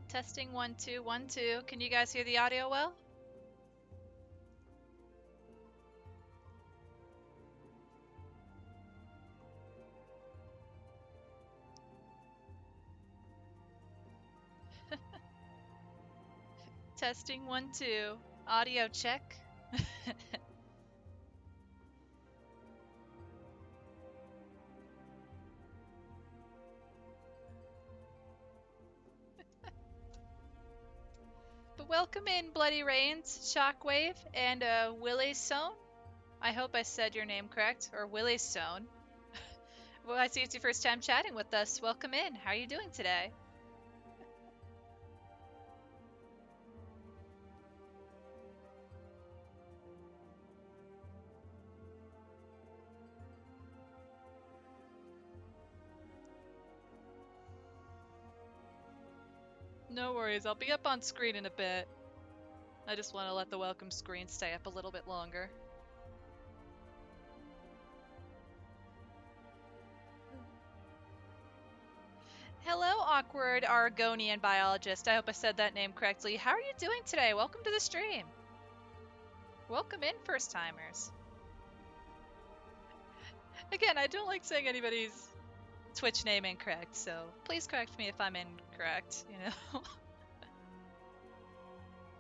Testing 1 2 1 2. Can you guys hear the audio well? Testing 1 2. Audio check. But welcome in, Bloody Rains, Shockwave, and Willie Sohn. I hope I said your name correct, or Willie Sohn. Well, I see it's your first time chatting with us. Welcome in. How are you doing today? No worries, I'll be up on screen in a bit. I just want to let the welcome screen stay up a little bit longer. Hello, awkward Argonian biologist. I hope I said that name correctly. How are you doing today? Welcome to the stream. Welcome in, first timers. Again, I don't like saying anybody's Twitch name incorrect, so please correct me if I'm incorrect, you know?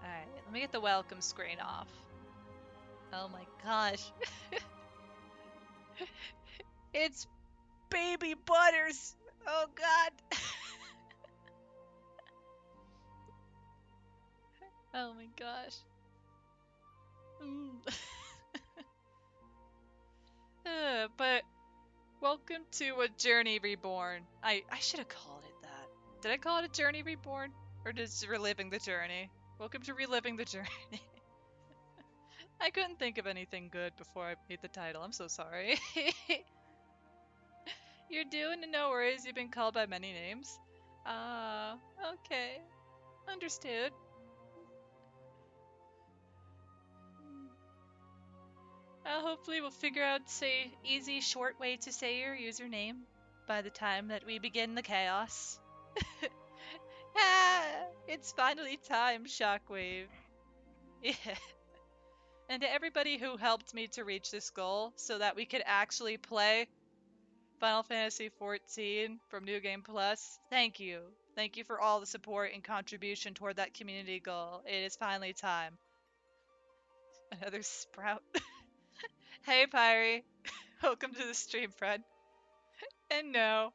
Alright, let me get the welcome screen off. Oh my gosh. It's Baby Butters! Oh god! Oh my gosh. But welcome to a Journey Reborn. I should have called it that. Did I call it a Journey Reborn? Or just Reliving the Journey? Welcome to Reliving the Journey. I couldn't think of anything good before I made the title. I'm so sorry. You're doing no worries. You've been called by many names. Okay. Understood. Hopefully we'll figure out a easy, short way to say your username by the time that we begin the chaos. It's finally time, Shockwave. Yeah. And to everybody who helped me to reach this goal so that we could actually play Final Fantasy XIV from New Game Plus, thank you. Thank you for all the support and contribution toward that community goal. It is finally time. Another sprout. Hey, Pyrie. Welcome to the stream, friend. And no,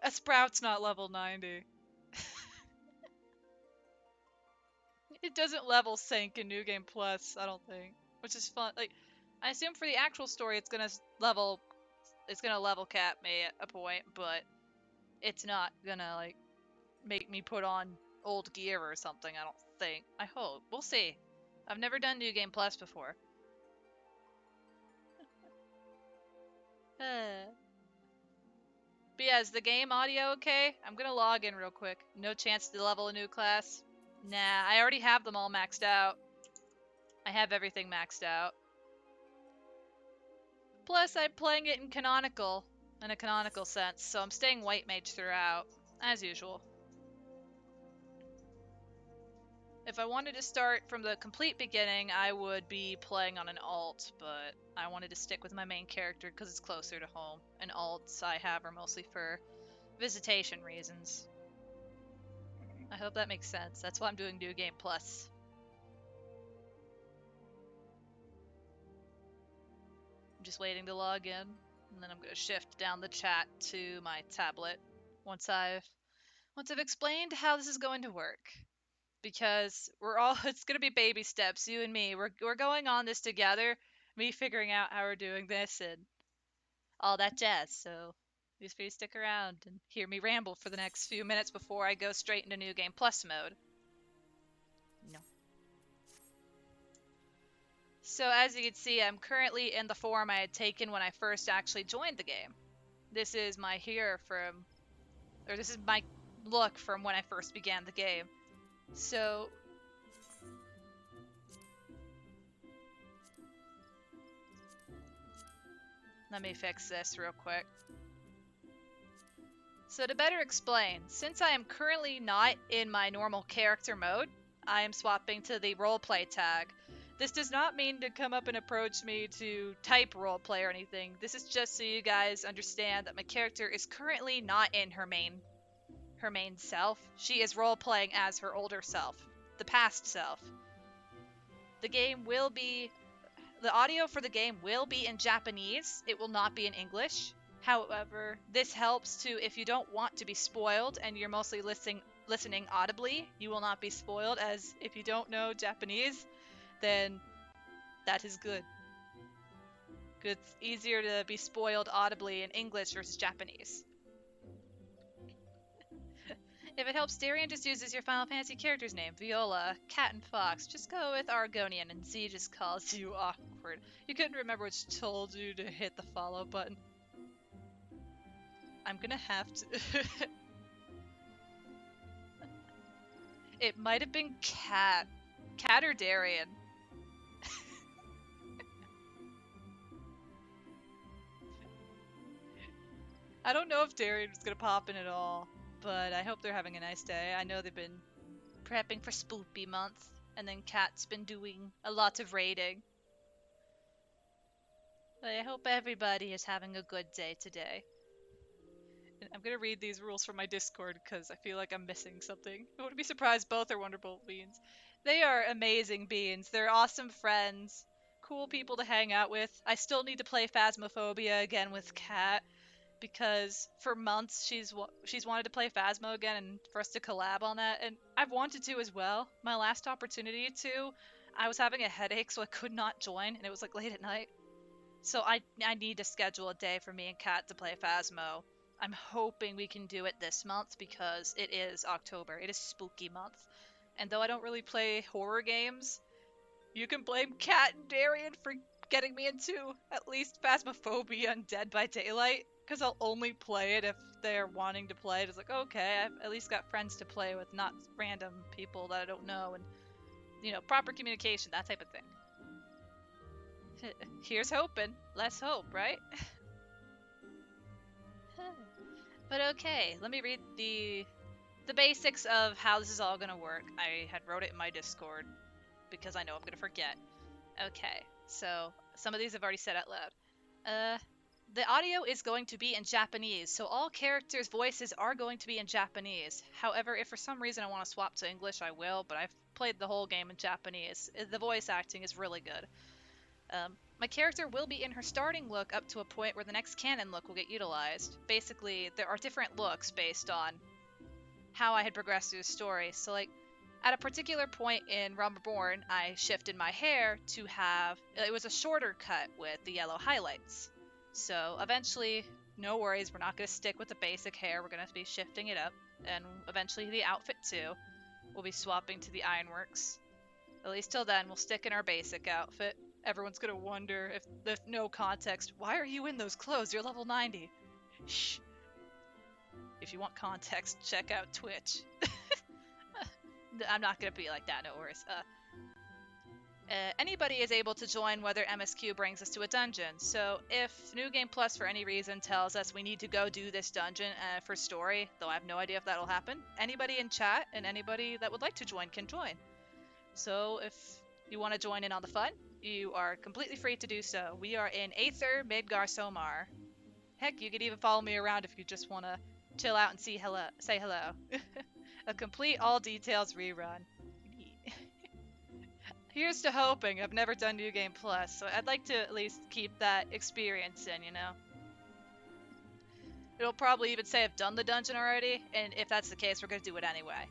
a sprout's not level 90. It doesn't level sync in New Game Plus, I don't think, which is fun. Like, I assume for the actual story, it's gonna level cap me at a point, but it's not gonna like make me put on old gear or something. I don't think. I hope. We'll see. I've never done New Game Plus before. But yeah, is the game audio okay? I'm gonna log in real quick. No chance to level a new class? Nah, I already have them all maxed out. I have everything maxed out. Plus, I'm playing it in a canonical sense, so I'm staying white mage throughout, as usual. If I wanted to start from the complete beginning, I would be playing on an alt, but I wanted to stick with my main character because it's closer to home, and alts I have are mostly for visitation reasons. I hope that makes sense. That's why I'm doing New Game Plus. I'm just waiting to log in, and then I'm going to shift down the chat to my tablet once I've explained how this is going to work. Because it's going to be baby steps, you and me. We're going on this together, me figuring out how we're doing this and all that jazz. So just please stick around and hear me ramble for the next few minutes before I go straight into New Game Plus mode. No. So as you can see, I'm currently in the form I had taken when I first actually joined the game. This is my this is my look from when I first began the game. So let me fix this real quick. So to better explain, since I am currently not in my normal character mode, I am swapping to the roleplay tag. This does not mean to come up and approach me to type roleplay or anything. This is just so you guys understand that my character is currently not in her main self. She is roleplaying as her older self, the past self. The game will be The audio for the game will be in Japanese. It will not be in English. However, this helps to if you don't want to be spoiled and you're mostly listening audibly, you will not be spoiled, as if you don't know Japanese, then that is good. It's easier to be spoiled audibly in English versus Japanese. If it helps, Darian just uses your Final Fantasy character's name, Viola, Cat and Fox. Just go with Argonian, and Z just calls you awkward. You couldn't remember which told you to hit the follow button. I'm gonna have to. It might have been Cat. Cat or Darian. I don't know if Darian was gonna pop in at all, but I hope they're having a nice day. I know they've been prepping for Spoopy month, and then Cat's been doing a lot of raiding. But I hope everybody is having a good day today. And I'm gonna read these rules from my Discord because I feel like I'm missing something. I wouldn't be surprised both are wonderful beans. They are amazing beans. They're awesome friends, cool people to hang out with. I still need to play Phasmophobia again with Kat because for months she's wanted to play Phasmo again and for us to collab on that, and I've wanted to as well. My last opportunity to, I was having a headache so I could not join, and it was like late at night. So I need to schedule a day for me and Kat to play Phasmo. I'm hoping we can do it this month because it is October. It is spooky month. And though I don't really play horror games, you can blame Kat and Darian for getting me into at least Phasmophobia and Dead by Daylight, because I'll only play it if they're wanting to play it. It's like, okay, I've at least got friends to play with, not random people that I don't know, and, proper communication, that type of thing. Here's hoping. Let's hope, right? But okay, let me read the basics of how this is all gonna work. I had wrote it in my Discord because I know I'm gonna forget. Okay, so some of these I've already said out loud. The audio is going to be in Japanese, so all characters' voices are going to be in Japanese. However, if for some reason I want to swap to English, I will, but I've played the whole game in Japanese. The voice acting is really good. My character will be in her starting look up to a point where the next canon look will get utilized. Basically, there are different looks based on how I had progressed through the story. So, like, at a particular point in Reborn, I shifted my hair to have it was a shorter cut with the yellow highlights. So eventually, no worries, we're not going to stick with the basic hair. We're going to be shifting it up, and eventually the outfit too. We'll be swapping to the Ironworks. At least till then, we'll stick in our basic outfit. Everyone's gonna wonder if no context, why are you in those clothes? You're level 90. Shh. If you want context, check out Twitch. I'm not gonna be like that, no worries. Anybody is able to join whether MSQ brings us to a dungeon. So if New Game Plus for any reason tells us we need to go do this dungeon for story, though I have no idea if that'll happen, anybody in chat and anybody that would like to join can join. So if you want to join in on the fun, you are completely free to do so. We are in Aether, Midgar, Somar. Heck, you could even follow me around if you just want to chill out and say hello. A complete all details rerun. Here's to hoping. I've never done New Game Plus, so I'd like to at least keep that experience in, It'll probably even say I've done the dungeon already, and if that's the case, we're going to do it anyway.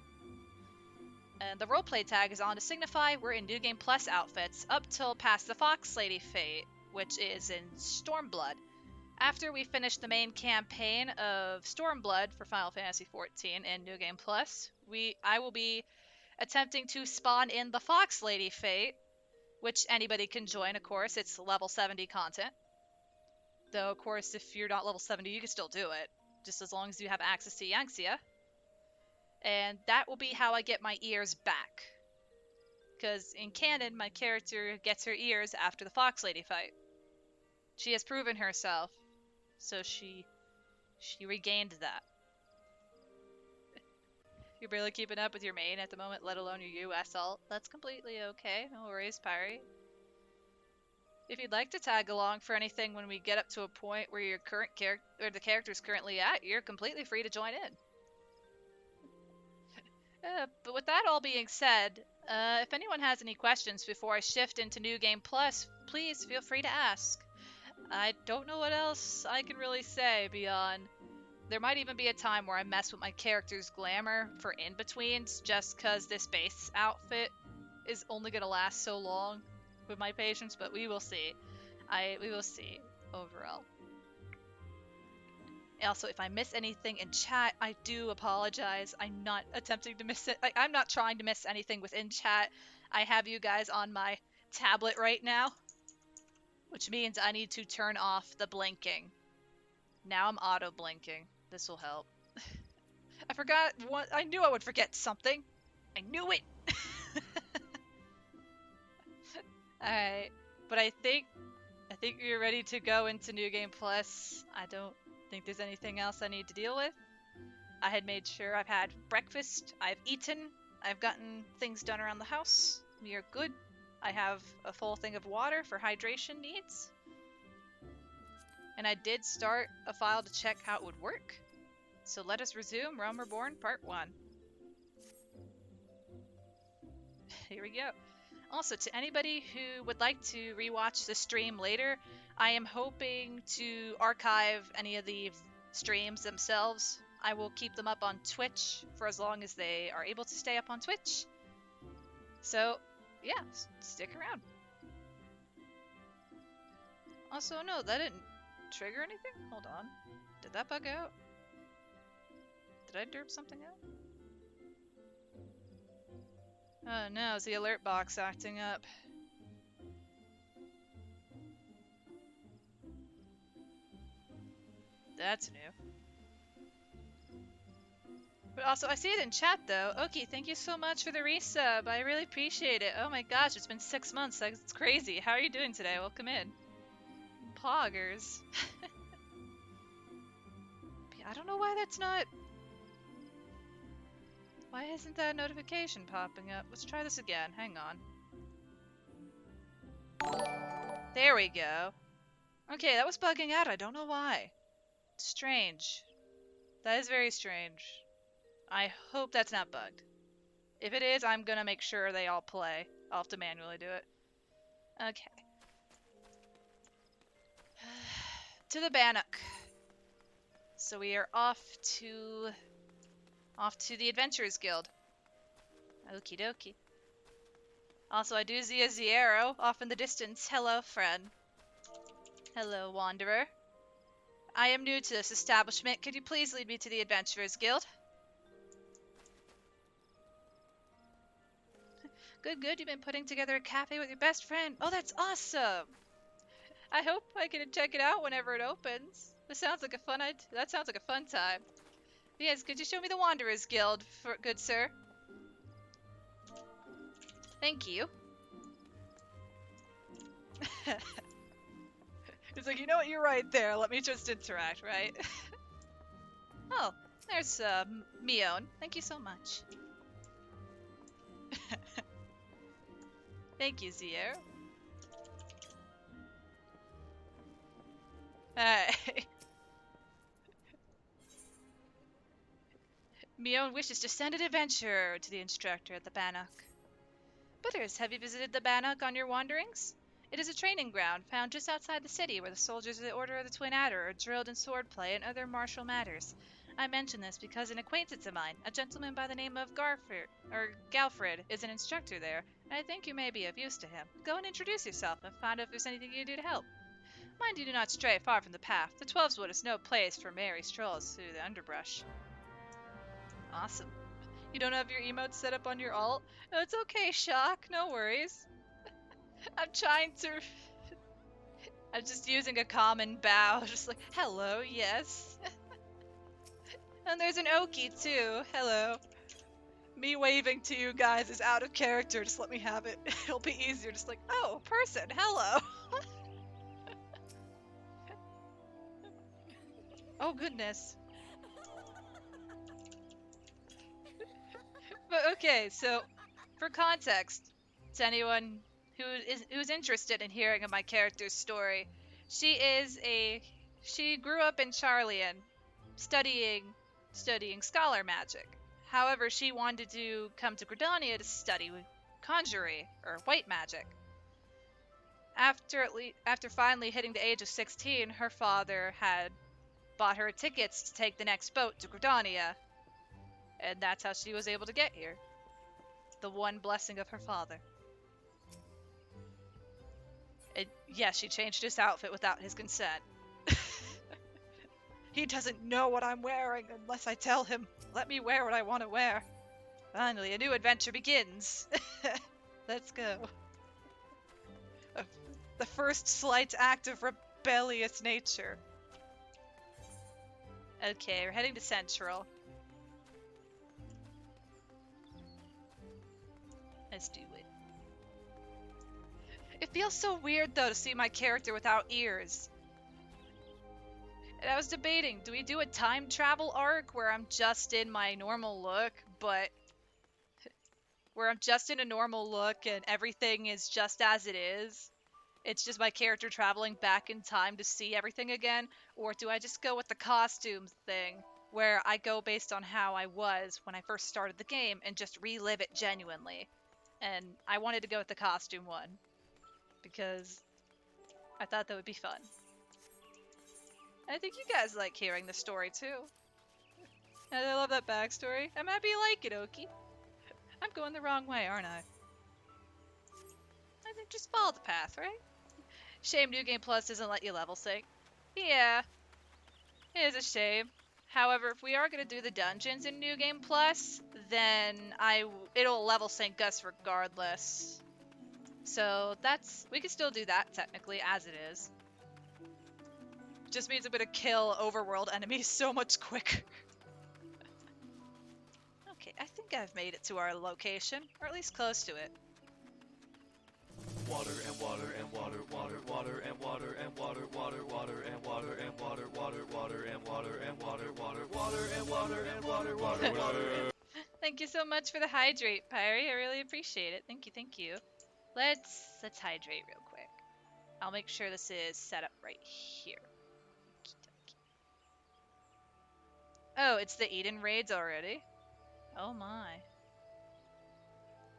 And the roleplay tag is on to signify we're in New Game Plus outfits up till past the Fox Lady fate, which is in Stormblood. After we finish the main campaign of Stormblood for Final Fantasy XIV in New Game Plus, I will be attempting to spawn in the Fox Lady fate, which anybody can join, of course. It's level 70 content. Though, of course, if you're not level 70, you can still do it, just as long as you have access to Yanxia. And that will be how I get my ears back. Because in canon, my character gets her ears after the Fox Lady fight. She has proven herself, so she regained that. You're barely keeping up with your main at the moment, let alone your US alt. That's completely okay. No worries, Pyre. If you'd like to tag along for anything when we get up to a point where your current character, or the character's currently at, you're completely free to join in. But with that all being said, if anyone has any questions before I shift into New Game Plus, please feel free to ask. I don't know what else I can really say beyond there might even be a time where I mess with my character's glamour for in-betweens just because this base outfit is only going to last so long with my patience, but we will see. We will see overall. Also, if I miss anything in chat, I do apologize. I'm not attempting to miss it. I'm not trying to miss anything within chat. I have you guys on my tablet right now, which means I need to turn off the blinking. Now I'm auto blinking. This will help. I forgot what. I knew I would forget something. I knew it. All right, but I think you're ready to go into New Game Plus. I don't think there's anything else I need to deal with. I had made sure I've had breakfast, I've eaten, I've gotten things done around the house. We are good. I have a full thing of water for hydration needs. And I did start a file to check how it would work. So let us resume Realm Reborn Part 1. Here we go. Also, to anybody who would like to rewatch the stream later, I am hoping to archive any of the streams themselves. I will keep them up on Twitch for as long as they are able to stay up on Twitch. So, yeah, stick around. Also, no, that didn't trigger anything? Hold on. Did that bug out? Did I derp something out? Oh no, is the alert box acting up? That's new. But also, I see it in chat though. Oki, thank you so much for the resub. I really appreciate it. Oh my gosh, it's been 6 months. It's crazy. How are you doing today? Welcome in. Poggers. I don't know why that's not... Why isn't that notification popping up? Let's try this again. Hang on. There we go. Okay, that was bugging out. I don't know why. Strange. That is very strange. I hope that's not bugged. If it is, I'm gonna make sure they all play. I'll have to manually do it. Okay. To the Bannock. So we are off to the Adventurers Guild. Okie dokie. Also, I do see a Ziero off in the distance. Hello, friend. Hello, wanderer. I am new to this establishment. Could you please lead me to the Adventurers Guild? Good, good. You've been putting together a cafe with your best friend. Oh, that's awesome. I hope I can check it out whenever it opens. That sounds like a fun time. Yes, could you show me the Wanderers Guild, good sir? Thank you. It's like, you know what, you're right there. Let me just interact, right? Oh, there's Mion. Thank you so much. Thank you, Zier. Hey. Mion wishes to send an adventure to the instructor at the Bannock. Butters, have you visited the Bannock on your wanderings? It is a training ground found just outside the city where the soldiers of the Order of the Twin Adder are drilled in swordplay and other martial matters. I mention this because an acquaintance of mine, a gentleman by the name of Galfred, is an instructor there, and I think you may be of use to him. Go and introduce yourself and find out if there's anything you can do to help. Mind you do not stray far from the path. The Twelveswood is no place for merry strolls through the underbrush. Awesome. You don't have your emotes set up on your alt? No, it's okay, Shock. No worries. I'm just using a common bow. Just like, hello, yes. And there's an Oki, too. Hello. Me waving to you guys is out of character. Just let me have it. It'll be easier. Just like, oh, person, hello. Oh, goodness. But okay, so for context, to anyone who's interested in hearing of my character's story, she is a she grew up in Charlian, studying scholar magic. However, she wanted to come to Gridania to study conjury or white magic. After finally hitting the age of 16, her father had bought her tickets to take the next boat to Gridania, and that's how she was able to get here. The one blessing of her father. And yes, she changed his outfit without his consent. He doesn't know what I'm wearing unless I tell him, let me wear what I want to wear. Finally, a new adventure begins. Let's go. Uh, The first slight act of rebellious nature. Okay, we're heading to Central. Let's do it. It feels so weird, though, to see my character without ears. And I was debating, do we do a time travel arc where I'm just in my normal look, but where I'm just in a normal look and everything is just as it is? It's just my character traveling back in time to see everything again? Or do I just go with the costumes thing, where I go based on how I was when I first started the game and just relive it genuinely? And I wanted to go with the costume one, because I thought that would be fun. I think you guys like hearing the story too. And I love that backstory. I'm happy you like it, Oki. I'm going the wrong way, aren't I? I think just follow the path, right? Shame New Game Plus doesn't let you level sync. Yeah, it is a shame. However, if we are going to do the dungeons in New Game Plus, then it'll level sync us regardless. So we can still do that technically as it is. Just means I'm going to kill overworld enemies so much quicker. Okay, I think I've made it to our location, or at least close to it. Water and water and water, water, water and water and water, water, water and water and water, water, water and water and water, water, water and water and water, water, water. Thank you so much for the hydrate, Pyrie. I really appreciate it. Thank you, thank you. Let's hydrate real quick. I'll make sure this is set up right here. Oh, it's the Eden raids already? Oh my.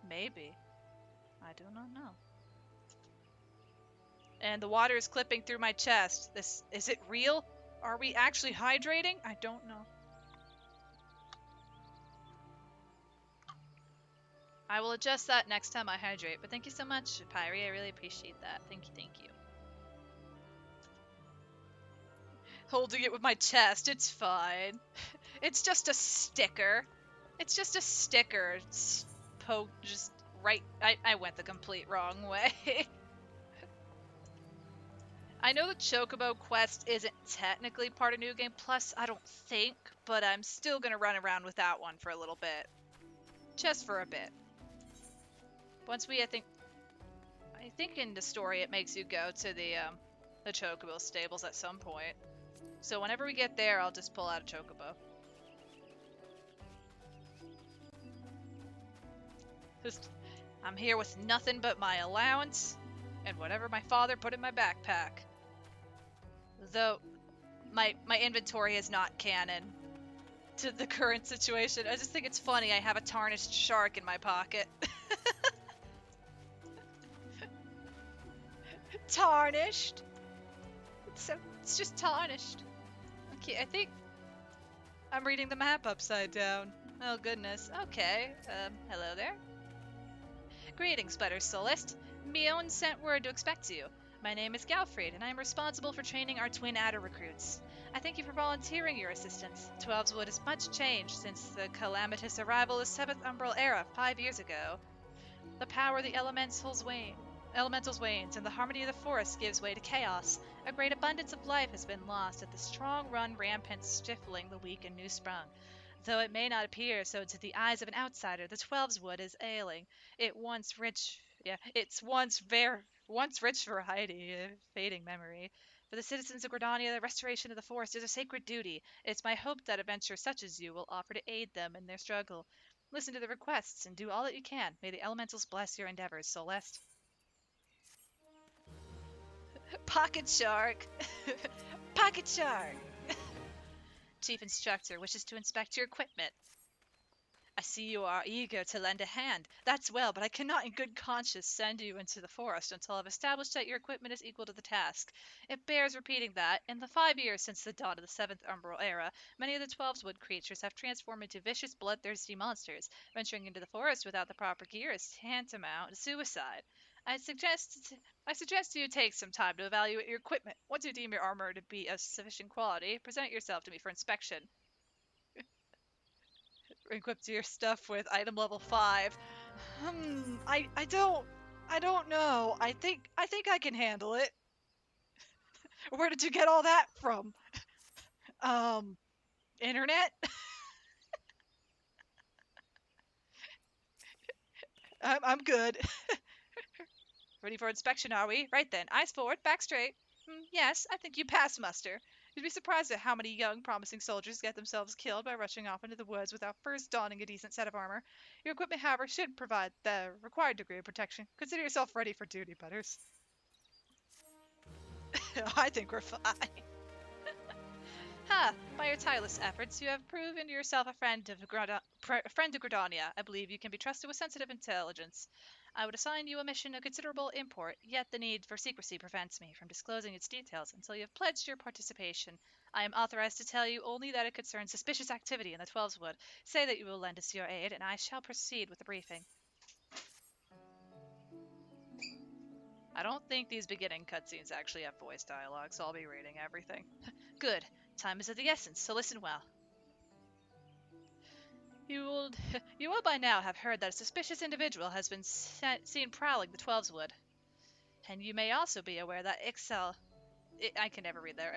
Maybe. I do not know. And the water is clipping through my chest. Is it real? Are we actually hydrating? I don't know. I will adjust that next time I hydrate, but thank you so much, Pyrie. I really appreciate that. Thank you, thank you. Holding it with my chest, it's fine. It's just a sticker. It's just a sticker. It's just right. I went the complete wrong way. I know the Chocobo quest isn't technically part of New Game Plus, I don't think, but I'm still gonna run around with that one for a little bit. Just for a bit. Once I think in the story it makes you go to the Chocobo stables at some point. So whenever we get there, I'll just pull out a Chocobo. I'm here with nothing but my allowance and whatever my father put in my backpack. Though my inventory is not canon to the current situation. I just think it's funny I have a tarnished shark in my pocket. Tarnished? It's just tarnished. Okay, I think I'm reading the map upside down. Oh goodness. Okay. Hello there. Greetings, Butter Solist. Mion sent word to expect you. My name is Galfried, and I am responsible for training our twin adder recruits. I thank you for volunteering your assistance. Twelveswood has much changed since the calamitous arrival of 7th Umbral Era 5 years ago. The power of the elementals wanes, and the harmony of the forest gives way to chaos. A great abundance of life has been lost, and the strong run rampant, stifling the weak and new sprung. Though it may not appear so to the eyes of an outsider, the Twelveswood is ailing. Its once rich variety, fading memory. For the citizens of Gridania, the restoration of the forest is a sacred duty. It's my hope that adventurers such as you will offer to aid them in their struggle. Listen to the requests and do all that you can. May the elementals bless your endeavors, Celeste. Pocket Shark! Pocket Shark! Chief Instructor wishes to inspect your equipment. I see you are eager to lend a hand. That's well, but I cannot in good conscience send you into the forest until I've established that your equipment is equal to the task. It bears repeating that, in the 5 years since the dawn of the Seventh Umbral Era, many of the Twelveswood creatures have transformed into vicious, bloodthirsty monsters. Venturing into the forest without the proper gear is tantamount to suicide. I suggest I suggest you take some time to evaluate your equipment. Once you deem your armor to be of sufficient quality, present yourself to me for inspection. Equipped your stuff with item level 5. I don't know. I think I can handle it. Where did you get all that from? Um Internet? I'm good. Ready for inspection, are we? Right then. Eyes forward, back straight. Yes, I think you pass muster. You'd be surprised at how many young, promising soldiers get themselves killed by rushing off into the woods without first donning a decent set of armor. Your equipment, however, should provide the required degree of protection. Consider yourself ready for duty, Butters. I think we're fine. Ha! By your tireless efforts, you have proven yourself a friend to Gradania. I believe you can be trusted with sensitive intelligence. I would assign you a mission of considerable import, yet the need for secrecy prevents me from disclosing its details until you have pledged your participation. I am authorized to tell you only that it concerns suspicious activity in the Twelveswood. Say that you will lend us your aid, and I shall proceed with the briefing. I don't think these beginning cutscenes actually have voice dialogue, so I'll be reading everything. Good. Time is of the essence, so listen well. You will, you will by now have heard that a suspicious individual has been seen prowling the Twelveswood, and you may also be aware that I can never read that.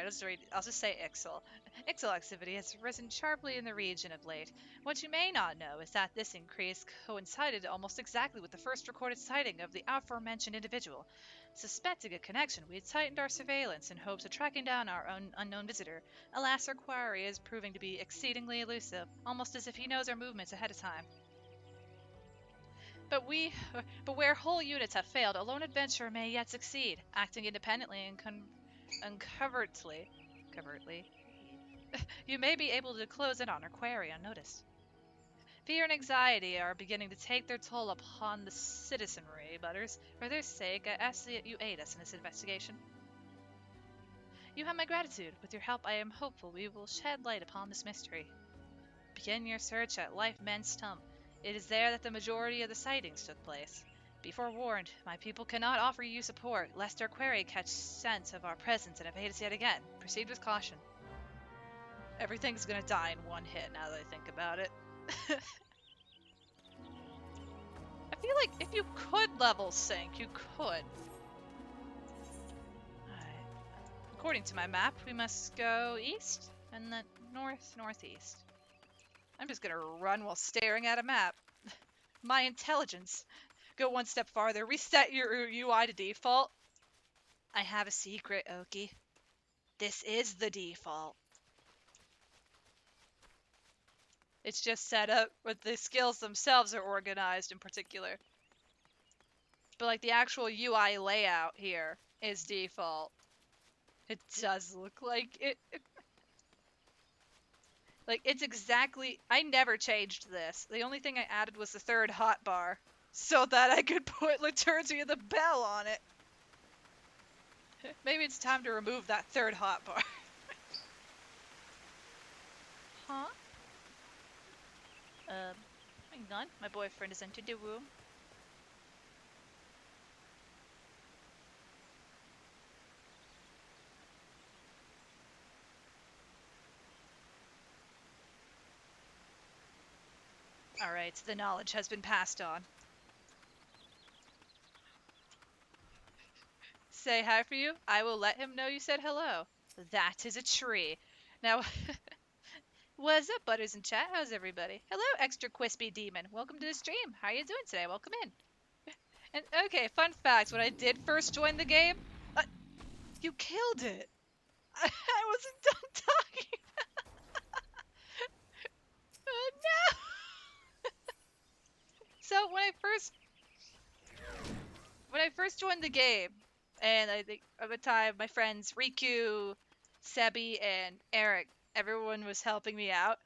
I'll just say Ixal. Ixal activity has risen sharply in the region of late. What you may not know is that this increase coincided almost exactly with the first recorded sighting of the aforementioned individual. Suspecting a connection, we tightened our surveillance in hopes of tracking down our own unknown visitor. Alas, our quarry is proving to be exceedingly elusive, almost as if he knows our movements ahead of time. But we, but where whole units have failed, a lone adventurer may yet succeed, acting independently and covertly. You may be able to close in on our quarry unnoticed. Fear and anxiety are beginning to take their toll upon the citizenry, Butters. For their sake, I ask that you aid us in this investigation. You have my gratitude. With your help, I am hopeful we will shed light upon this mystery. Begin your search at Life Men's Stump. It is there that the majority of the sightings took place. Be forewarned, my people cannot offer you support, lest our quarry catch scent of our presence and evade us yet again. Proceed with caution. Everything's gonna die in one hit now that I think about it. I feel like if you could level sync, you could. Alright. According to my map, we must go east and then northeast. I'm just gonna run while staring at a map. My intelligence. Go one step farther. Reset your UI to default. I have a secret, Oki. This is the default. It's just set up, but the skills themselves are organized in particular. But like the actual UI layout here is default. It does look like it. Like it's exactly. I never changed this. The only thing I added was the third hotbar, so that I could put Liturgy of the Bell on it. Maybe it's time to remove that third hotbar. Huh? Hang on. My boyfriend has entered the room. Alright, the knowledge has been passed on. Say hi for you. I will let him know you said hello. That is a tree. Now, what's up, Butters in chat? How's everybody? Hello, extra quispy demon. Welcome to the stream. How are you doing today? Welcome in. And okay, fun fact: when I did first join the game, you killed it. I wasn't done talking. No. just joined the game, and I think at the time my friends Riku, Sebi, and Eric, everyone was helping me out,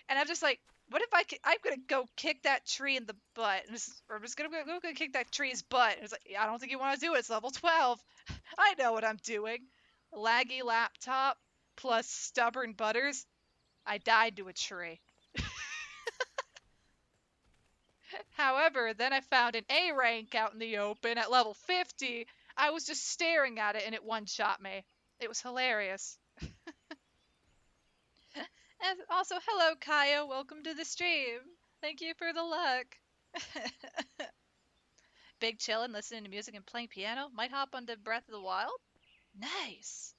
and I'm just like, what if I'm gonna go kick that tree in the butt, or I'm just gonna go kick that tree's butt. And it's like, I don't think you want to do it. It's level 12. I know what I'm doing. Laggy laptop plus stubborn butters. I died to a tree. However, then I found an A rank out in the open at level 50. I was just staring at it and it one-shot me. It was hilarious. And also, hello, Kaya. Welcome to the stream. Thank you for the luck. Big chillin', listening to music and playing piano. Might hop onto Breath of the Wild. Nice.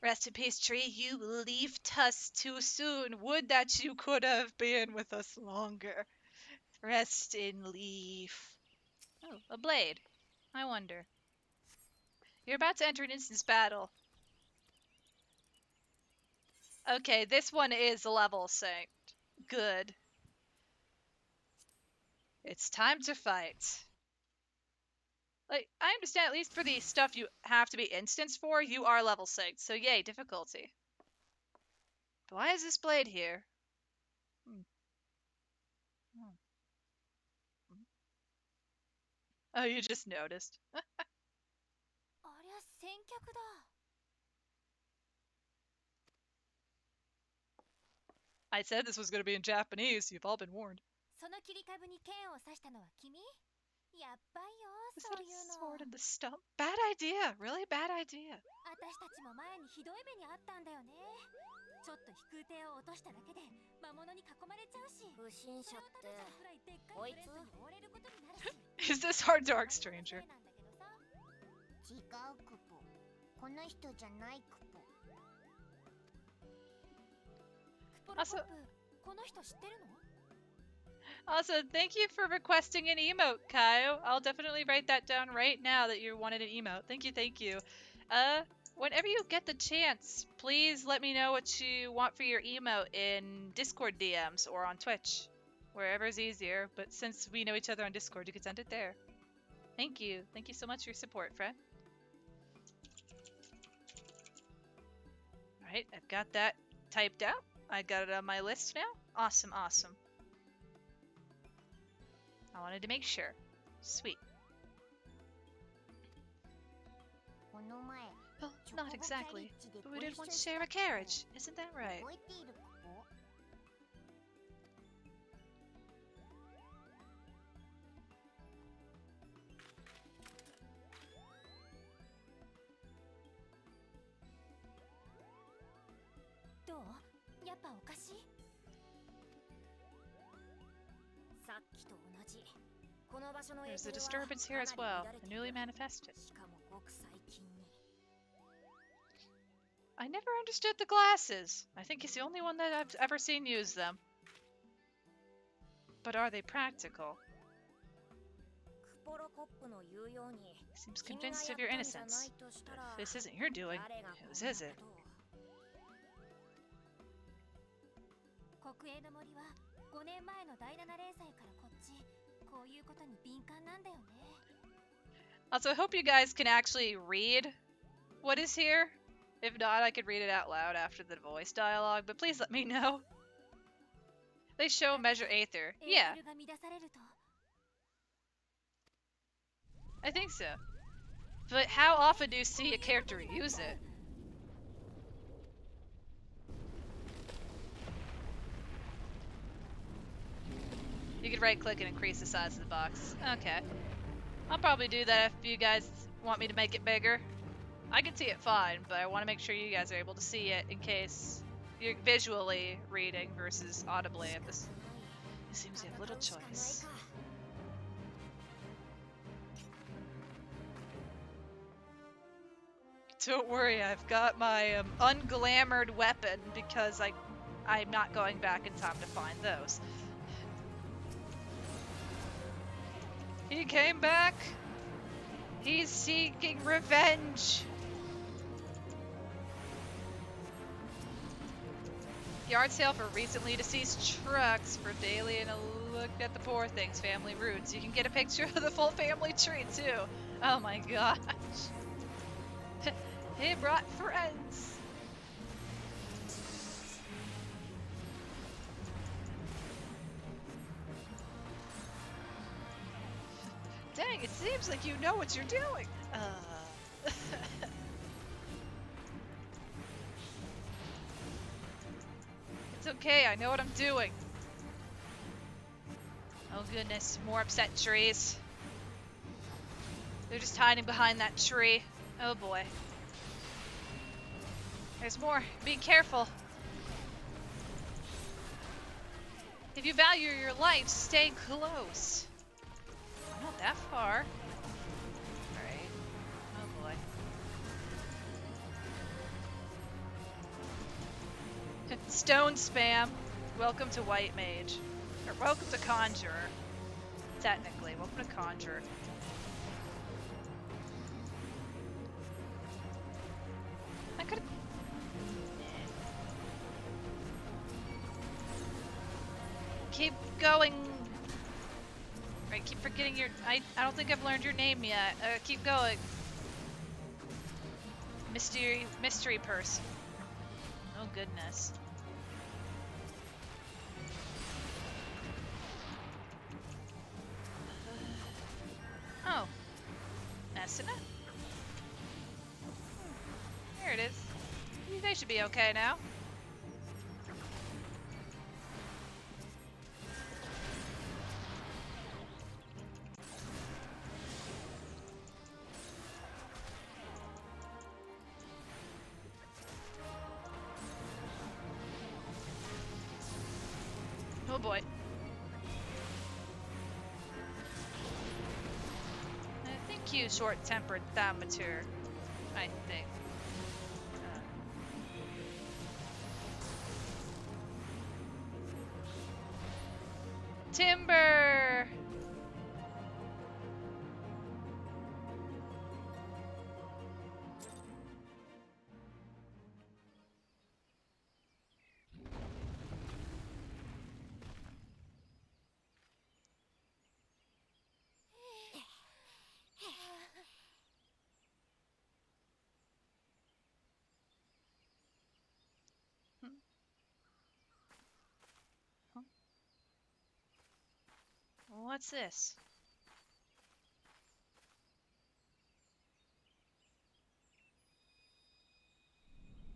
Rest in peace, tree. You left us too soon. Would that you could have been with us longer. Rest in leaf. Oh, a blade. I wonder. You're about to enter an instance battle. Okay, this one is level synced. Good. It's time to fight. Like, I understand, at least for the stuff you have to be instanced for, you are level synced. So yay, difficulty. But why is this blade here? Hmm. Hmm. Oh, you just noticed. I said this was going to be in Japanese. You've all been warned. Is that a sword in the stump? Bad idea. Really bad idea. Is this our dark stranger? Also, thank you for requesting an emote, Kyle. I'll definitely write that down right now that you wanted an emote. Thank you, thank you. Whenever you get the chance, please let me know what you want for your emote in Discord DMs or on Twitch. Wherever's easier, but since we know each other on Discord, you can send it there. Thank you. Thank you so much for your support, friend. Alright, I've got that typed out. I got it on my list now. Awesome, awesome. I wanted to make sure. Sweet. Well, not exactly, but we did once share a carriage. Isn't that right? There's a disturbance here as well, a newly manifested. I never understood the glasses. I think he's the only one that I've ever seen use them. But are they practical? Seems convinced of your innocence. But if this isn't your doing, whose is it? Also, I hope you guys can actually read what is here. If not, I could read it out loud after the voice dialogue, but please let me know. They show measure Aether. Yeah. I think so. But how often do you see a character use it? You could right click and increase the size of the box. Okay. I'll probably do that if you guys want me to make it bigger. I can see it fine, but I want to make sure you guys are able to see it in case you're visually reading versus audibly at this. It seems you have little choice. Don't worry, I've got my unglamored weapon because I'm not going back in time to find those. He came back. He's seeking revenge. yard sale for recently deceased trucks for daily and a look at the poor things family roots. You can get a picture of the full family tree too. Oh my gosh. He brought friends. Dang, it seems like you know what you're doing. It's okay, I know what I'm doing. Oh goodness, more upset trees. They're just hiding behind that tree. Oh boy. There's more. Be careful. If you value your life, stay close. Not that far. Alright. Oh boy. Stone spam. Welcome to White Mage. Or welcome to Conjurer. Technically. Welcome to Conjurer. I could. Keep going. Right, keep forgetting your. I don't think I've learned your name yet. Keep going. Mystery person. Oh goodness. Oh. Messina? There it is. They should be okay now. Oh boy. Thank you, short-tempered thaumaturg. I think. Timber! What's this?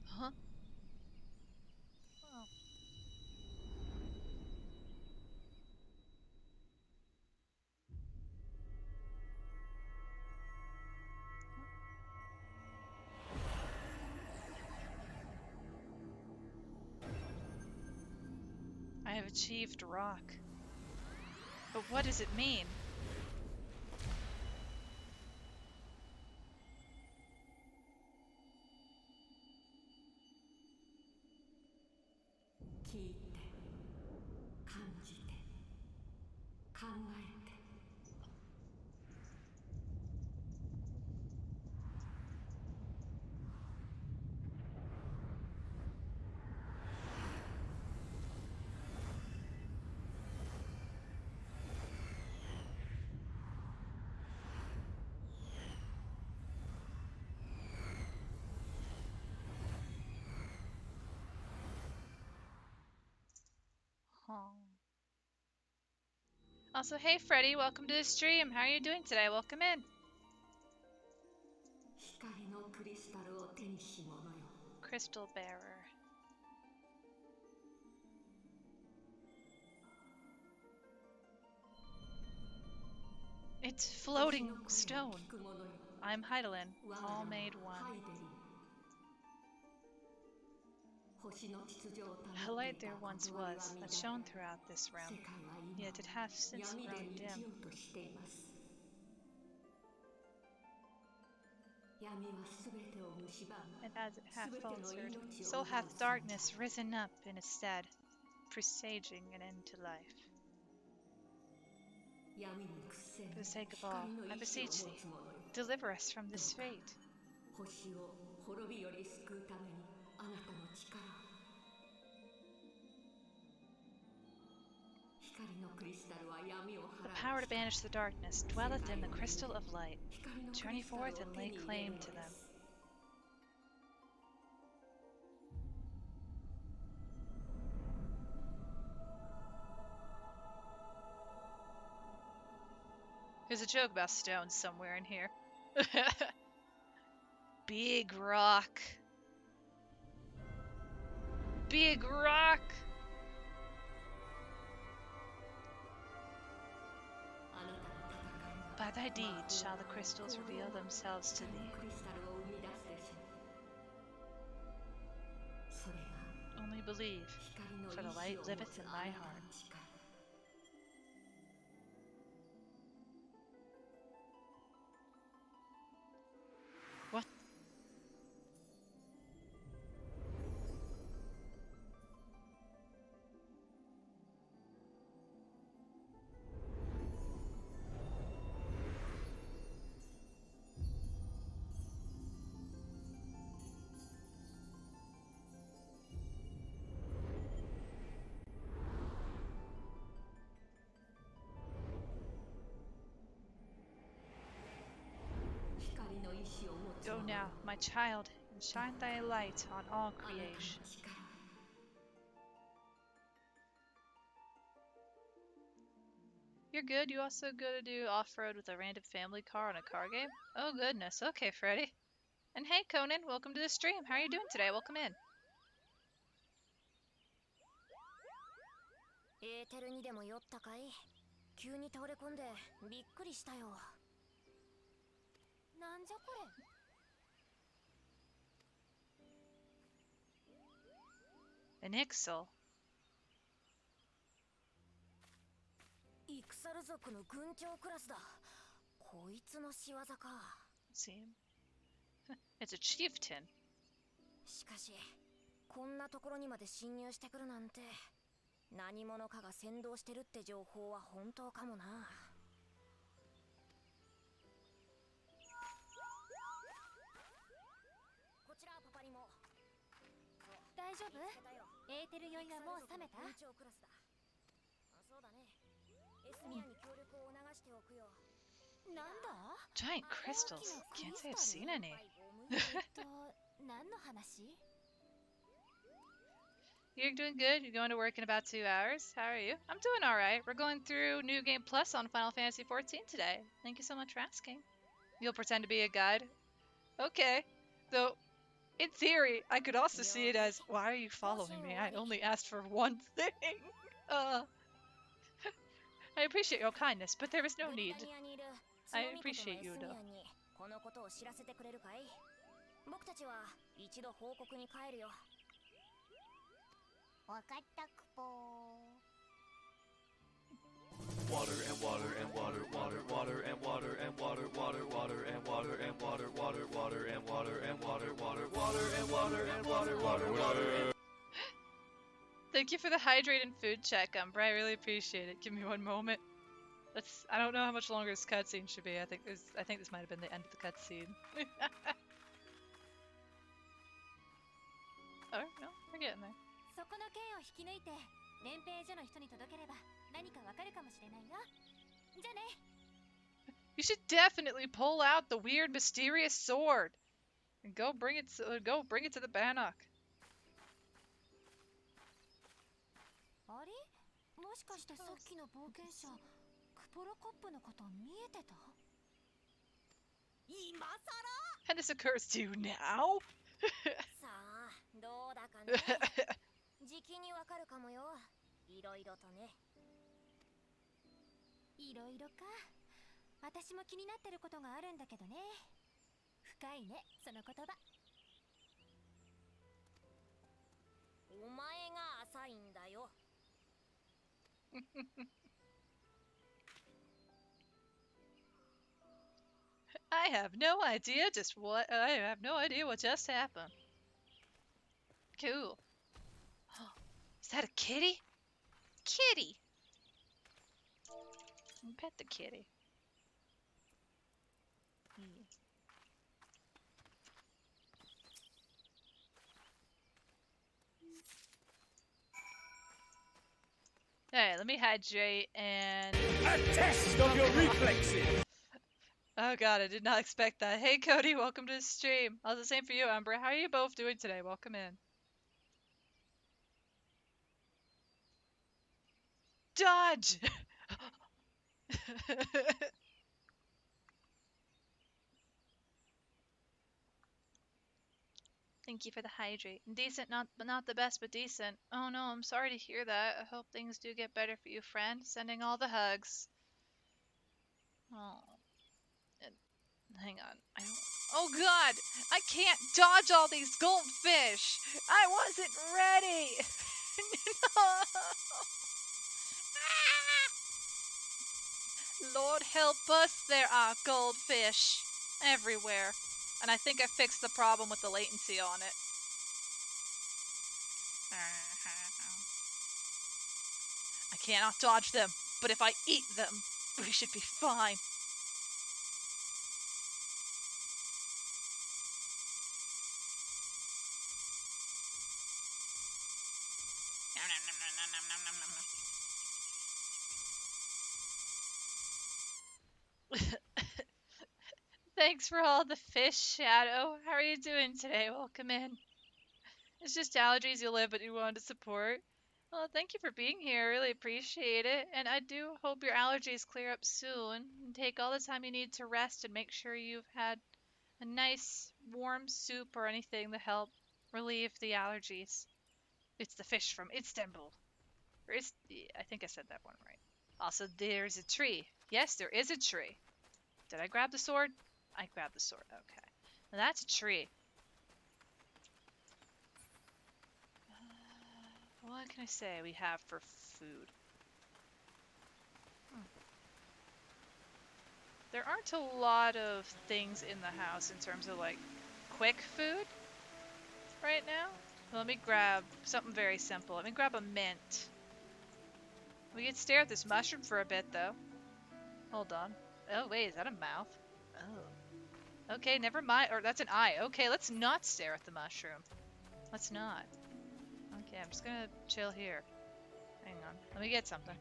Huh? Oh. I have achieved rock. But what does it mean? Oh. Also, hey Freddy, welcome to the stream. How are you doing today? Welcome in. Crystal bearer. It's floating stone. I'm Heidelin, all made one. A light there once was, that shone throughout this realm, yet it hath since grown dim. And as it hath faltered, so hath darkness risen up in its stead, presaging an end to life. For the sake of all, I beseech thee, deliver us from this fate. The power to banish the darkness dwelleth in the crystal of light. Journey forth and lay claim to them. There's a joke about stones somewhere in here. Big rock. Big rock. By thy deeds shall the crystals reveal themselves to thee. Only believe, for the light liveth in thy heart. What? Go now, my child, and shine thy light on all creation. You're good. You also go to do off-road with a random family car on a car game? Oh goodness. Okay, Freddy. And hey, Conan, welcome to the stream. How are you doing today? Welcome in. エーテルにでも酔ったかい？急に倒れ込んでびっくりしたよ。なんじゃこれ。An Ixal. イクサル族の軍長クラスだ。こいつの仕業か。See him? It's a chieftain. しかし、こんなところにまで侵入してくるなんて。何者かが先導してるって情報は本当かもな。こちらパパにも。大丈夫？エーテル酔いはもう冷めた？そうだね。エスミアに協力を促しておくよ。なんだ？ Giant crystals. Can't say I've seen any. 何の話You're doing good. You're going to work in about 2 hours. How are you? I'm doing all right. We're going through New Game Plus on Final Fantasy XIV today. Thank you so much for asking. You'll pretend to be a guide? Okay. Though, in theory, I could also see it as, why are you following me? I only asked for one thing. I appreciate your kindness, but there is no need. I appreciate you, though. このことを知らせてくれるかい？僕たちは一度報告に帰るよ。わかったクポー。 Water and water and water, water, water and water and water, water, water and water and water, water, water and water and water, water, water and water and water, water, water. Thank you for the hydrate and food check, Umbra. I really appreciate it. Give me one moment. I don't know how much longer this cutscene should be. I think this might have been the end of the cutscene. Oh no, we're getting there. そこの剣を引き抜いて連兵所の人に届ければ何かわかるかもしれないよ。じゃあね。 You should definitely pull out the weird, mysterious sword and go bring it to the Bannock. あれ？もしかしてさっきの冒険者クポロコップのこと見えてた？今さら？ And this occurs to you now? さあ、どうだかね。時期にわかるかもよ。いろいろとね。いろいろか。私も気になってることがあるんだけどね。深いね、その言葉。お前が浅いんだよ。I have no idea what just happened. Cool. Is that a kitty? Kitty! Pet the kitty. Alright, let me hydrate and... A test of your reflexes. Oh god, I did not expect that. Hey Cody, welcome to the stream. Oh, the same for you, Umbra. How are you both doing today? Welcome in. Dodge! Thank you for the hydrate. Decent, not the best, but decent. Oh no, I'm sorry to hear that. I hope things do get better for you, friend. Sending all the hugs. Oh, and hang on. Oh god, I can't dodge all these goldfish. I wasn't ready. Lord help us, there are goldfish everywhere. And I think I fixed the problem with the latency on it. I cannot dodge them, but if I eat them, we should be fine. Thanks for all the fish, Shadow. How are you doing today? Welcome in. It's just allergies you live, but you wanted to support. Well, thank you for being here. I really appreciate it. And I do hope your allergies clear up soon. And take all the time you need to rest and make sure you've had a nice warm soup or anything to help relieve the allergies. It's the fish from Istanbul. I think I said that one right. Also, there's a tree. Yes, there is a tree. Did I grab the sword? I grabbed the sword. Okay. Now that's a tree. What can I say we have for food? There aren't a lot of things in the house in terms of like quick food right now. Well, let me grab something very simple. Let me grab a mint. We could stare at this mushroom for a bit though. Hold on. Oh wait, is that a mouth? Oh. Okay, never mind. Or that's an eye. Okay, let's not stare at the mushroom. Let's not. Okay, I'm just gonna chill here. Hang on. Let me get something.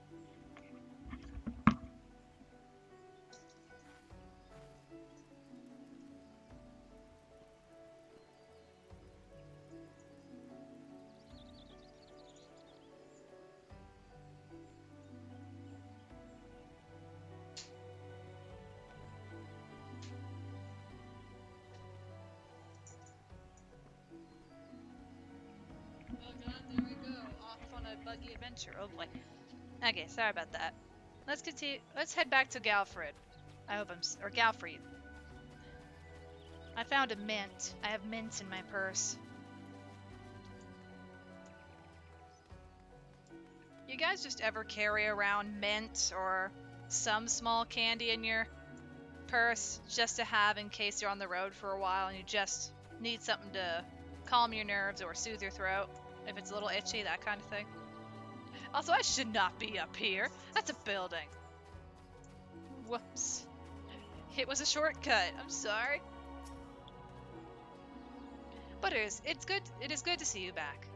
Oh god, there we go. Off on a buggy adventure. Oh boy. Okay, sorry about that. Let's continue. Let's head back to Galfred. I hope or Galfried. I found a mint. I have mints in my purse. You guys just ever carry around mint or some small candy in your purse just to have in case you're on the road for a while and you just need something to calm your nerves or soothe your throat if it's a little itchy, that kind of thing? Also, I should not be up here. That's a building. Whoops. It was a shortcut. I'm sorry. Butters, it is good to see you back.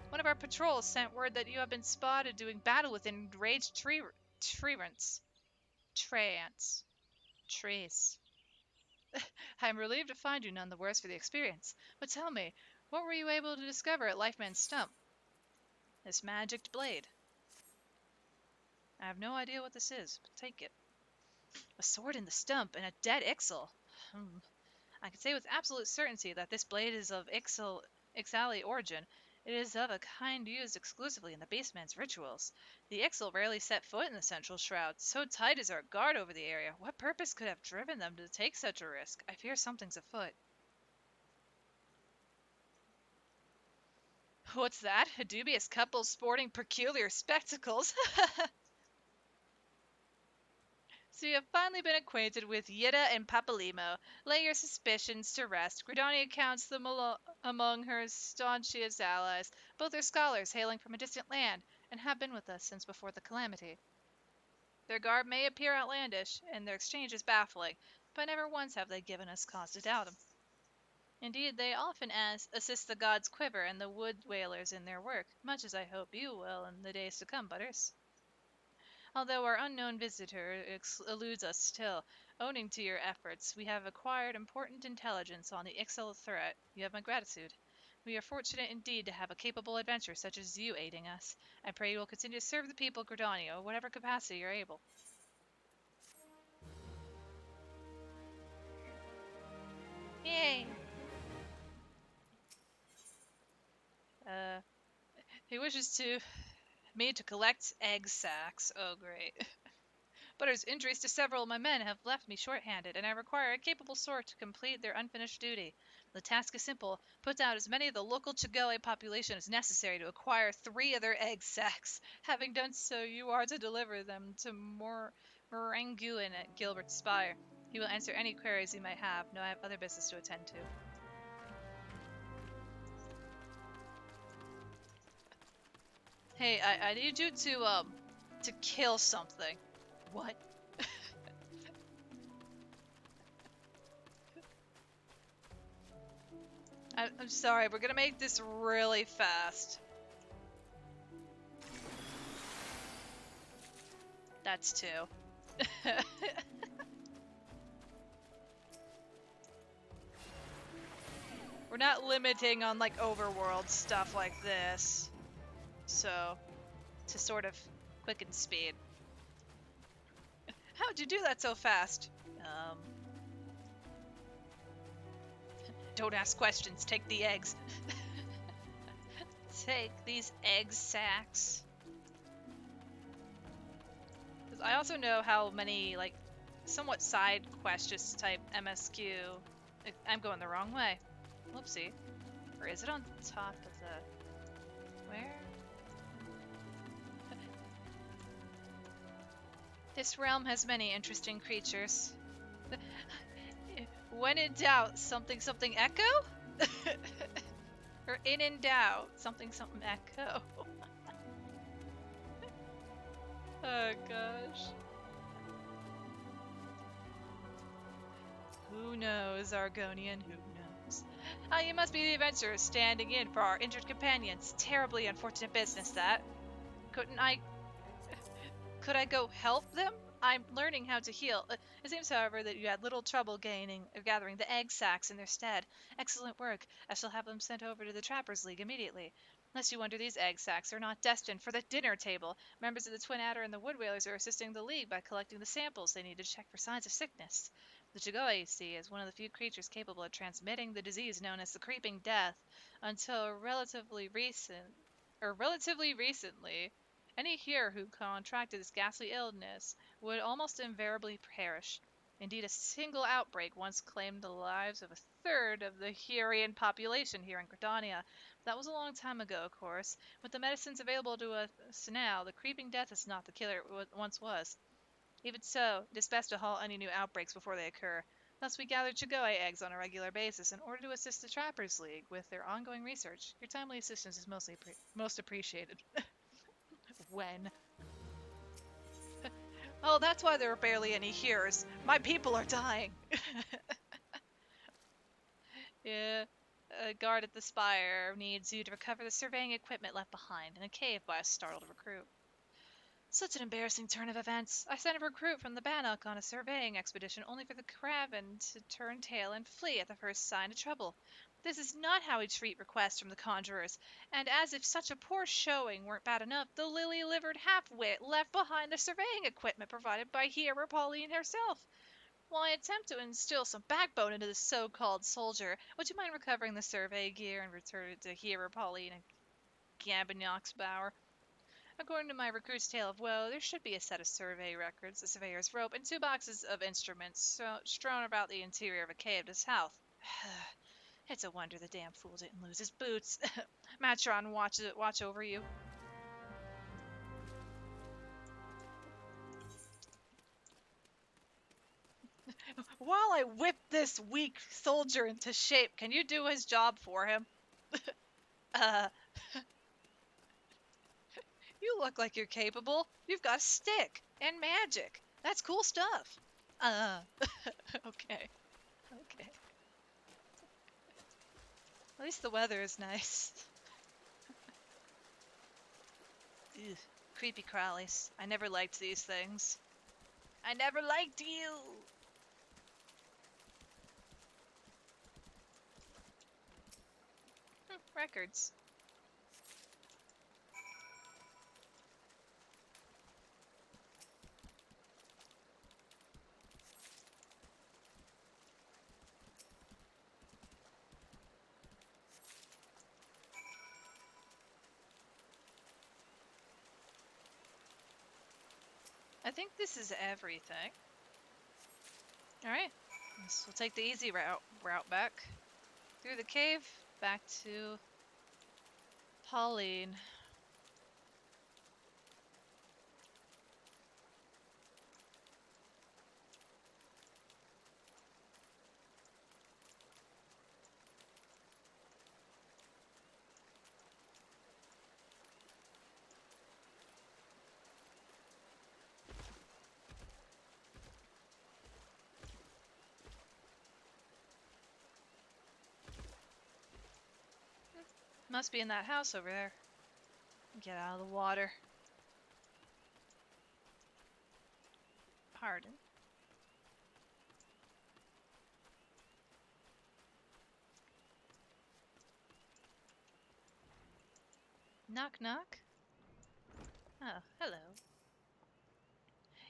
One of our patrols sent word that you have been spotted doing battle with enraged treants. Trees. I am relieved to find you none the worse for the experience. But tell me, what were you able to discover at Lifeman's Stump? This magicked blade. I have no idea what this is, but take it. A sword in the stump and a dead Ixal. I can say with absolute certainty that this blade is of Ixali origin. It is of a kind used exclusively in the Beastman's rituals. The Ixal rarely set foot in the Central Shroud. So tight is our guard over the area. What purpose could have driven them to take such a risk? I fear something's afoot. What's that? A dubious couple sporting peculiar spectacles. So you have finally been acquainted with Yida and Papalimo. Lay your suspicions to rest. Gridania counts them among her staunchest allies. Both are scholars hailing from a distant land, and have been with us since before the calamity. Their garb may appear outlandish, and their exchange is baffling, but never once have they given us cause to doubt them. Indeed, they often assist the gods Quiver and the wood whalers in their work, much as I hope you will in the days to come, Butters. Although our unknown visitor eludes us still, owing to your efforts, we have acquired important intelligence on the Ixal threat. You have my gratitude. We are fortunate indeed to have a capable adventurer such as you aiding us. I pray you will continue to serve the people of Gridania, whatever capacity you're able. Yay! Uh, he wishes me to collect egg sacs. Oh, great. But his injuries to several of my men have left me short-handed, and I require a capable sort to complete their unfinished duty. The task is simple. Put out as many of the local Chigoe population as necessary to acquire 3 of their egg sacs. Having done so, you are to deliver them to Moranguin at Gilbert Spire. He will answer any queries you may have. No, I have other business to attend to. Hey, I need you to kill something. What? I'm sorry, we're gonna make this really fast. That's 2. We're not limiting on like overworld stuff like this. So, to sort of quicken speed. How'd you do that so fast? Don't ask questions, take the eggs. Take these egg sacs. Because I also know how many, like, somewhat side quest just type MSQ. I'm going the wrong way. Whoopsie. Or is it on top of the... Where? This realm has many interesting creatures. When in doubt, something something echo? Or in doubt, something something echo. Oh gosh. Who knows, Argonian, who knows? Ah, you must be the adventurer standing in for our injured companions. Terribly unfortunate business, that. Couldn't I... Could I go help them? I'm learning how to heal. It seems, however, that you had little trouble gathering the egg sacs in their stead. Excellent work. I shall have them sent over to the Trappers League immediately. Unless you wonder, these egg sacs are not destined for the dinner table. Members of the Twin Adder and the Wood Whalers are assisting the League by collecting the samples they need to check for signs of sickness. The Chigoe, you see, is one of the few creatures capable of transmitting the disease known as the Creeping Death. Until relatively recently, any here who contracted this ghastly illness would almost invariably perish. Indeed, a single outbreak once claimed the lives of a third of the Herian population here in Gridania. That was a long time ago, of course. With the medicines available to us now, the creeping death is not the killer it once was. Even so, it is best to halt any new outbreaks before they occur. Thus, we gather Chigoe eggs on a regular basis in order to assist the Trappers League with their ongoing research. Your timely assistance is most appreciated. When? Oh, that's why there are barely any hearers. My people are dying. Yeah. A guard at the spire needs you to recover the surveying equipment left behind in a cave by a startled recruit. Such an embarrassing turn of events. I sent a recruit from the Bannock on a surveying expedition only for the Craven to turn tail and flee at the first sign of trouble. This is not how we treat requests from the conjurers, and as if such a poor showing weren't bad enough, the lily-livered half-wit left behind the surveying equipment provided by Hera Pauline herself. While I attempt to instill some backbone into this so-called soldier, would you mind recovering the survey gear and return it to Hera Pauline and Gambinox Bower? According to my recruit's tale of woe, there should be a set of survey records, a surveyor's rope, and 2 boxes of instruments strewn about the interior of a cave to the south. It's a wonder the damn fool didn't lose his boots. Matron, watch over you. While I whip this weak soldier into shape, can you do his job for him? uh, you look like you're capable. You've got a stick and magic. That's cool stuff. Okay. Okay. At least the weather is nice. Ugh. creepy crawlies. I never liked these things. I never liked you! Records. I think this is everything. Alright. We'll take the easy route back. Through the cave, back to Pauline. Must be in that house over there. Get out of the water. Pardon. Knock knock. Oh, hello.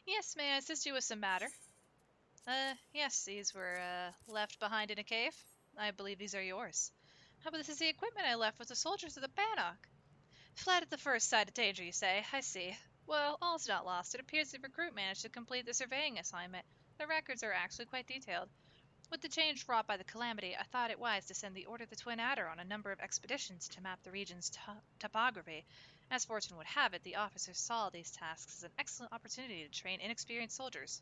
Yes, may I assist you with some matter? Yes, these were, left behind in a cave. I believe these are yours. How about this is the equipment I left with the soldiers of the Bannock? Fled at the first sight of danger, you say? I see. Well, all's not lost. It appears the recruit managed to complete the surveying assignment. The records are actually quite detailed. With the change wrought by the calamity, I thought it wise to send the Order of the Twin Adder on a number of expeditions to map the region's topography. As fortune would have it, the officers saw these tasks as an excellent opportunity to train inexperienced soldiers.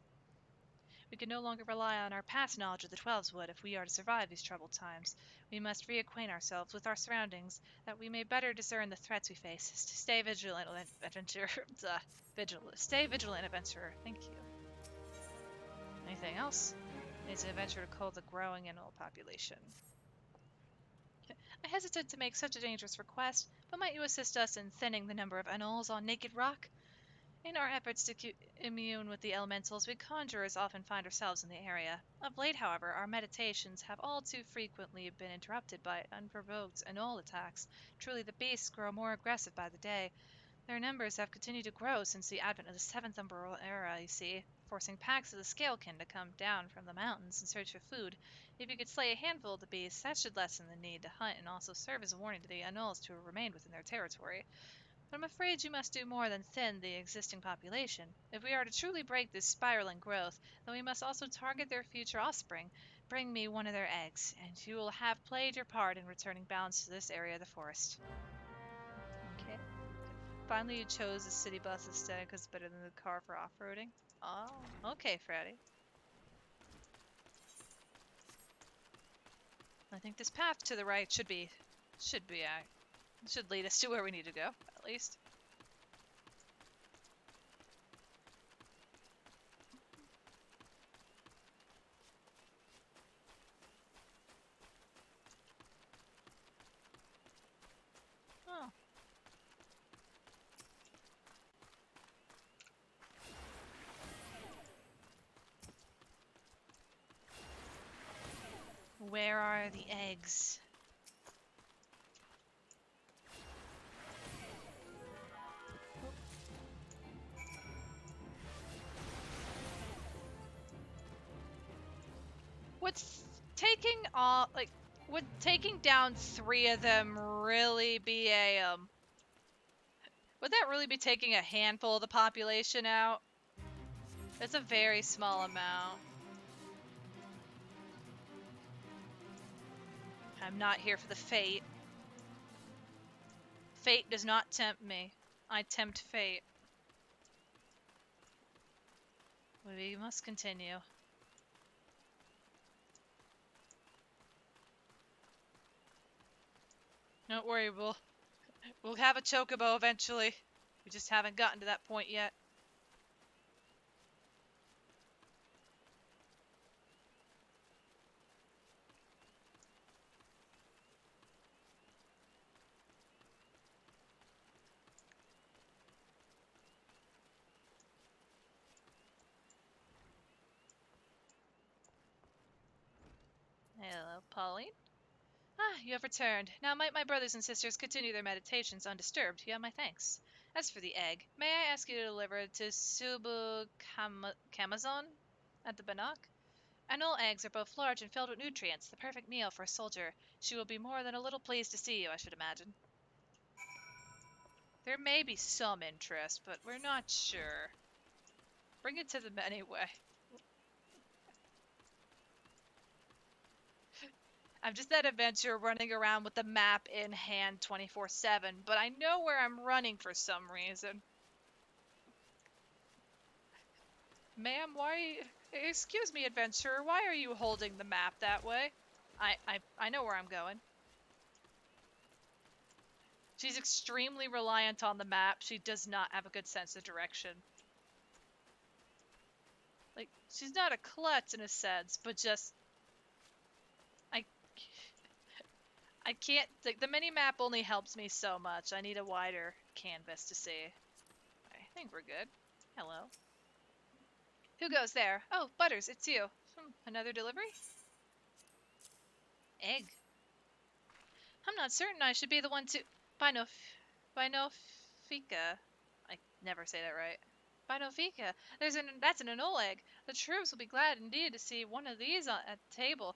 We can no longer rely on our past knowledge of the Twelveswood if we are to survive these troubled times. We must reacquaint ourselves with our surroundings, that we may better discern the threats we face. Stay vigilant, adventurer. Stay vigilant, adventurer. Thank you. Anything else? Needs an adventurer to cull the growing animal population. I hesitate to make such a dangerous request, but might you assist us in thinning the number of anoles on Naked Rock? In our efforts to immune with the elementals, we conjurers often find ourselves in the area. Of late, however, our meditations have all too frequently been interrupted by unprovoked anole attacks. Truly, the beasts grow more aggressive by the day. Their numbers have continued to grow since the advent of the Seventh Umbral Era, you see, forcing packs of the Scalekin to come down from the mountains in search for food. If you could slay a handful of the beasts, that should lessen the need to hunt and also serve as a warning to the anoles to remain within their territory. But I'm afraid you must do more than thin the existing population. If we are to truly break this spiraling growth, then we must also target their future offspring. Bring me one of their eggs, and you will have played your part in returning balance to this area of the forest. Okay. Finally, you chose the city bus instead because it's better than the car for off-roading. Oh, okay, Freddy. I think this path to the right should lead us to where we need to go, at least. Oh. Where are the eggs? What's taking all would taking down 3 of them really be a would that really be taking a handful of the population out? It's a very small amount. I'm not here for the fate. Fate does not tempt me. I tempt fate. We must continue. Don't worry, we'll have a chocobo eventually. We just haven't gotten to that point yet. Hello, Pauline. Ah, you have returned. Now might my brothers and sisters continue their meditations undisturbed. You have my thanks. As for the egg, may I ask you to deliver it to Subu Camazon at the Bannock? Anole eggs are both large and filled with nutrients, the perfect meal for a soldier. She will be more than a little pleased to see you, I should imagine. There may be some interest, but we're not sure. Bring it to them anyway. I'm just that adventurer running around with the map in hand 24/7, but I know where I'm running for some reason. Ma'am, why... Excuse me, adventurer, why are you holding the map that way? I know where I'm going. She's extremely reliant on the map. She does not have a good sense of direction. Like, she's not a klutz in a sense, but just... I... I can't... The mini-map only helps me so much. I need a wider canvas to see. I think we're good. Hello. Who goes there? Oh, Butters, it's you. Another delivery? Egg. I'm not certain I should be the one to... Binof... Binofika. I never say that right. Binofika. That's an anole egg. The troops will be glad indeed to see one of these at table,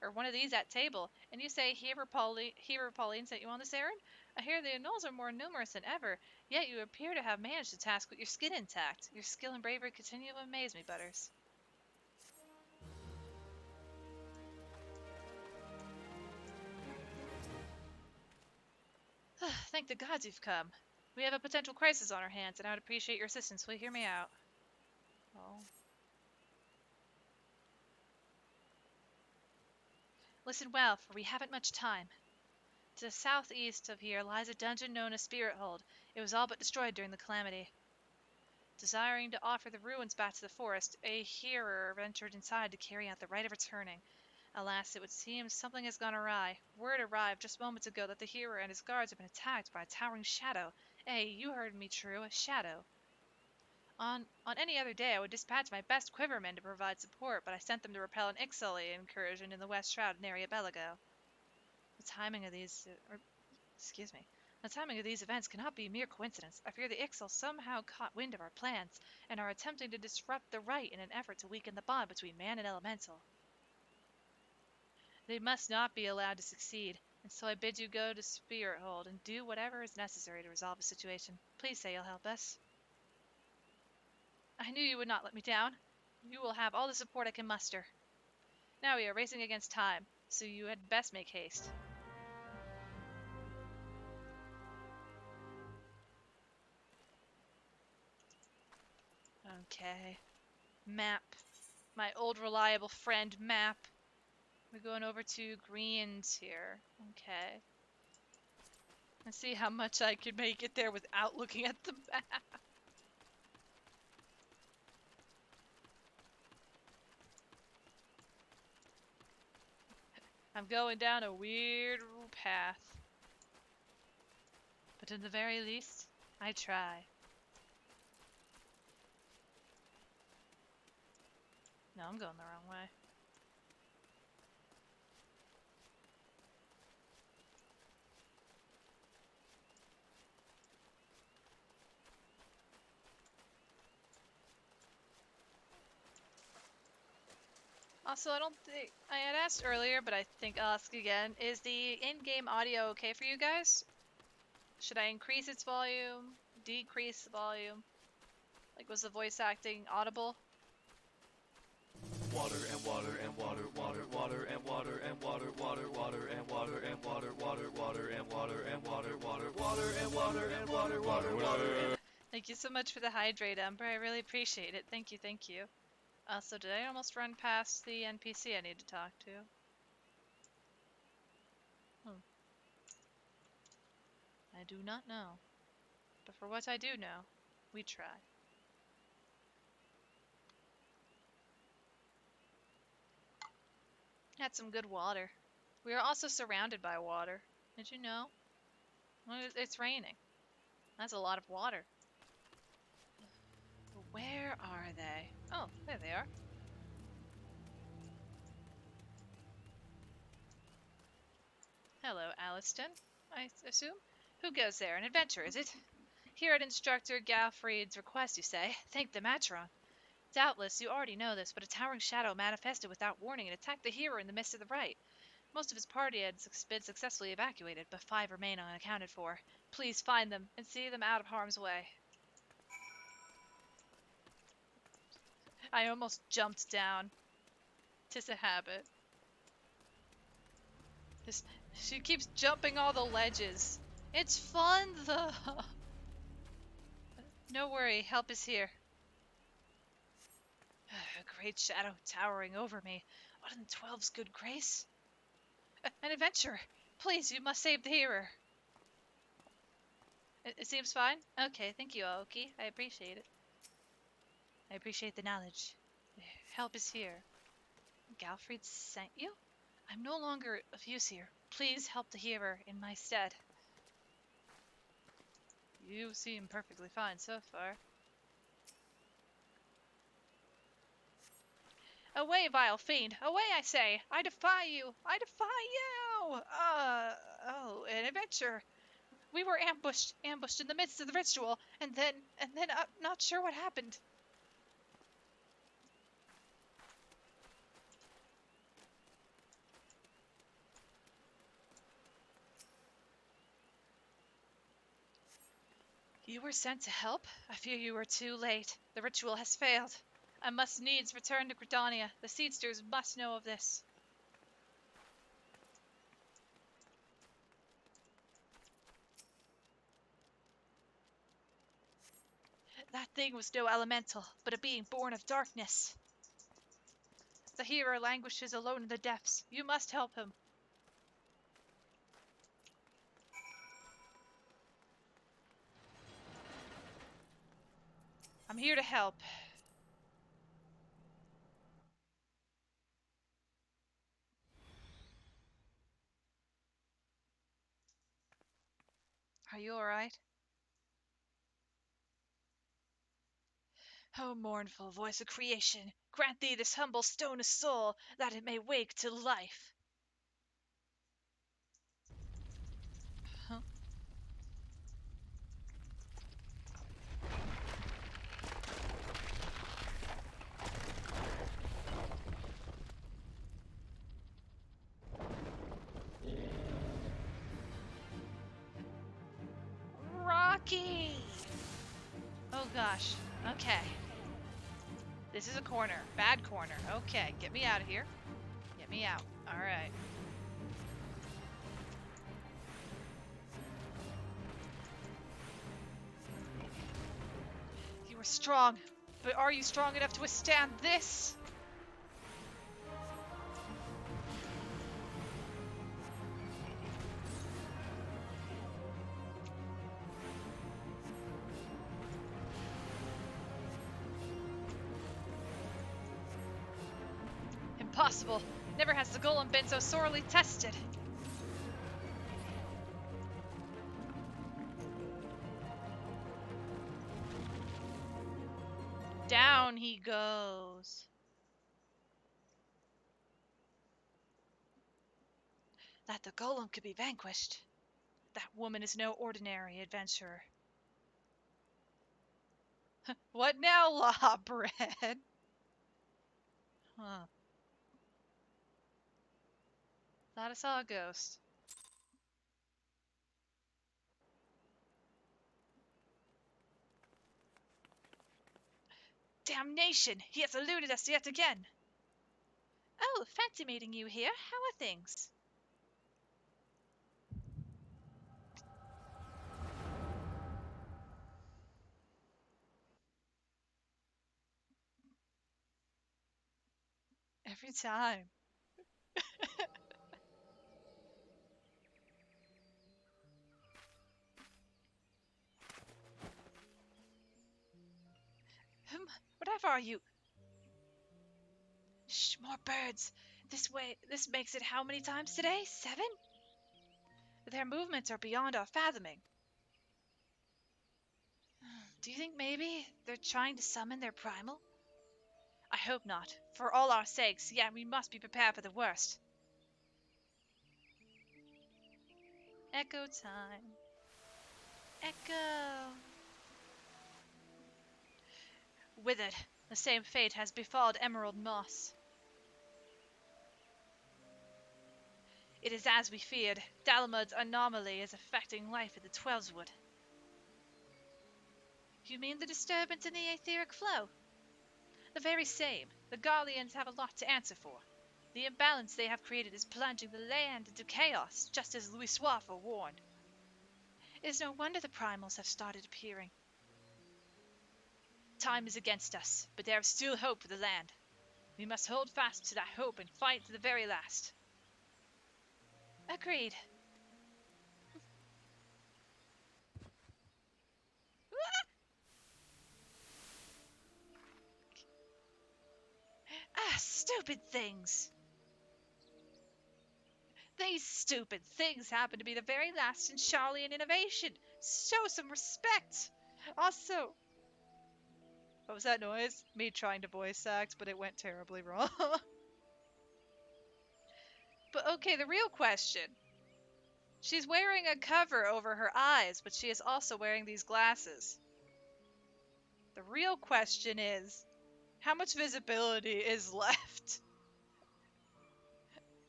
or one of these at table. And you say Heber Pauline sent you on this errand? I hear the anoles are more numerous than ever, yet you appear to have managed the task with your skin intact. Your skill and bravery continue to amaze me, Butters. Thank the gods you've come. We have a potential crisis on our hands, and I would appreciate your assistance. Will you hear me out? Oh. Listen well, for we haven't much time. To the southeast of here lies a dungeon known as Spirit Hold. It was all but destroyed during the calamity. Desiring to offer the ruins back to the forest, a hearer ventured inside to carry out the rite of returning. Alas, it would seem something has gone awry. Word arrived just moments ago that the hearer and his guards have been attacked by a towering shadow. You heard me true, a shadow. On any other day, I would dispatch my best quivermen to provide support, but I sent them to repel an Ixali incursion in the West Shroud near Belago. The timing of these, excuse me, the timing of these events cannot be mere coincidence. I fear the Ixal somehow caught wind of our plans and are attempting to disrupt the rite in an effort to weaken the bond between man and elemental. They must not be allowed to succeed, and so I bid you go to Spirit Hold and do whatever is necessary to resolve the situation. Please say you'll help us. I knew you would not let me down. You will have all the support I can muster. Now we are racing against time, so you had best make haste. Okay. Map. My old reliable friend, map. We're going over to Greens here. Okay. Let's see how much I can make it there without looking at the map. I'm going down a weird path. But in the very least, I try. No, I'm going the wrong way. Also, I don't think I had asked earlier, but I think I'll ask again. Is the in-game audio okay for you guys? Should I increase its volume? Decrease the volume? Like, was the voice acting audible? Water and water and water, water, water and water and water, water, water and water and water, water, water and water and water, water, water and water and water, water, water. Thank you so much for the hydrate, Ember. I really appreciate it. Thank you, thank you. Also, did I almost run past the NPC I need to talk to? I do not know. But for what I do know, we try. Had some good water. We are also surrounded by water. Did you know? Well, it's raining. That's a lot of water. But where are they? Oh, there they are. Hello, Alliston, I assume? Who goes there? An adventure, is it? Here at Instructor Galfried's request, you say? Thank the Matron. Doubtless, you already know this, but a towering shadow manifested without warning and attacked the hero in the midst of the rite. Most of his party had been successfully evacuated, but 5 remain unaccounted for. Please find them and see them out of harm's way. I almost jumped down. 'Tis a habit. Just, she keeps jumping all the ledges. It's fun, though. No worry, help is here. A great shadow towering over me. What in the Twelve's good grace? An adventure! Please, you must save the hero. It seems fine? Okay, thank you, Aoki. I appreciate it. I appreciate the knowledge. Help is here. Galfried sent you? I'm no longer of use here. Please help the hero in my stead. You seem perfectly fine so far. Away, vile fiend! Away, I say! I defy you! I defy you! Oh, an adventure! We were ambushed in the midst of the ritual, and then, I'm not sure what happened. You were sent to help? I fear you were too late. The ritual has failed. I must needs return to Gridania. The Seedsters must know of this. That thing was no elemental, but a being born of darkness. The hero languishes alone in the depths. You must help him. I'm here to help. Are you alright? O mournful voice of creation, grant thee this humble stone of soul, that it may wake to life. Huh? Rocky! Oh gosh. Okay. This is a corner. Bad corner. Okay, get me out of here. Get me out. Alright. You are strong, but are you strong enough to withstand this? Impossible. Never has the golem been so sorely tested. Down he goes. That the golem could be vanquished. That woman is no ordinary adventurer. What now, Lawbread? Huh. Thought I saw a ghost. Damnation! He has eluded us yet again! Oh, fancy meeting you here. How are things? Every time. Whatever are you? Shh, more birds. This way, this makes it how many times today? 7? Their movements are beyond our fathoming. Do you think maybe they're trying to summon their primal? I hope not. For all our sakes, yeah, we must be prepared for the worst. Echo time. Echo. Withered, the same fate has befalled Emerald Moss. It is as we feared. Dalamud's anomaly is affecting life in the Twelveswood. You mean the disturbance in the etheric flow? The very same. The Garleans have a lot to answer for. The imbalance they have created is plunging the land into chaos, just as Louisoix forewarned. It is no wonder the primals have started appearing. Time is against us, but there is still hope for the land. We must hold fast to that hope and fight to the very last. Agreed. Ah, stupid things! These stupid things happen to be the very last in Charlian innovation. Show some respect! Also, what was that noise? Me trying to voice act, but it went terribly wrong. But okay, the real question. She's wearing a cover over her eyes, but she is also wearing these glasses. The real question is, how much visibility is left?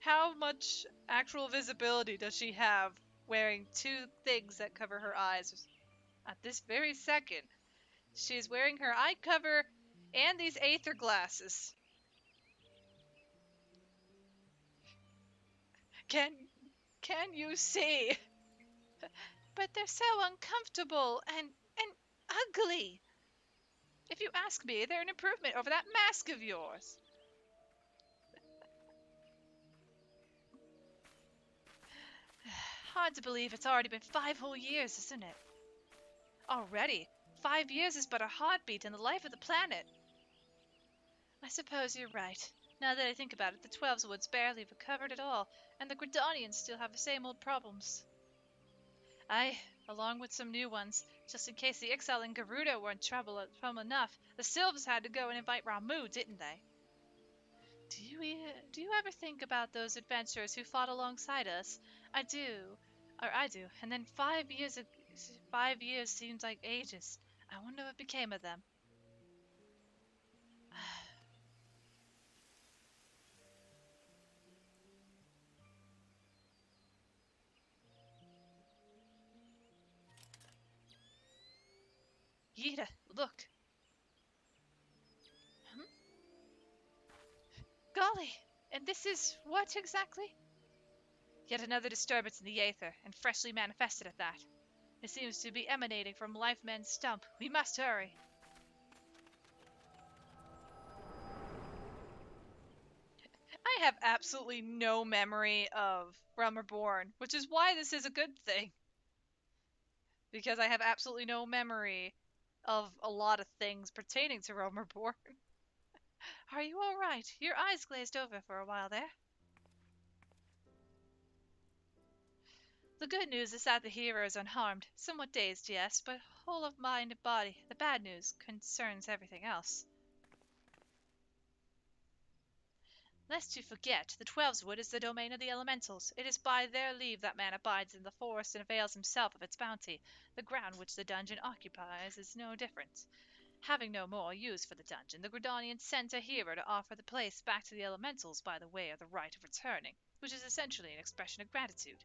How much actual visibility does she have wearing two things that cover her eyes at this very second? She's wearing her eye cover and these aether glasses. Can can you see? But they're so uncomfortable and ugly. If you ask me, they're an improvement over that mask of yours. Hard to believe it's already been 5 whole years, isn't it? Already? 5 years is but a heartbeat in the life of the planet. I suppose you're right. Now that I think about it, the Twelveswood's barely recovered at all, and the Gridanians still have the same old problems. Aye, along with some new ones. Just in case the Ixal and Garuda were in trouble enough, the Sylvs had to go and invite Ramu, didn't they? Do you ever think about those adventurers who fought alongside us? I do. And then 5 years seems like ages. I wonder what became of them. Yida, look. Hmm? Golly, and this is what exactly? Yet another disturbance in the aether, and freshly manifested at that. It seems to be emanating from Lifeman's stump. We must hurry. I have absolutely no memory of Realm Reborn, which is why this is a good thing. Because I have absolutely no memory of a lot of things pertaining to Realm Reborn. Are you alright? Your eyes glazed over for a while there. The good news is that the hero is unharmed. Somewhat dazed, yes, but whole of mind and body. The bad news concerns everything else. Lest you forget, the Twelveswood is the domain of the elementals. It is by their leave that man abides in the forest and avails himself of its bounty. The ground which the dungeon occupies is no different. Having no more use for the dungeon, the Gridanians sent a hero to offer the place back to the elementals by the way of the rite of returning, which is essentially an expression of gratitude.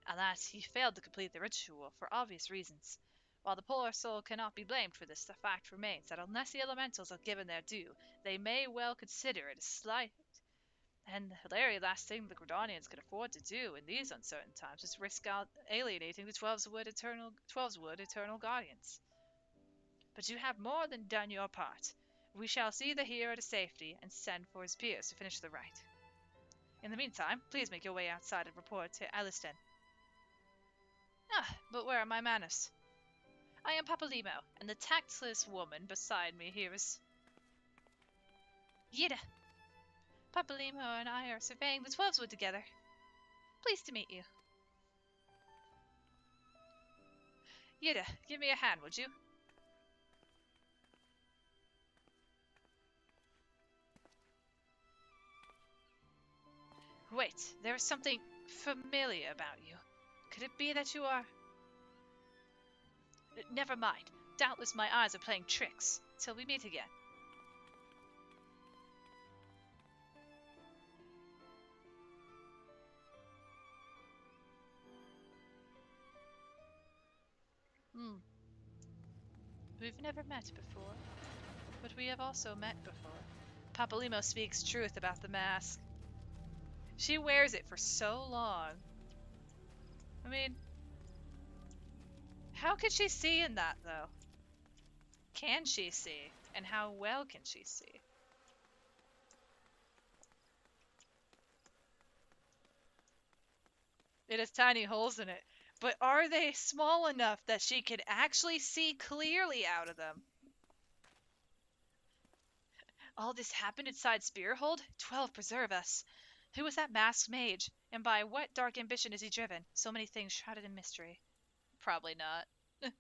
Alas, he failed to complete the ritual for obvious reasons. While the poor soul cannot be blamed for this, the fact remains that unless the elementals are given their due, they may well consider it a slight. And the very last thing the Gridanians could afford to do in these uncertain times is risk alienating the Twelveswood Eternal Guardians. But you have more than done your part. We shall see the hero to safety and send for his peers to finish the rite. In the meantime, please make your way outside and report to Aliston. Ah, but where are my manners? I am Papalimo, and the tactless woman beside me here is Yida. Papalimo and I are surveying the Twelveswood together. Pleased to meet you. Yida, give me a hand, would you? Wait, there is something familiar about you. Could it be that you are... Never mind. Doubtless my eyes are playing tricks. Till we meet again. Hmm. We've never met before, but we have also met before. Papalymo speaks truth about the mask. She wears it for so long. I mean, how could she see in that, though? Can she see? And how well can she see? It has tiny holes in it, but are they small enough that she could actually see clearly out of them? All this happened inside Spearhold? 12 preserve us. Who was that masked mage? And by what dark ambition is he driven? So many things shrouded in mystery. Probably not.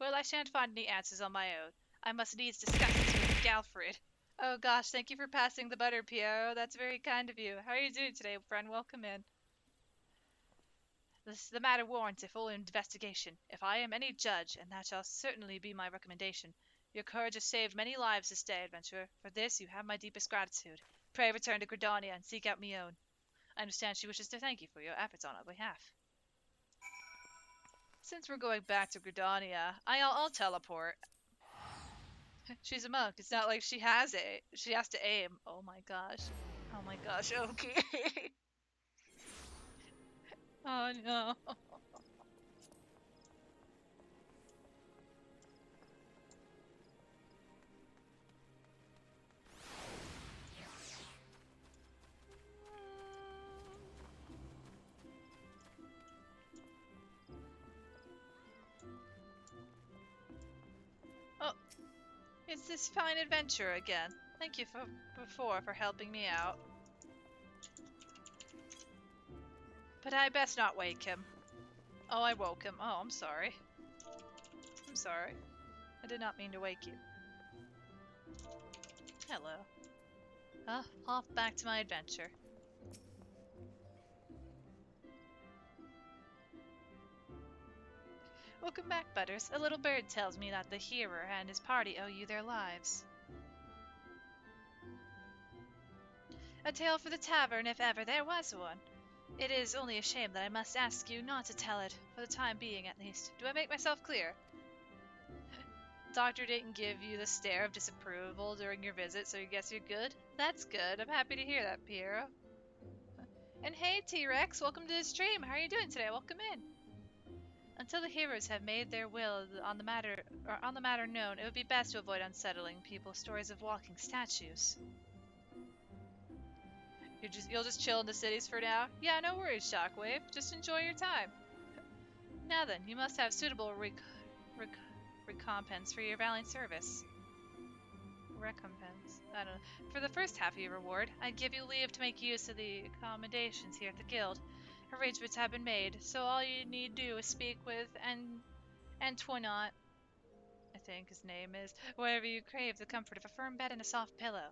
Well, I shan't find any answers on my own. I must needs discuss this with Galfred. Oh gosh, thank you for passing the butter, Piero. That's very kind of you. How are you doing today, friend? Welcome in. The matter warrants a full investigation, if I am any judge, and that shall certainly be my recommendation. Your courage has saved many lives this day, adventurer. For this you have my deepest gratitude. Pray return to Gridania and seek out Mione. I understand she wishes to thank you for your efforts on our behalf. Since we're going back to Gridania, I'll teleport. She's a monk. It's not like she has to aim. Oh my gosh. Oh my gosh. Okay. Oh no. Oh, it's this fine adventurer again. Thank you for helping me out. But I best not wake him. Oh, I woke him. Oh, I'm sorry. I'm sorry. I did not mean to wake you. Hello. Off back to my adventure. Welcome back, Butters. A little bird tells me that the hearer and his party owe you their lives. A tale for the tavern, if ever there was one. It is only a shame that I must ask you not to tell it, for the time being at least. Do I make myself clear? Doctor didn't give you the stare of disapproval during your visit, so you guess you're good? That's good. I'm happy to hear that, Piero. And hey, T-Rex, welcome to the stream. How are you doing today? Welcome in. Until the heroes have made their will on the matter known, it would be best to avoid unsettling people stories of walking statues. You'll just chill in the cities for now? Yeah, no worries, Shockwave. Just enjoy your time. Now then, you must have suitable recompense for your valiant service. Recompense? I don't know. For the first half of your reward, I give you leave to make use of the accommodations here at the guild. Arrangements have been made, so all you need do is speak with Antoinette, I think his name is, wherever you crave the comfort of a firm bed and a soft pillow.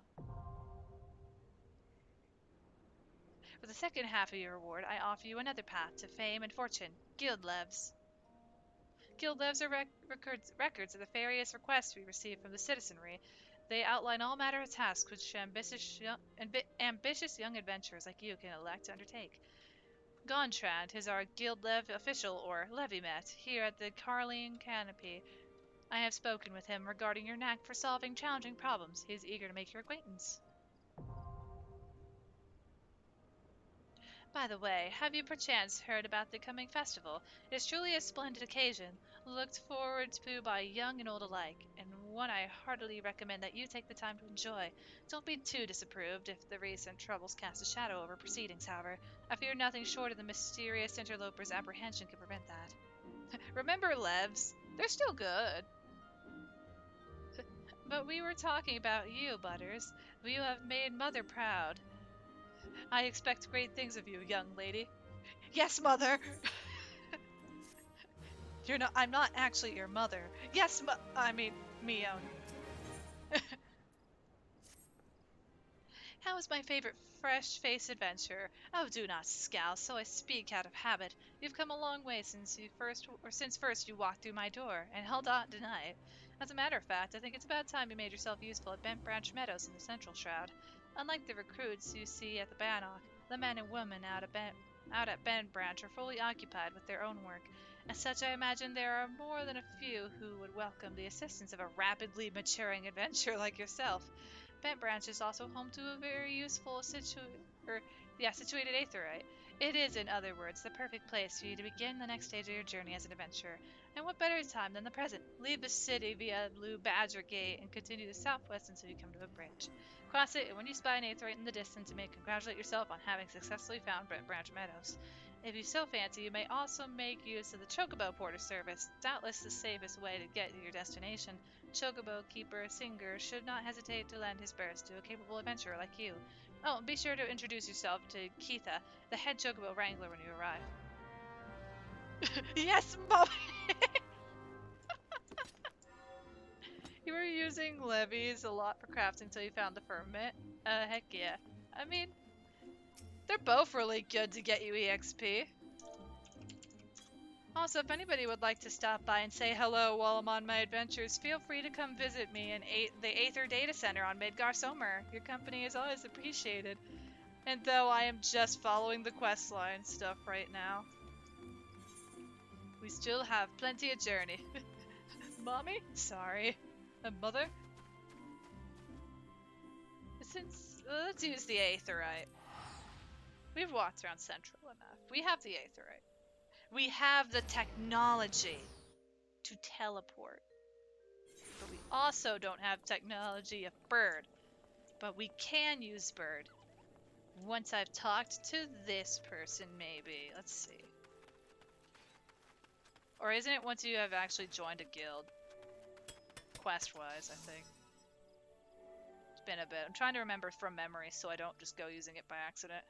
For the second half of your reward, I offer you another path to fame and fortune, guild leves. Guild leves are records of the various requests we receive from the citizenry. They outline all matter of tasks which ambitious young adventurers like you can elect to undertake. Gontran is our guild lev official, or levy met, here at the Carline Canopy. I have spoken with him regarding your knack for solving challenging problems. He is eager to make your acquaintance. By the way, have you perchance heard about the coming festival? It is truly a splendid occasion, looked forward to by young and old alike, and one I heartily recommend that you take the time to enjoy. Don't be too disapproved if the recent troubles cast a shadow over proceedings, however. I fear nothing short of the mysterious interloper's apprehension can prevent that. Remember, Levs, they're still good. But we were talking about you, Butters. You have made Mother proud. I expect great things of you, young lady. Yes, Mother! I'm not actually your mother. Yes, I mean, Mione. Now is my favorite fresh-faced adventurer. Oh, do not scowl, so I speak out of habit. You've come a long way since first you walked through my door, and I'll not deny it. As a matter of fact, I think it's about time you made yourself useful at Bent Branch Meadows in the Central Shroud. Unlike the recruits you see at the Bannock, the men and women out at Bent Branch are fully occupied with their own work. As such, I imagine there are more than a few who would welcome the assistance of a rapidly maturing adventurer like yourself. Bent Branch is also home to a very useful situated aetheryte. It is, in other words, the perfect place for you to begin the next stage of your journey as an adventurer. And what better time than the present? Leave the city via Blue Badger Gate and continue southwest until you come to a bridge. Cross it, and when you spy an aetheryte in the distance, you may congratulate yourself on having successfully found Bent Branch Meadows. If you so fancy, you may also make use of the Chocobo Porter service, doubtless the safest way to get to your destination. Chocobo keeper Singer should not hesitate to lend his berth to a capable adventurer like you. Oh, and be sure to introduce yourself to Keitha, the head Chocobo Wrangler, when you arrive. Yes, Mom! You were using levies a lot for crafting until you found the firmament? Heck yeah. I mean, they're both really good to get you EXP. Also, if anybody would like to stop by and say hello while I'm on my adventures, feel free to come visit me in the Aether Data Center on Midgar Somer. Your company is always appreciated. And though I am just following the questline stuff right now, we still have plenty of journey. Mommy? Sorry. Mother? Let's use the Aetherite. We've walked around Central enough. We have the Aetherite. We have the technology to teleport. But we also don't have technology of Bird. But we can use Bird. Once I've talked to this person, maybe. Let's see. Or isn't it once you have actually joined a guild? Quest-wise, I think. It's been a bit. I'm trying to remember from memory so I don't just go using it by accident.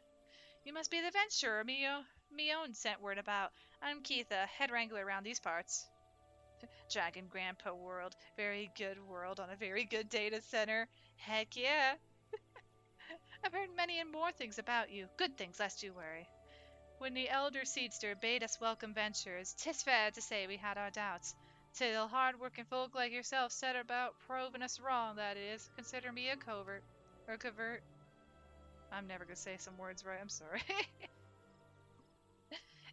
You must be the adventurer me own sent word about. I'm Keitha, head wrangler around these parts. Dragon Grandpa world. Very good world on a very good data center. Heck yeah. I've heard many and more things about you. Good things, lest you worry. When the elder Seedster bade us welcome ventures, 'tis fair to say we had our doubts. Till hard-working folk like yourself set about proving us wrong, that is. Consider me a covert. Or covert. I'm never gonna say some words right, I'm sorry.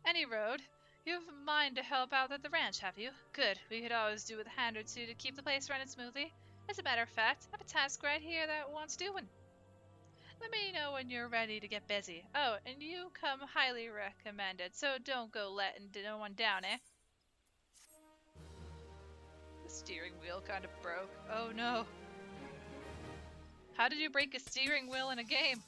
Any road. You have a mind to help out at the ranch, have you? Good. We could always do with a hand or two to keep the place running smoothly. As a matter of fact, I have a task right here that wants doing. Let me know when you're ready to get busy. Oh, and you come highly recommended, so don't go letting no one down, eh? The steering wheel kind of broke. Oh no. How did you break a steering wheel in a game?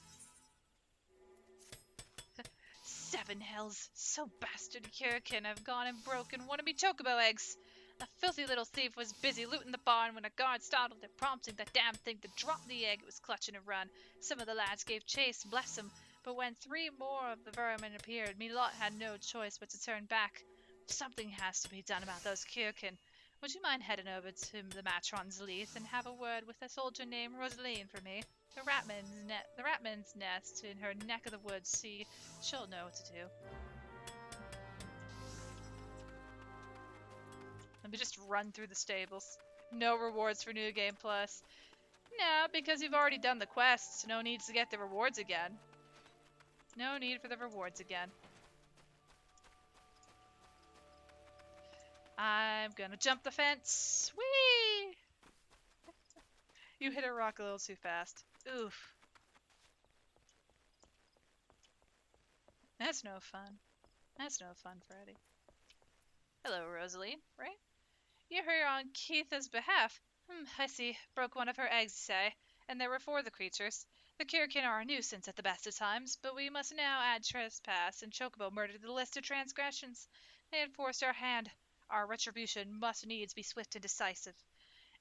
Seven hells! So bastard Kirikin have gone and broken one of me chocobo eggs! The filthy little thief was busy looting the barn when a guard startled it, prompting the damn thing to drop the egg it was clutching and run. Some of the lads gave chase, bless 'em, but when three more of the vermin appeared, me lot had no choice but to turn back. Something has to be done about those Kirikin. Would you mind heading over to the Matron's Leith and have a word with a soldier named Rosaline for me? The Ratman's nest in her neck of the woods. See, she'll know what to do. Let me just run through the stables. No rewards for New Game Plus. No, because you've already done the quests. No need to get the rewards again. No need for the rewards again. I'm gonna jump the fence. Whee! You hit a rock a little too fast. Oof. That's no fun. That's no fun, Freddy. Hello, Rosalie. Right? You're here on Keitha's behalf. I see. Broke one of her eggs, you say. And there were four of the creatures. The Kirikin are a nuisance at the best of times, but we must now add trespass and chocobo murder to the list of transgressions. They had forced our hand. Our retribution must needs be swift and decisive.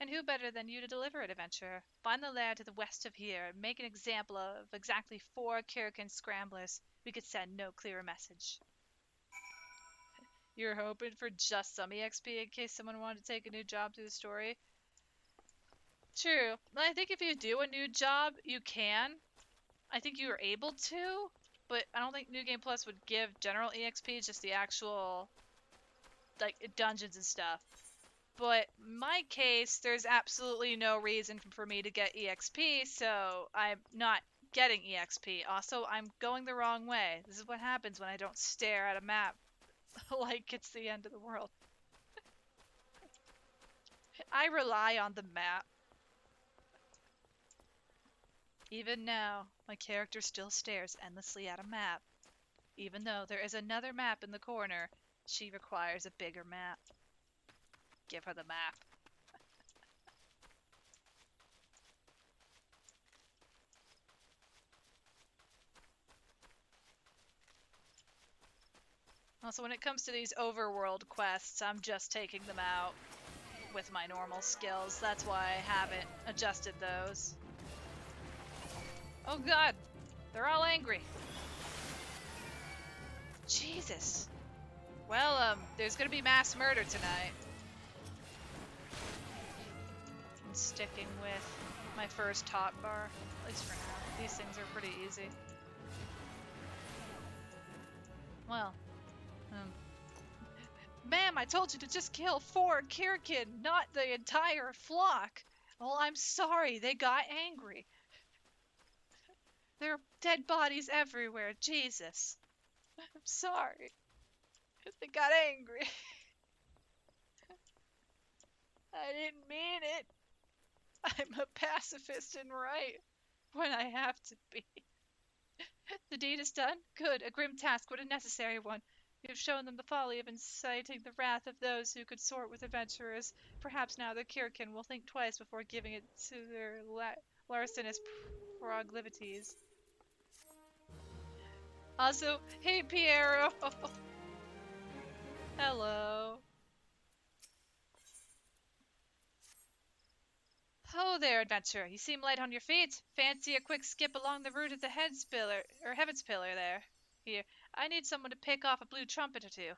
And who better than you to deliver it, adventurer? Find the lair to the west of here, and make an example of exactly 4 Kirikin scramblers. We could send no clearer message. You're hoping for just some EXP in case someone wanted to take a new job through the story? True. I think if you do a new job, you can. I think you were able to, but I don't think New Game Plus would give general EXP, just the actual like dungeons and stuff. But in my case, there's absolutely no reason for me to get EXP, so I'm not getting EXP. Also, I'm going the wrong way. This is what happens when I don't stare at a map like it's the end of the world. I rely on the map. Even now, my character still stares endlessly at a map. Even though there is another map in the corner, she requires a bigger map. Give her the map. Also, when it comes to these overworld quests, I'm just taking them out with my normal skills. That's why I haven't adjusted those. Oh god, they're all angry. Jesus. Well, there's gonna be mass murder tonight. I'm sticking with my first top bar, at least for now. These things are pretty easy. Well, ma'am, I told you to just kill 4 Kirkin, not the entire flock. Well, I'm sorry, they got angry. There are dead bodies everywhere, Jesus. I'm sorry. They got angry. I didn't mean it. I'm a pacifist and right when I have to be. The deed is done? Good, a grim task, but a necessary one. You have shown them the folly of inciting the wrath of those who could sort with adventurers. Perhaps now the Kirkin will think twice before giving it to their larcenous proclivities. Also, hey Piero! Hello. Oh there, adventurer. You seem light on your feet. Fancy a quick skip along the route of the heads pillar or heavens pillar there. Here, I need someone to pick off a blue trumpet or two.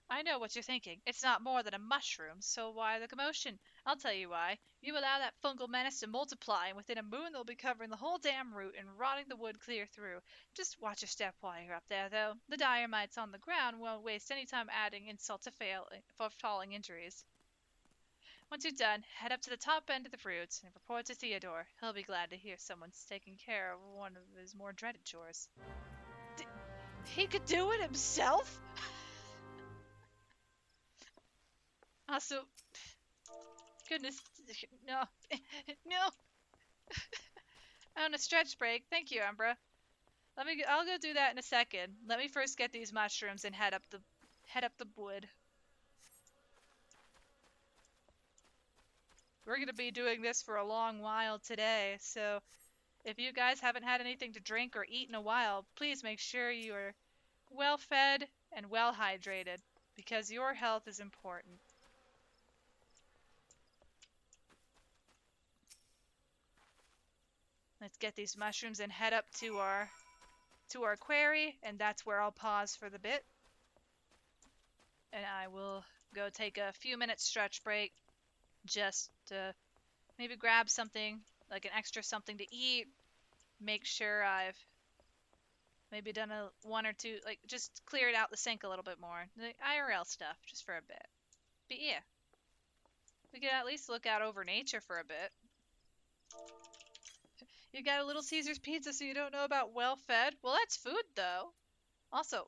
I know what you're thinking. It's not more than a mushroom, so why the commotion? I'll tell you why. You allow that fungal menace to multiply, and within a moon they'll be covering the whole damn route and rotting the wood clear through. Just watch your step while you're up there, though. The dire mites on the ground won't waste any time adding insult to falling injuries. Once you're done, head up to the top end of the route and report to Theodore. He'll be glad to hear someone's taking care of one of his more dreaded chores. He could do it himself? Also, goodness, no, no. On a stretch break. Thank you, Umbra. I'll go do that in a second. Let me first get these mushrooms and head up the wood. We're gonna be doing this for a long while today, so if you guys haven't had anything to drink or eat in a while, please make sure you are well fed and well hydrated, because your health is important. Let's get these mushrooms and head up to our quarry, and that's where I'll pause for the bit. And I will go take a few minutes stretch break, just to maybe grab something, like an extra something to eat, make sure I've maybe done a one or two, like just cleared out the sink a little bit more. The IRL stuff, just for a bit. But yeah, we could at least look out over nature for a bit. You got a Little Caesar's pizza, so you don't know about well fed? Well, that's food, though. Also,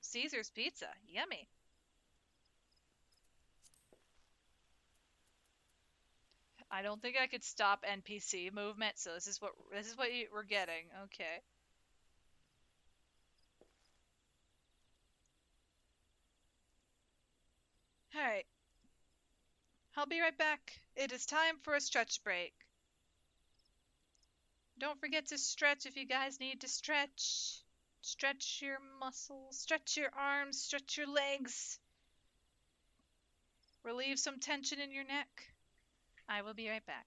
Caesar's pizza. Yummy. I don't think I could stop NPC movement, so this is what we're getting. Okay. All right. I'll be right back. It is time for a stretch break. Don't forget to stretch if you guys need to stretch. Stretch your muscles, stretch your arms, stretch your legs. Relieve some tension in your neck. I will be right back.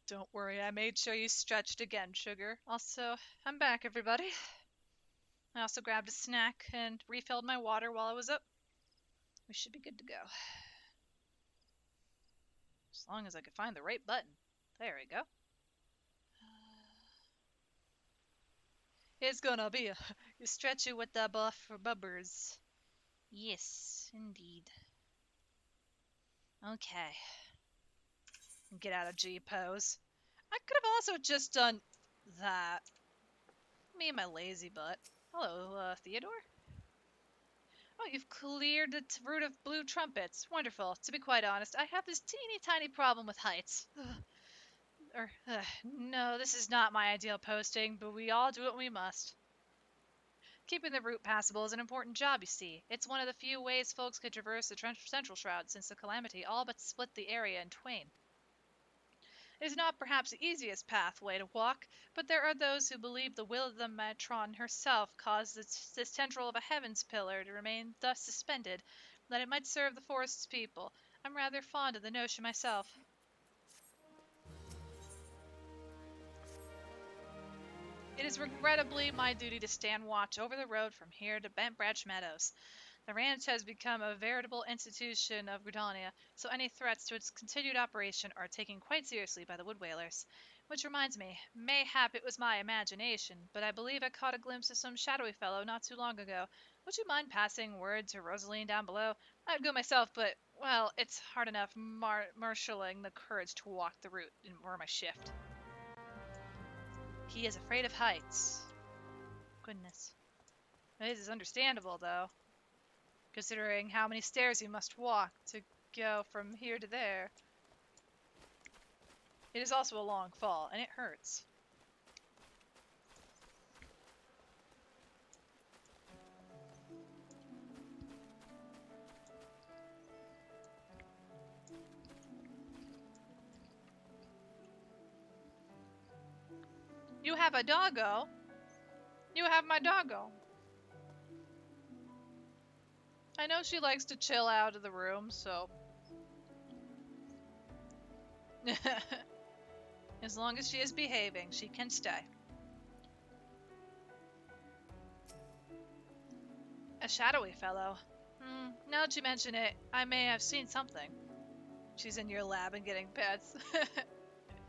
Don't worry, I made sure you stretched again, Sugar. Also, I'm back, everybody. I also grabbed a snack and refilled my water while I was up. We should be good to go. As long as I could find the right button. There we go. It's gonna be a stretchy with the buff for bubbers. Yes, indeed. Okay. Get out of G pose. I could have also just done that. Me and my lazy butt. Hello, Theodore. Oh, you've cleared the route of blue trumpets. Wonderful. To be quite honest, I have this teeny tiny problem with heights. No, this is not my ideal posting, but we all do what we must. Keeping the route passable is an important job, you see. It's one of the few ways folks could traverse the Central Shroud since the calamity all but split the area in twain. It is not perhaps the easiest pathway to walk, but there are those who believe the will of the matron herself caused this tendril of a heavens pillar to remain thus suspended, that it might serve the forest's people. I'm rather fond of the notion myself. It is regrettably my duty to stand watch over the road from here to Bent Branch Meadows. The ranch has become a veritable institution of Gridania, so any threats to its continued operation are taken quite seriously by the wood whalers. Which reminds me, mayhap it was my imagination, but I believe I caught a glimpse of some shadowy fellow not too long ago. Would you mind passing word to Rosaline down below? I'd go myself, but, well, it's hard enough marshalling the courage to walk the route or my shift. He is afraid of heights. Goodness. It is understandable, though, considering how many stairs you must walk to go from here to there. It is also a long fall, and it hurts. You have a doggo? You have my doggo. I know she likes to chill out of the room, so... As long as she is behaving, she can stay. A shadowy fellow. Now that you mention it, I may have seen something. She's in your lab and getting pets.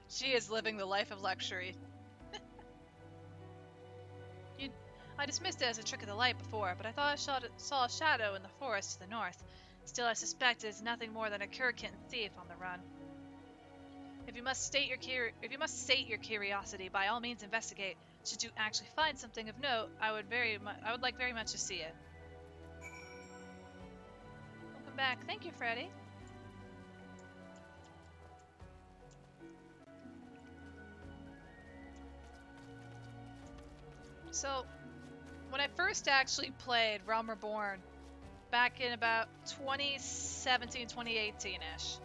She is living the life of luxury. I dismissed it as a trick of the light before, but I thought I saw a shadow in the forest to the north. Still, I suspect it is nothing more than a cur-kitten thief on the run. If you must sate your curiosity, by all means investigate. Should you actually find something of note, I would like very much to see it. Welcome back. Thank you, Freddy. So, when I first actually played Realm Reborn, back in about 2017, 2018-ish.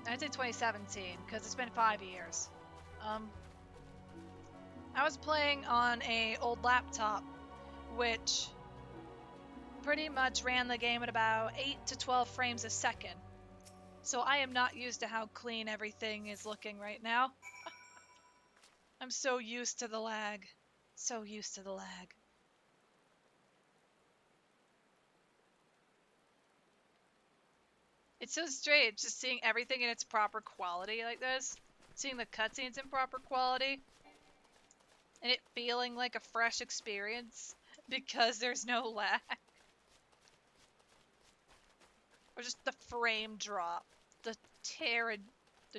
I'd say 2017, because it's been 5 years. I was playing on an old laptop, which pretty much ran the game at about 8 to 12 frames a second. So I am not used to how clean everything is looking right now. I'm so used to the lag. So used to the lag. It's so strange just seeing everything in its proper quality like this. Seeing the cutscenes in proper quality. And it feeling like a fresh experience because there's no lag. Or just the frame drop. The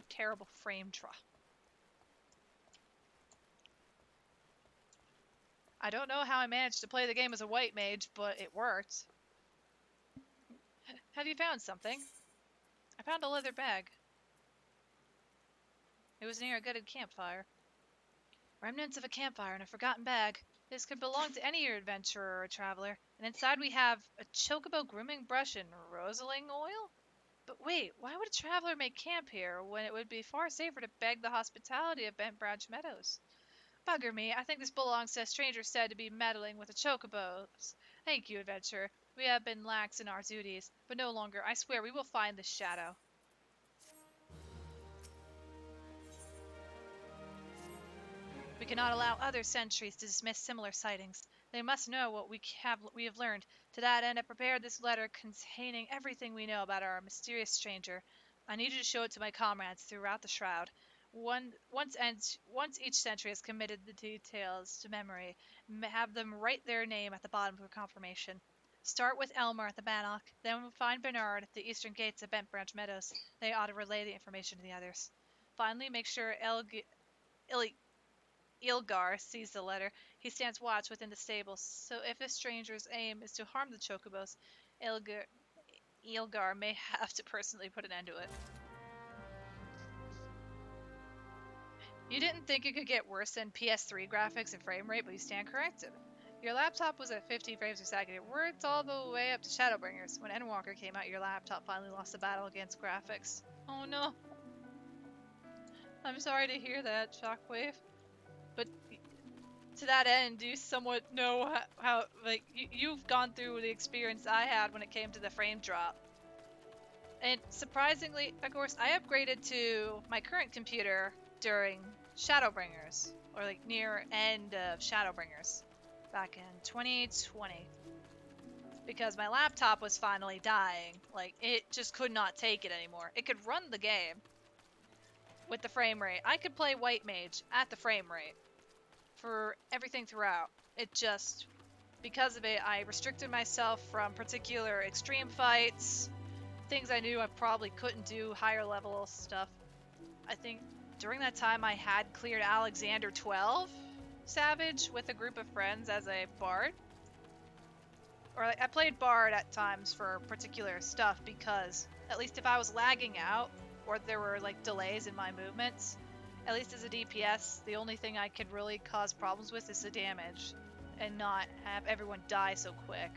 terrible frame drop. I don't know how I managed to play the game as a white mage, but it worked. Have you found something? I found a leather bag. It was near a gutted campfire. Remnants of a campfire in a forgotten bag. This could belong to any adventurer or traveler. And inside we have a chocobo grooming brush and rosaling oil? But wait, why would a traveler make camp here when it would be far safer to beg the hospitality of Bent Branch Meadows? Bugger me, I think this belongs to a stranger said to be meddling with the chocobos. Thank you, adventurer. We have been lax in our duties, but no longer. I swear we will find this shadow. cannot allow other sentries to dismiss similar sightings. They must know what we have learned. To that end, I prepared this letter containing everything we know about our mysterious stranger. I need you to show it to my comrades throughout the shroud. Once each sentry has committed the details to memory, have them write their name at the bottom for confirmation. Start with Elmer at the Bannock, then find Bernard at the eastern gates of Bent Branch Meadows. They ought to relay the information to the others. Finally, make sure Ilgar sees the letter. He stands watch within the stables, so if the stranger's aim is to harm the chocobos, Ilgar, Ilgar may have to personally put an end to it. You didn't think it could get worse than PS3 graphics and frame rate, but you stand corrected. Your laptop was at 50 frames per second. It worked all the way up to Shadowbringers. When Endwalker came out, your laptop finally lost the battle against graphics. Oh no. I'm sorry to hear that, Shockwave. But to that end, you somewhat know how like, you've gone through the experience I had when it came to the frame drop. And surprisingly, of course, I upgraded to my current computer during Shadowbringers, or like near end of Shadowbringers, back in 2020. Because my laptop was finally dying. Like, it just could not take it anymore. It could run the game with the frame rate. I could play White Mage at the frame rate for everything throughout. It just, because of it, I restricted myself from particular extreme fights, things I knew I probably couldn't do, higher level stuff. I think during that time I had cleared Alexander 12 Savage with a group of friends as a bard. Or I played bard at times for particular stuff because at least if I was lagging out or there were like delays in my movements, at least as a DPS, the only thing I could really cause problems with is the damage and not have everyone die so quick.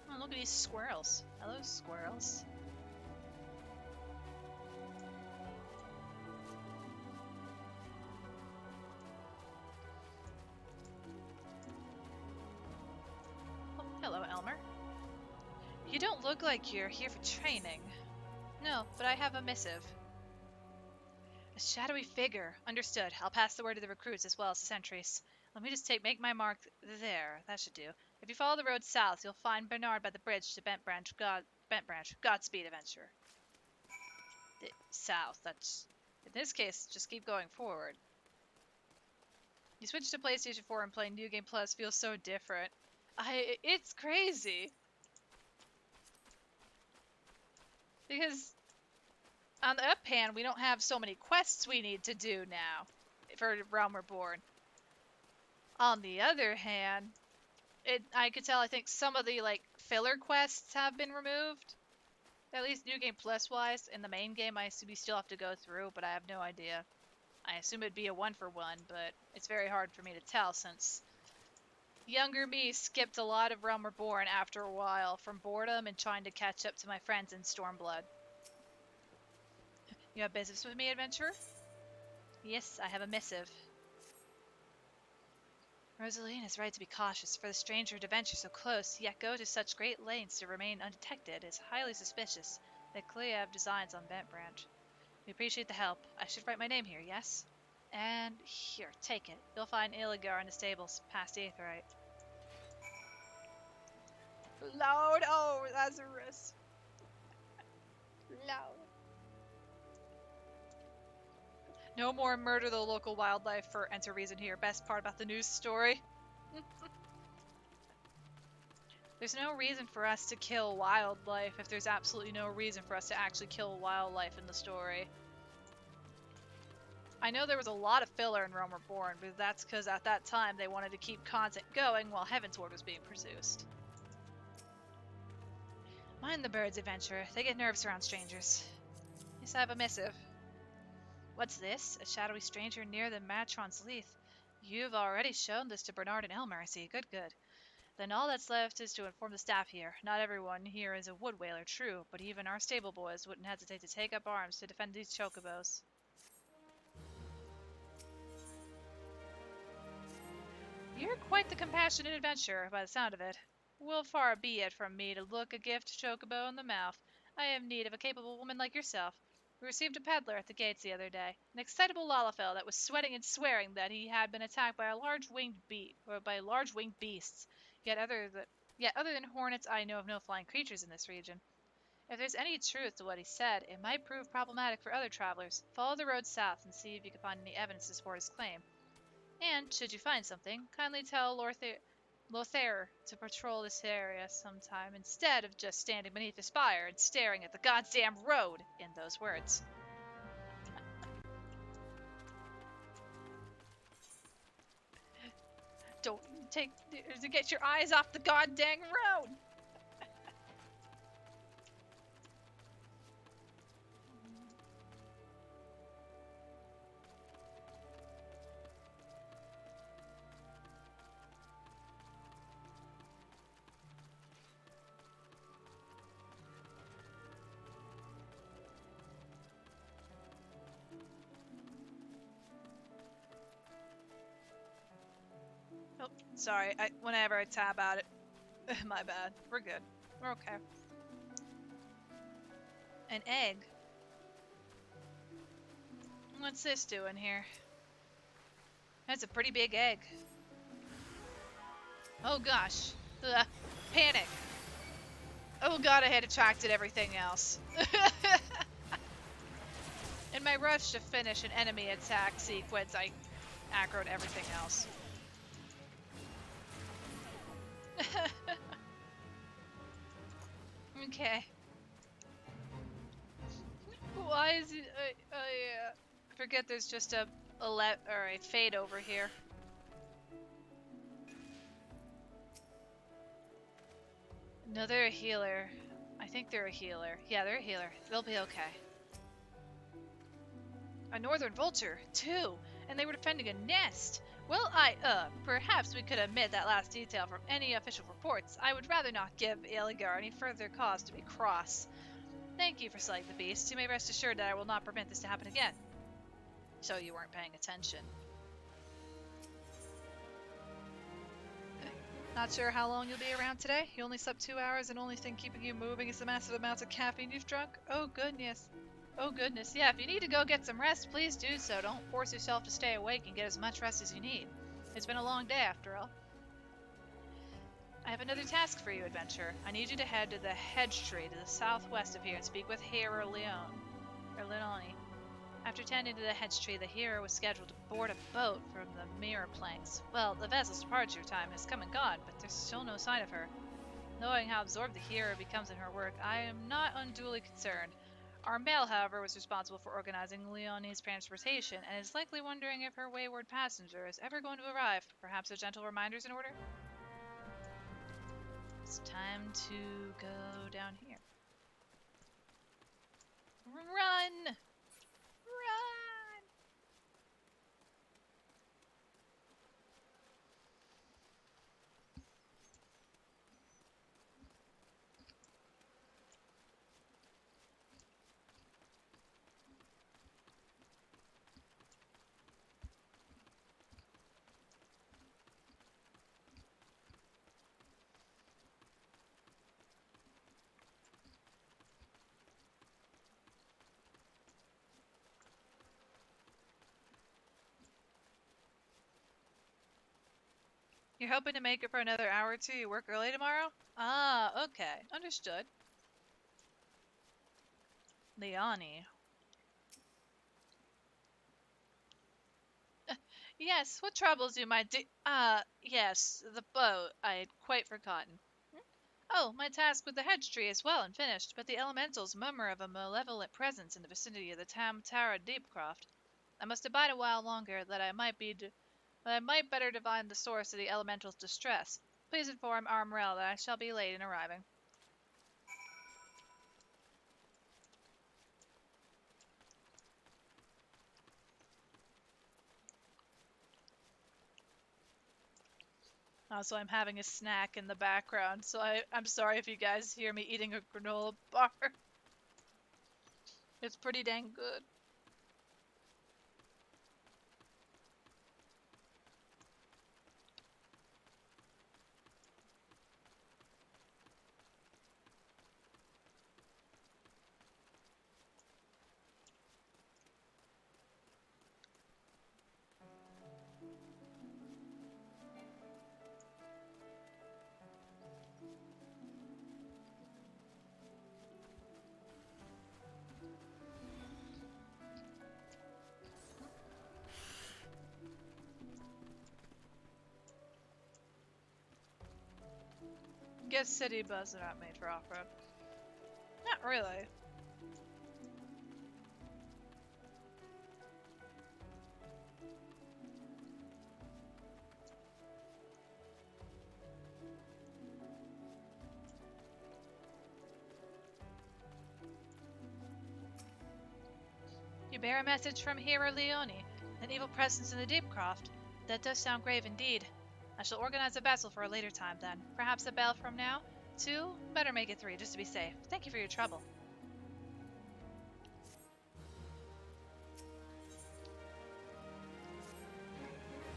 Oh, look at these squirrels. Hello, squirrels. Oh, hello, Elmer. You don't look like you're here for training. No, but I have a missive. A shadowy figure. Understood. I'll pass the word to the recruits as well as the sentries. Let me just make my mark there. That should do. If you follow the road south, you'll find Bernard by the bridge to Bent Branch. Godspeed, adventurer. South. That's in this case. Just keep going forward. You switch to PlayStation 4 and playing New Game Plus feels so different. It's crazy. Because on the up hand, we don't have so many quests we need to do now for Realm Reborn. On the other hand, I could tell I think some of the like filler quests have been removed. At least New Game Plus wise. In the main game, we still have to go through, but I have no idea. I assume it'd be a 1-for-1, but it's very hard for me to tell since younger me skipped a lot of Realm Reborn after a while from boredom and trying to catch up to my friends in Stormblood. You have business with me, adventurer? Yes, I have a missive. Rosaline is right to be cautious, for the stranger to venture so close, yet go to such great lengths to remain undetected, is highly suspicious. They clearly have designs on Bent Branch. We appreciate the help. I should write my name here, yes? And here, take it. You'll find Iligar in the stables, past the Aetheryte. Loud, oh, Lazarus. Loud. No more murder the local wildlife for enter reason here. Best part about the news story. There's no reason for us to kill wildlife if there's absolutely no reason for us to actually kill wildlife in the story. I know there was a lot of filler in Realm Reborn, but that's because at that time they wanted to keep content going while Heavensward was being produced. Mind the birds, adventurer. They get nervous around strangers. Yes, I have a missive. What's this? A shadowy stranger near the Matron's Leith. You've already shown this to Bernard and Elmer, I see. Good, good. Then all that's left is to inform the staff here. Not everyone here is a wood whaler, true, but even our stable boys wouldn't hesitate to take up arms to defend these chocobos. You're quite the compassionate adventurer, by the sound of it. Will far be it from me to look a gift chocobo in the mouth. I have need of a capable woman like yourself. We received a peddler at the gates the other day, an excitable Lalafell that was sweating and swearing that he had been attacked by a large winged beasts. Yet other than hornets, I know of no flying creatures in this region. If there's any truth to what he said, it might prove problematic for other travelers. Follow the road south and see if you can find any evidence to support his claim. And, should you find something, kindly tell Lothair to patrol this area sometime instead of just standing beneath the spire and staring at the goddamn road, in those words. Don't take to get your eyes off the goddamn road. Oh, sorry. Whenever I tab out it, my bad. We're good. We're okay. An egg. What's this doing here? That's a pretty big egg. Oh gosh. Ugh. Panic. Oh god, I had attracted everything else. In my rush to finish an enemy attack sequence, I aggroed everything else. Okay. Why is it? I forget there's just a fade over here. No, they're a healer. I think they're a healer. Yeah, they're a healer. They'll be okay. A northern vulture, too, and they were defending a nest. Well, perhaps we could omit that last detail from any official reports. I would rather not give Eligard any further cause to be cross. Thank you for slaying the beast. You may rest assured that I will not permit this to happen again. So you weren't paying attention. Not sure how long you'll be around today? You only slept 2 hours and only thing keeping you moving is the massive amounts of caffeine you've drunk? Oh goodness. Oh goodness. Yeah, if you need to go get some rest, please do so. Don't force yourself to stay awake and get as much rest as you need. It's been a long day after all. I have another task for you, adventurer. I need you to head to the hedge tree to the southwest of here and speak with Hero Leoni. After tending to the hedge tree, the hero was scheduled to board a boat from the mirror planks. Well, the vessel's departure time has come and gone, but there's still no sign of her. Knowing how absorbed the hero becomes in her work, I am not unduly concerned. Our mail, however, was responsible for organizing Leonie's transportation, and is likely wondering if her wayward passenger is ever going to arrive. Perhaps a gentle reminder's in order? It's time to go down here. Run! Run! You're hoping to make it for another hour or two? You work early tomorrow? Ah, okay. Understood. Leonie. Yes, what troubles you, my yes, the boat. I had quite forgotten. Oh, my task with the hedge tree is well and finished, but the elementals murmur of a malevolent presence in the vicinity of the Tara Deepcroft. I must abide a while longer, that I might better divine the source of the elemental's distress. Please inform Armrel that I shall be late in arriving. Also, I'm having a snack in the background, so I'm sorry if you guys hear me eating a granola bar. It's pretty dang good. guess city buses are not made for off-road. Not really. You bear a message from Hero Leone, an evil presence in the Deepcroft. That does sound grave indeed. I shall organize a vessel for a later time then. Perhaps a bell from now? 2? Better make it 3, just to be safe. Thank you for your trouble.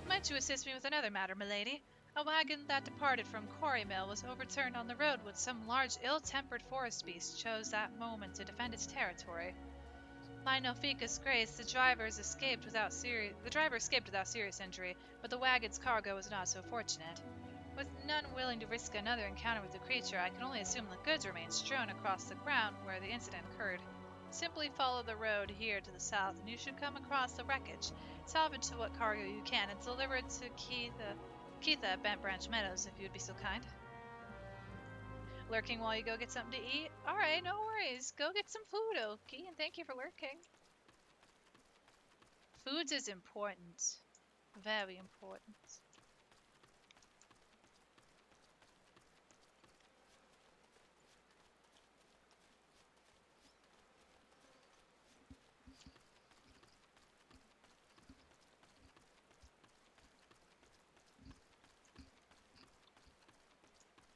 Might you assist me with another matter, milady? A wagon that departed from Quarry Mill was overturned on the road when some large, ill-tempered forest beast chose that moment to defend its territory. By Nofika's grace, the driver escaped without serious injury, but the wagon's cargo was not so fortunate. With none willing to risk another encounter with the creature, I can only assume the goods remained strewn across the ground where the incident occurred. Simply follow the road here to the south, and you should come across the wreckage. Salvage what cargo you can and deliver it to Keitha at Bent Branch Meadows, if you would be so kind. Lurking while you go get something to eat? Alright, no worries. Go get some food, Oki, and thank you for lurking. Food is important. Very important.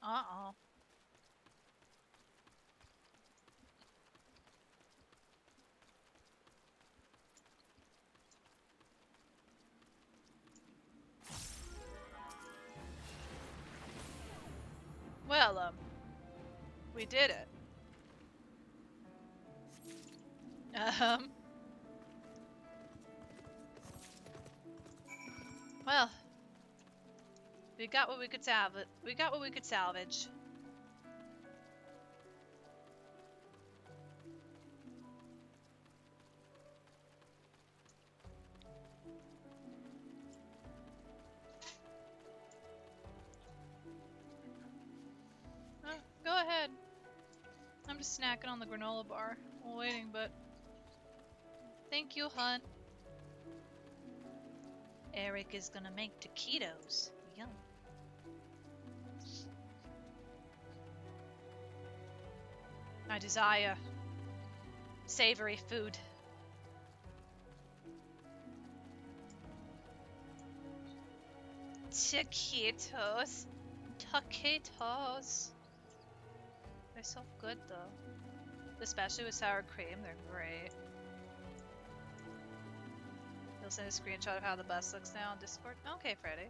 Uh-oh. Well, we did it. Well, we got what we could salvage. Go ahead. I'm just snacking on the granola bar while waiting, but thank you, hun. Eric is gonna make taquitos. Yum. I desire savory food. Taquitos. Taquitos. They're so good though. Especially with sour cream, they're great. You'll send a screenshot of how the bus looks now on Discord? Okay, Freddy.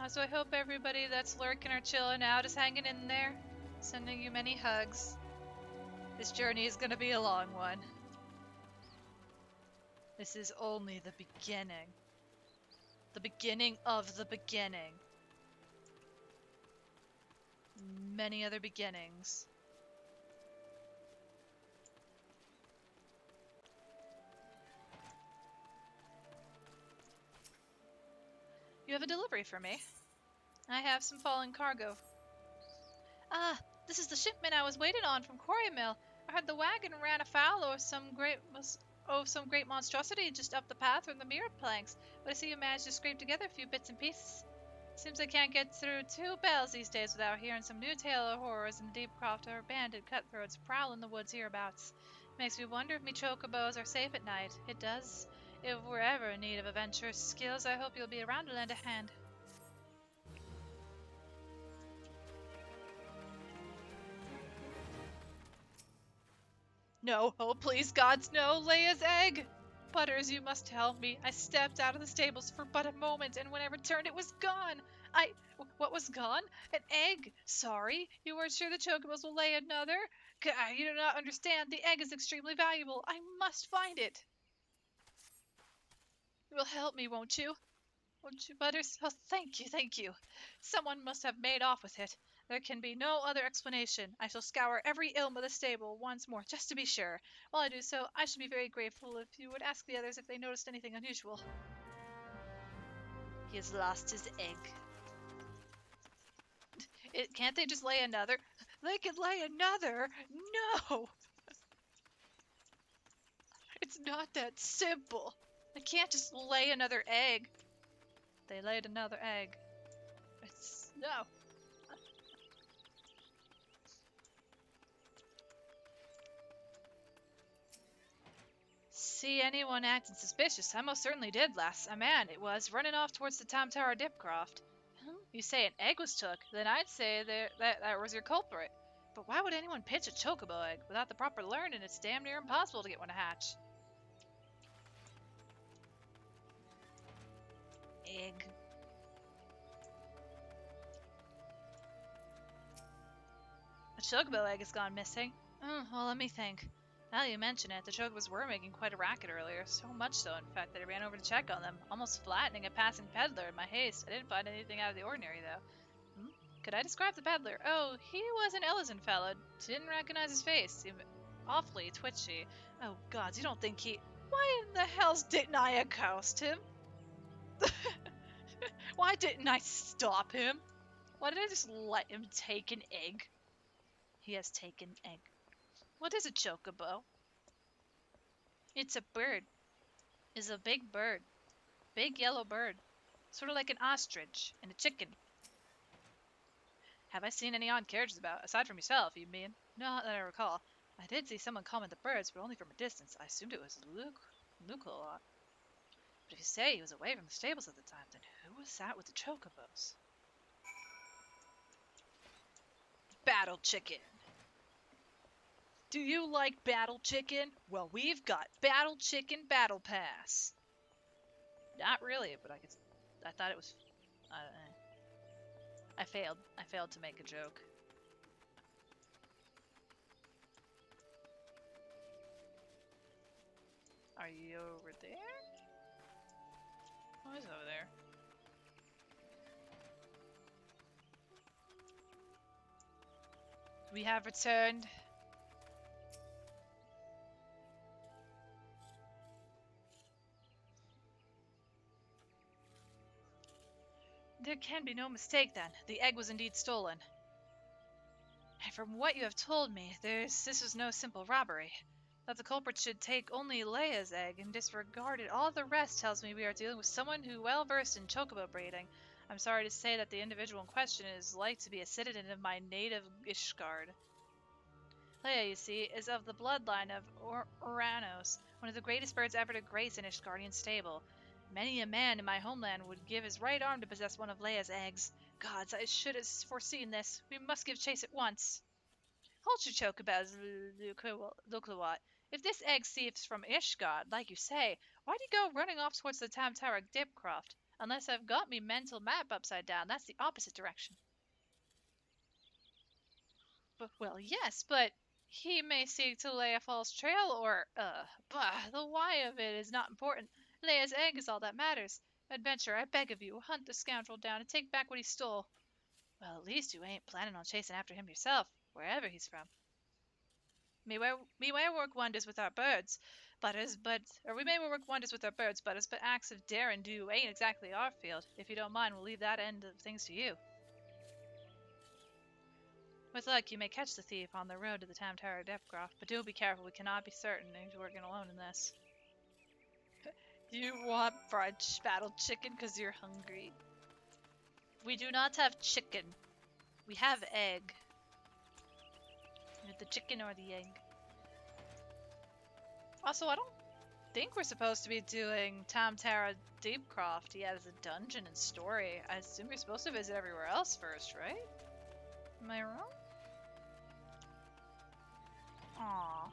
So I hope everybody that's lurking or chilling out is hanging in there. Sending you many hugs. This journey is gonna be a long one. This is only the beginning. The beginning of the beginning. Many other beginnings. You have a delivery for me. I have some fallen cargo. Ah, this is the shipment I was waiting on from Quarry Mill. I heard the wagon ran afoul of some great monstrosity just up the path from the mirror planks, but I see you managed to scrape together a few bits and pieces. Seems I can't get through 2 bells these days without hearing some new tale of horrors in the Deepcroft or bandit cutthroats prowl in the woods hereabouts. Makes me wonder if me chocobos are safe at night. It does. If we're ever in need of adventurous skills, I hope you'll be around to lend a hand. No, oh please gods, no, Leia's egg! Butters, you must help me. I stepped out of the stables for but a moment, and when I returned it was gone. What was gone? An egg! Sorry, you weren't sure the chocobos will lay another? You do not understand. The egg is extremely valuable. I must find it. You will help me, won't you? Won't you, Butters? Oh, thank you, thank you. Someone must have made off with it. There can be no other explanation. I shall scour every ilm of the stable once more, just to be sure. While I do so, I should be very grateful if you would ask the others if they noticed anything unusual. He has lost his egg. Can't they just lay another? They could lay another! No! It's not that simple. They can't just lay another egg. They laid another egg. It's no. See anyone acting suspicious? I most certainly did, lass. A man, it was, running off towards the Tom Tower Dipcroft. You say an egg was took, then I'd say that was your culprit. But why would anyone pitch a chocobo egg? Without the proper learning, it's damn near impossible to get one to hatch. Egg. A chocobo egg has gone missing. Well, let me think. Now that you mention it, the chocobos were making quite a racket earlier. So much so, in fact, that I ran over to check on them, almost flattening a passing peddler in my haste. I didn't find anything out of the ordinary, though. Could I describe the peddler? Oh, he was an Ellison fellow. Didn't recognize his face. Seemed awfully twitchy. Oh, gods, you don't think he... Why in the hells didn't I accost him? Why didn't I stop him? Why did I just let him take an egg? He has taken egg. What is a chocobo? It's a bird. It's a big bird. Big yellow bird. Sort of like an ostrich and a chicken. Have I seen any odd carriages about, aside from yourself, you mean? Not that I recall. I did see someone comment the birds, but only from a distance. I assumed it was Luke a lot. But if you say he was away from the stables at the time, then who was that with the chocobos? Battle chicken. Do you like battle chicken? Well, we've got battle chicken battle pass. Not really, but I thought it was. I failed. I failed to make a joke. Are you over there? Oh, he's over there. We have returned. There can be no mistake then. The egg was indeed stolen. And from what you have told me, this was no simple robbery. That the culprit should take only Leia's egg and disregarded all the rest tells me we are dealing with someone who well versed in chocobo breeding. I'm sorry to say that the individual in question is like to be a citizen of my native Ishgard. Leia, you see, is of the bloodline of Oranos, one of the greatest birds ever to grace an Ishgardian stable. Many a man in my homeland would give his right arm to possess one of Leia's eggs. Gods, I should have foreseen this. We must give chase at once. Hold your chocobos, Luklawat. If this egg thief's from Ishgard, like you say, why'd he go running off towards the Tam Tower at Dipcroft? Unless I've got me mental map upside down, that's the opposite direction. Well, yes, but he may seek to lay a false trail or, the why of it is not important. Leia's egg is all that matters. Adventure, I beg of you, hunt the scoundrel down and take back what he stole. Well, at least you ain't planning on chasing after him yourself, wherever he's from. Me may work wonders with our birds, Butters, but acts of dare and do ain't exactly our field. If you don't mind, we'll leave that end of things to you. With luck, you may catch the thief on the road to the Tam Tower Depcroft, but do be careful. We cannot be certain he's working alone in this. You want fried battle chicken because you're hungry? We do not have chicken. We have egg. The chicken or the egg. Also, I don't think we're supposed to be doing Tam Tower Deepcroft yet as a dungeon and story. I assume you're supposed to visit everywhere else first, right? Am I wrong? Aww.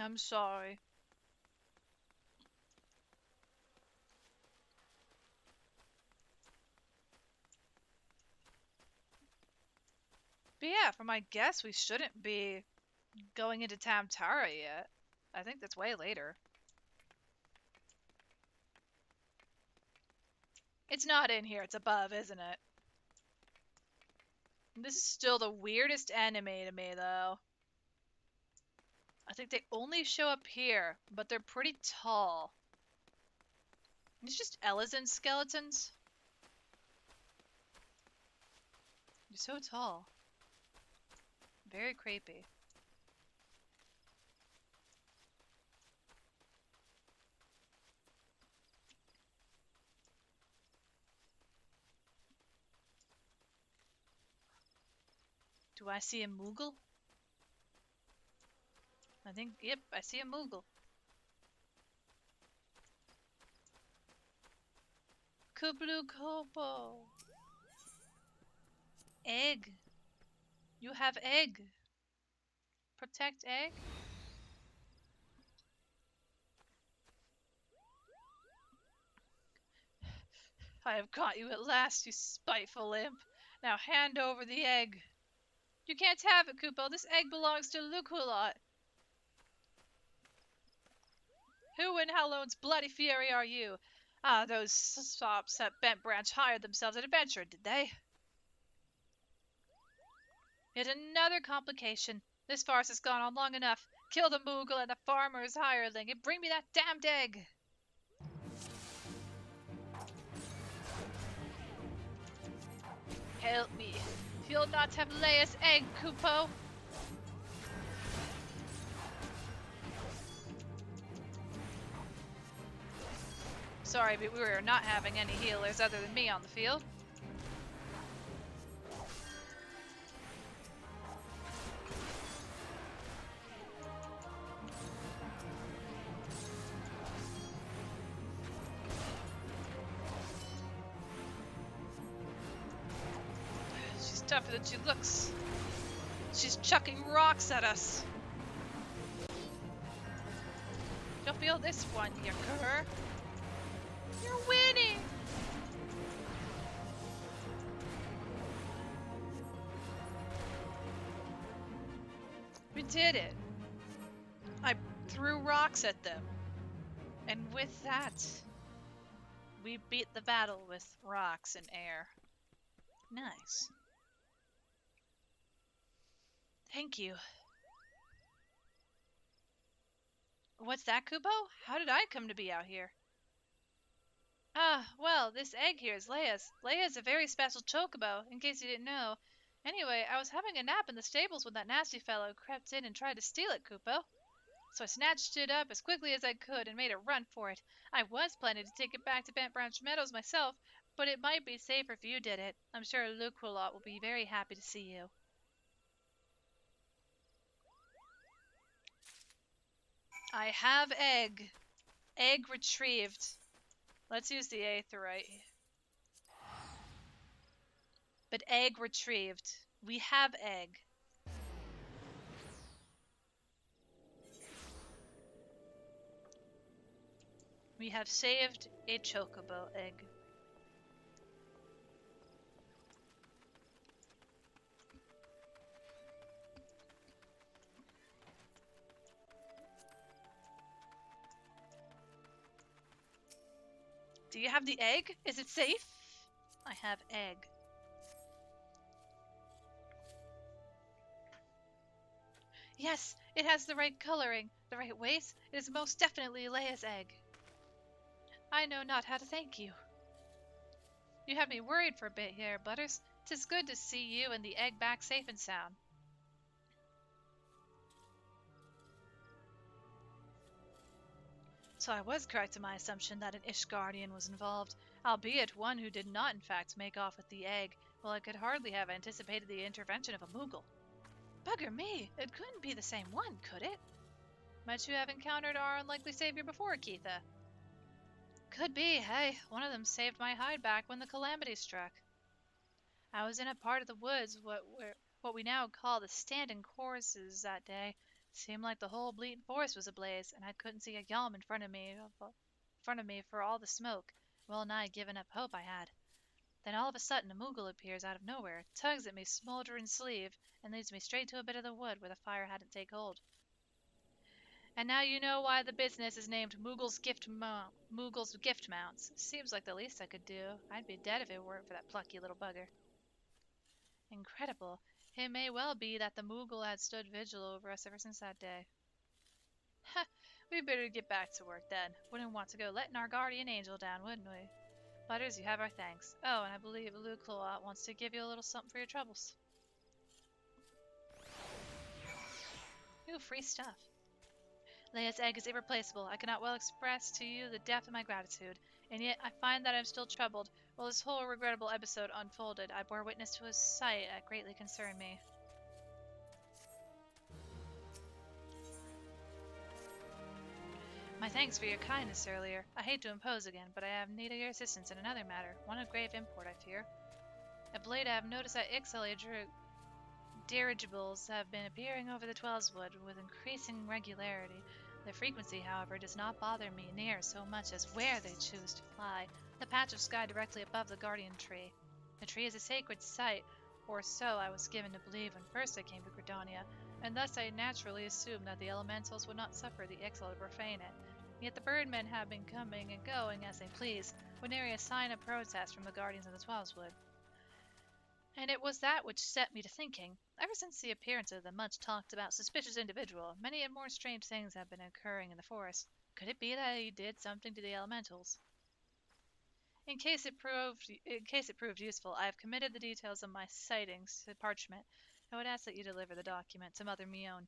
I'm sorry. But yeah, for my guess, we shouldn't be going into Tamtara yet. I think that's way later. It's not in here, it's above, isn't it? This is still the weirdest enemy to me, though. I think they only show up here, but they're pretty tall. It's just Ellison skeletons. You're so tall. Very creepy. Do I see a Moogle? I think, yep, I see a Moogle. Kublu Kobo. Egg. You have egg. Protect egg? I have caught you at last, you spiteful imp. Now hand over the egg. You can't have it, Kupo. This egg belongs to Luculot. Who in Halloween's bloody fury are you? Ah, those sops at Bent Branch hired themselves an adventure, did they? Yet another complication. This farce has gone on long enough. Kill the Moogle and the farmer's hireling and bring me that damned egg. Help me. You'll not have Leia's egg, Kupo. Sorry, but we were not having any healers other than me on the field. She's tougher than she looks. She's chucking rocks at us. You'll feel this one, you cur. You're winning! We did it. I threw rocks at them. And with that, we beat the battle with rocks and air. Nice. Thank you. What's that, Kubo? How did I come to be out here? Ah, well, this egg here is Leia's. Leia's a very special chocobo, in case you didn't know. Anyway, I was having a nap in the stables when that nasty fellow crept in and tried to steal it, Kupo. So I snatched it up as quickly as I could and made a run for it. I was planning to take it back to Bent Branch Meadows myself, but it might be safer if you did it. I'm sure Luculot will be very happy to see you. I have egg. Egg retrieved. Let's use the aetheryte. But egg retrieved. We have egg. We have saved a chocobo egg. Do you have the egg? Is it safe? I have egg. Yes, it has the right coloring, the right weight. It is most definitely Leia's egg. I know not how to thank you. You had me worried for a bit here, Butters. 'Tis good to see you and the egg back safe and sound. So I was correct in my assumption that an Ishgardian was involved, albeit one who did not in fact make off with the egg, while I could hardly have anticipated the intervention of a Moogle. Bugger me, it couldn't be the same one, could it? Might you have encountered our unlikely savior before, Keitha? Could be, hey. One of them saved my hide back when the calamity struck. I was in a part of the woods what we now call the standing courses that day, Seemed like the whole bleatin' forest was ablaze, and I couldn't see a yalm in front of me for all the smoke. Well nigh giving up hope I had. Then all of a sudden a Moogle appears out of nowhere, tugs at me smouldering sleeve, and leads me straight to a bit of the wood where the fire hadn't take hold. And now you know why the business is named Moogle's Gift Mounts. Seems like the least I could do. I'd be dead if it weren't for that plucky little bugger. Incredible. It may well be that the Moogle had stood vigil over us ever since that day. Ha! We'd better get back to work then. Wouldn't want to go letting our guardian angel down, wouldn't we? Butters, you have our thanks. Oh, and I believe Luke Clawat wants to give you a little something for your troubles. Ooh, free stuff. Leia's egg is irreplaceable. I cannot well express to you the depth of my gratitude, and yet I find that I am still troubled. While this whole regrettable episode unfolded, I bore witness to a sight that greatly concerned me. My thanks for your kindness earlier. I hate to impose again, but I have need of your assistance in another matter, one of grave import, I fear. Of late I have noticed that Ixalia dirigibles have been appearing over the Twellswood with increasing regularity. Their frequency, however, does not bother me near so much as where they choose to fly, the patch of sky directly above the guardian tree. The tree is a sacred site, or so I was given to believe when first I came to Gridania, and thus I naturally assumed that the elementals would not suffer the Ixal to profane it. Yet the birdmen have been coming and going as they please, with nary a sign of protest from the guardians of the Twellswood. And it was that which set me to thinking. Ever since the appearance of the much talked about suspicious individual, many and more strange things have been occurring in the forest. Could it be that he did something to the elementals? In case it proved useful, I have committed the details of my sightings to parchment. I would ask that you deliver the document to Mother Mion.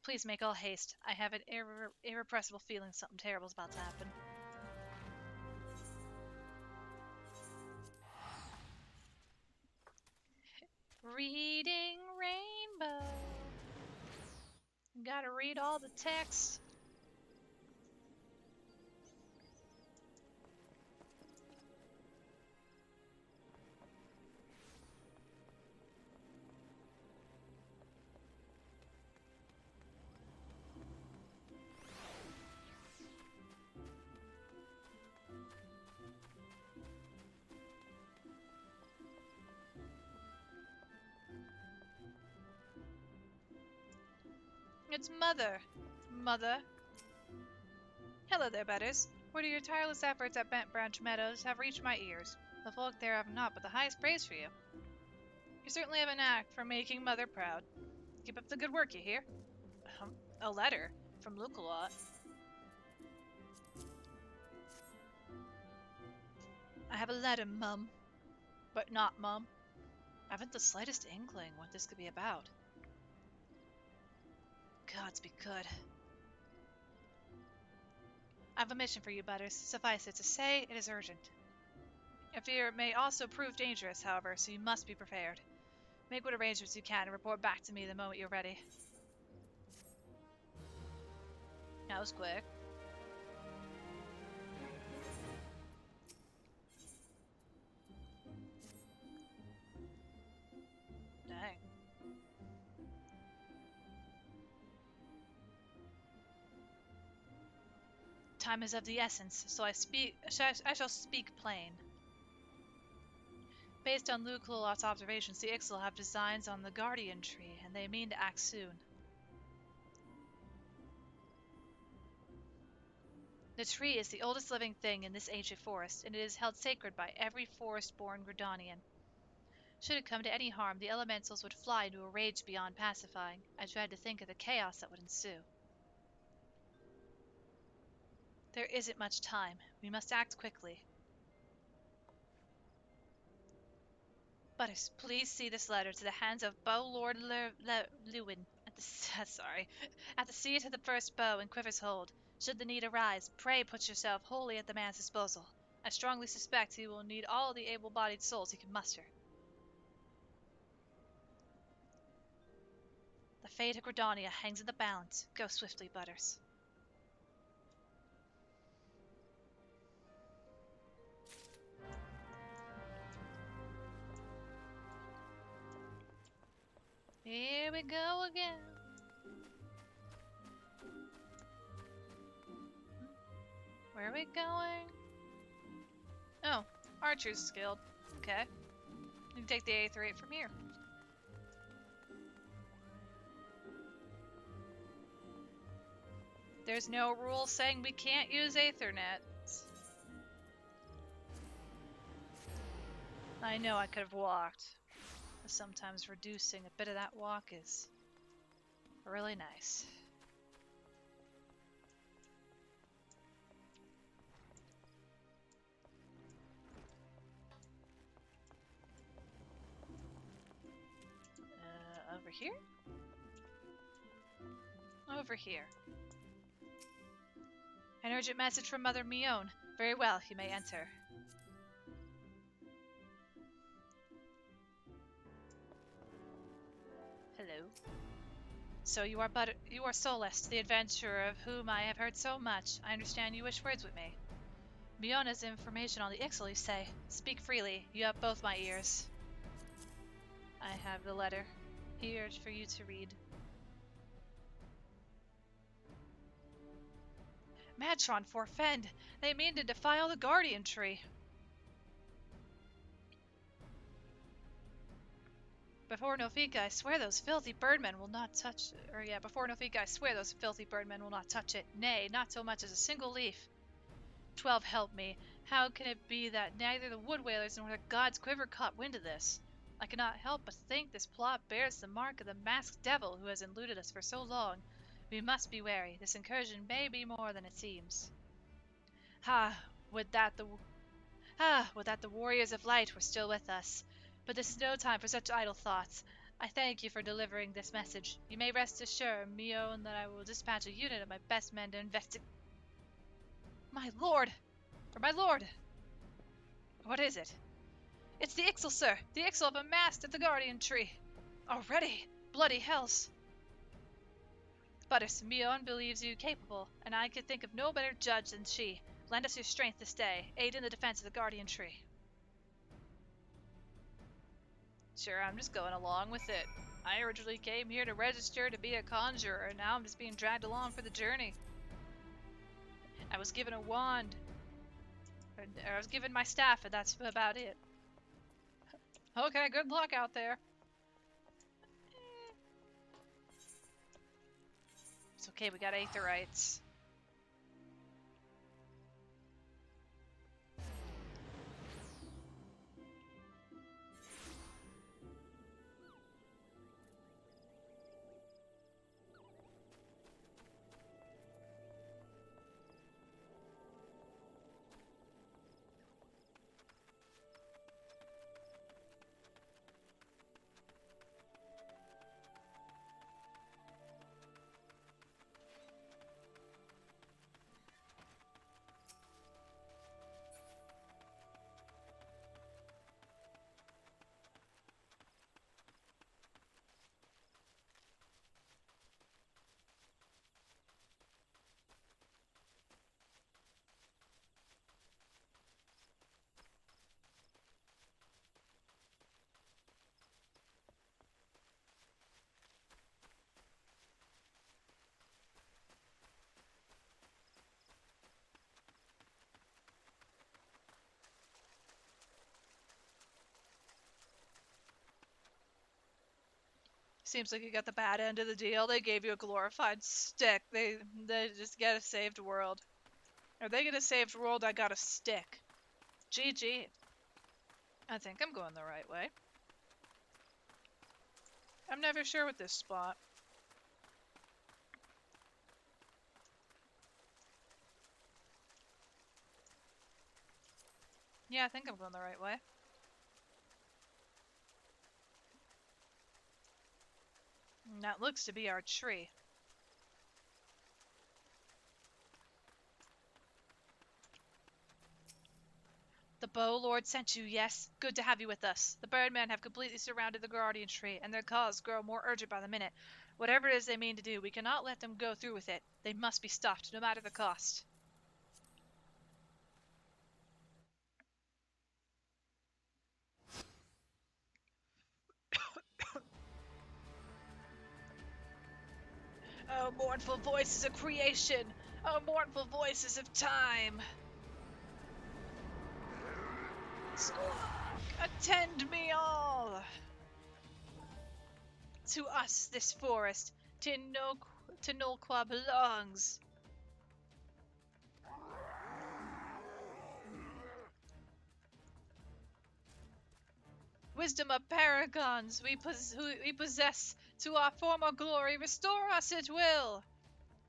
Please make all haste. I have an irrepressible feeling something terrible is about to happen. Reading Rainbow. Gotta read all the text. It's Mother. Mother. Hello there, Butters. Word of your tireless efforts at Bent Branch Meadows have reached my ears. The folk there have naught but the highest praise for you. You certainly have a knack for making Mother proud. Keep up the good work, you hear? A letter from Lukalot. I have a letter, Mum. But not, Mum. I haven't the slightest inkling what this could be about. Gods be good. I have a mission for you, Butters. Suffice it to say, it is urgent. I fear it may also prove dangerous, however, so you must be prepared. Make what arrangements you can and report back to me the moment you're ready. That was quick. Dang. Time is of the essence, so I shall speak plain. Based on Luke Lolot's observations, the Ixal have designs on the Guardian Tree, and they mean to act soon. The tree is the oldest living thing in this ancient forest, and it is held sacred by every forest-born Gridanian. Should it come to any harm, the elementals would fly into a rage beyond pacifying. I dread to think of the chaos that would ensue. There isn't much time. We must act quickly. Butters, please see this letter to the hands of Bow Lord Lewin at the at the seat of the first bow in Quiver's Hold. Should the need arise, pray put yourself wholly at the man's disposal. I strongly suspect he will need all the able-bodied souls he can muster. The fate of Gridania hangs in the balance. Go swiftly, Butters. Here we go again. Where are we going? Oh, Archer's Guild. Okay. You can take the Aether 8 from here. There's no rule saying we can't use Aethernet. I know I could have walked, but sometimes reducing a bit of that walk is really nice. Over here? Over here. An urgent message from Mother Mion. Very well, you may enter. Hello. So you are Solest, the adventurer of whom I have heard so much. I understand you wish words with me. Mion has information on the Ixal, you say. Speak freely. You have both my ears. I have the letter. Here for you to read. Matron forfend! They mean to defile the Guardian Tree. Before Nofika, I swear those filthy birdmen will not touch. Before Nofika, I swear those filthy birdmen will not touch it. Nay, not so much as a single leaf. 12 help me. How can it be that neither the wood whalers nor the gods quiver caught wind of this? I cannot help but think this plot bears the mark of the masked devil who has eluded us for so long. We must be wary. This incursion may be more than it seems. Would that the warriors of light were still with us. But this is no time for such idle thoughts. I thank you for delivering this message. You may rest assured, Mion, that I will dispatch a unit of my best men to investigate. My lord! My lord! What is it? It's the Ixal, sir! The Ixal have amassed at the Guardian Tree! Already! Bloody hells! But Mion believes you capable, and I could think of no better judge than she. Lend us your strength this day. Aid in the defense of the Guardian Tree. Sure, I'm just going along with it. I originally came here to register to be a conjurer, and now I'm just being dragged along for the journey. I was given a wand. Or I was given my staff, and that's about it. Okay, good luck out there. It's okay, we got aetherites. Seems like you got the bad end of the deal. They gave you a glorified stick. They just get a saved world. Or they get a saved world, I got a stick. GG. I think I'm going the right way. I'm never sure with this spot. Yeah, I think I'm going the right way. And that looks to be our tree. The Bow Lord sent you, yes? Good to have you with us. The Birdmen have completely surrounded the Guardian Tree, and their cause grow more urgent by the minute. Whatever it is they mean to do, we cannot let them go through with it. They must be stopped, no matter the cost. Oh, mournful voices of creation! O mournful voices of time! Squawk! Attend me all! To us this forest, to Nolqua belongs. Wisdom of paragons we possess, to our former glory restore us it will.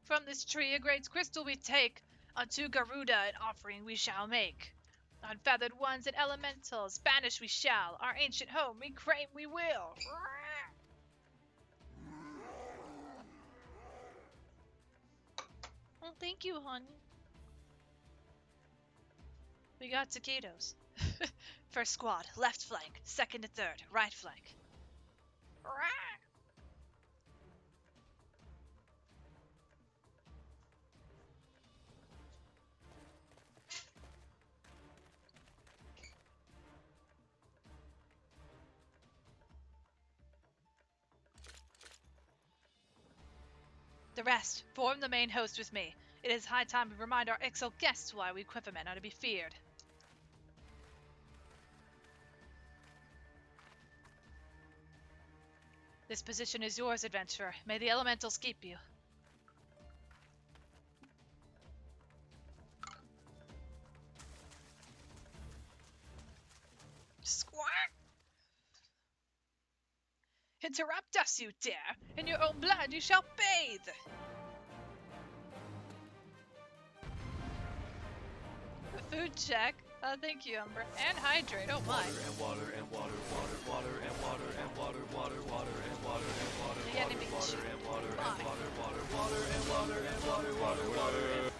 From this tree a great crystal we take, unto Garuda an offering we shall make. On feathered ones and elementals banish we shall, our ancient home reclaim we will. Well, thank you, hon. We got taquitos. First squad, left flank. Second and third, right flank. The rest, form the main host with me. It is high time we remind our exiled guests why we Quivermen are to be feared. This position is yours, adventurer. May the elementals keep you. Squawk! Interrupt us, you dare! In your own blood you shall bathe! A food check. Thank you, Umbra. And hydrate. Oh my. Water and water and water and water and water and water and water and water and water The enemy water and water and Fine. water and water and water and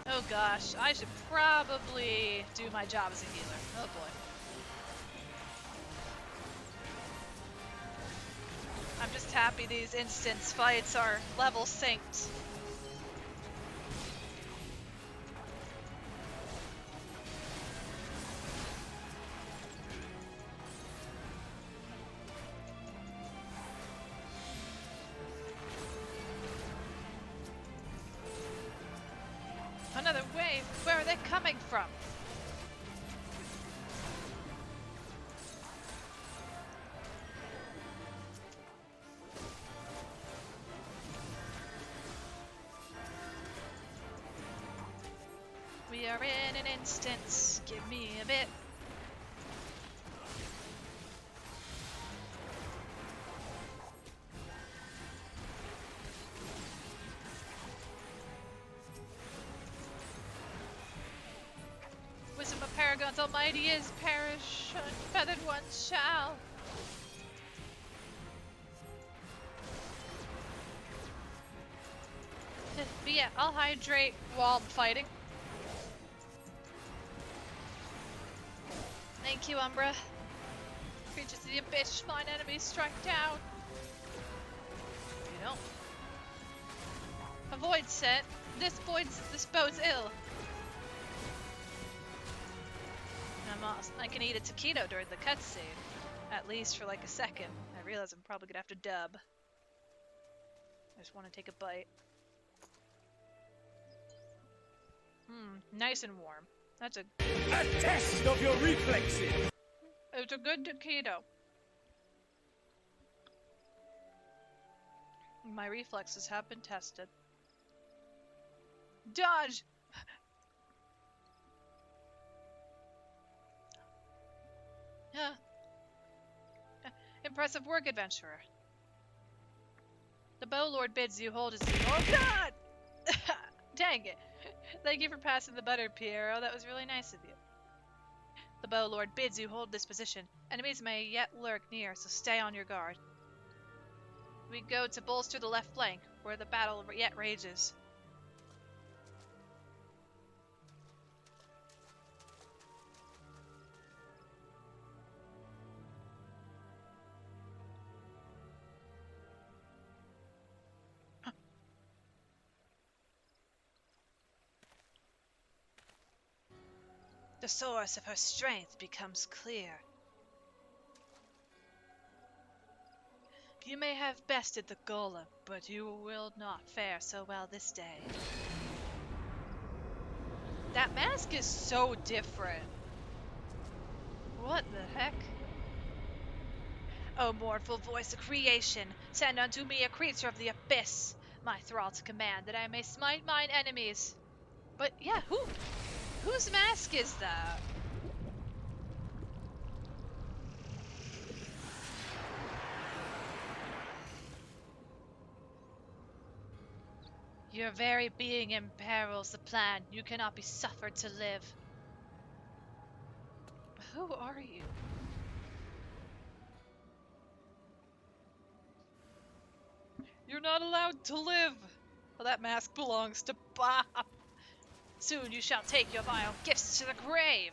Oh gosh, I should probably do my job as a healer. Oh boy. I'm just happy these instance fights are level synced. Another wave? Where are they coming from? We are in an instance. Give me a bit. Wisdom of Paragons Almighty is perish, unfeathered ones shall. But yeah, I'll hydrate while I'm fighting. Thank you, Umbra. Creatures of the abyss, mine enemies strike down. You don't. A void set. This bodes ill. I can eat a taquito during the cutscene. At least for like a second. I realize I'm probably gonna have to dub. I just want to take a bite. Nice and warm. That's a test of your reflexes. It's a good taquito. My reflexes have been tested. Dodge! Impressive work, adventurer. The Bow Lord bids you hold his... Oh god! Dang it. Thank you for passing the butter, Piero. That was really nice of you. The Bow Lord bids you hold this position. Enemies may yet lurk near, so stay on your guard. We go to bolster the left flank, where the battle yet rages. The source of her strength becomes clear. You may have bested the golem, but you will not fare so well this day. That mask is so different. What the heck? O mournful voice of creation, send unto me a creature of the abyss, my thrall to command, that I may smite mine enemies. But yeah, whose mask is that? Your very being imperils the plan. You cannot be suffered to live. Who are you? You're not allowed to live. Well, that mask belongs to Bob. Soon you shall take your vile gifts to the grave.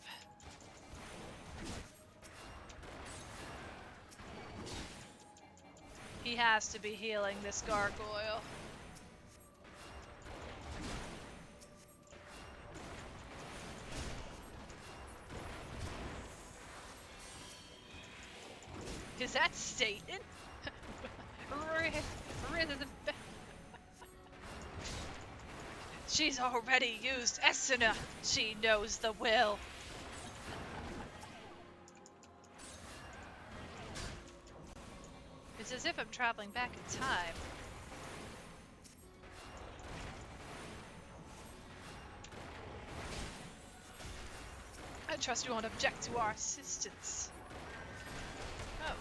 He has to be healing this gargoyle. Is that Satan? She's already used Esuna. She knows the will. It's as if I'm traveling back in time. I trust you won't object to our assistance. Oh.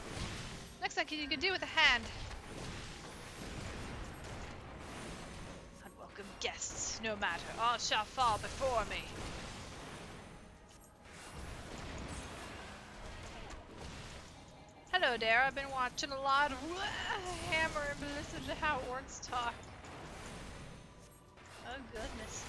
Looks like you can do with a hand. Unwelcome guests, no matter, all shall fall before me. Hello there, I've been watching a lot of Hammer and listening to how orcs talk. Oh goodness.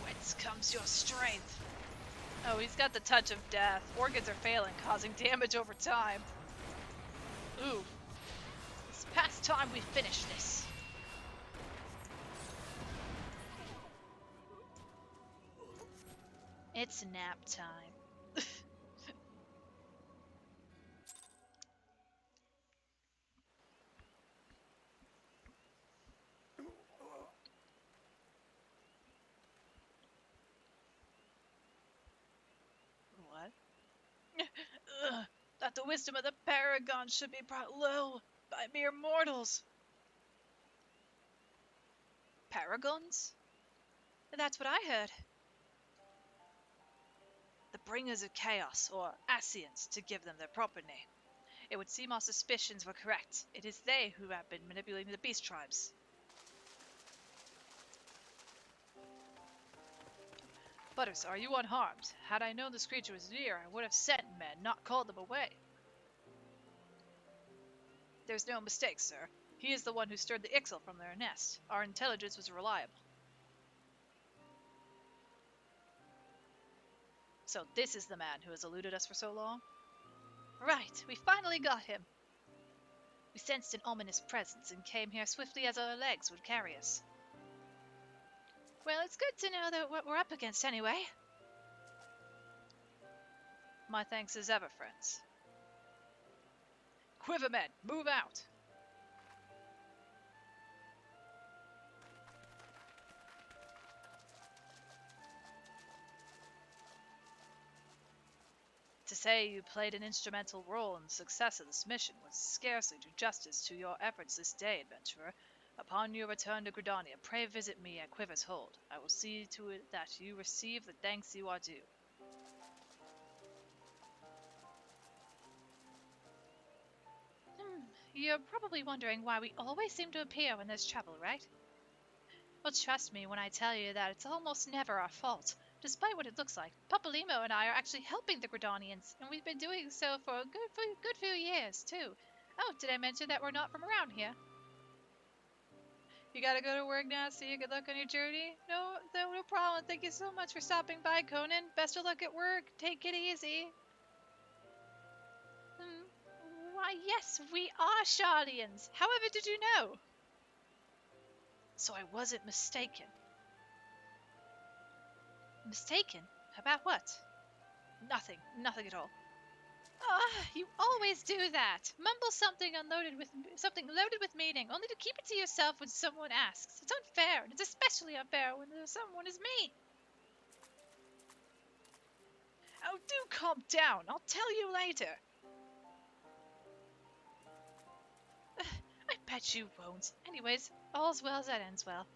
Whence comes your strength? Oh, he's got the touch of death. Organs are failing, causing damage over time. Ooh. It's past time we finish this. It's nap time. What? Ugh, that the wisdom of the Paragon should be brought low by mere mortals. Paragons? That's what I heard. The bringers of chaos, or Asians, to give them their proper name. It would seem our suspicions were correct. It is they who have been manipulating the beast tribes. Butters, are you unharmed? Had I known this creature was near, I would have sent men, not called them away. There's no mistake, sir. He is the one who stirred the Ixal from their nest. Our intelligence was reliable. So this is the man who has eluded us for so long? Right, we finally got him. We sensed an ominous presence and came here swiftly as our legs would carry us. Well, it's good to know that what we're up against anyway. My thanks as ever, friends. Quivermen, move out! To say you played an instrumental role in the success of this mission would scarcely do justice to your efforts this day, adventurer. Upon your return to Gridania, pray visit me at Quiver's Hold. I will see to it that you receive the thanks you are due. You're probably wondering why we always seem to appear when there's trouble, right? Well, trust me when I tell you that it's almost never our fault. Despite what it looks like, Papalimo and I are actually helping the Gridanians, and we've been doing so for a good few years, too. Oh, did I mention that we're not from around here? You gotta go to work now, see you. Good luck on your journey. No problem. Thank you so much for stopping by, Conan. Best of luck at work. Take it easy. Why, yes, we are Charlians. However did you know? So I wasn't mistaken. Mistaken? About what? Nothing at all. Ah, you always do that. Mumble something loaded with meaning, only to keep it to yourself when someone asks. It's unfair, and it's especially unfair when someone is me. Oh, do calm down. I'll tell you later. I bet you won't. Anyways, all's well that ends well.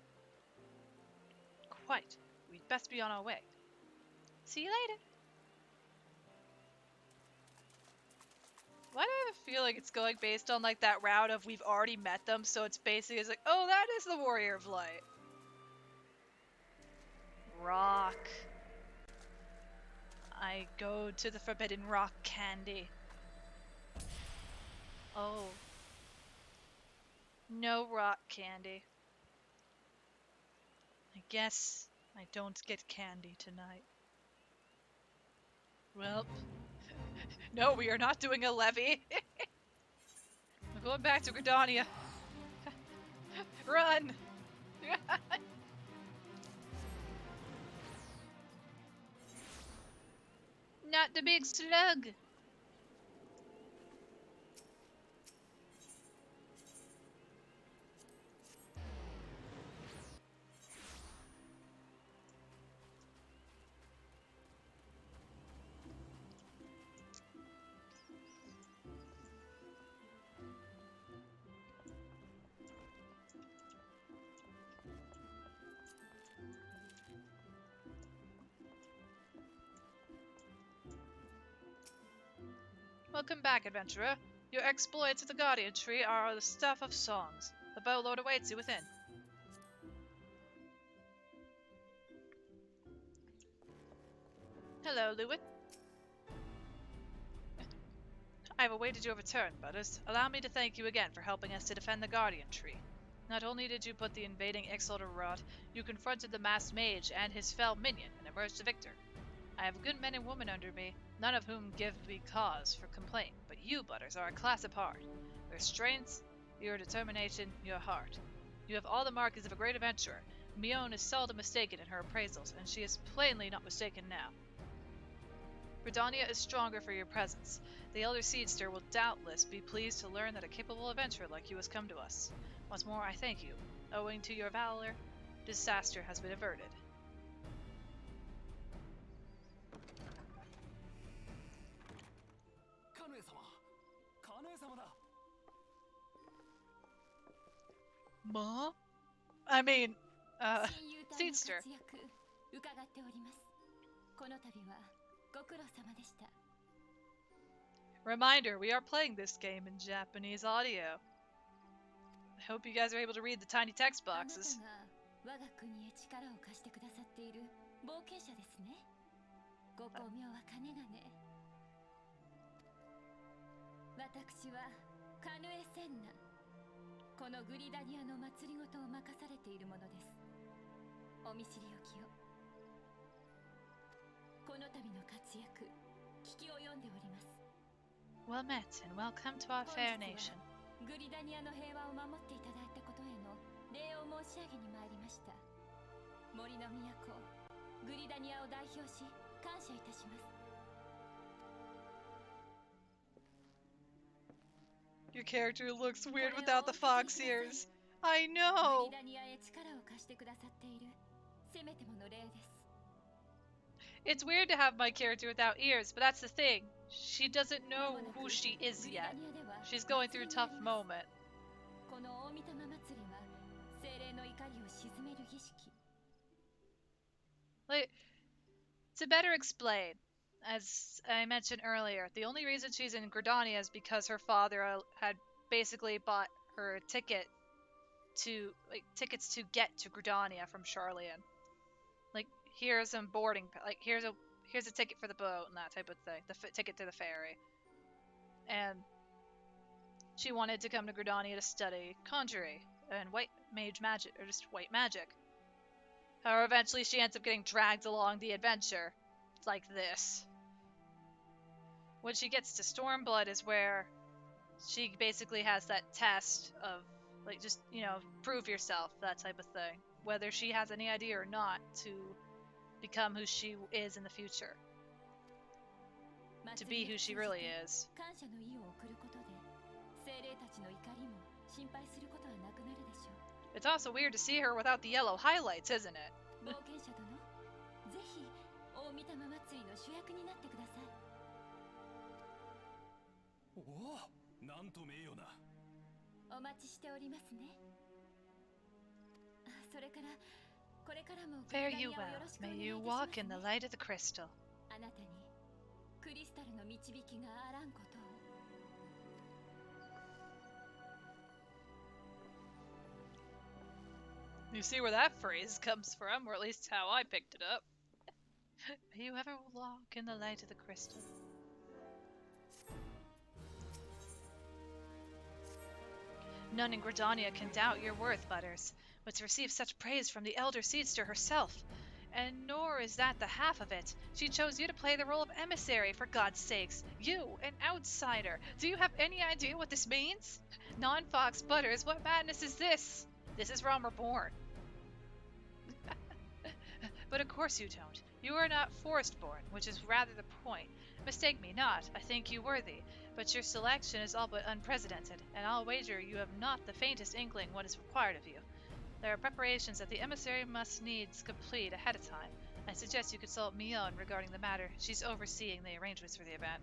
Quite. We'd best be on our way. See you later. Why do I have a feeling it's going based on like that route of we've already met them, so it's basically it's like, oh, that is the Warrior of Light. Rock. I go to the Forbidden Rock candy. Oh. No rock candy. I guess I don't get candy tonight. Well, no, we are not doing a levy. We're going back to Gridania. Run! Not the big slug! Welcome back, adventurer. Your exploits at the Guardian Tree are the stuff of songs. The Bowlord awaits you within. Hello, Lewin. I've awaited your return, Butters. Allow me to thank you again for helping us to defend the Guardian Tree. Not only did you put the invading Ixal to rout, you confronted the masked mage and his fell minion and emerged a victor. I have good men and women under me, none of whom give me cause for complaint, but you, Butters, are a class apart. Your strengths, your determination, your heart. You have all the markings of a great adventurer. Mion is seldom mistaken in her appraisals, and she is plainly not mistaken now. Britannia is stronger for your presence. The elder Seedster will doubtless be pleased to learn that a capable adventurer like you has come to us. Once more, I thank you. Owing to your valor, disaster has been averted. Ma? I mean, Seedster. Reminder, we are playing this game in Japanese audio. I hope you guys are able to read the tiny text boxes. このグリダニアの祭りごとを任されているものです。お見知りおきを。この度の活躍、聞き及んでおります。Well met and welcome to our fair nation. グリダニアの平和を守っていただいたことへの礼を申し上げに参りました。森の都、グリダニアを代表し感謝いたします。Your character looks weird without the fox ears. I know! It's weird to have my character without ears, but that's the thing. She doesn't know who she is yet. She's going through a tough moment. Like, to better explain, as I mentioned earlier, the only reason she's in Gridania is because her father had basically bought her tickets to get to Gridania from Charlian. Like, here's some boarding, like here's a ticket for the boat and that type of thing, the ticket to the ferry. And she wanted to come to Gridania to study conjuring and white mage magic, or just white magic. However, eventually she ends up getting dragged along the adventure, like this. When she gets to Stormblood is where she basically has that test of Like, just, prove yourself, that type of thing. Whether she has any idea or not to become who she is in the future. To be who she really is. 感謝の意を送ることで精霊たちの怒りも心配することはなくなるでしょう。 It's also weird to see her without the yellow highlights, isn't it? 冒険者殿、ぜひ大御霊祭りの主役になってください。おお、なんと名誉な。お待ちしておりますね。それからこれからも Fare you well. May you walk in the light of the crystal. あなたにクリスタルの導きがあらんことを。 You see where that phrase comes from, or at least how I picked it up. May you ever walk in the light of the crystal. None in Gridania can doubt your worth, Butters, but to receive such praise from the Elder Seedster herself. And nor is that the half of it. She chose you to play the role of emissary, for God's sakes. You, an outsider. Do you have any idea what this means? Non-Fox Butters, what madness is this? This is from Reborn. But of course you don't. You are not forest-born, which is rather the point. Mistake me not, I think you worthy, but your selection is all but unprecedented, and I'll wager you have not the faintest inkling what is required of you. There are preparations that the emissary must needs complete ahead of time. I suggest you consult Mion regarding the matter. She's overseeing the arrangements for the event.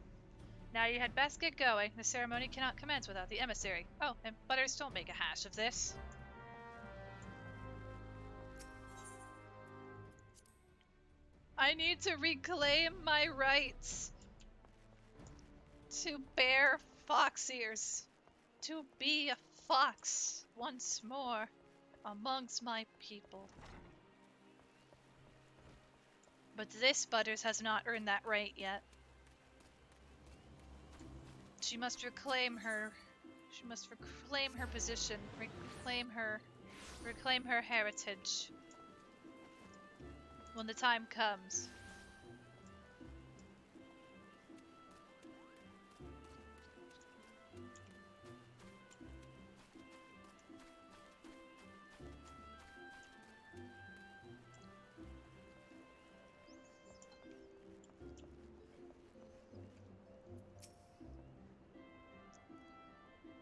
Now you had best get going. The ceremony cannot commence without the emissary. Oh, and Butters, don't make a hash of this. I need to reclaim my rights to bear fox ears, to be a fox once more amongst my people. But this Butters has not earned that right yet. She must reclaim her position, reclaim her heritage. When the time comes.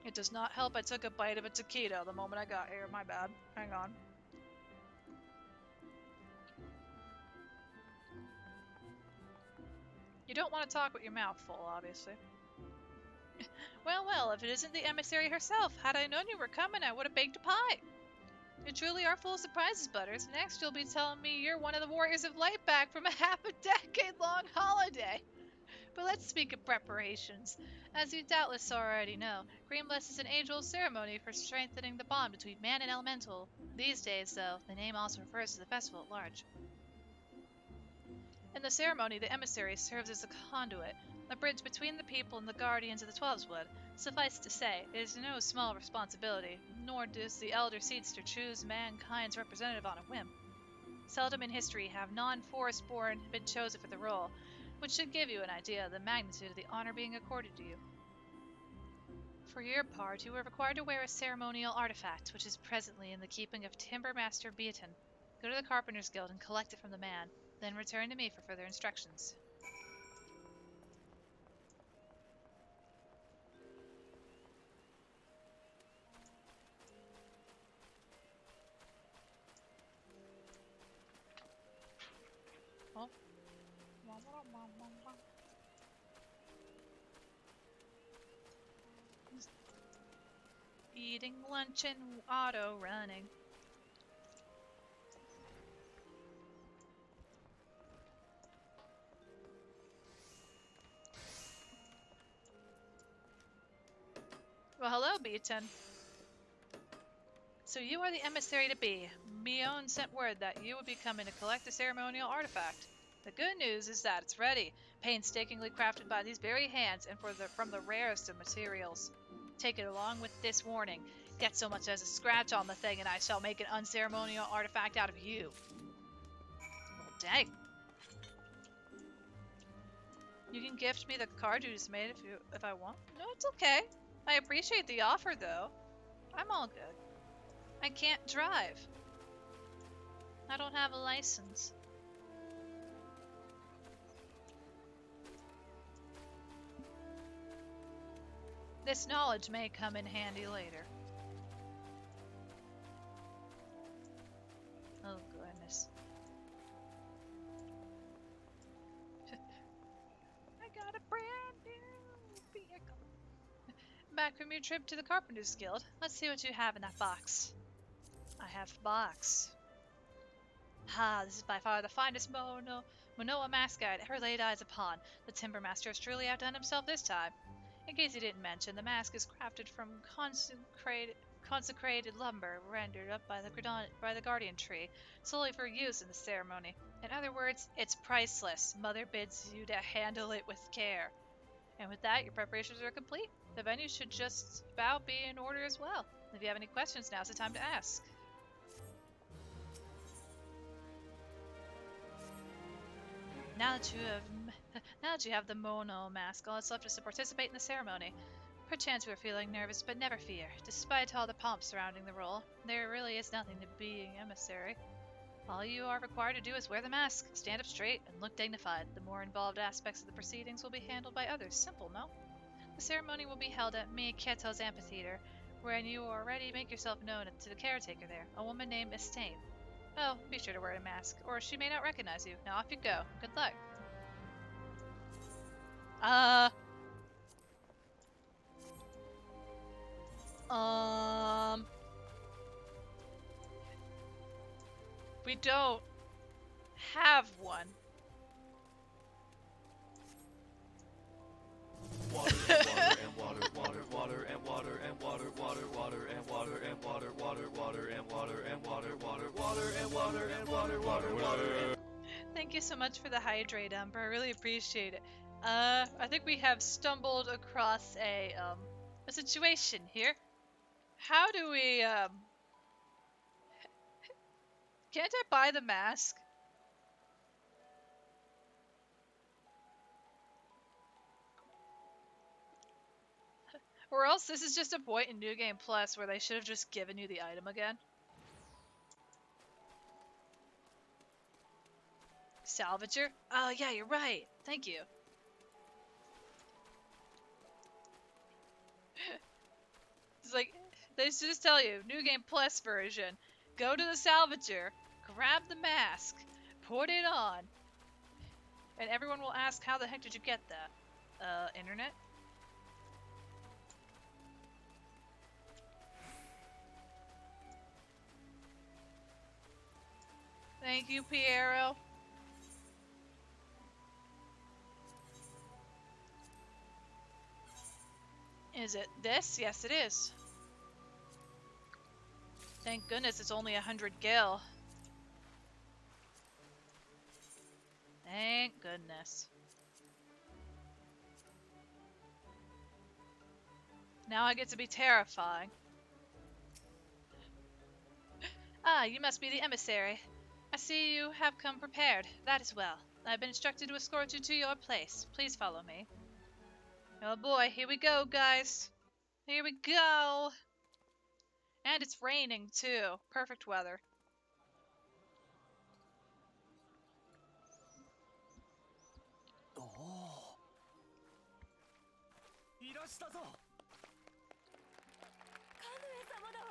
It does not help I took a bite of a taquito the moment I got here. My bad. Hang on. You don't want to talk with your mouth full, obviously. Well, if it isn't the emissary herself, had I known you were coming, I would have baked a pie. You truly are full of surprises, Butters. Next, you'll be telling me you're one of the Warriors of Light back from a half-a-decade-long holiday. But let's speak of preparations. As you doubtless already know, Greenbless is an age-old ceremony for strengthening the bond between man and elemental. These days, though, the name also refers to the festival at large. In the ceremony, the emissary serves as a conduit, a bridge between the people and the guardians of the Twelveswood. Suffice to say, it is no small responsibility, nor does the Elder Seedster choose mankind's representative on a whim. Seldom in history have non-forest-born been chosen for the role, which should give you an idea of the magnitude of the honor being accorded to you. For your part, you are required to wear a ceremonial artifact, which is presently in the keeping of Timbermaster Beaton. Go to the Carpenter's Guild and collect it from the man. Then return to me for further instructions. Oh. Eating lunch and auto running. Well, hello, Beaton. So you are the emissary to be. Mion sent word that you would be coming to collect the ceremonial artifact. The good news is that it's ready, painstakingly crafted by these very hands and from the rarest of materials. Take it along with this warning. Get so much as a scratch on the thing and I shall make an unceremonial artifact out of you. Well, dang. You can gift me the card you just made if I want. No, it's okay. I appreciate the offer, though. I'm all good. I can't drive. I don't have a license. This knowledge may come in handy later. Oh, goodness. I got a brand new vehicle. Back from your trip to the Carpenters Guild. Let's see what you have in that box. I have a box. Ha, this is by far the finest Monoa mask I'd ever laid eyes upon. The Timber Master has truly outdone himself this time. In case he didn't mention, the mask is crafted from consecrated lumber rendered up by the guardian tree, solely for use in the ceremony. In other words, it's priceless. Mother bids you to handle it with care. And with that, your preparations are complete. The venue should just about be in order as well. If you have any questions, now's the time to ask. Now that you have the Mono mask, all that's left is to participate in the ceremony. Perchance you are feeling nervous, but never fear. Despite all the pomp surrounding the role, there really is nothing to being emissary. All you are required to do is wear the mask, stand up straight, and look dignified. The more involved aspects of the proceedings will be handled by others. Simple, no? The ceremony will be held at Miketo's amphitheater, wherein you already make yourself known to the caretaker there, a woman named Estain. Oh, be sure to wear a mask, or she may not recognize you. Now off you go. Good luck. We don't have one. Water and water and water, water and water and water, water, water and water and water, water, water and water and water, water, water and water and water, water, water. Thank you so much for the hydrate, Umber. I really appreciate it. I think we have stumbled across a situation here. How do we can't I buy the mask? Or else this is just a point in New Game Plus where they should have just given you the item again. Salvager? Oh yeah, you're right. Thank you. It's like, they should just tell you, New Game Plus version. Go to the Salvager, grab the mask, put it on, and everyone will ask, how the heck did you get that? Internet? Thank you, Piero. Is it this? Yes, it is. Thank goodness it's only 100 gil. Thank goodness. Now I get to be terrifying. Ah, you must be the emissary. I see you have come prepared. That is well. I've been instructed to escort you to your place. Please follow me. Oh boy, here we go, guys. Here we go. And it's raining, too. Perfect weather. Oh. いらしたぞ。カヌエ様だわ。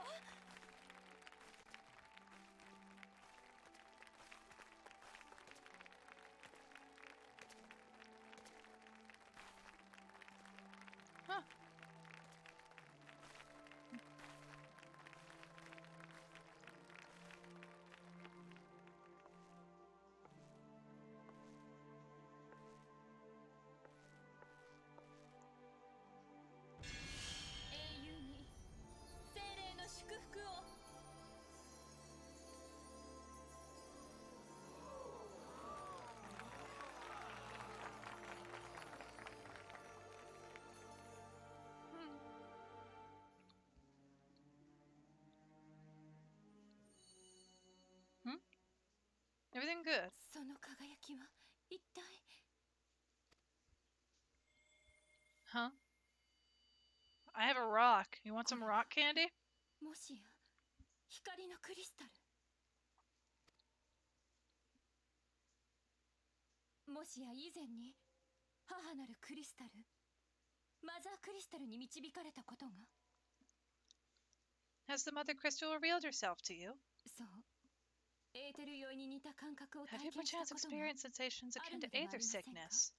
Huh. Hmm? Everything good? その輝きは一体。 Huh? I have a rock. You want some rock candy? もしや光のクリスタル。もしや以前に母なるクリスタル、マザークリスタルに導かれたことが。 Has the Mother Crystal revealed herself to you? そう、エーテル酔いに似た感覚を Have 体 you 験した perchance ことが experienced sensations ある akin の to ではあ aether りませんか？ sickness?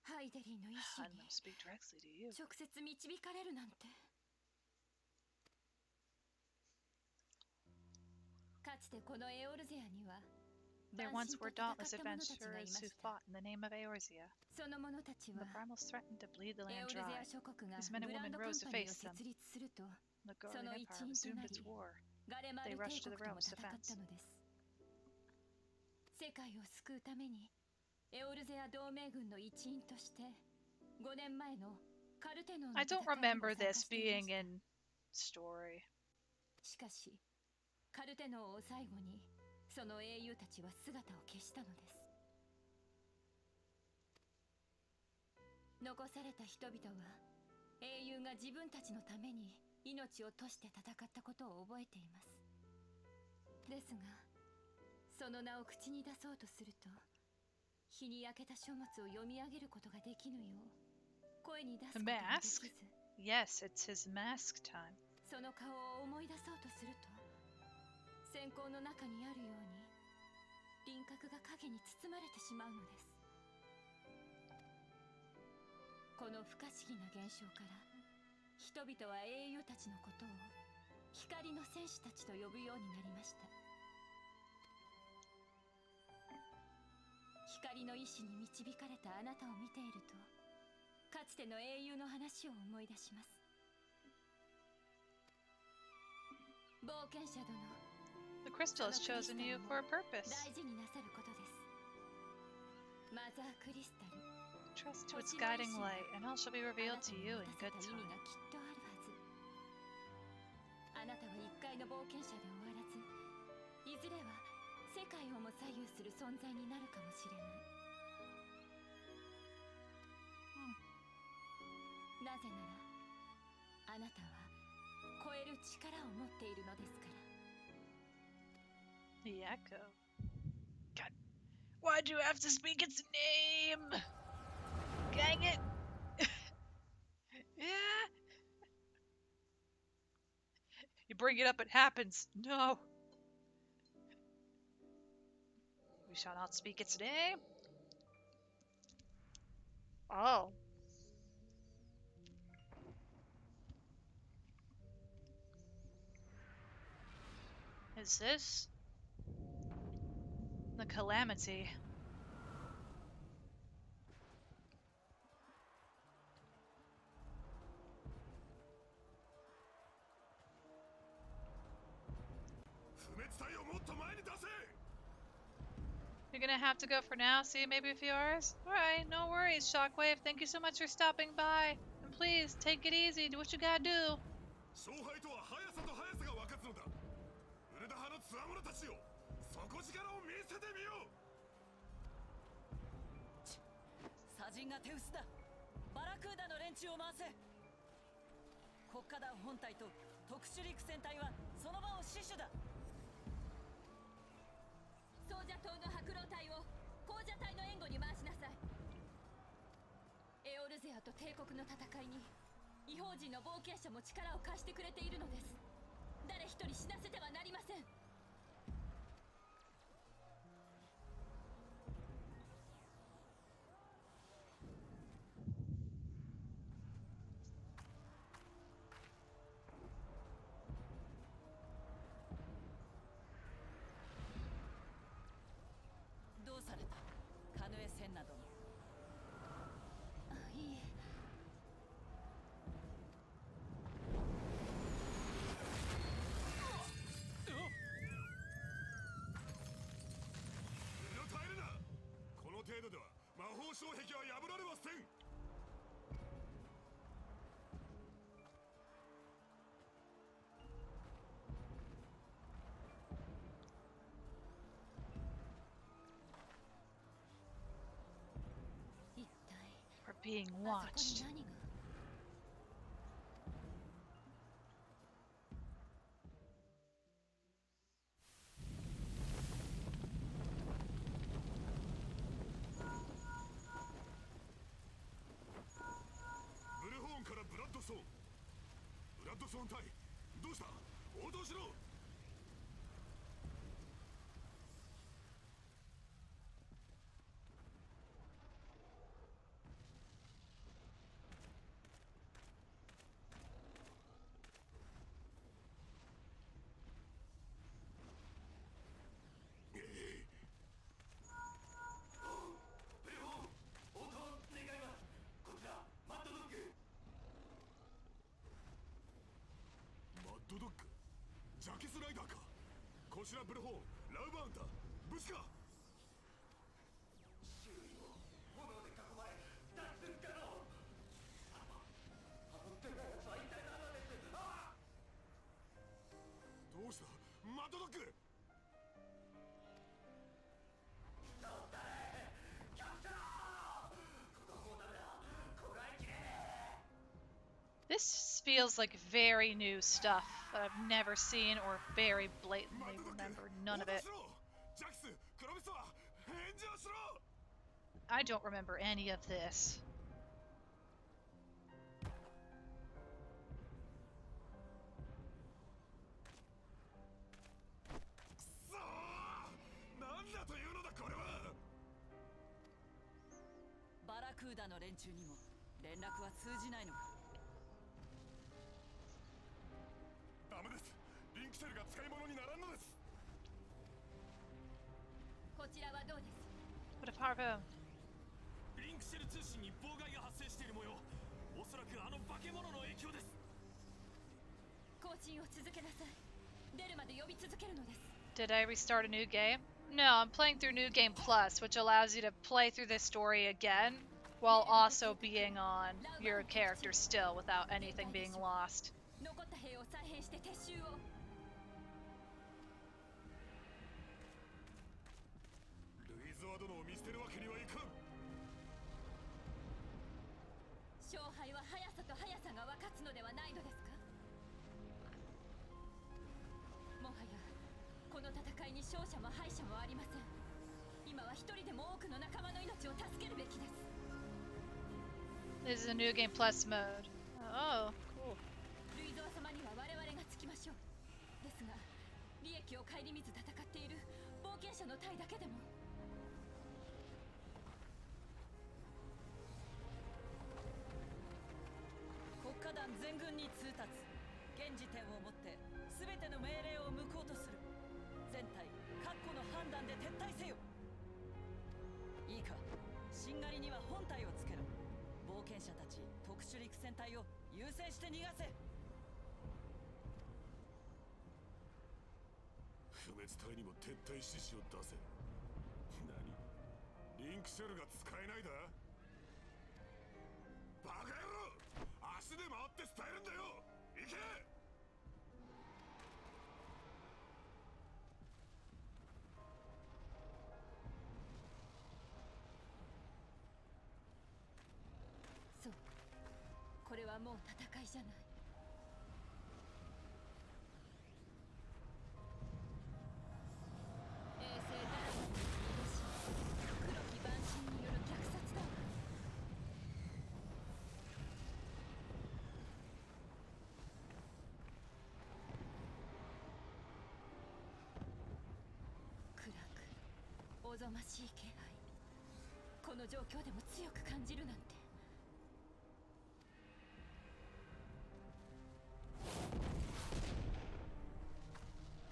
ハイデリーの意志 I'm に going to speak directly to you. 直接導かれるなんて。かつてこのエオルゼアには There 万 once 神と were 戦っ dauntless た者たちがい adventurers ま who した。 fought in the name of Eorzea. その者たち The は primals threatened to bleed the エ land オルゼ dry. ア諸国が These men グ and ラン women ドカ rose ン to パニーを face them. 設立すると、 The そ Guardian の一 Empire 員と resumed な its り war. ガレマ They ル帝 rushed to 国 the とも realm's 戦った defense. のです。世界を救うためにエオルゼア同盟軍の一員として5年前のカルテノンの I 戦 don't いにも remember 参加 this していま being した。 in story. しかしカルテノンを最後にその英雄たちは姿を消したのです。残された人々は英雄が自分たちのために命を賭して戦ったことを覚えています。ですがその名を口に出そうとすると、日に焼けた書物を読み上げることができぬよう声に出す The ことがで mask? きず、 Yes, it's his mask time. その顔を思い出そうとすると、閃光の中にあるように輪郭が影に包まれてしまうのです。この不可思議な現象から人々は英雄たちのことを光の戦士たちと呼ぶようになりました。光の意志に導かれたあなたを見ていると、かつての英雄の話を思い出します。冒険者殿、 The crystal has chosen you for a purpose. 大事になさることです。マザークリスタル、 Trust to its guiding light, and all shall be あな revealed た to に you 持 in たせ good た意味 time. がきっとあるはず。あなたは一回の冒険者で終わらず、いずれは世界をも左右する存在になるかもしれない。なぜならあなたは超える力を持っているのですから。 The echo. God, why'd you have to speak its name? Dang it! Yeah! You bring it up, it happens. No! We shall not speak its name. Oh. Is this the calamity? You're gonna have to go for now. See you maybe a few hours? Alright, no worries, Shockwave. Thank you so much for stopping by. And please, take it easy. Do what you gotta do. 勝敗とは速さと速さが分かつのだ。ウルダ派の強者たちよ、底力を見せてみよう。サジンが手薄だ。バラクーダの連中を回せ。国家団本体と特殊陸戦隊はその場を死守だ。ソージャ島の白狼隊を紅者隊の援護に回しなさい。エオルゼアと帝国の戦いに異邦人の冒険者も力を貸してくれているのです。誰一人死なせてはなりません。どうされたカヌエセンナ殿。いいえ、うろたえるな。この程度では魔法障壁は破られはせん。一体 We're being あそこに watched. 何が。ソン隊どうした？応答しろ。マッドドッグ、ジャケスライダーか。こちらブルホーン、ラウバーンタ、ブスか。どうしたマッドドッグ。This feels like very new stuff that I've never seen or very blatantly remember none of it. ジャクス、クロビスは返事をしろ。 I don't remember any of this. くそー、なんだというのだこれは。バラクーダの連中にも連絡は通じないのか。ダメです。リンクシェルが使い物にならんのです。こちらはどうです？ What of Harpo? リンクシェル通信に妨害が発生している模様。おそらくあの化け物の影響です。更新を続けなさい。出るまで呼び続けるのです。 Did I restart a new game? No, I'm playing through New Game Plus, which allows you to play through this story again while also being on your character still without anything being lost. 残った兵を再編して撤収を。ルイズワ殿を見捨てるわけにはいかん。勝敗は速さと速さが分かつのではないのですか？もはやこの戦いに勝者も敗者もありません。今は一人でも多くの仲間の命を助けるべきです。 This is a New Game Plus mode. Oh, cool. ルイゾワ様には我々がつきましょう。ですが利益を顧みず戦っている冒険者の隊だけでも。国家団全軍に通達。現時点をもって全ての命令を無効とする。全隊確固の判断で撤退せよ。いいか、しんがりには本隊をつけろ。冒険者たち特殊陸戦隊を優先して逃がせ。不滅隊にも撤退指示を出せ。何？リンクシェルが使えないだ？バカ野郎！足で回って伝えるんだよ。行け！そう、これはもう戦いじゃない。衛星ダラゴンに入れし黒き蛮神による虐殺だわ。暗くおぞましい気配。この状況でも強く感じるなんて。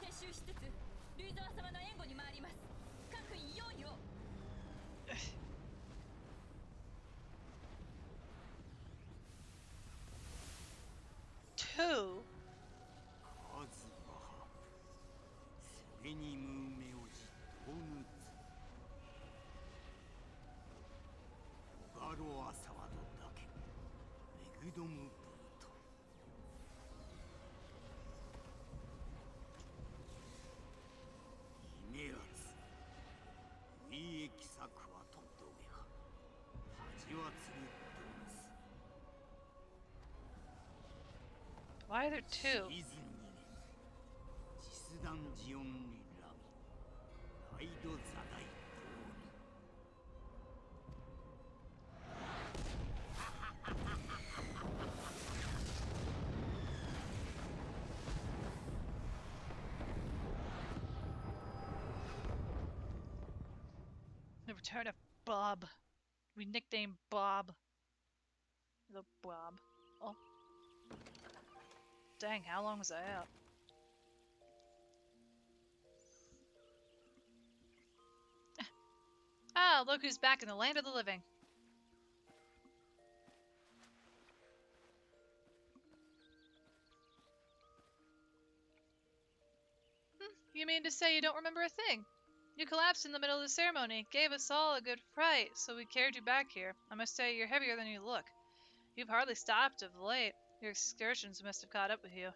撤収しつつルイザワ様の援護に回ります。各位用意を。 Two? カズバそれにムーメオジトムズオガロアサワドだけメグドムブートイメラツウィエキサクワトンドゲハハジワツルドムス Why are there two? シーズン2年ジスダンジオンリラミライドザダイドーニ Return of Bob. We nicknamed Bob. The Bob. Oh. Dang, how long was I out? Ah, look who's back in the land of the living. You mean to say you don't remember a thing? You collapsed in the middle of the ceremony, gave us all a good fright, so we carried you back here. I must say you're heavier than you look. You've hardly stopped of late. Your excursions must have caught up with you.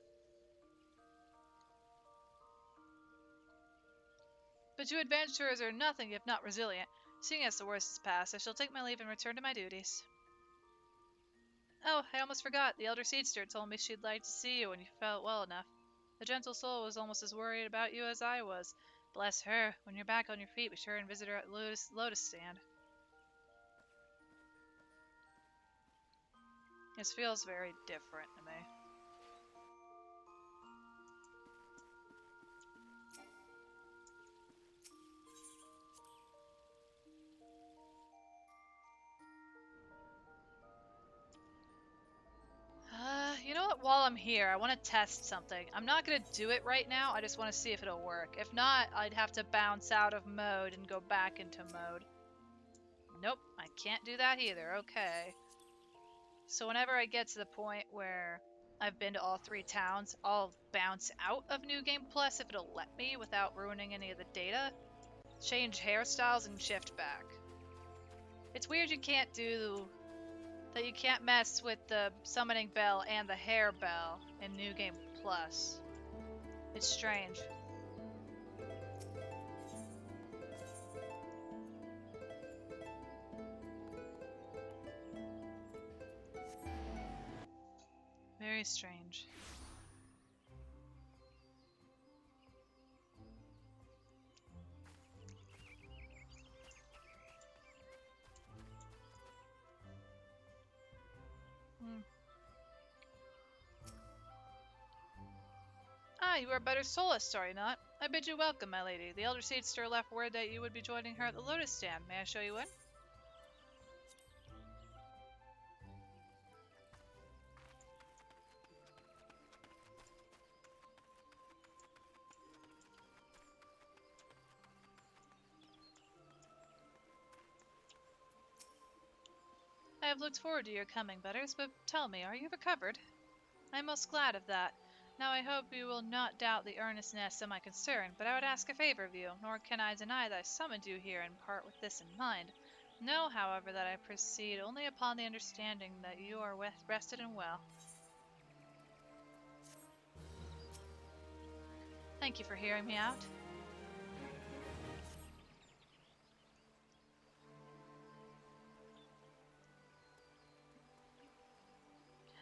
But you adventurers are nothing if not resilient. Seeing as the worst is past, I shall take my leave and return to my duties. Oh, I almost forgot. The elder seedster told me she'd like to see you when you felt well enough. The gentle soul was almost as worried about you as I was. Bless her. When you're back on your feet, be sure and visit her at Lotus Stand. This feels very different to me. You know what? While I'm here, I want to test something. I'm not going to do it right now. I just want to see if it'll work. If not, I'd have to bounce out of mode and go back into mode. Nope, I can't do that either. Okay. So whenever I get to the point where I've been to all 3 towns, I'll bounce out of New Game Plus if it'll let me without ruining any of the data. Change hairstyles and shift back. It's weird you can't do that. You can't mess with the summoning bell and the hair bell in New Game Plus. It's strange. Very strange. Ah, you are a better Solist, are you not? I bid you welcome, my lady. The Elder Seedster left word that you would be joining her at the Lotus Stand. May I show you in? I have looked forward to your coming, Butters, but tell me, are you recovered? I am most glad of that. Now I hope you will not doubt the earnestness of my concern, but I would ask a favor of you, nor can I deny that I summoned you here in part with this in mind. Know, however, that I proceed only upon the understanding that you are rested and well. Thank you for hearing me out.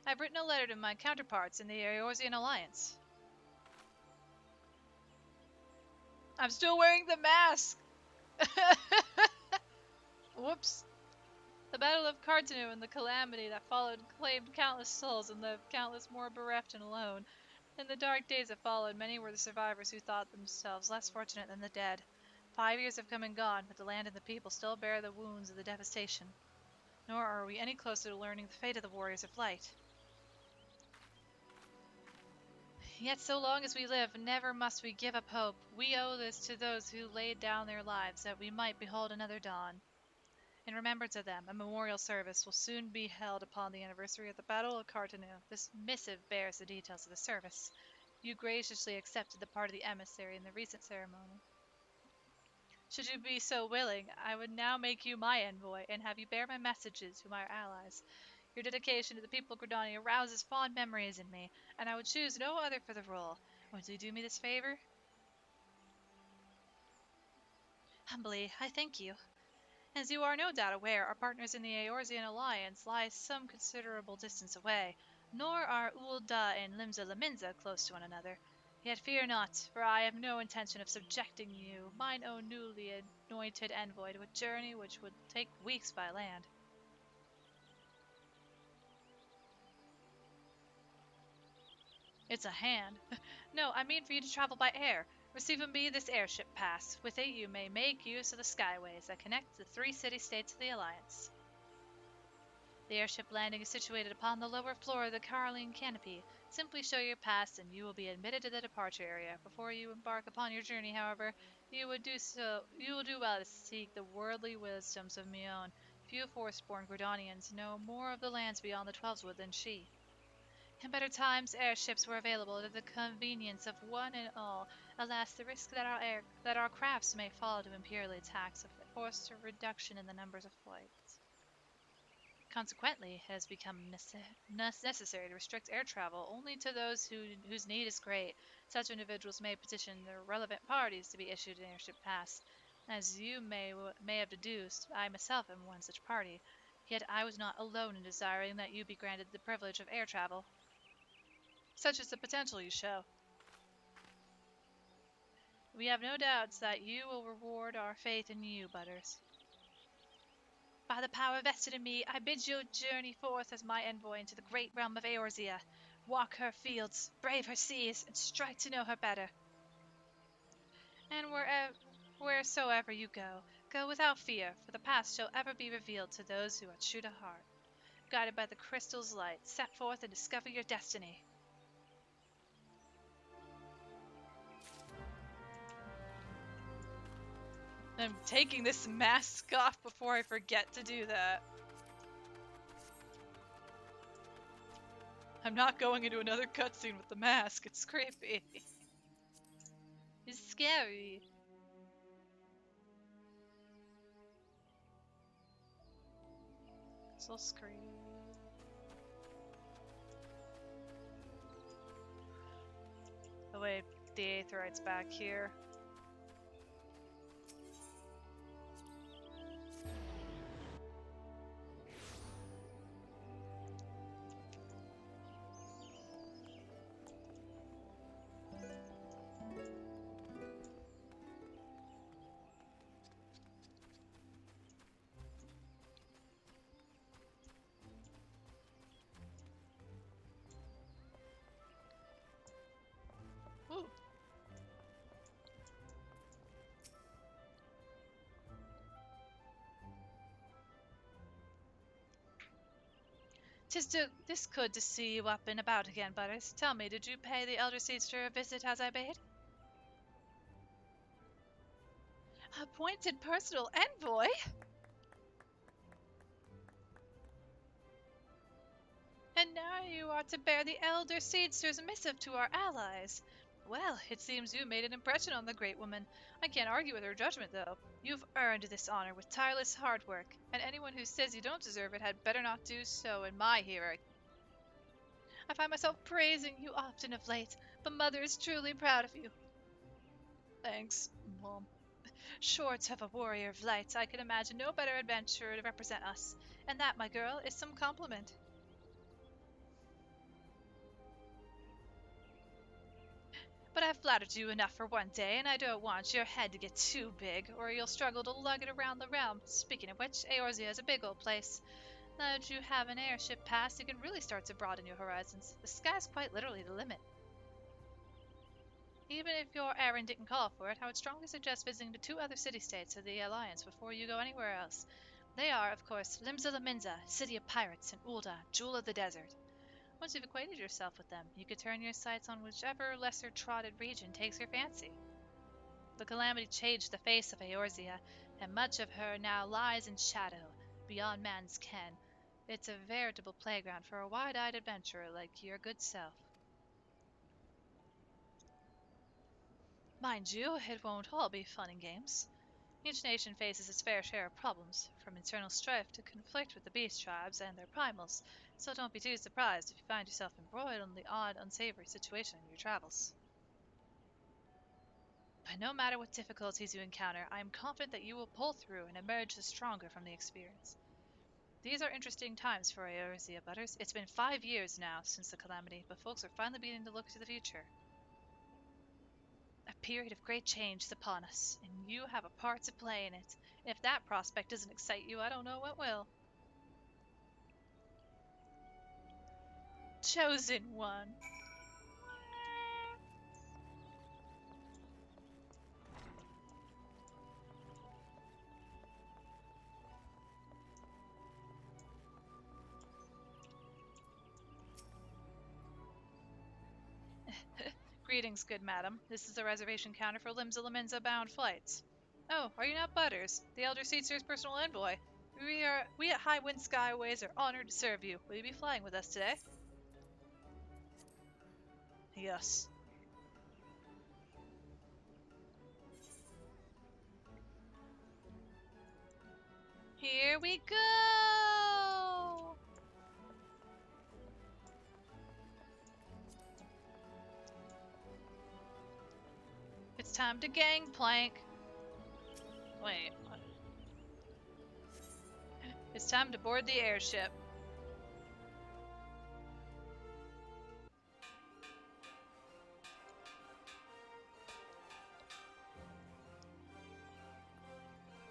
I've written a letter to my counterparts in the Eorzean Alliance. I'm still wearing the mask! Whoops. The Battle of Cartanu and the calamity that followed claimed countless souls and left countless more bereft and alone. In the dark days that followed, many were the survivors who thought themselves less fortunate than the dead. 5 years have come and gone, but the land and the people still bear the wounds of the devastation. Nor are we any closer to learning the fate of the Warriors of Light. Yet so long as we live, never must we give up hope. We owe this to those who laid down their lives that we might behold another dawn. In remembrance of them, a memorial service will soon be held upon the anniversary of the Battle of Cartanu. This missive bears the details of the service. You graciously accepted the part of the emissary in the recent ceremony. Should you be so willing, I would now make you my envoy and have you bear my messages to my allies. Your dedication to the people of Gridania arouses fond memories in me, and I would choose no other for the role. Would you do me this favor? Humbly, I thank you. As you are no doubt aware, our partners in the Eorzean Alliance lie some considerable distance away, nor are Ul'dah and Limsa Lominsa close to one another. Yet fear not, for I have no intention of subjecting you, mine own newly anointed envoy, to a journey which would take weeks by land. It's a hand. No, I mean for you to travel by air. Receive from me this airship pass. With it, you may make use of the skyways that connect the 3 city-states of the Alliance. The airship landing is situated upon the lower floor of the Caroline canopy. Simply show your pass and you will be admitted to the departure area. Before you embark upon your journey, however, you will do well to seek the worldly wisdoms of Mion. Few Force-born Gordonians know more of the lands beyond the Twelveswood than she. In better times, airships were available at the convenience of one and all. Alas, the risk that our crafts may fall to imperial attacks have forced a reduction in the numbers of flights. Consequently, it has become necessary to restrict air travel only to those whose need is great. Such individuals may petition the relevant parties to be issued an airship pass. As you may have deduced, I myself am one such party. Yet I was not alone in desiring that you be granted the privilege of air travel. Such is the potential you show. We have no doubts that you will reward our faith in you, Butters. By the power vested in me, I bid you journey forth as my envoy into the great realm of Eorzea. Walk her fields, brave her seas, and strive to know her better. And wheresoever you go, go without fear, for the past shall ever be revealed to those who are true to heart. Guided by the crystal's light, set forth and discover your destiny. I'm taking this mask off before I forget to do that. I'm not going into another cutscene with the mask. It's creepy. It's scary. So scary. Oh wait, the Aetheryte's back here. Ooh. This good to see you up and about again, Butters. Tell me, did you pay the Elder Seedster a visit as I bade? Appointed personal envoy? And now you are to bear the Elder Seedster's missive to our allies. Well, it seems you made an impression on the great woman. I can't argue with her judgment, though. You've earned this honor with tireless hard work, and anyone who says you don't deserve it had better not do so in my hearing. I find myself praising you often of late, but Mother is truly proud of you. Thanks, Mom. Short of a warrior of light, I can imagine no better adventurer to represent us, and that, my girl, is some compliment. But I've flattered you enough for one day, and I don't want your head to get too big, or you'll struggle to lug it around the realm. Speaking of which, Eorzea is a big old place. Now that you have an airship pass, you can really start to broaden your horizons. The sky's quite literally the limit. Even if your errand didn't call for it, I would strongly suggest visiting the 2 other city-states of the Alliance before you go anywhere else. They are, of course, Limsa Laminza, City of Pirates, and Ul'dah, Jewel of the Desert. Once you've acquainted yourself with them, you could turn your sights on whichever lesser-trotted region takes your fancy. The calamity changed the face of Eorzea, and much of her now lies in shadow, beyond man's ken. It's a veritable playground for a wide-eyed adventurer like your good self. Mind you, it won't all be fun and games. Each nation faces its fair share of problems, from internal strife to conflict with the beast tribes and their primals, so don't be too surprised if you find yourself embroiled in the odd, unsavory situation in your travels. But no matter what difficulties you encounter, I am confident that you will pull through and emerge the stronger from the experience. These are interesting times for Eorzea, Butters. It's been 5 years now since the calamity, but folks are finally beginning to look to the future. A period of great change is upon us, and you have a part to play in it. And if that prospect doesn't excite you, I don't know what will. Chosen one. Greetings, good madam. This is the reservation counter for Limsa Laminza bound flights. Oh, are you not Butters, the Elder Caesar's personal envoy? We at High Wind Skyways are honored to serve you. Will you be flying with us today? Yes. Here we go! It's time to gangplank. Wait, what? It's time to board the airship.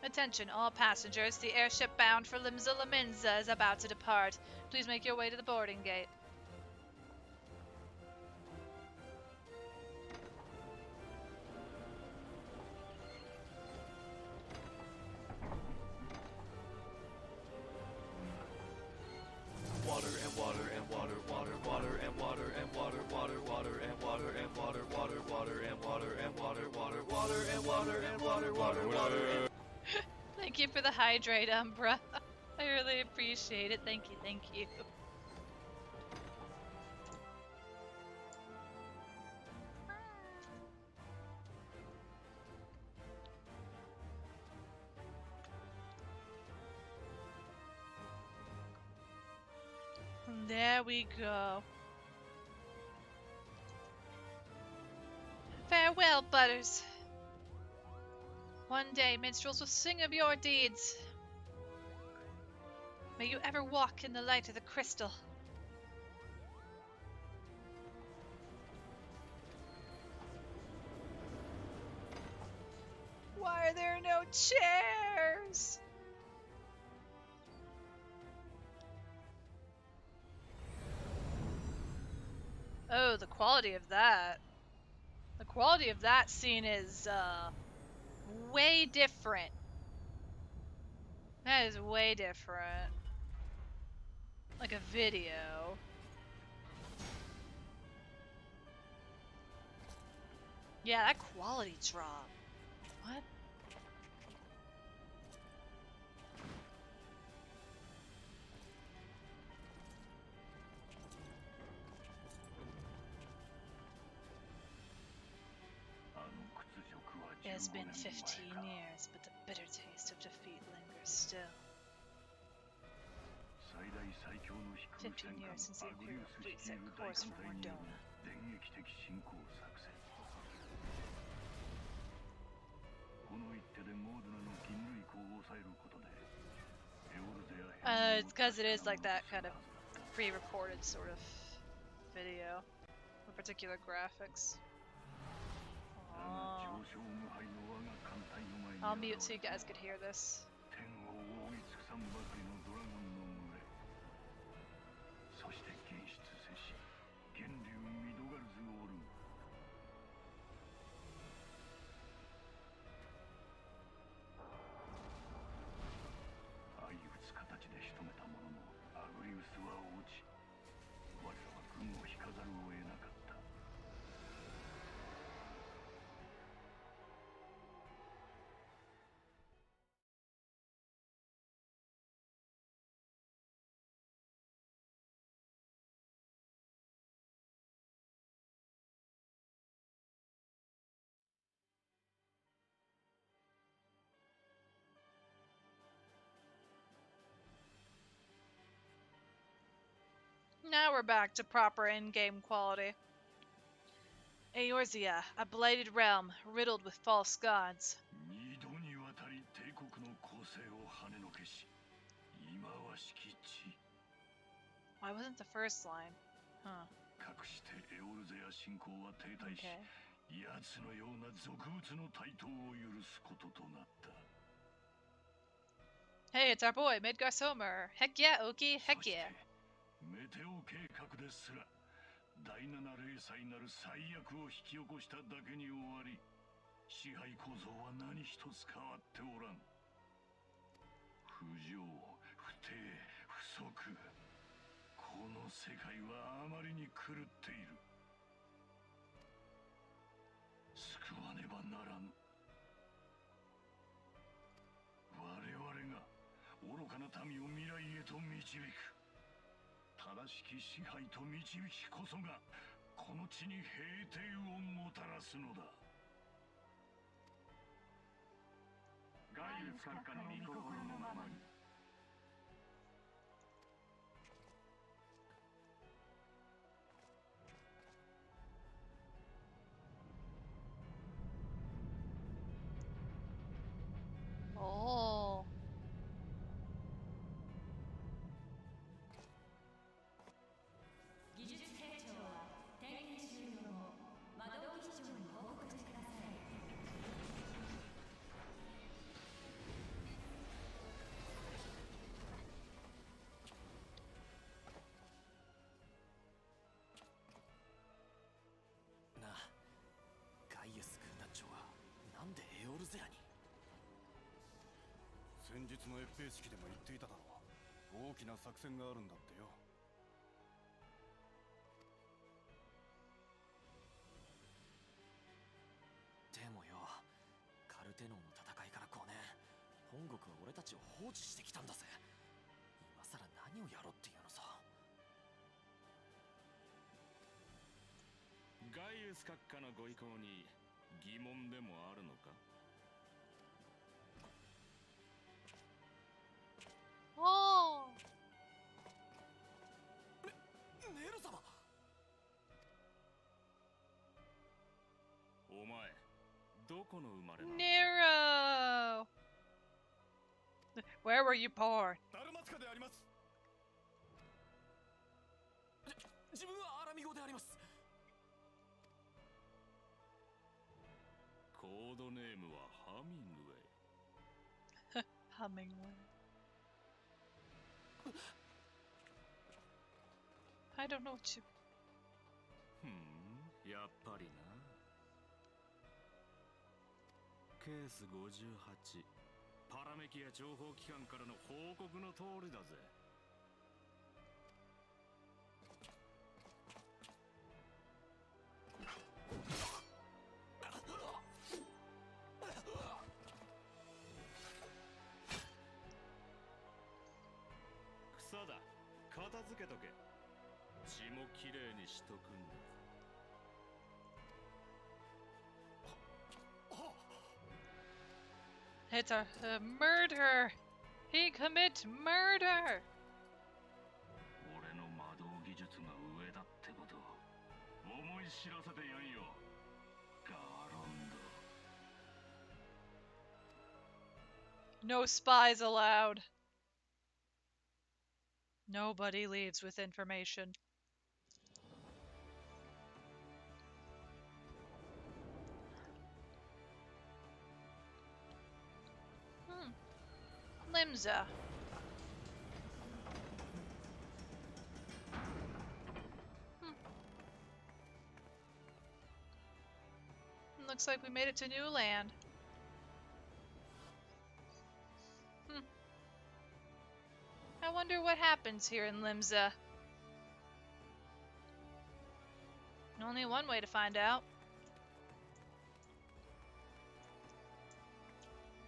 Attention, all passengers. The airship bound for Limsa Laminza is about to depart. Please make your way to the boarding gate. Water and water and water, water, water and water and water, water, water and water and water, water, water and water and water, water, water and water and water, water, water. Thank you for the hydrate, Umbra. I really appreciate it. Thank you, thank you. There we go. Farewell, Butters. One day, minstrels will sing of your deeds. May you ever walk in the light of the crystal. Why are there no chairs? Oh, the quality of that. The quality of that scene is, way different. That is way different. Like a video. Yeah, that quality drop. What? It has been 15 years, but the bitter taste of defeat lingers still. 15 years since the Imperial fleet set course for Mordona. 電撃的侵攻作戦この一手でモードナの銀類庫を抑えることでエオルゼア It's because it is like that kind of pre-recorded sort of video with particular graphics. Aww. I'll mute so you guys could hear this. 天を覆い尽くさんばかりのドラゴンの群れそして現出せし源流ミドガルズオルン相打つ形で仕留めたもののアグリウスは落ち我らは軍を引かざるを得なかった Now we're back to proper in-game quality. Eorzea, a blighted realm, riddled with false gods. 二度にわたり帝国の構成を跳ねのけし忌まわしき地 Why wasn't the first line? Huh. かくしてエオルゼア侵攻は停滞し Okay. 奴のような俗物の台頭を許すこととなった Hey, it's our boy, Midgar Somer. Heck yeah, Oki. Heck そして yeah. メテオ計画ですら第七零細なる最悪を引き起こしただけに終わり支配構造は何一つ変わっておらん不条不定不足この世界はあまりに狂っている民を未来へと導く。正しき支配と導きこそがこの地に平定をもたらすのだ。ガイウス閣下の御心のままに。Oh. 技術成長は点検終了後窓機長に報告してください。なあ、ガイエス軍団長はなんでエオルゼアに？先日の閲兵式でも言っていただろう。大きな作戦があるんだってよ。でもよ、カルテノンの戦いから5年、本国は俺たちを放置してきたんだぜ。今さら何をやろうっていうのさ。ガイウス閣下のご意向に疑問でもあるのか？ Oh. ネル様。お前、どこの生まれなの？ Nero. Where were you born? ダルマツカであります。自分はアラミ語であります。コードネームはハミングウェイ。Hummingway. I don't know what you. やっぱりな。ケース58、パラメキア情報機関からの報告の通りだぜ。草だ、片付けとけ。血もきれいにしとくんだ。It's a murder. He commits murder. 俺の魔導技術が上だってことを思い知らせてやんよ、ガロンド。 No spies allowed. Nobody leaves with information. Limza. Looks like we made it to new land. I wonder what happens here in Limza. Only one way to find out.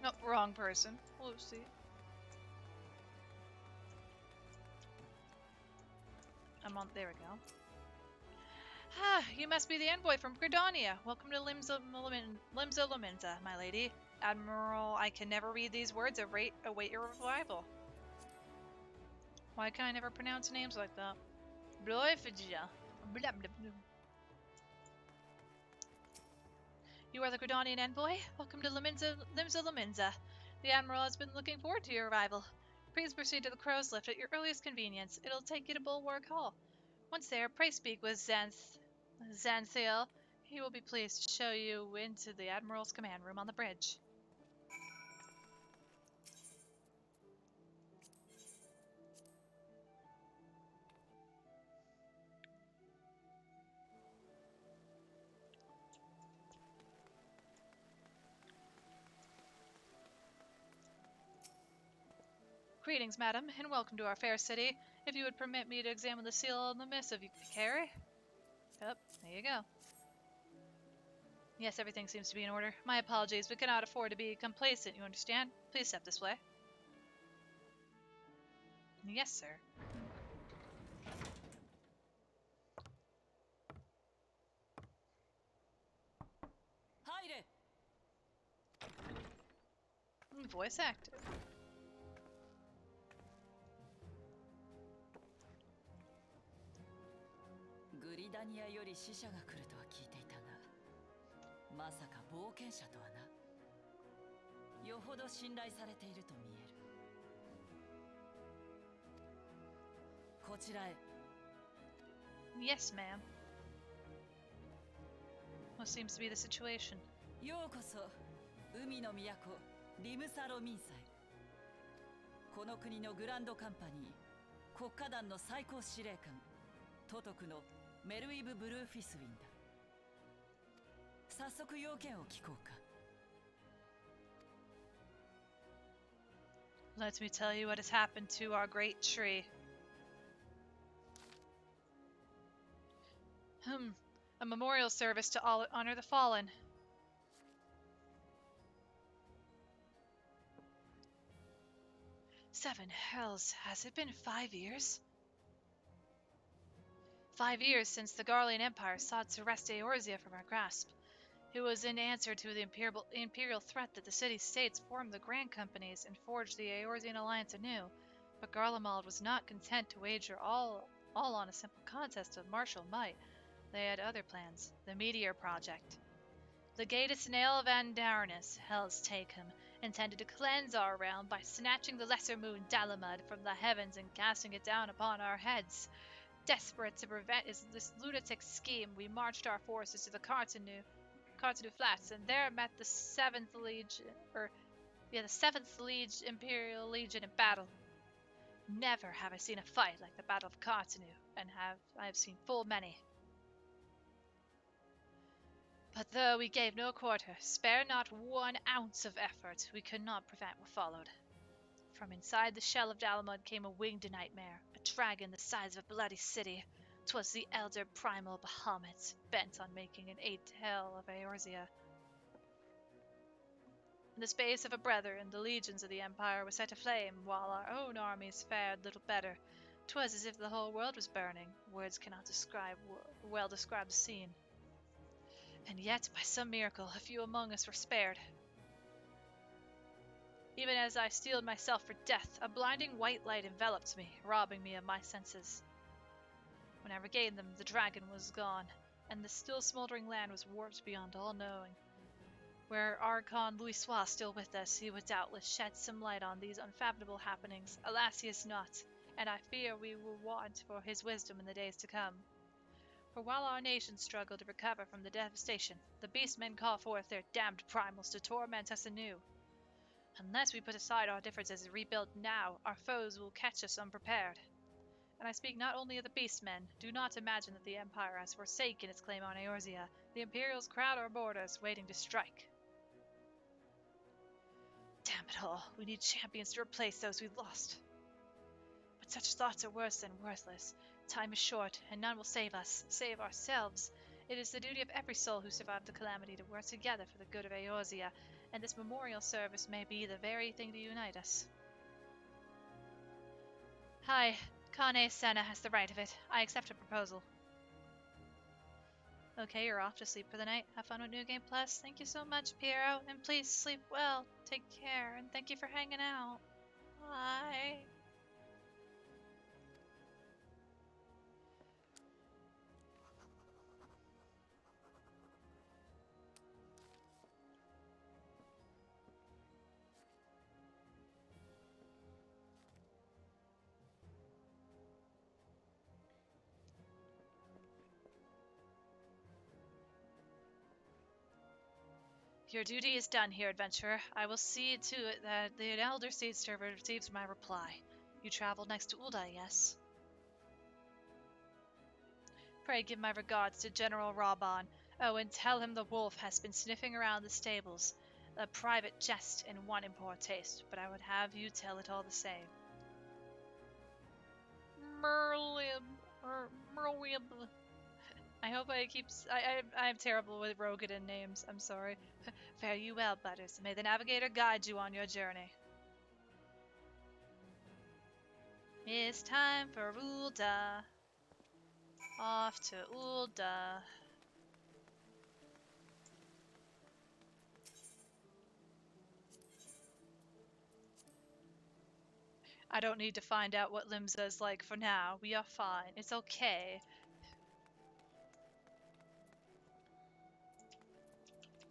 No, wrong person. Whoopsie. There we go. Ah, you must be the envoy from Gridania. Welcome to Limza Lominza, my lady. Admiral, I can never read these words. Await your arrival. Why can I never pronounce names like that? You are the Gridanian envoy? Welcome to Limza Lominza. The Admiral has been looking forward to your arrival. Please proceed to the crow's lift at your earliest convenience. It'll take you to Bulwark Hall. Once there, pray speak with Zanziel. He will be pleased to show you into the Admiral's command room on the bridge. Greetings, madam, and welcome to our fair city. If you would permit me to examine the seal on the missive you carry. Yep, there you go. Yes, everything seems to be in order. My apologies, we cannot afford to be complacent, you understand? Please step this way. Yes, sir. Haire! Voice actor. グリダニアより死者が来るとは聞いていたが、まさか冒険者とはな。よほど信頼されていると見える。こちらへ。Yes, ma'am. What seems to be the situation? ようこそ海の都リムサロミンサへ。この国のグランドカンパニー国家団の最高司令官都督のメルウィブ・ブルーフィスウィンだ。早速要件を聞こうか。 Let me tell you what has happened to our great tree. A memorial service to honor the fallen. Seven hells, has it been 5 years? 5 years since the Garlean Empire sought to wrest Eorzea from our grasp. It was in answer to the imperial threat that the city-states formed the Grand Companies and forged the Eorzean alliance anew. But Garlemald was not content to wager all on a simple contest of martial might. They had other plans, the Meteor Project. Legatus Nail van Darnus, Hell's Takem, intended to cleanse our realm by snatching the lesser moon Dalamud from the heavens and casting it down upon our heads. Desperate to prevent this lunatic scheme, we marched our forces to the Cartanu Flats, and there met the Seventh Imperial Legion in battle. Never have I seen a fight like the Battle of Cartanu, and I have seen full many. But though we gave no quarter, spared not 1 ounce of effort, we could not prevent what followed. From inside the shell of Dalamud came a winged nightmare, a dragon the size of a bloody city. 'Twas the elder primal Bahamut, bent on making an 8th hell of Eorzea. In the space of a brethren, the legions of the Empire were set aflame, while our own armies fared little better. 'Twas as if the whole world was burning. Words cannot well describe the scene. And yet, by some miracle, a few among us were spared. Even as I steeled myself for death, a blinding white light enveloped me, robbing me of my senses. When I regained them, the dragon was gone, and the still smoldering land was warped beyond all knowing. Were Archon Louisoix still with us, he would doubtless shed some light on these unfathomable happenings. Alas, he is not, and I fear we will want for his wisdom in the days to come. For while our nation struggled to recover from the devastation, the beastmen call forth their damned primals to torment us anew. Unless we put aside our differences and rebuild now, our foes will catch us unprepared. And I speak not only of the beastmen. Do not imagine that the Empire has forsaken its claim on Eorzea. The Imperials crowd our borders, waiting to strike. Damn it all, we need champions to replace those we've lost. But such thoughts are worse than worthless. Time is short, and none will save us, save ourselves. It is the duty of every soul who survived the calamity to work together for the good of Eorzea, and this memorial service may be the very thing to unite us. Hi, Kane Senna has the right of it. I accept her proposal. Okay, you're off to sleep for the night. Have fun with New Game Plus. Thank you so much, Piero, and please sleep well. Take care, and thank you for hanging out. Bye. Your duty is done here, adventurer. I will see to it that the Elder Seed server receives my reply. You traveled next to Ulda, yes? Pray give my regards to General Raban. Oh, and tell him the wolf has been sniffing around the stables. A private jest and one in poor taste, but I would have you tell it all the same. Merlib. I hope I keep. I'm terrible with Rogadan names. I'm sorry. Fare you well, Butters. May the navigator guide you on your journey. It's time for Ulda. Off to Ulda. I don't need to find out what Limsa is like for now. We are fine. It's okay.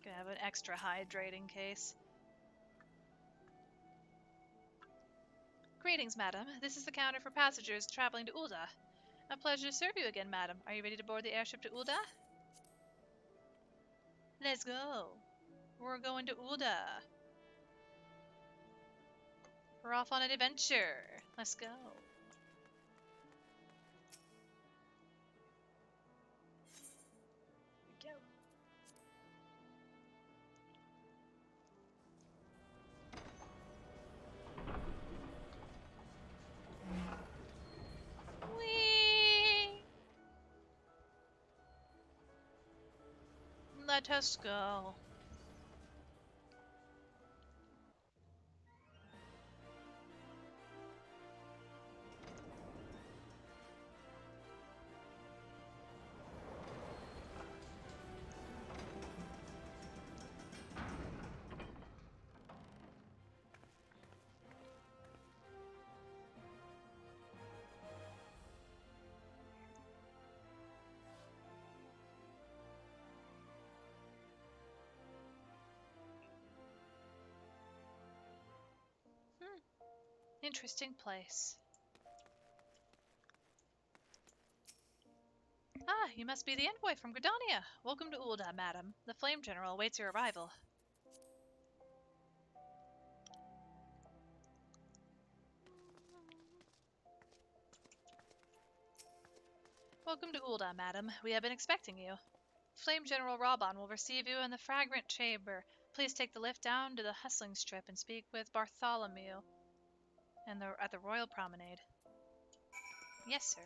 Gonna have an extra hydrating case. Greetings, madam. This is the counter for passengers traveling to Ulda. A pleasure to serve you again, madam. Are you ready to board the airship to Ulda? Let's go. We're going to Ulda. We're off on an adventure. Let's go. Go. Whee! Let us go. Interesting place. Ah, you must be the envoy from Gridania. Welcome to Ulda, madam. The Flame General awaits your arrival. Welcome to Ulda, madam. We have been expecting you. Flame General Raban will receive you in the Fragrant Chamber. Please take the lift down to the Hustling Strip and speak with Bartholomew at the Royal Promenade. Yes, sir.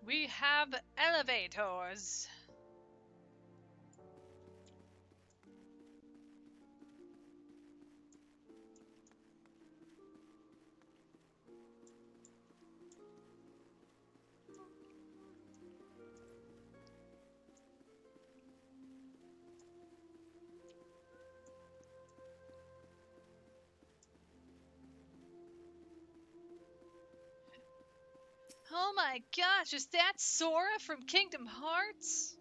We have elevators. Oh my gosh, is that Sora from Kingdom Hearts?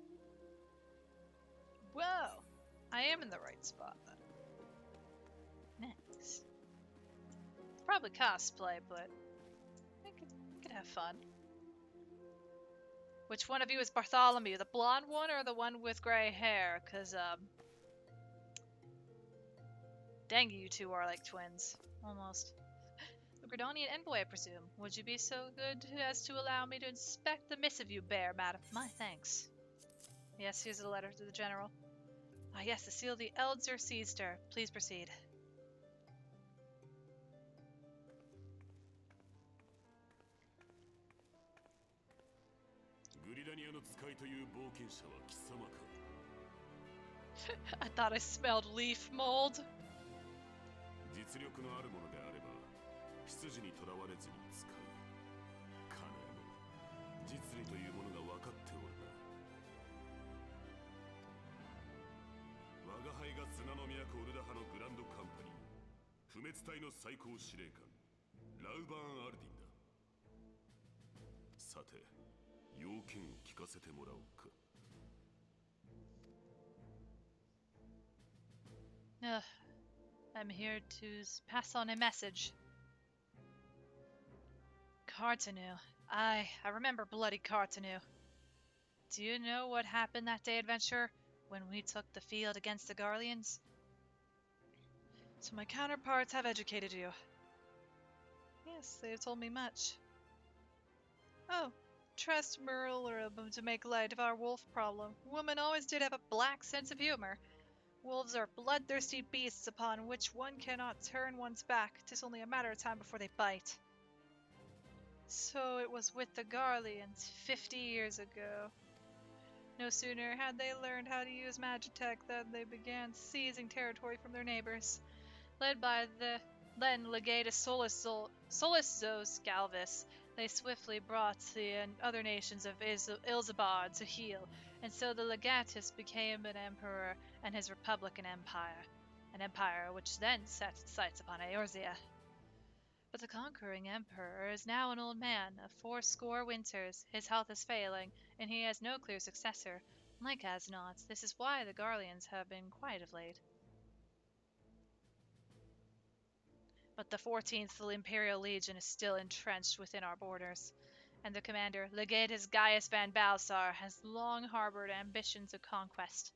Whoa. I am in the right spot then. Nice. It's probably cosplay, but I could have fun. Which one of you is Bartholomew? The blonde one or the one with gray hair? Because, dang, you two are like twins. Almost. The Gridonian envoy, I presume. Would you be so good as to allow me to inspect the missive you bear, madam? My thanks. Yes, here's the letter to the general. Ah, yes, the seal of the Elder Seaster. Please proceed. グリダニアの使いという冒険者は貴様か。 I thought I smelled leaf mold. 実力のあるものであれば出自にとらわれずに使う。金も実利というものが分かっておるな。我が輩が砂の都オルダ派のグランドカンパニー不滅隊の最高司令官ラウバーン・アルディンだ。さて要件を聞かせてもらおうか。 I'm here to pass on a message. Cartanu. I remember bloody Cartanu. Do you know what happened that day, adventurer, when we took the field against the Garleans? So my counterparts have educated you. Yes, they have told me much. Oh, trust Merlin to make light of our wolf problem. Women always did have a black sense of humor. Wolves are bloodthirsty beasts upon which one cannot turn one's back. 'Tis only a matter of time before they bite. So it was with the Garleans 50 years ago. No sooner had they learned how to use Magitech than they began seizing territory from their neighbors. Led by the then legatus Solus Galvus, they swiftly brought the other nations of Ilzabar to heel, and so the legatus became an emperor and his republican empire, an empire which then set its sights upon Eorzea. But the conquering emperor is now an old man of 80 winters. His health is failing, and he has no clear successor. Like as not, this is why the Garleans have been quiet of late. But the 14th Imperial Legion is still entrenched within our borders, and their commander, Legatus Gaius van Balsar, has long harbored ambitions of conquest.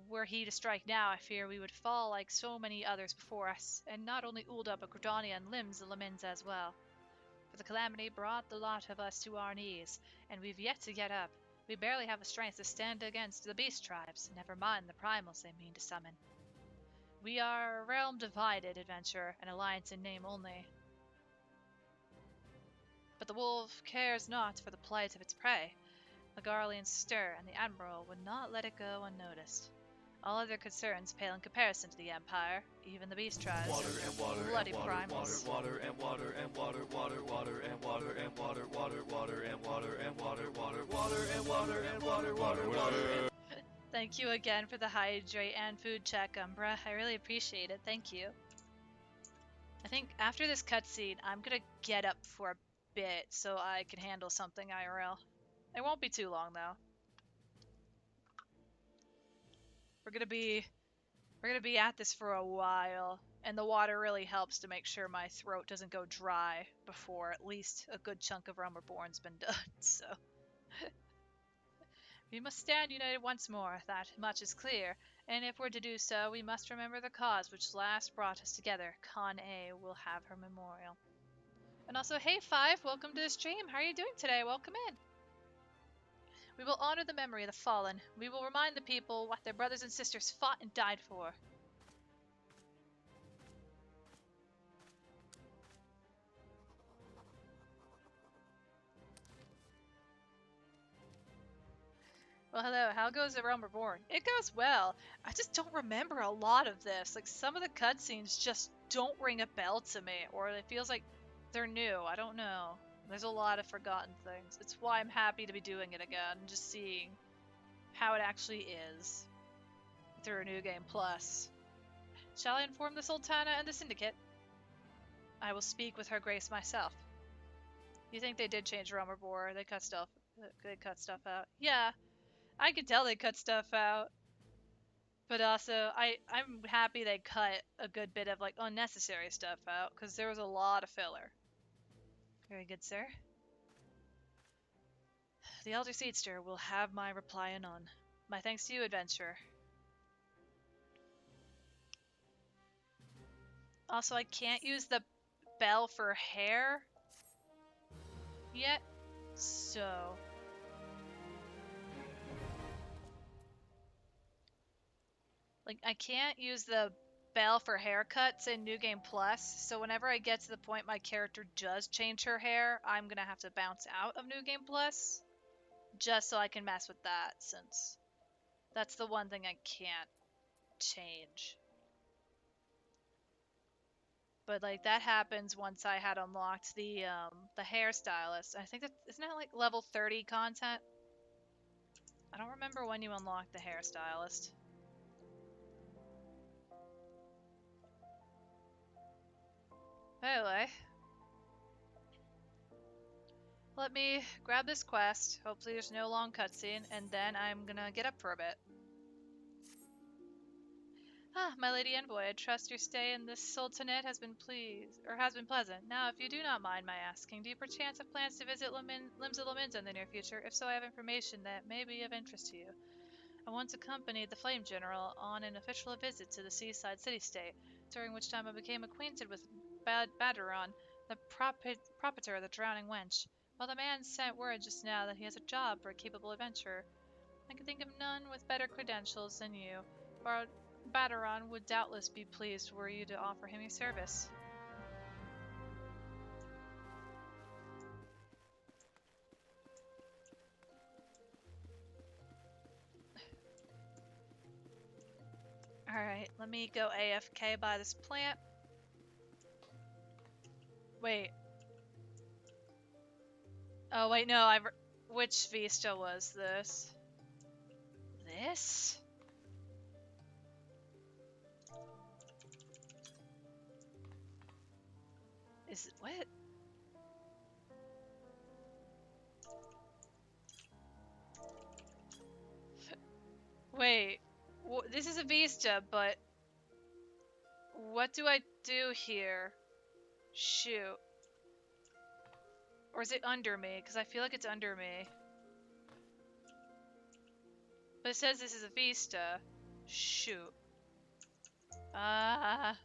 Were he to strike now, I fear we would fall like so many others before us, and not only Ulda but Cordonia and Limbs the Lamins as well. For the calamity brought the lot of us to our knees, and we've yet to get up. We barely have the strength to stand against the beast tribes, never mind the primals they mean to summon. We are a realm divided, adventurer, an alliance in name only. But the wolf cares not for the plight of its prey. The Garleans stir, and the Admiral would not let it go unnoticed. All other concerns pale in comparison to the Empire, even the beast tribes. Water and water bloody and water, primals. water and water and water, water and water and water, water and water and water, water and water and water. Thank you again for the hydrate and food check, Umbra. I really appreciate it. Thank you. I think after this cutscene, I'm gonna get up for a bit so I can handle something IRL. It won't be too long though. We're gonna be at this for a while, and the water really helps to make sure my throat doesn't go dry before at least a good chunk of Reborn's been done. So we must stand united once more, that much is clear, and if we're to do so, we must remember the cause which last brought us together. Con A will have her memorial. And also, hey Five, welcome to the stream. How are you doing today? Welcome in. We will honor the memory of the fallen. We will remind the people what their brothers and sisters fought and died for. Well, hello. How goes the Realm Reborn? It goes well. I just don't remember a lot of this. Like, some of the cutscenes just don't ring a bell to me, or it feels like they're new. I don't know. There's a lot of forgotten things. It's why I'm happy to be doing it again, just seeing how it actually is through New Game Plus. Shall I inform the Sultana and the Syndicate? I will speak with her grace myself. You think they did change Realm Reborn? They cut stuff out. Yeah. I could tell they cut stuff out. But also, I'm happy they cut a good bit of, like, unnecessary stuff out, because there was a lot of filler. Very good, sir. The Elder Seedster will have my reply anon. My thanks to you, adventurer. Also, I can't use the bell for hair yet, so... Like, I can't use the bell for haircuts in New Game Plus, so whenever I get to the point my character does change her hair, I'm gonna have to bounce out of New Game Plus, just so I can mess with that, since that's the one thing I can't change. But, like, that happens once I had unlocked the hairstylist. I think that, isn't that like level 30 content? I don't remember when you unlock the hairstylist. Anyway, let me grab this quest. Hopefully there's no long cutscene, and then I'm gonna get up for a bit. Ah, my lady envoy, I trust your stay in this sultanate has been pleasant. Now, if you do not mind my asking, do you perchance have plans to visit Limbs of Lamins in the near future? If so, I have information that may be of interest to you. I once accompanied the Flame General on an official visit to the seaside city-state, during which time I became acquainted with Badaron, the proprietor of the Drowning Wench. Well, the man sent word just now that he has a job for a capable adventurer. I can think of none with better credentials than you. Badaron would doubtless be pleased were you to offer him your service. Alright, let me go AFK by this plant. Wait. Oh, wait, no, which Vista was this? This? Is it what? Wait, this is a Vista, but what do I do here? Shoot. Or is it under me? Because I feel like it's under me. But it says this is a Vista. Shoot. Ah.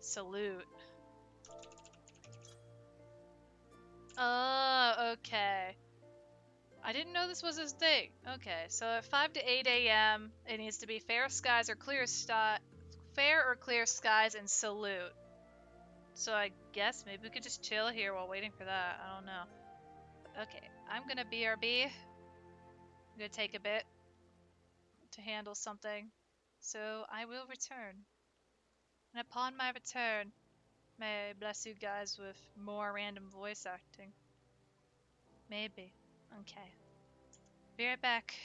Salute. Oh, okay. I didn't know this was a thing. Okay, so at 5 to 8 a.m., it needs to be fair skies or fair or clear skies and salute. So I guess maybe we could just chill here while waiting for that. I don't know. Okay, I'm gonna BRB. I'm gonna take a bit to handle something. So I will return. And upon my return, may I bless you guys with more random voice acting. Maybe. Okay. Be right back.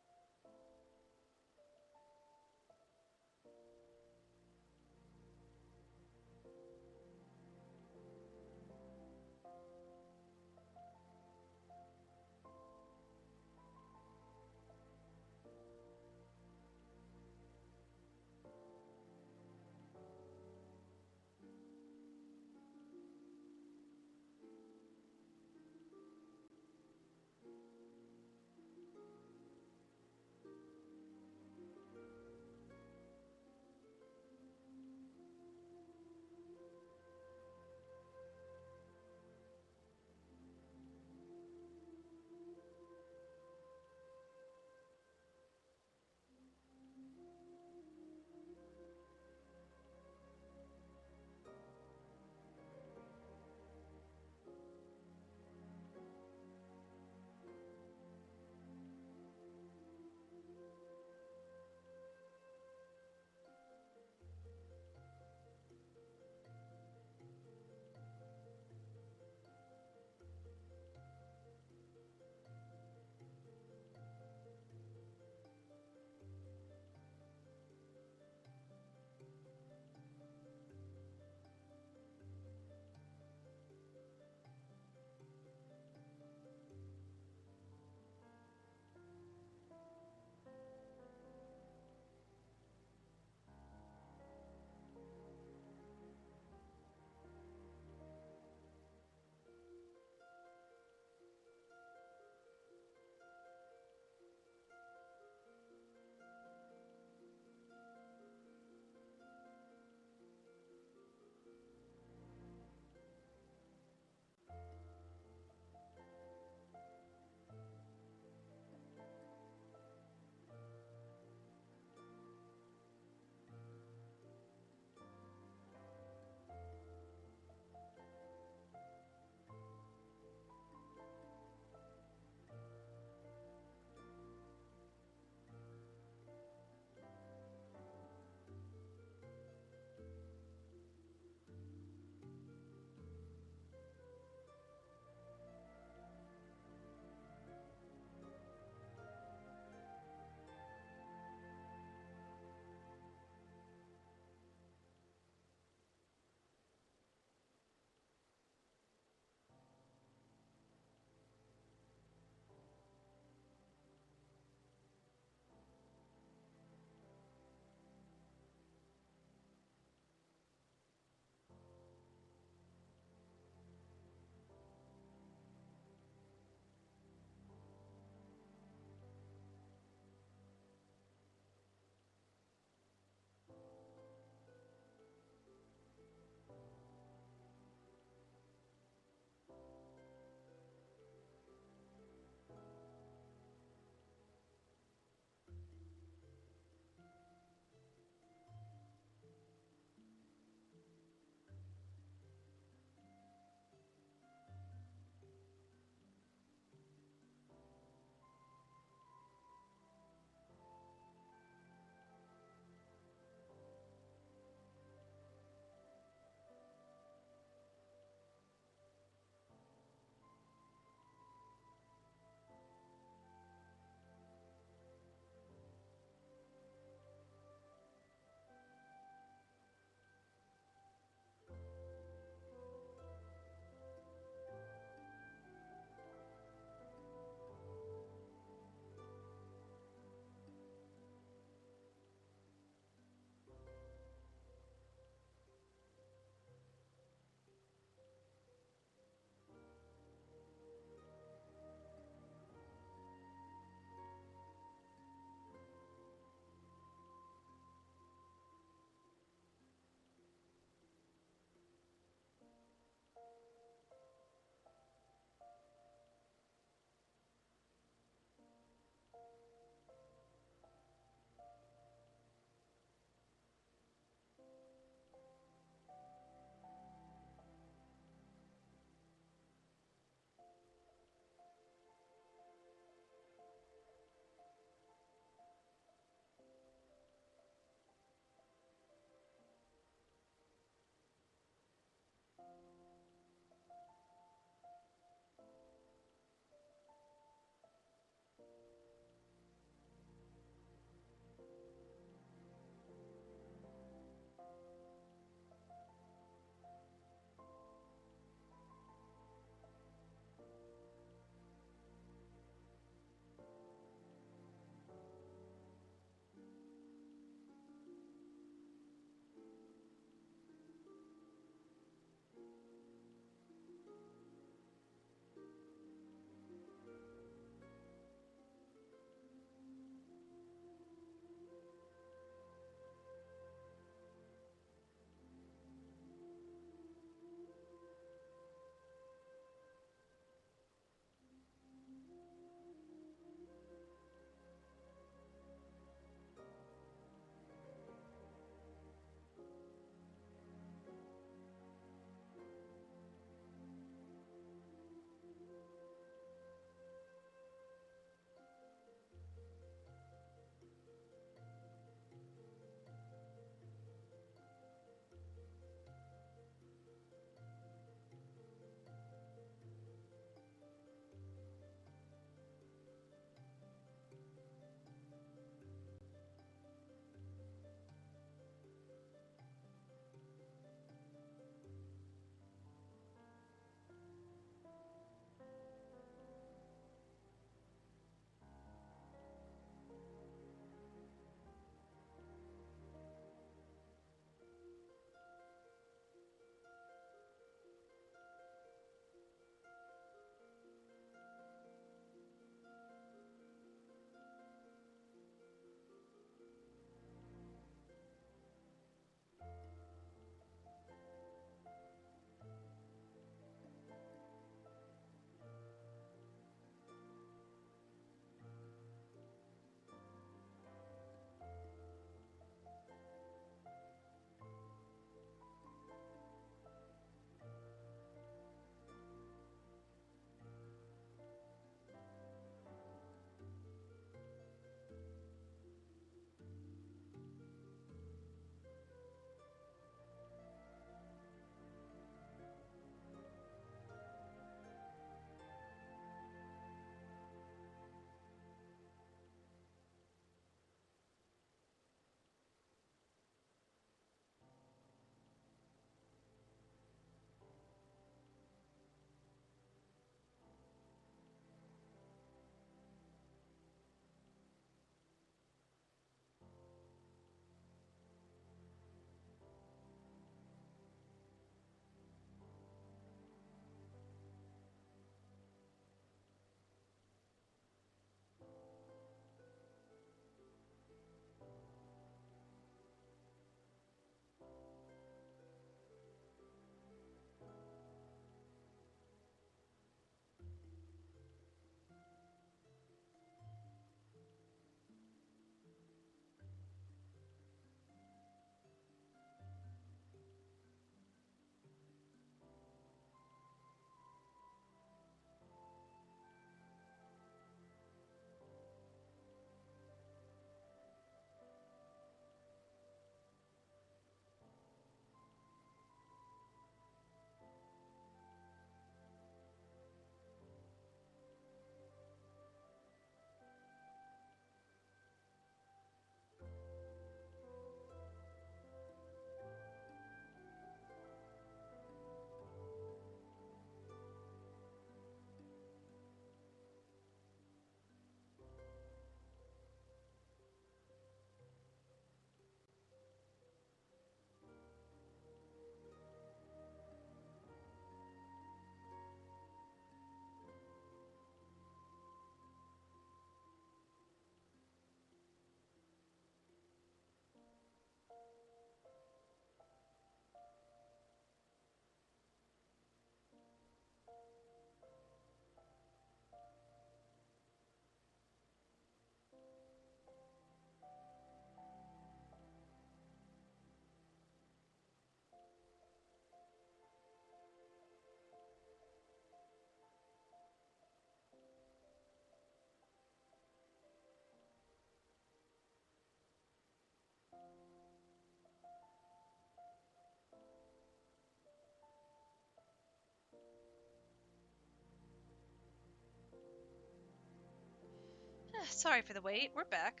sorry for the wait. We're back.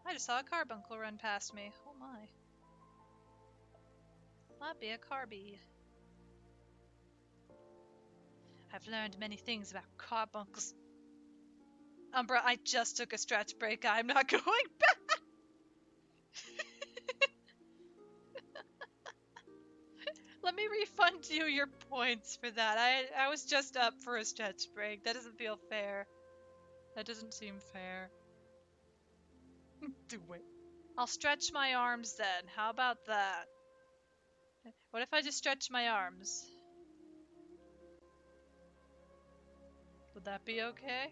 I just saw a carbuncle run past me. Oh my. Might be a carbie. I've learned many things about carbuncles. Umbra, I just took a stretch break. I'm not going back. Let me refund you your points for that. I was just up for a stretch break. That doesn't feel fair. That doesn't seem fair. Do it. I'll stretch my arms then. How about that? What if I just stretch my arms? Would that be okay?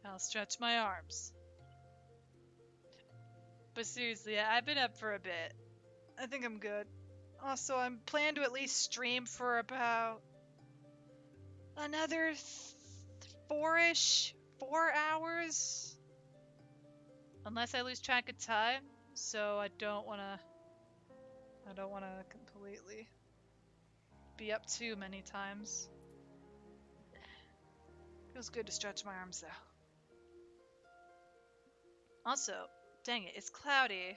I'll stretch my arms. But seriously, I've been up for a bit. I think I'm good. Also, I'm planning to at least stream for about another 4 hours. Unless I lose track of time. So I don't wanna completely be up too many times. Feels good to stretch my arms though. Also, dang it, it's cloudy.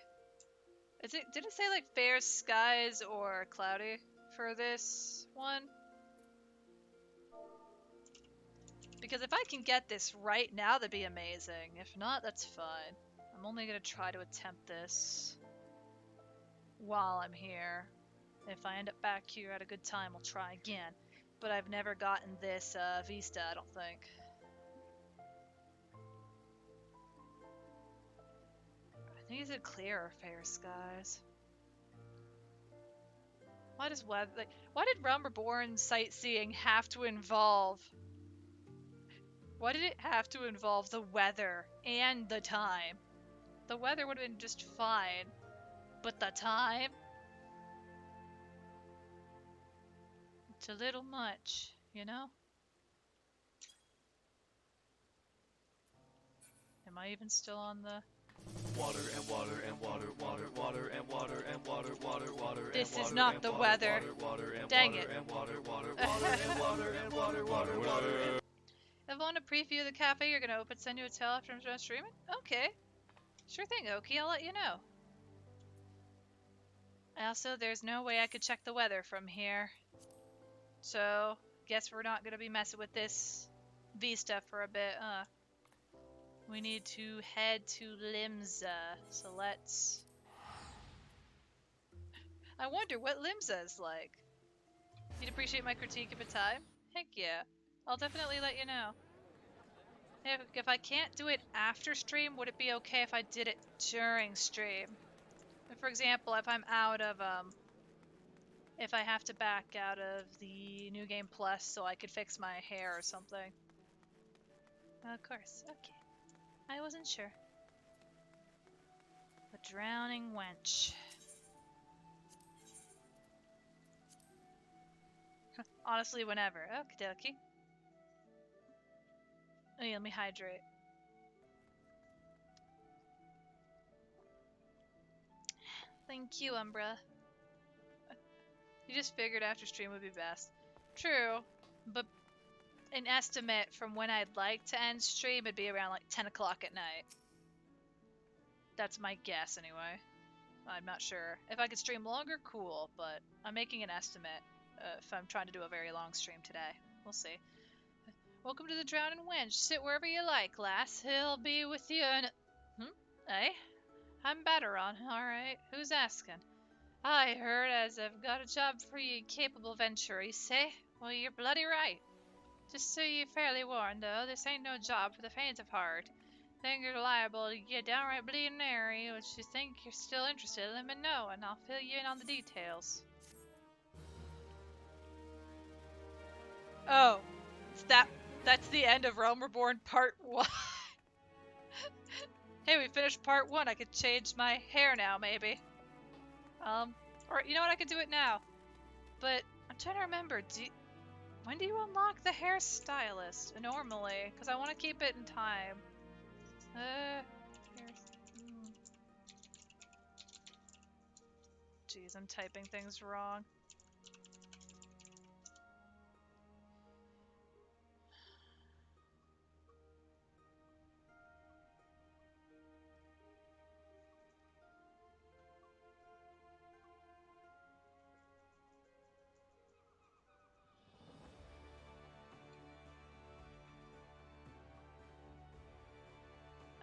Did it say like fair skies or cloudy for this one? Because if I can get this right now, that'd be amazing. If not, that's fine. I'm only gonna try to attempt this while I'm here. If I end up back here at a good time, I'll try again. But I've never gotten this vista, I don't think. I think it said clear or fair skies. Why does why did Realm Reborn sightseeing have to involve? Why did it have to involve the weather and the time? The weather would have been just fine, but the time? It's a little much, you know? Am I even still on the... Water and water and water, water, water and water and water, water, water. This is not the weather. Dang it. And water, water, water and water and water, water, water. If I want to preview the cafe you're gonna open, send you a tell after I'm done streaming? Okay. Sure thing, Oki, I'll let you know. Also, there's no way I could check the weather from here. So, guess we're not gonna be messing with this vista for a bit, We need to head to Limsa, so let's... I wonder what Limsa is like. You'd appreciate my critique of a time? Heck yeah. I'll definitely let you know. If I can't do it after stream, would it be okay if I did it during stream? For example, if I'm out of, if I have to back out of the New Game Plus so I could fix my hair or something. Of course, okay. I wasn't sure. A drowning wench. Honestly, whenever. Okie dokie. Oh yeah, let me hydrate. Thank you, Umbra. You just figured after stream would be best. True, but an estimate from when I'd like to end stream would be around like 10 o'clock at night. That's my guess anyway. I'm not sure. If I could stream longer, cool, but I'm making an estimate if I'm trying to do a very long stream today. We'll see. Welcome to the Drowning Wench. Sit wherever you like, lass. He'll be with you in... Eh? I'm Batteron, alright. Who's asking? I heard as I've got a job for you capable venturers, say? Well, you're bloody right. Just so you're fairly warned, though, this ain't no job for the faint of heart. Think you're liable to get downright bleeding airy, which you think you're still interested, let me know, and I'll fill you in on the details. Oh, that's the end of Realm Reborn Part 1. Hey, we finished Part 1. I could change my hair now, maybe. Or, you know what? I could do it now. But, I'm trying to remember. When do you unlock the hairstylist? Normally, because I want to keep it in time. Jeez, I'm typing things wrong.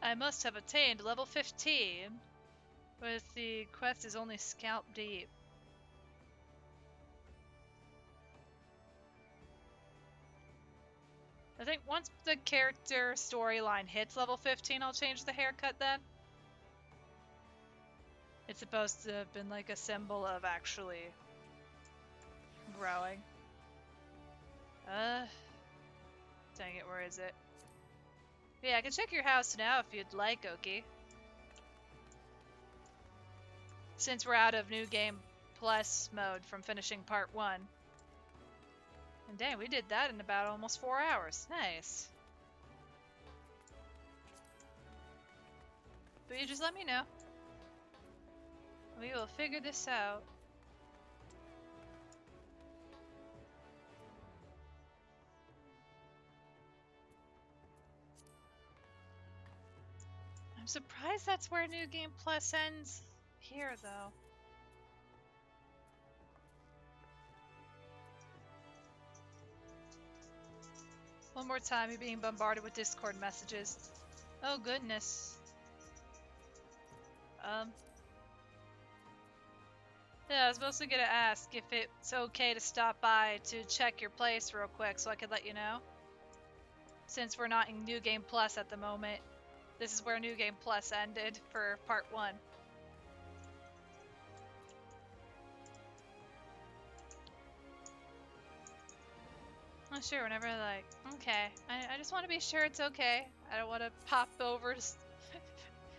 I must have attained level 15, with the quest is only scalp deep. I think once the character storyline hits level 15, I'll change the haircut then. It's supposed to have been like a symbol of actually growing. Dang it, where is it? Yeah, I can check your house now if you'd like, Oki. Since we're out of New Game Plus mode from finishing part 1. And dang, we did that in about almost 4 hours. Nice. But you just let me know. We will figure this out. I'm surprised that's where New Game Plus ends here, though. One more time, you're being bombarded with Discord messages. Oh, goodness. Yeah, I was mostly gonna ask if it's okay to stop by to check your place real quick so I could let you know. Since we're not in New Game Plus at the moment, this is where New Game Plus ended for part 1. Oh, sure, whenever I like. Okay, I just want to be sure it's okay. I don't want to pop over.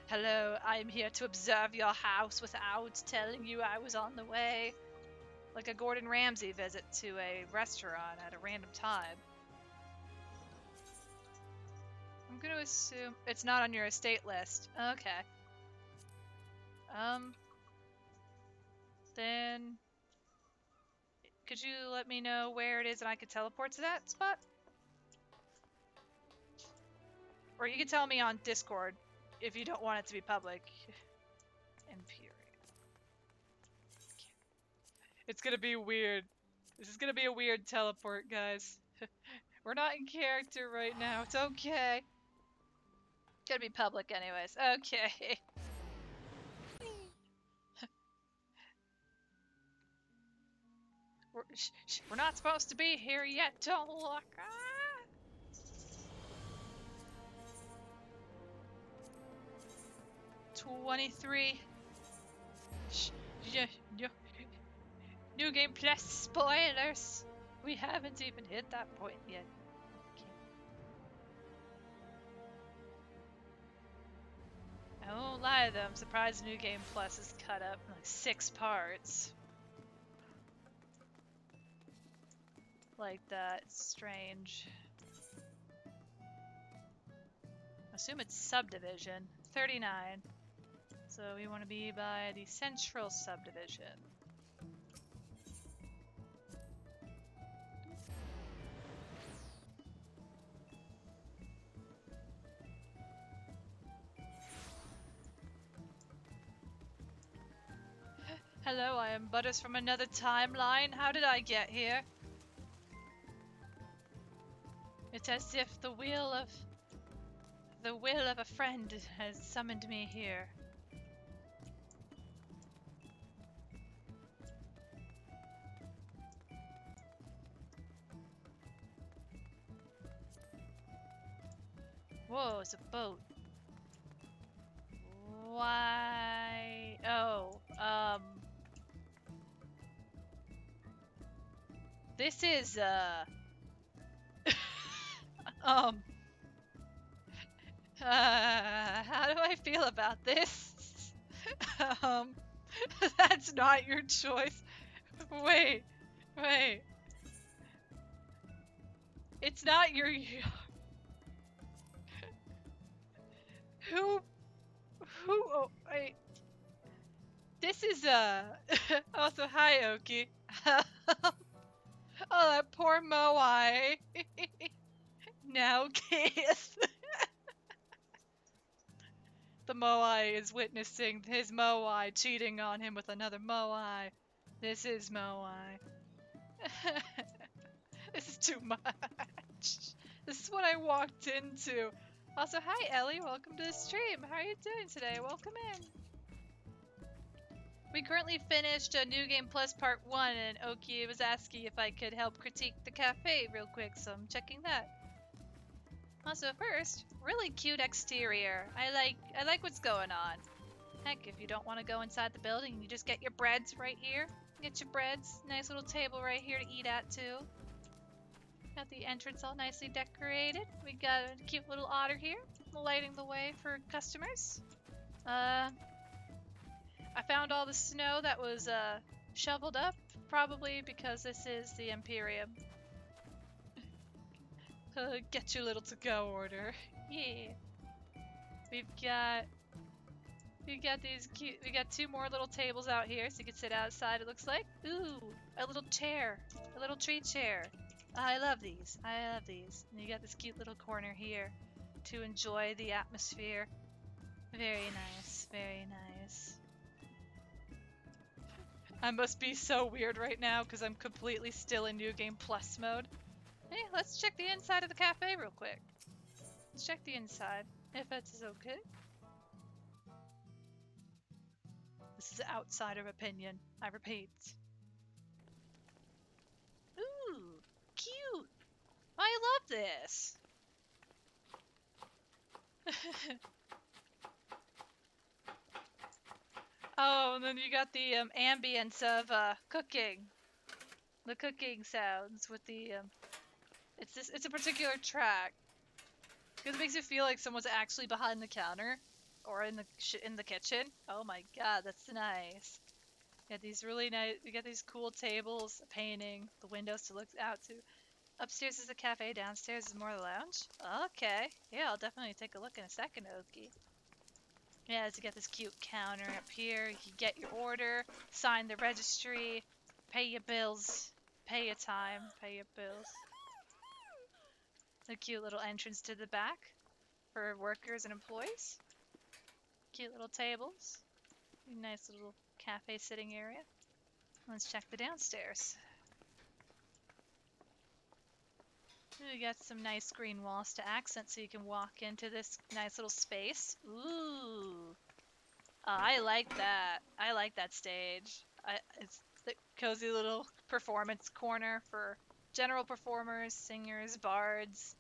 Hello, I'm here to observe your house without telling you I was on the way. Like a Gordon Ramsay visit to a restaurant at a random time. I'm gonna assume it's not on your estate list. Okay. Then could you let me know where it is and I could teleport to that spot? Or you can tell me on Discord if you don't want it to be public. Imperial. It's gonna be weird. This is gonna be a weird teleport, guys. We're not in character right now. It's okay. It's gonna be public anyways. Okay. We're not supposed to be here yet. Don't look. Ah! $23. New Game Plus spoilers. We haven't even hit that point yet. Okay. I won't lie though, I'm surprised New Game Plus is cut up in like 6 parts. Like that. It's strange. I assume it's subdivision. 39. So we want to be by the central subdivision. Hello, I am Butters from another timeline. How did I get here? It's as if the will of a friend has summoned me here. Whoa, it's a boat. Why? Oh, this is, how do I feel about this? um, that's not your choice. Wait. It's not your. Who? Who? Oh, wait. This is Also, hi, Oki. Oh, that poor Moai. Now kiss. The Moai is witnessing his Moai cheating on him with another Moai. This is Moai. This is too much. This is what I walked into. Also, hi Ellie, welcome to the stream. How are you doing today? Welcome in. We currently finished a New Game Plus Part 1, and Oki was asking if I could help critique the cafe real quick, so I'm checking that. Also, first, really cute exterior. I like what's going on. Heck, if you don't want to go inside the building, you just get your breads right here. Get your breads. Nice little table right here to eat at, too. Got the entrance all nicely decorated. We got a cute little otter here, lighting the way for customers. I found all the snow that was shoveled up, probably because this is the Imperium. Get your little to-go order. Yeah. We've got these cute. We got 2 more little tables out here, so you can sit outside. It looks like. Ooh, a little chair, a little tree chair. I love these. I love these. And you got this cute little corner here to enjoy the atmosphere. Very nice. Very nice. I must be so weird right now because I'm completely still in New Game Plus mode. Hey, let's check the inside of the cafe real quick. Let's check the inside, if that's okay. This is outsider opinion, I repeat. Ooh, cute. I love this. Oh, and then you got the ambience of cooking. The cooking sounds with the it's a particular track because it makes you feel like someone's actually behind the counter or in the kitchen. Oh my god, that's nice. You got these really nice. You got these cool tables, a painting, the windows to look out to. Upstairs is a cafe. Downstairs is more the lounge. Okay, yeah, I'll definitely take a look in a second, Oki. Yeah, so you got this cute counter up here. You can get your order, sign the registry, pay your bills, pay your time, pay your bills. A cute little entrance to the back for workers and employees. Cute little tables. Nice little cafe sitting area. Let's check the downstairs. We got some nice green walls to accent so you can walk into this nice little space. Ooh. I like that. I like that stage. It's the cozy little performance corner for general performers, singers, bards,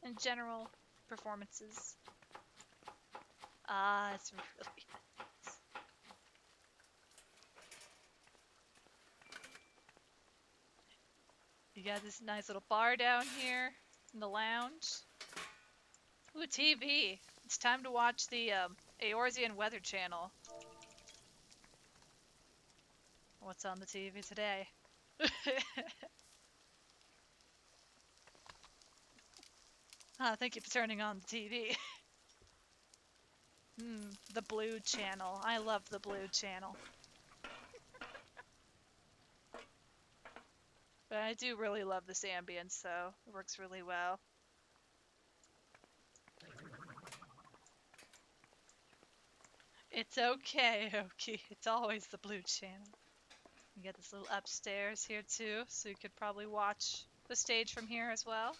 and general performances. Ah, it's really nice. You got this nice little bar down here in the lounge. Ooh, TV. It's time to watch the Eorzean Weather Channel. What's on the TV today? Thank you for turning on the TV. The blue channel. I love the blue channel. But I do really love this ambience, so it works really well. It's okay, Oki. It's always the blue channel. You get this little upstairs here too, so you could probably watch the stage from here as well.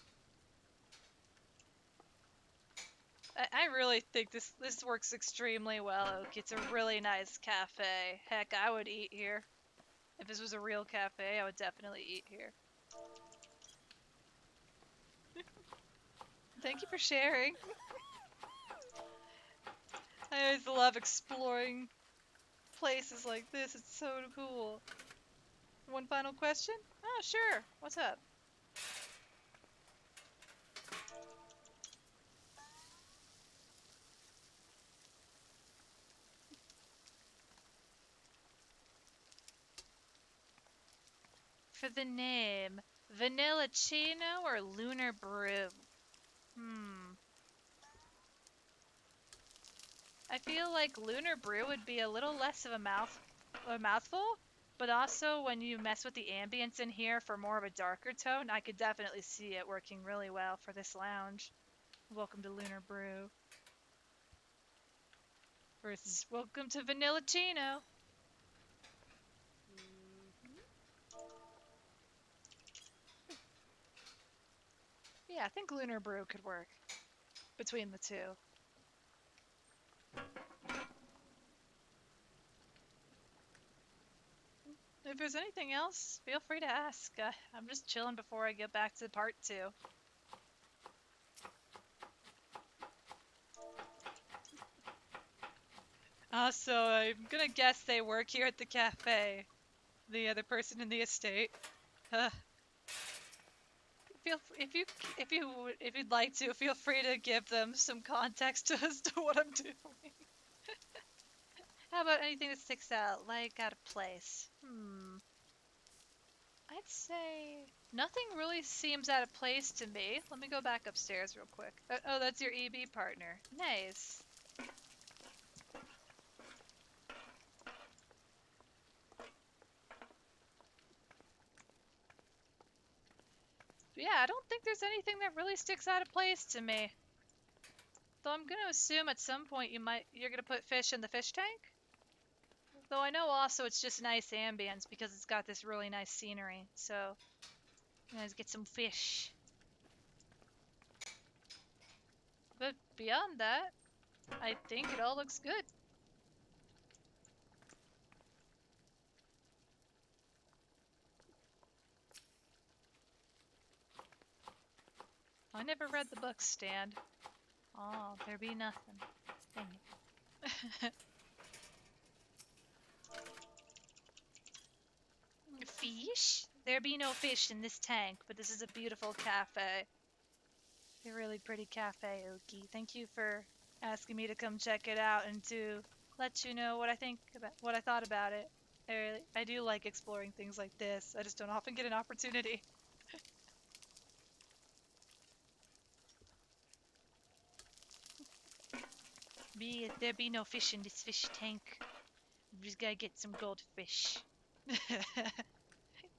I really think this works extremely well, Oki. It's a really nice cafe. Heck, I would eat here. If this was a real cafe, I would definitely eat here. Thank you for sharing. I always love exploring places like this. It's so cool. One final question? Oh, sure. What's up? For the name. Vanillachino or Lunar Brew? Hmm. I feel like Lunar Brew would be a little less of a mouthful, but also when you mess with the ambience in here for more of a darker tone, I could definitely see it working really well for this lounge. Welcome to Lunar Brew. Versus welcome to Vanillachino. Yeah, I think Lunar Brew could work between the two. If there's anything else, feel free to ask. I'm just chilling before I get back to part 2. So I'm gonna guess they work here at the cafe. The other person in the estate. Uh, feel if you'd like to, feel free to give them some context as to what I'm doing. How about anything that sticks out, like out of place? I'd say nothing really seems out of place to me. Let me go back upstairs real quick. Oh, that's your EB partner. Nice. Yeah, I don't think there's anything that really sticks out of place to me. Though I'm gonna assume at some point you're gonna put fish in the fish tank. Though I know also it's just nice ambience because it's got this really nice scenery. So, you guys get some fish. But beyond that, I think it all looks good. I never read the book, Stan. Oh, there be nothing. Dang it. Fish? There be no fish in this tank, but this is a beautiful cafe. A really pretty cafe, Oki. Thank you for asking me to come check it out and to let you know what I thought about it. I do like exploring things like this. I just don't often get an opportunity. There be no fish in this fish tank. We just gotta get some goldfish.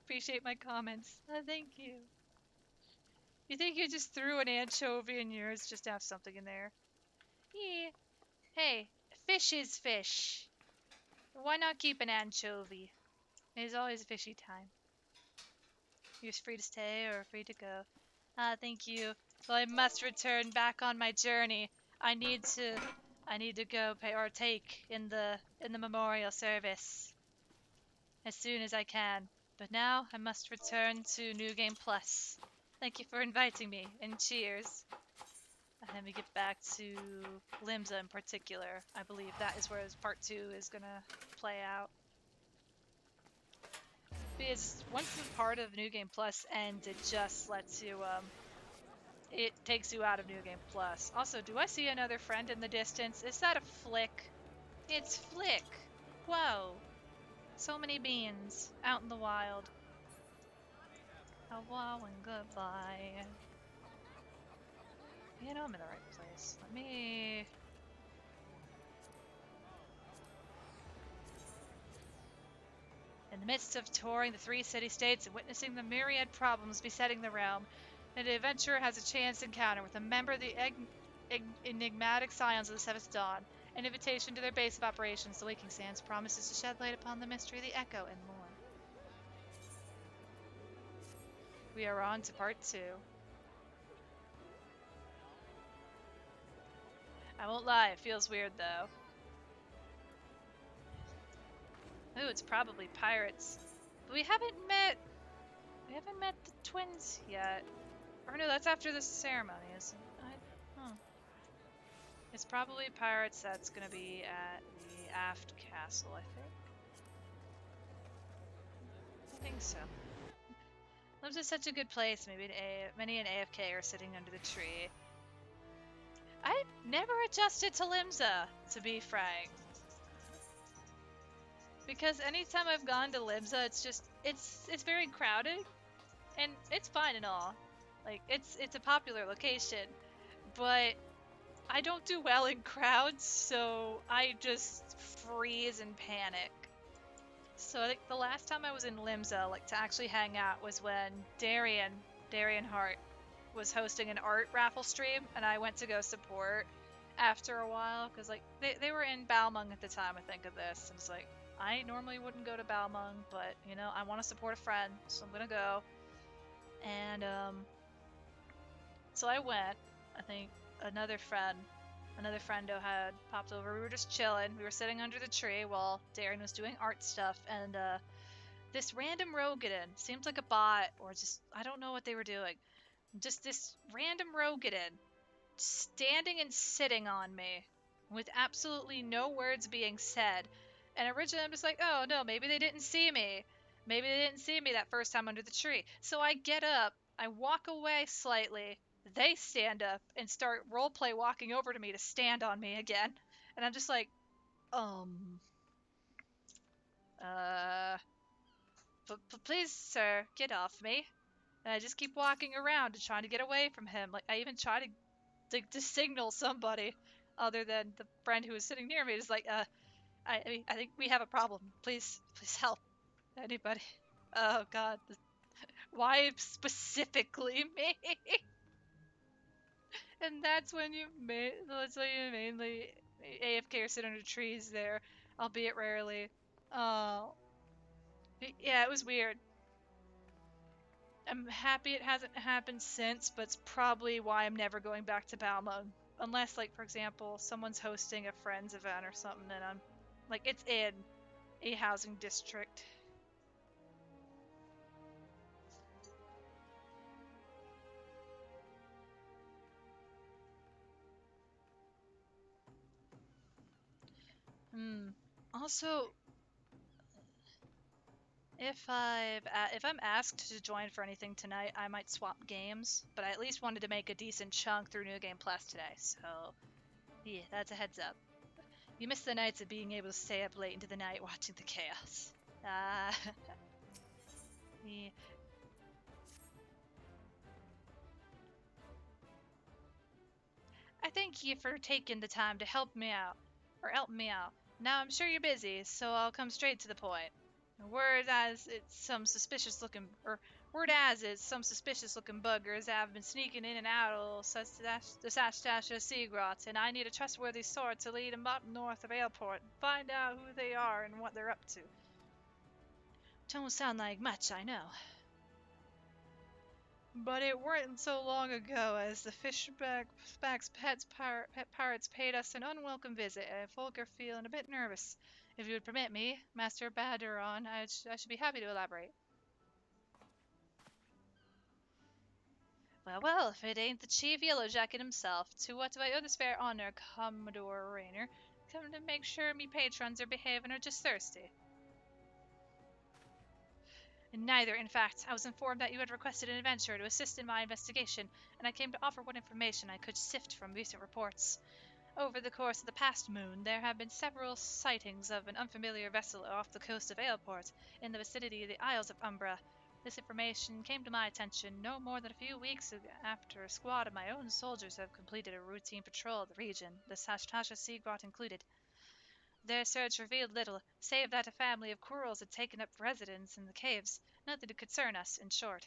Appreciate my comments. Thank you. You think you just threw an anchovy in yours just to have something in there? Yeah. Hey, fish is fish. Why not keep an anchovy? It's always fishy time. You're free to stay or free to go. Thank you. Well, I must return back on my journey. I need to go partake in the memorial service as soon as I can. But now I must return to New Game Plus. Thank you for inviting me, and cheers. And then we get back to Limsa in particular. I believe that is where part 2 is gonna play out. Because once the part of New Game Plus ends, it just lets you, it takes you out of New Game Plus. Also, do I see another friend in the distance? Is that a Flick? It's Flick! Whoa! So many beans out in the wild. Hello and goodbye. You know I'm in the right place. Let me... In the midst of touring the 3 city-states and witnessing the myriad problems besetting the realm, an adventurer has a chance encounter with a member of the enigmatic Scions of the Seventh Dawn. An invitation to their base of operations, the Waking Sands, promises to shed light upon the mystery of the Echo and more. We are on to part 2. I won't lie, it feels weird though. Ooh, it's probably pirates. But we haven't met the twins yet. Or no, that's after the ceremony, isn't it? It's probably pirates that's gonna be at the aft castle, I think. I think so. Limsa's such a good place. Maybe many an AFK are sitting under the tree. I never adjusted to Limsa, to be frank. Because anytime I've gone to Limsa, it's very crowded. And it's fine and all. Like, it's a popular location, but I don't do well in crowds, so I just freeze and panic. So I think the last time I was in Limsa, like to actually hang out, was when Darian Hart was hosting an art raffle stream, and I went to go support after a while because like they were in Balmung at the time. I think of this, and it's like I normally wouldn't go to Balmung, but you know I want to support a friend, so I'm gonna go. And so I went. I think another friend, another friendo had popped over. We were just chilling. We were sitting under the tree while Darren was doing art stuff, and this random Rogadin seemed like a bot or just I don't know what they were doing. Just this random Rogadin standing and sitting on me with absolutely no words being said. And originally I'm just like, oh no, maybe they didn't see me. Maybe they didn't see me that first time under the tree. So I get up, I walk away slightly. They stand up and start roleplay walking over to me to stand on me again. And I'm just like, um, uh, please, sir, get off me. And I just keep walking around and trying to get away from him. Like, I even try to signal somebody other than the friend who was sitting near me. It's like, I mean, I think we have a problem. Please help anybody. Oh God, why specifically me? And that's when you mainly AFK or sit under trees there, albeit rarely. Oh, yeah, it was weird. I'm happy it hasn't happened since, but it's probably why I'm never going back to Balmung. Unless, like, for example, someone's hosting a friends event or something, and I'm like, it's in a housing district. Hmm. Also, if I'm asked to join for anything tonight, I might swap games. But I at least wanted to make a decent chunk through New Game Plus today, so yeah, that's a heads up. You miss the nights of being able to stay up late into the night watching the chaos. Ah, yeah. I thank you for taking the time to help me out. Now I'm sure you're busy, so I'll come straight to the point. Word as it's some suspicious looking buggers have been sneaking in and out of the Sashtasha Sea Grot, and I need a trustworthy sword to lead 'em up north of Airport and find out who they are and what they're up to. Don't sound like much, I know. But it weren't so long ago as the Fishback's pet pirates paid us an unwelcome visit, and folk are feeling a bit nervous. If you would permit me, Master Baderon, I should be happy to elaborate. Well, if it ain't the chief Yellowjacket himself, to what do I owe this fair honor, Commodore Raynor? Come to make sure me patrons are behaving or just thirsty? Neither, in fact. I was informed that you had requested an adventurer to assist in my investigation, and I came to offer what information I could sift from recent reports. Over the course of the past moon, there have been several sightings of an unfamiliar vessel off the coast of Aleport, in the vicinity of the Isles of Umbra. This information came to my attention no more than a few weeks after a squad of my own soldiers have completed a routine patrol of the region, the Sashtasha Sea Grot included. Their search revealed little, save that a family of Quirrells had taken up residence in the caves. Nothing to concern us, in short.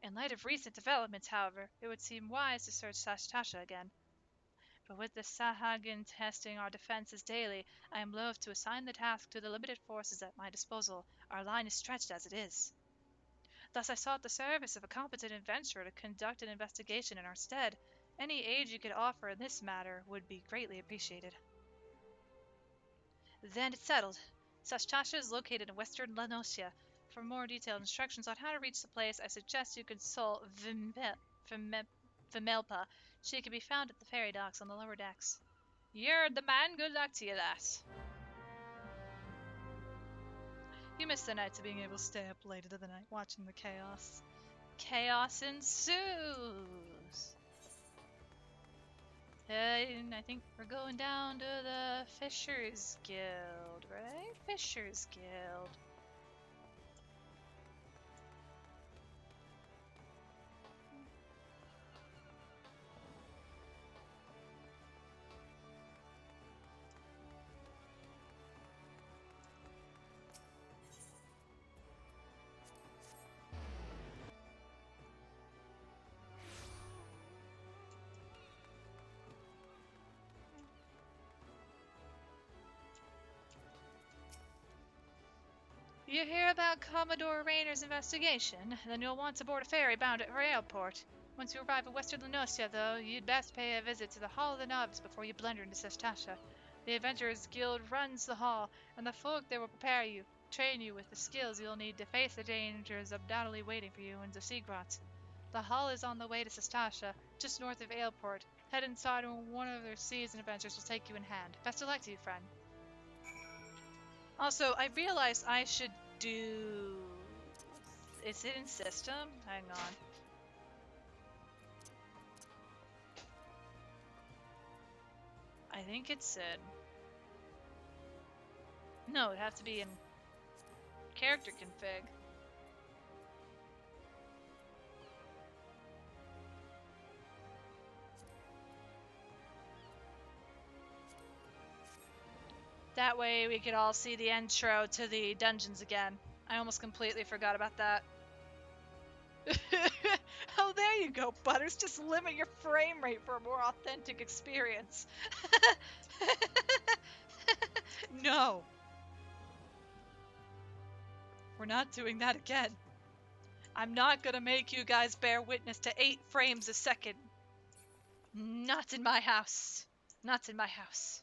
In light of recent developments, however, it would seem wise to search Sashtasha again. But with the Sahagin testing our defenses daily, I am loath to assign the task to the limited forces at my disposal. Our line is stretched as it is. Thus I sought the service of a competent adventurer to conduct an investigation in our stead. Any aid you could offer in this matter would be greatly appreciated. Then it's settled. Sashtasha is located in western Lanosia. For more detailed instructions on how to reach the place, I suggest you consult Vimelpa. She can be found at the ferry docks on the lower decks. You're the man. Good luck to you, lass. You miss the nights of being able to stay up late into the night watching the chaos. Chaos ensues. And I think we're going down to the Fishers Guild, right? Fishers Guild. You hear about Commodore Rayner's investigation? Then you'll want to board a ferry bound at Railport. Once you arrive at Western Lunosia, though, you'd best pay a visit to the Hall of the Novice before you blunder into Sestasha. The Adventurers Guild runs the hall, and the folk there will prepare you, train you with the skills you'll need to face the dangers undoubtedly waiting for you in Zosigrat. The hall is on the way to Sestasha, just north of Ailport. Head inside and one of their seasoned adventurers will take you in hand. Best of luck to you, friend. Also, I realized I should do... Is it in system? Hang on. I think it's in... No, it'd have to be in character config. That way we could all see the intro to the dungeons again. I almost completely forgot about that. Oh, there you go, Butters. Just limit your frame rate for a more authentic experience. No. We're not doing that again. I'm not gonna make you guys bear witness to 8 frames a second. Not in my house. Not in my house.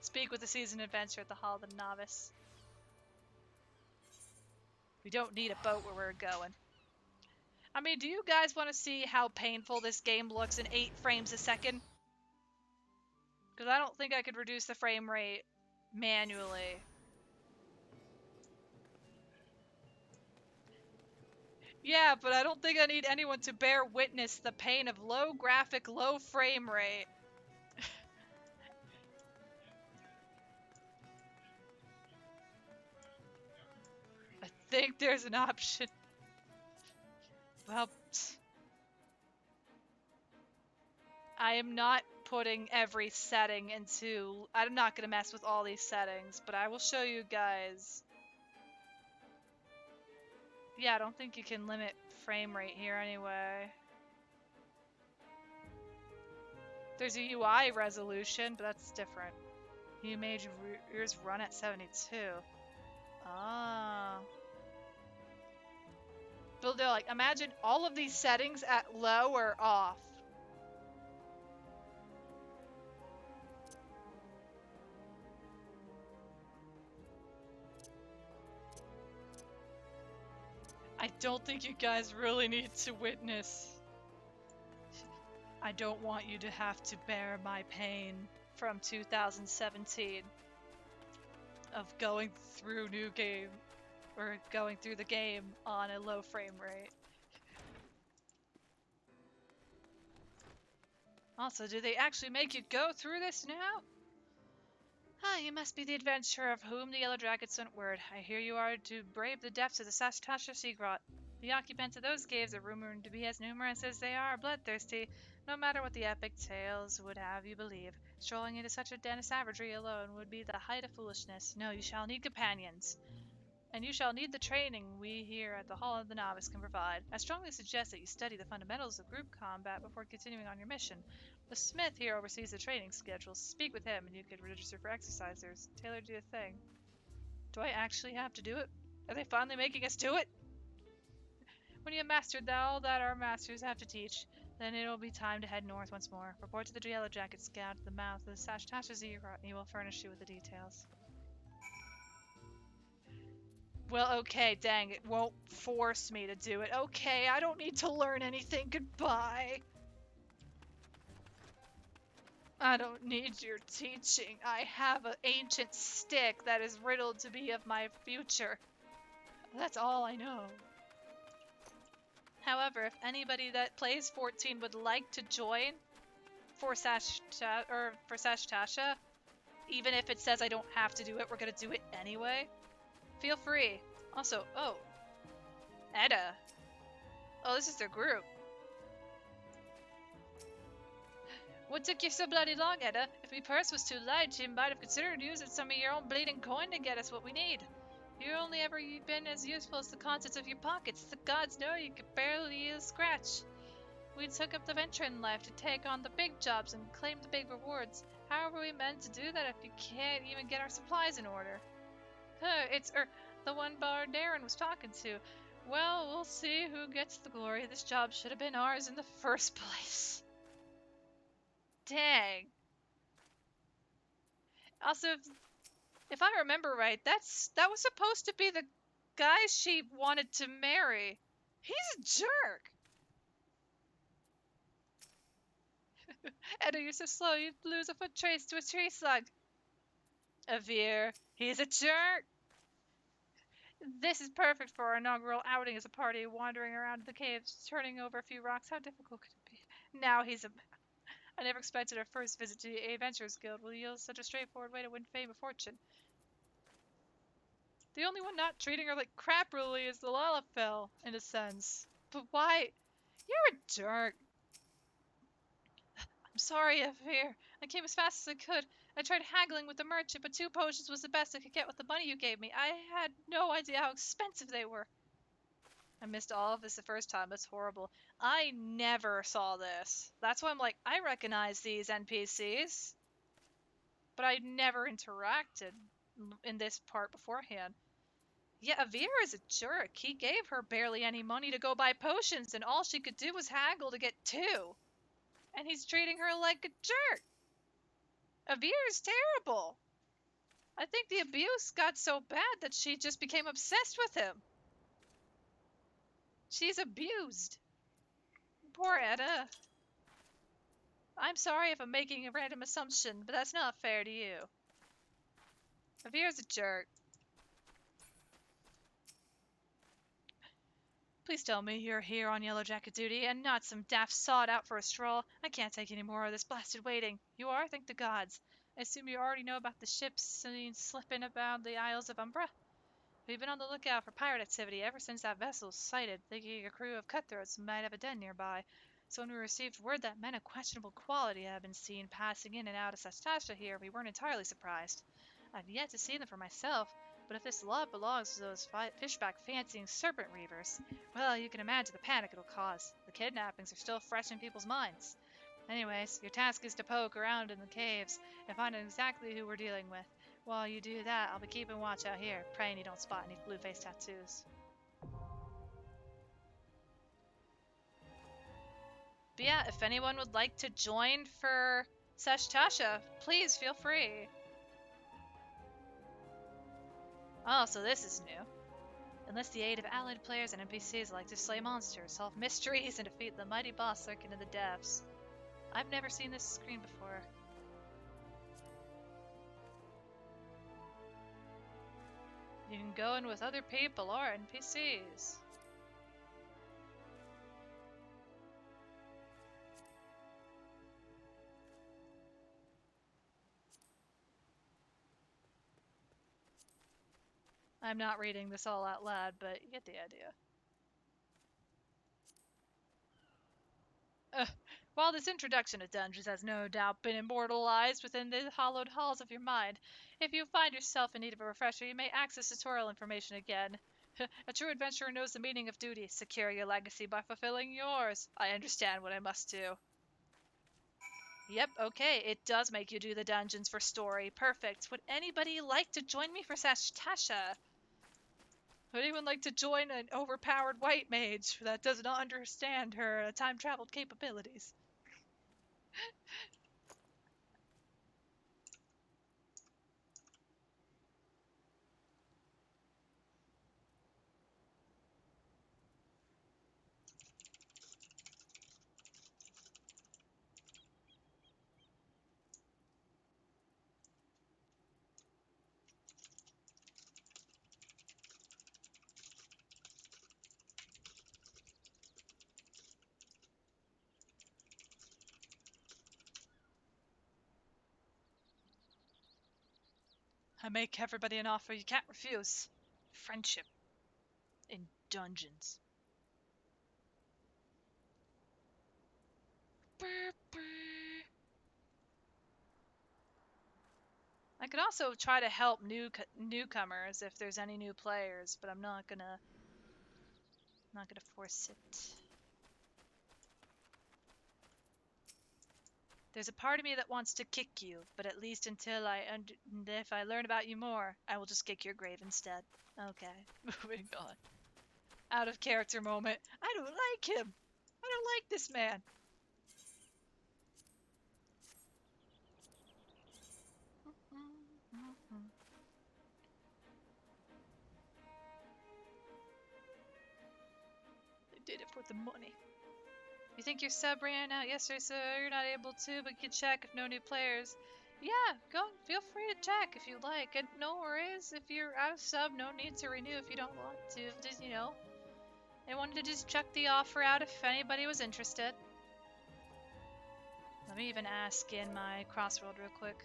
Speak with the seasoned adventurer at the Hall of the Novice. We don't need a boat where we're going. I mean, do you guys want to see how painful this game looks in 8 frames a second? Because I don't think I could reduce the frame rate manually. Yeah, but I don't think I need anyone to bear witness the pain of low graphic, low frame rate. I think there's an option. Well, I am not putting every setting into... I'm not going to mess with all these settings, but I will show you guys. Yeah, I don't think you can limit frame rate here anyway. There's a UI resolution, but that's different. You made yours run at 72. Ah. But they're like, imagine all of these settings at low or off. I don't think you guys really need to witness. I don't want you to have to bear my pain from 2017 of going through new game or going through the game on a low frame rate. Also, do they actually make you go through this now? Ah, you must be the adventurer of whom the Yellow Dragon sent word. I hear you are to brave the depths of the Sastasha Seagrot. The occupants of those caves are rumored to be as numerous as they are bloodthirsty, no matter what the epic tales would have you believe. Strolling into such a den of savagery alone would be the height of foolishness. No, you shall need companions. And you shall need the training we here at the Hall of the Novice can provide. I strongly suggest that you study the fundamentals of group combat before continuing on your mission. The smith here oversees the training schedules. Speak with him and you can register for exercise. There's tailored to your thing. Do I actually have to do it? Are they finally making us do it? When you have mastered all that our masters have to teach, then it'll be time to head north once more. Report to the Yellow Jacket Scout at the mouth of the Sashtasha Zerot and he will furnish you with the details. Well, okay, dang, it won't force me to do it. Okay, I don't need to learn anything. Goodbye. I don't need your teaching. I have an ancient stick that is riddled to be of my future. That's all I know. However, if anybody that plays 14 would like to join for Sashtasha, even if it says I don't have to do it, we're gonna do it anyway. Feel free. Also, oh, Edda. Oh, this is their group. What took you so bloody long, Edda? If my purse was too light, you might have considered using some of your own bleeding coin to get us what we need. You've only ever been as useful as the contents of your pockets. The gods know you could barely use a scratch. We took up the venture in life to take on the big jobs and claim the big rewards. How are we meant to do that if we can't even get our supplies in order? It's the one bar Darren was talking to. Well, we'll see who gets the glory. This job should have been ours in the first place. Dang. Also, if I remember right, that was supposed to be the guy she wanted to marry. He's a jerk. Edo, you're so slow, you'd lose a foot trace to a tree slug. Avir, he's a jerk. This is perfect for our inaugural outing as a party, wandering around the caves, turning over a few rocks. How difficult could it be? Now he's a... I never expected our first visit to the Adventurers Guild will yield such a straightforward way to win fame or fortune. The only one not treating her like crap really is the Lalafell, in a sense. But why? You're a jerk. I'm sorry, Avir. I came as fast as I could. I tried haggling with the merchant, but 2 potions was the best I could get with the money you gave me. I had no idea how expensive they were. I missed all of this the first time. That's horrible. I never saw this. That's why I'm like, I recognize these NPCs, but I never interacted in this part beforehand. Yeah, Avir is a jerk. He gave her barely any money to go buy potions, and all she could do was haggle to get 2. And he's treating her like a jerk. Avir is terrible. I think the abuse got so bad that she just became obsessed with him. She's abused. Poor Etta. I'm sorry if I'm making a random assumption, but that's not fair to you. Avir's a jerk. Please tell me you're here on Yellow Jacket duty and not some daft sod out for a stroll. I can't take any more of this blasted waiting. You are? Thank the gods. I assume you already know about the ships seen slipping about the Isles of Umbra? We've been on the lookout for pirate activity ever since that vessel was sighted, thinking a crew of cutthroats might have a den nearby. So when we received word that men of questionable quality had been seen passing in and out of Sastasha here, we weren't entirely surprised. I've yet to see them for myself, but if this lot belongs to those fishback fancying serpent reavers, well, you can imagine the panic it'll cause. The kidnappings are still fresh in people's minds. Anyways, your task is to poke around in the caves and find out exactly who we're dealing with. While you do that, I'll be keeping watch out here, praying you don't spot any blue face tattoos. But yeah, if anyone would like to join for Sashtasha, please feel free. Oh, so this is new. Enlist the aid of allied players and NPCs like to slay monsters, solve mysteries, and defeat the mighty boss lurking in the depths. I've never seen this screen before. You can go in with other people or NPCs. I'm not reading this all out loud, but you get the idea. While this introduction to dungeons has no doubt been immortalized within the hallowed halls of your mind, if you find yourself in need of a refresher, you may access tutorial information again. A true adventurer knows the meaning of duty. Secure your legacy by fulfilling yours. I understand what I must do. Yep, okay, it does make you do the dungeons for story. Perfect. Would anybody like to join me for Sashtasha? Would anyone like to join an overpowered white mage that does not understand her time-traveled capabilities? I make everybody an offer you can't refuse. Friendship. In dungeons. I could also try to help newcomers if there's any new players, but I'm not gonna force it. There's a part of me that wants to kick you, but at least if I learn about you more, I will just kick your grave instead. Okay, moving on. Out of character moment. I don't like him. I don't like this man. They did it for the money. You think your sub ran out yesterday, so you're not able to, but you can check if no new players. Yeah, go. Feel free to check if you like. And no worries if you're out of sub. No need to renew if you don't want to. Just I wanted to just check the offer out if anybody was interested. Let me even ask in my crossworld real quick.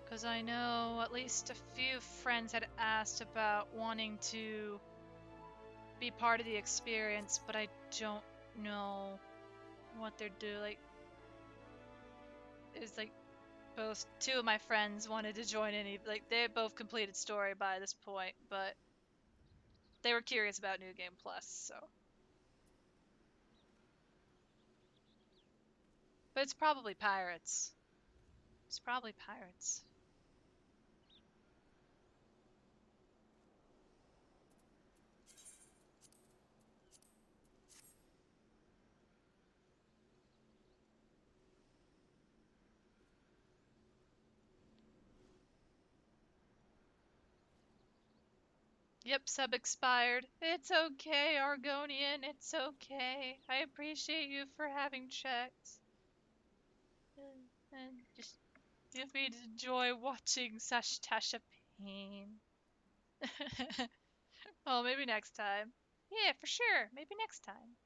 Because I know at least a few friends had asked about wanting to be part of the experience, but I don't know what they're doing. Like, it's like both two of my friends wanted to join in. Like, they had both completed story by this point, but they were curious about New Game Plus, so. But it's probably pirates. It's probably pirates. Yep, sub expired. It's okay, Argonian. It's okay. I appreciate you for having checked. And just give me to enjoy watching such Tasha pain. Well, maybe next time. Yeah, for sure. Maybe next time.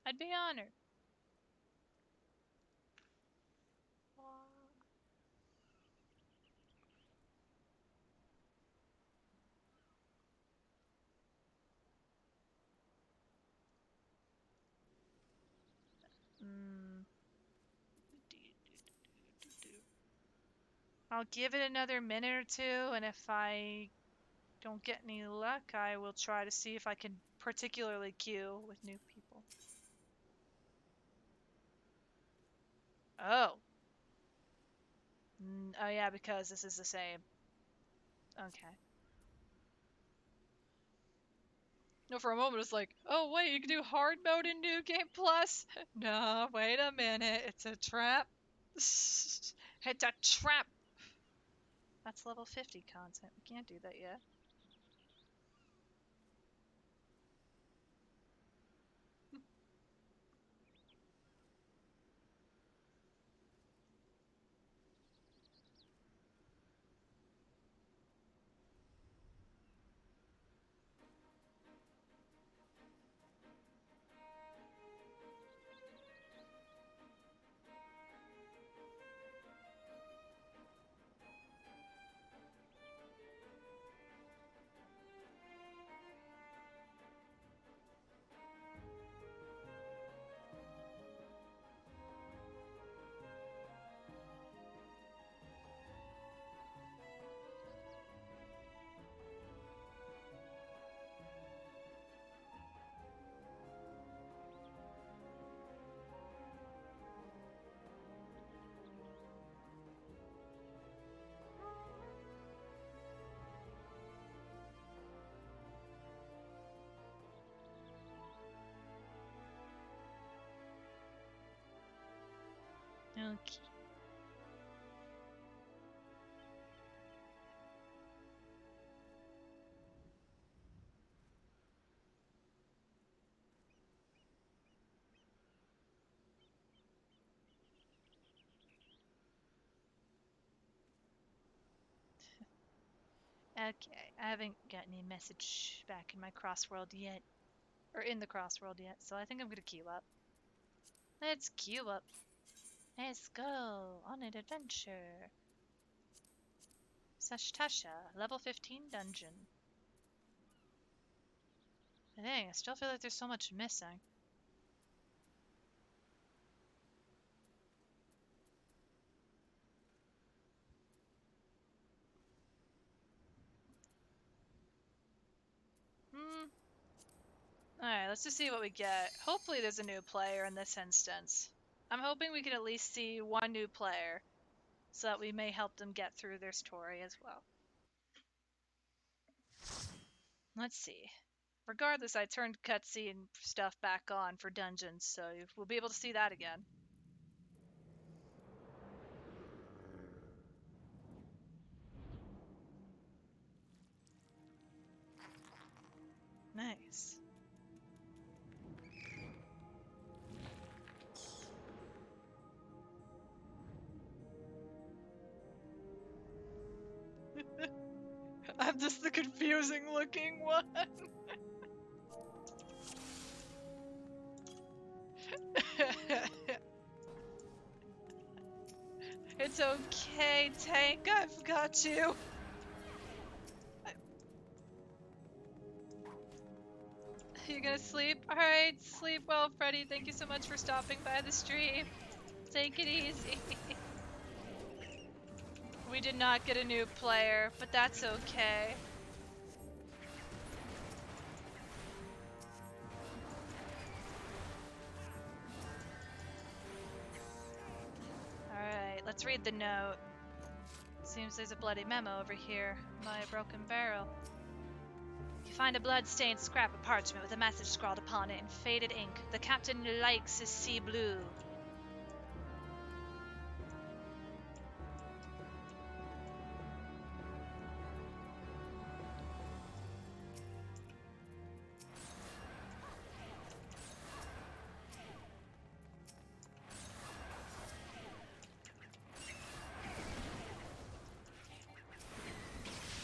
I'd be honored. Mm. I'll give it another minute or two, and if I don't get any luck, I will try to see if I can particularly queue with new people. Oh. Oh yeah, because this is the same. Okay. No, for a moment it's like, oh wait, you can do hard mode in New Game Plus? No, wait a minute, it's a trap. It's a trap. That's level 50 content. We can't do that yet. Okay. Okay, I haven't gotten any message back in my crossworld yet. Or in the crossworld yet, so I think I'm gonna queue up. Let's queue up. Let's go on an adventure. Sashtasha, level 15 dungeon. Dang, I still feel like there's so much missing. Alright, let's just see what we get. Hopefully there's a new player in this instance. I'm hoping we can at least see one new player, so that we may help them get through their story as well. Let's see. Regardless, I turned cutscene stuff back on for dungeons, so we'll be able to see that again. Nice. I'm just the confusing looking one. It's okay, Tank. I've got you. You gonna sleep? Alright, sleep well, Freddy. Thank you so much for stopping by the stream. Take it easy. We did not get a new player, but that's okay. Alright, let's read the note. Seems there's a bloody memo over here. My broken barrel. You find a blood-stained scrap of parchment with a message scrawled upon it in faded ink. The captain likes his sea blue.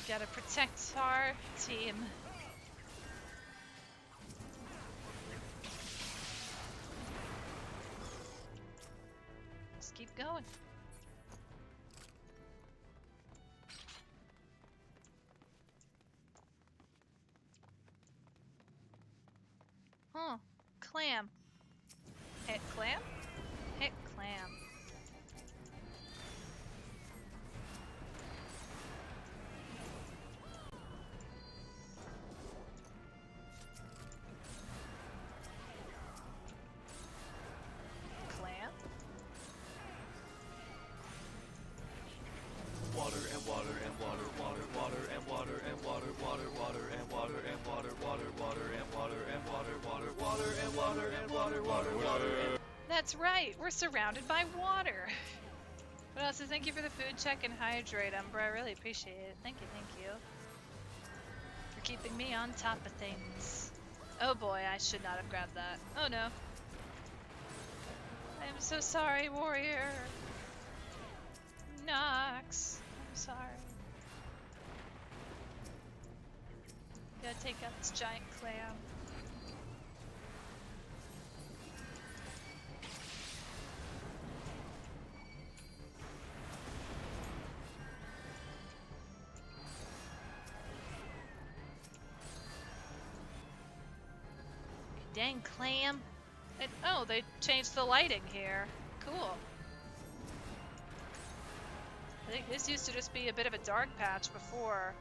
Gotta protect our team. Just keep going. Huh. Clam. Hit clam? Hit clam. Clam? Water and water and water, water, water and water and water, water, water and water and water, water, water and water and water, water, water and water and water, water, water and. That's right, we're surrounded by water. But also, thank you for the food check and hydrate, Umbra. I really appreciate it. Thank you. For keeping me on top of things. Oh boy, I should not have grabbed that. Oh no. I'm so sorry, warrior. Nox. I'm sorry. Gotta take out this giant clam. Dang clam. Oh, they changed the lighting here. Cool. I think this used to just be a bit of a dark patch before.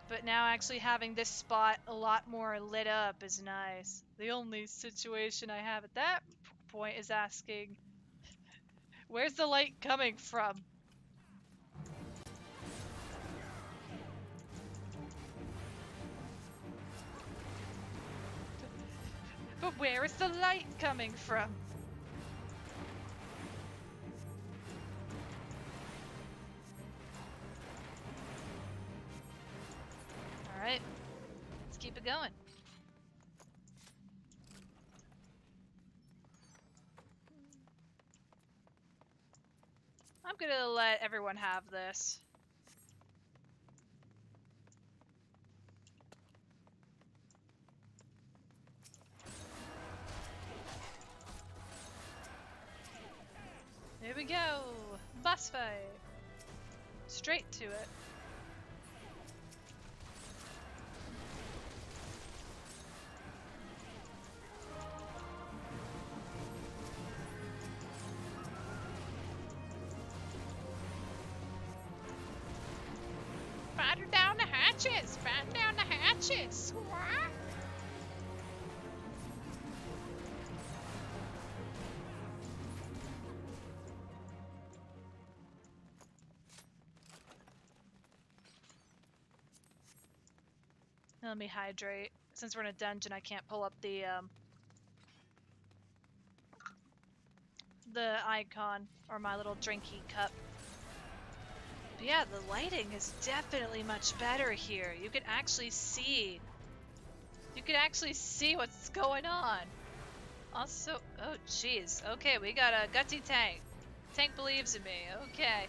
But now actually having this spot a lot more lit up is nice. The only situation I have at that point is asking, where's the light coming from? But where is the light coming from? Alright, let's keep it going. I'm gonna let everyone have this. Here we go! Boss fight! Straight to it. Batter down the hatches! Batter down the hatches! bitches! Let me hydrate. Since we're in a dungeon, I can't pull up the icon or my little drinky cup. But yeah, the lighting is definitely much better here. You can actually see. You can actually see what's going on. Also, oh jeez. Okay, we got a gutsy tank. Tank believes in me. Okay.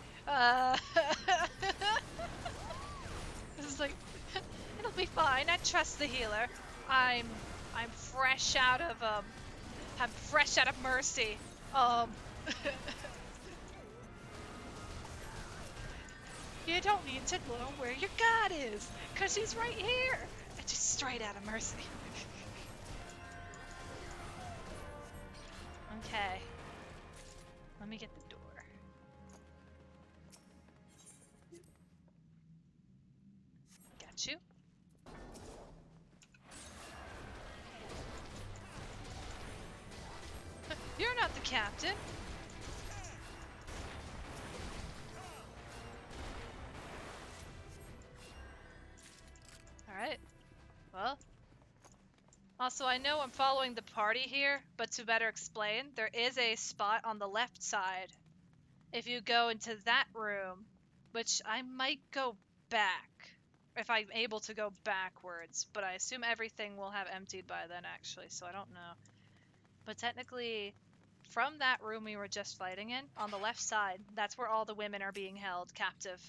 This is like, it'll be fine. I trust the healer. I'm fresh out of I'm fresh out of mercy. You don't need to know where your god is, cause he's right here. Just straight out of mercy. Okay. Let me get the door. Got you. You're not the captain. Alright. Well. Also, I know I'm following the party here, but to better explain, there is a spot on the left side. If you go into that room, which I might go back, if I'm able to go backwards, but I assume everything will have emptied by then, actually, so I don't know. But technically, from that room we were just fighting in, on the left side, that's where all the women are being held captive.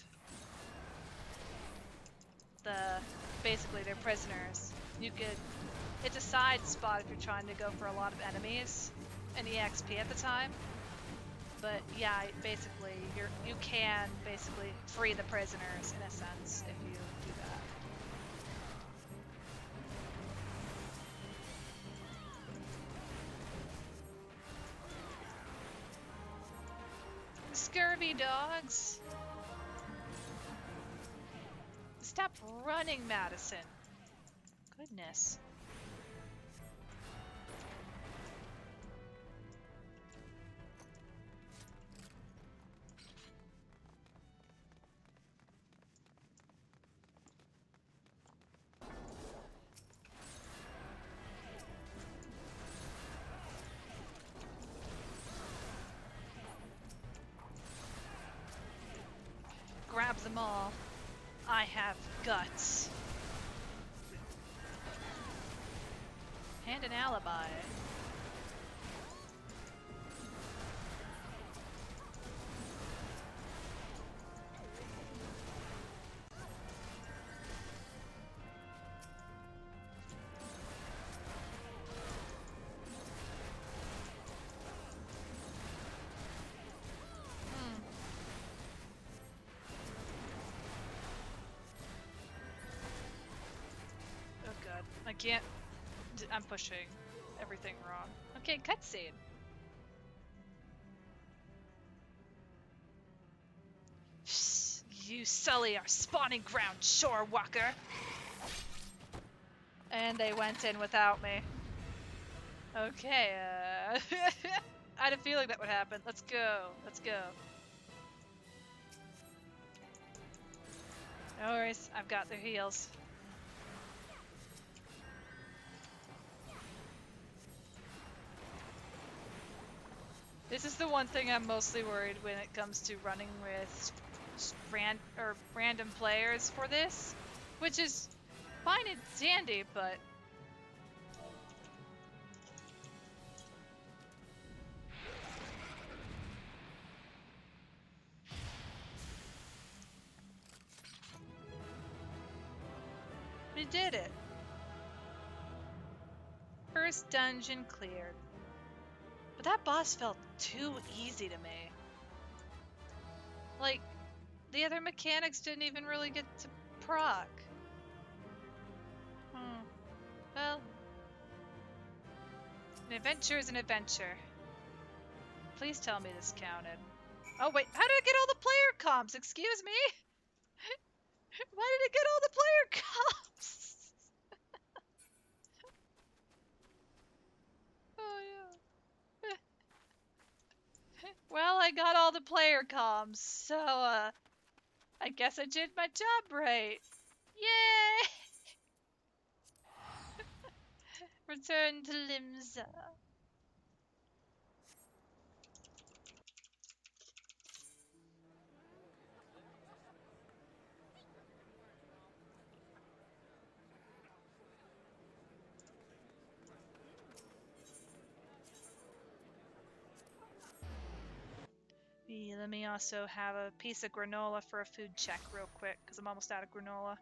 Basically, they're prisoners. It's a side spot if you're trying to go for a lot of enemies and EXP at the time. But yeah, basically, you can basically free the prisoners in a sense if you do that. Scurvy dogs! Stop running, Madison. Goodness. Grab them all. I have guts. And an alibi. Oh god, I can't. I'm pushing everything wrong. Okay, cutscene. You sully our spawning ground, shore walker. And they went in without me. Okay, I had a feeling that would happen. Let's go. Let's go. No worries, I've got their heels. This is the one thing I'm mostly worried when it comes to running with random players for this, which is fine and dandy, but we did it. First dungeon cleared. But that boss felt too easy to me. Like, the other mechanics didn't even really get to proc. Well, an adventure is an adventure. Please tell me this counted. Oh wait, how did I get all the player comps? Excuse me? Why did it get all the player comps? all the player comms, so I guess I did my job right. Yay! Return to Limsa. Let me also have a piece of granola for a food check real quick, because I'm almost out of granola.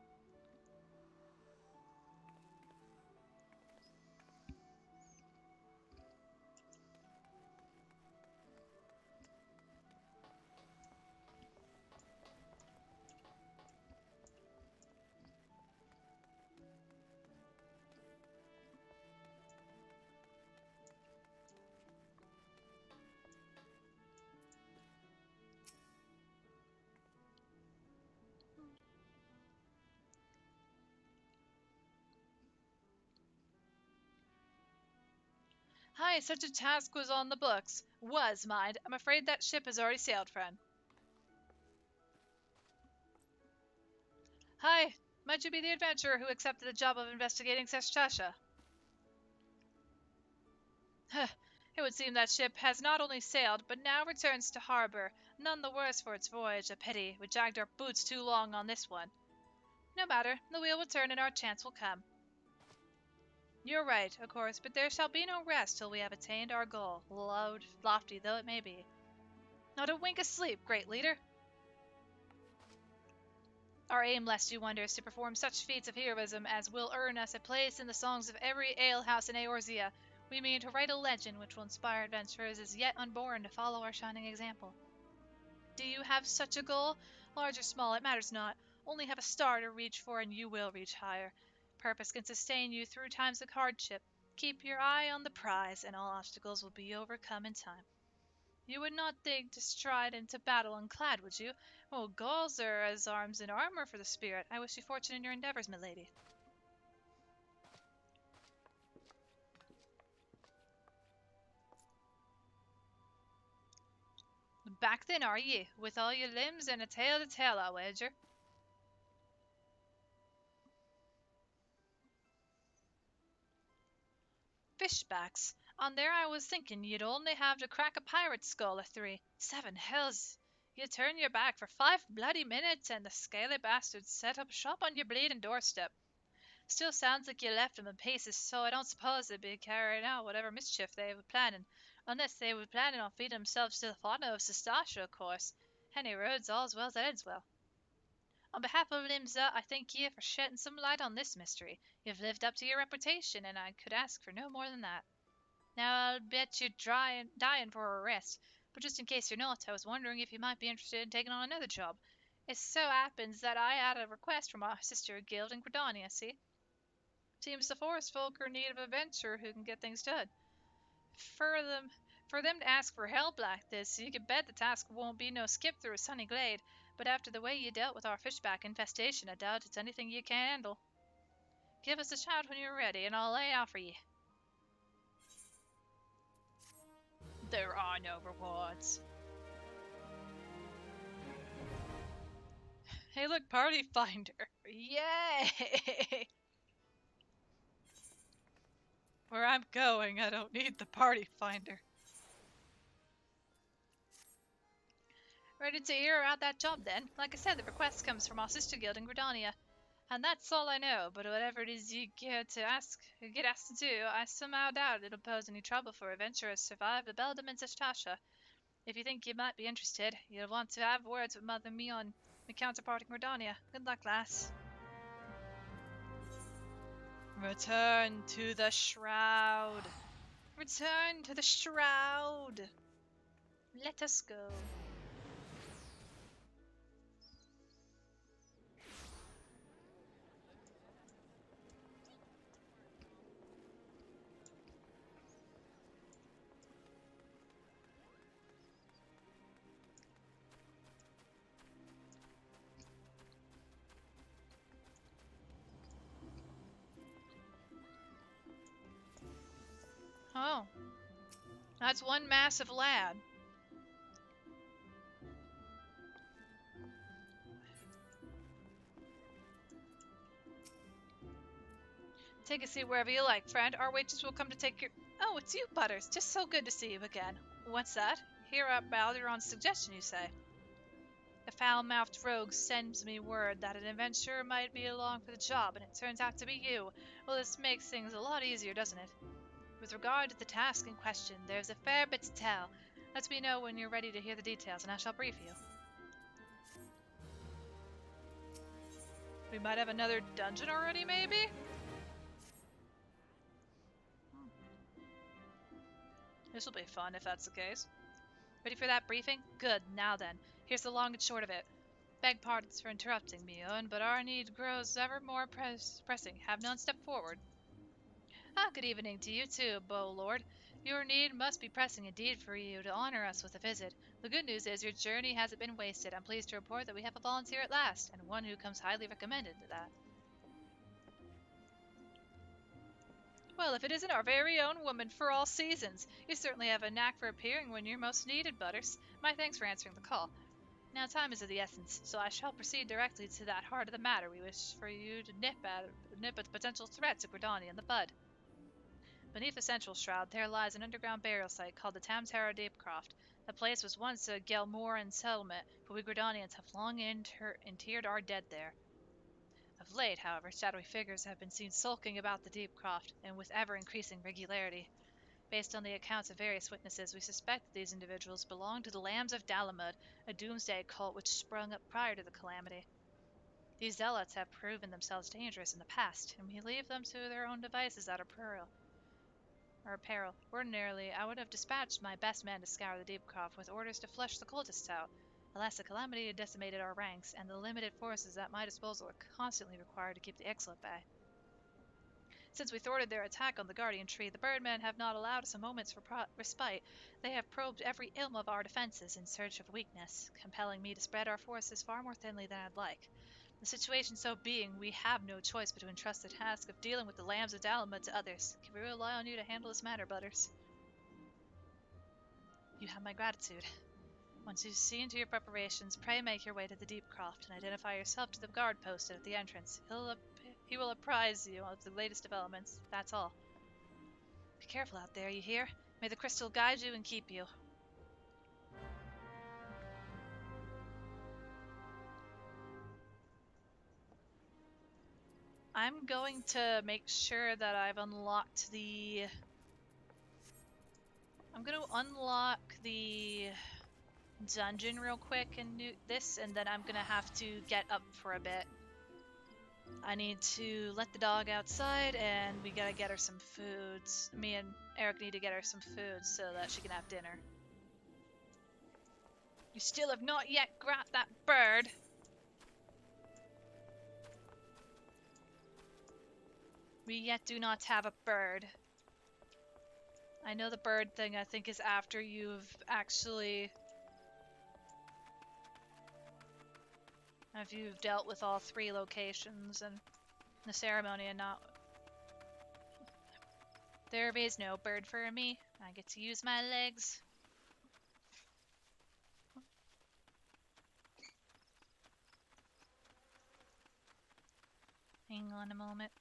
Hi, such a task was on the books. Was, mind. I'm afraid that ship has already sailed, friend. Hi, might you be the adventurer who accepted the job of investigating Seshtasha? It would seem that ship has not only sailed, but now returns to harbor, none the worse for its voyage. A pity, we dragged our boots too long on this one. No matter, the wheel will turn and our chance will come. You're right, of course, but there shall be no rest till we have attained our goal, lofty though it may be. Not a wink of sleep, great leader. Our aim, lest you wonder, is to perform such feats of heroism as will earn us a place in the songs of every alehouse in Eorzea. We mean to write a legend which will inspire adventurers as yet unborn to follow our shining example. Do you have such a goal? Large or small, it matters not. Only have a star to reach for and you will reach higher. Purpose can sustain you through times of hardship. Keep your eye on the prize, and all obstacles will be overcome in time. You would not think to stride into battle unclad, would you? Oh, galls are as arms and armor for the spirit. I wish you fortune in your endeavors, my lady. Back then, are ye, with all your limbs and a tail to tell, I wager? Fishbacks. On there I was thinking you'd only have to crack a pirate's skull or three. 7 hells! You turn your back for 5 bloody minutes, and the scaly bastards set up shop on your bleeding doorstep. Still sounds like you left them in pieces, so I don't suppose they'd be carrying out whatever mischief they were planning, unless they were planning on feeding themselves to the fauna of Sestasha, of course. Any roads, all's well that ends well. On behalf of Limsa, I thank ye for shedding some light on this mystery. You've lived up to your reputation, and I could ask for no more than that. Now I'll bet you're dying for a rest, but just in case you're not, I was wondering if you might be interested in taking on another job. It so happens that I had a request from our sister guild in Gridania, see? Seems the forest folk are in need of a adventurer who can get things done. For them, for them to ask for help like this, you can bet the task won't be no skip through a sunny glade. But after the way you dealt with our fishback infestation, I doubt it's anything you can't handle. Give us a shout when you're ready, and I'll lay out for ye. There are no rewards. Hey, look, party finder! Yay! Where I'm going, I don't need the party finder. Ready to hear about that job then? Like I said, the request comes from our sister guild in Gridania. And that's all I know, but whatever it is you get asked to do, I somehow doubt it'll pose any trouble for adventurers to survive the Beldam and Tastasha. If you think you might be interested, you'll want to have words with Mother Mion, my counterpart in Gridania. Good luck, lass. Return to the shroud. Return to the shroud. Let us go. Oh, that's one massive lad. Take a seat wherever you like, friend. Our waitress will come to take your. Oh, it's you, Butters. Just so good to see you again. What's that? Here at Balderon's suggestion, you say? A foul-mouthed rogue sends me word that an adventurer might be along for the job, and it turns out to be you. Well, this makes things a lot easier, doesn't it? With regard to the task in question, there's a fair bit to tell. Let me know when you're ready to hear the details, and I shall brief you. We might have another dungeon already, maybe? This will be fun if that's the case. Ready for that briefing? Good. Now then, here's the long and short of it. Beg pardons for interrupting me, Owen, but our need grows ever more pressing. Have none step forward. Ah, good evening to you too, Bow Lord. Your need must be pressing indeed for you to honor us with a visit. The good news is your journey hasn't been wasted. I'm pleased to report that we have a volunteer at last, and one who comes highly recommended to that. Well, if it isn't our very own woman for all seasons, you certainly have a knack for appearing when you're most needed, Butters. My thanks for answering the call. Now time is of the essence, so I shall proceed directly to that heart of the matter. We wish for you to nip at the potential threat to Gridani in the bud. Beneath the central shroud there lies an underground burial site called the Tamtara Deepcroft. The place was once a Gelmoran settlement, but we Gridanians have long interred our dead there. Of late, however, shadowy figures have been seen sulking about the Deepcroft, and with ever-increasing regularity. Based on the accounts of various witnesses, we suspect that these individuals belong to the Lambs of Dalamud, a doomsday cult which sprung up prior to the calamity. These zealots have proven themselves dangerous in the past, and we leave them to their own devices at our peril. Ordinarily, I would have dispatched my best men to scour the Deepcroft with orders to flush the cultists out. Alas, the calamity had decimated our ranks, and the limited forces at my disposal are constantly required to keep the Ixal at bay. Since we thwarted their attack on the Guardian Tree, the Birdmen have not allowed us a moment's respite. They have probed every ilm of our defenses in search of weakness, compelling me to spread our forces far more thinly than I'd like. The situation so being, we have no choice but to entrust the task of dealing with the Lambs of Dalamud to others. Can we rely on you to handle this matter, Butters? You have my gratitude. Once you've seen to your preparations, pray make your way to the Deepcroft and identify yourself to the guard posted at the entrance. He will apprise you of the latest developments. That's all. Be careful out there, you hear? May the crystal guide you and keep you. I'm going to make sure that I've unlocked the... I'm going to unlock the dungeon real quick and do this, and then I'm going to have to get up for a bit. I need to let the dog outside, and we gotta get her some foods. Me and Eric need to get her some food so that she can have dinner. You still have not yet grabbed that bird. We yet do not have a bird. I know the bird thing, I think, is after you've actually... If you've dealt with all 3 locations and the ceremony and not... There is no bird for me. I get to use my legs. Hang on a moment.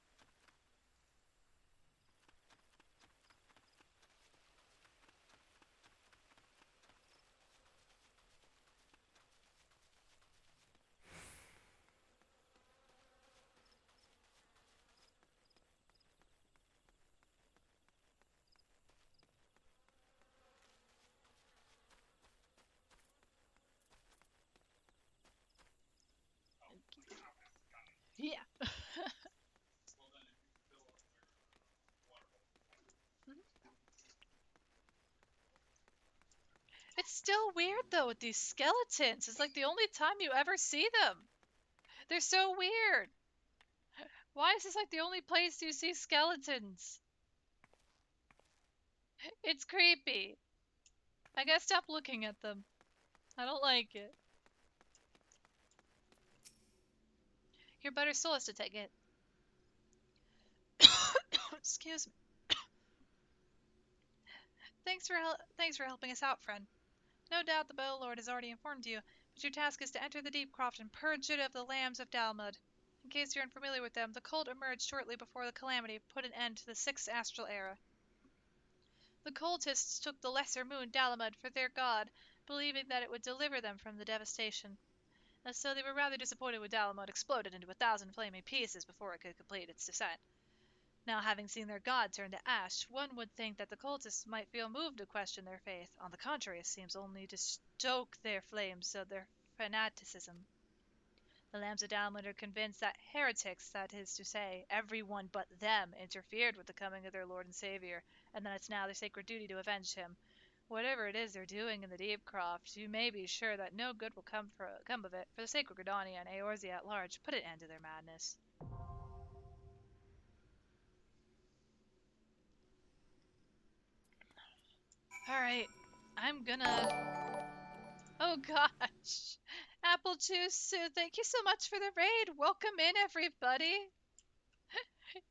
Yeah. It's still weird though with these skeletons. It's like the only time you ever see them. They're so weird. Why is this like the only place you see skeletons? It's creepy. I gotta stop looking at them. I don't like it. Your butter soul has to take it. Excuse me. Thanks for helping us out, friend. No doubt the Bow Lord has already informed you, but your task is to enter the Deepcroft and purge it of the lambs of Dalmud. In case you're unfamiliar with them, the cult emerged shortly before the calamity put an end to the Sixth Astral Era. The cultists took the lesser moon Dalamud for their god, believing that it would deliver them from the devastation. And so they were rather disappointed when Dalamud exploded into 1,000 flaming pieces before it could complete its descent. Now, having seen their god turn to ash, one would think that the cultists might feel moved to question their faith. On the contrary, it seems only to stoke their flames of their fanaticism. The Lambs of Dalamud are convinced that heretics, that is to say, everyone but them, interfered with the coming of their Lord and Savior, and that it's now their sacred duty to avenge him. Whatever it is they're doing in the Deepcroft, you may be sure that no good will come of it. For the sake of Gridania and Eorzea at large, put an end to their madness. Alright, I'm gonna... Oh gosh! Apple Juice, thank you so much for the raid! Welcome in, everybody!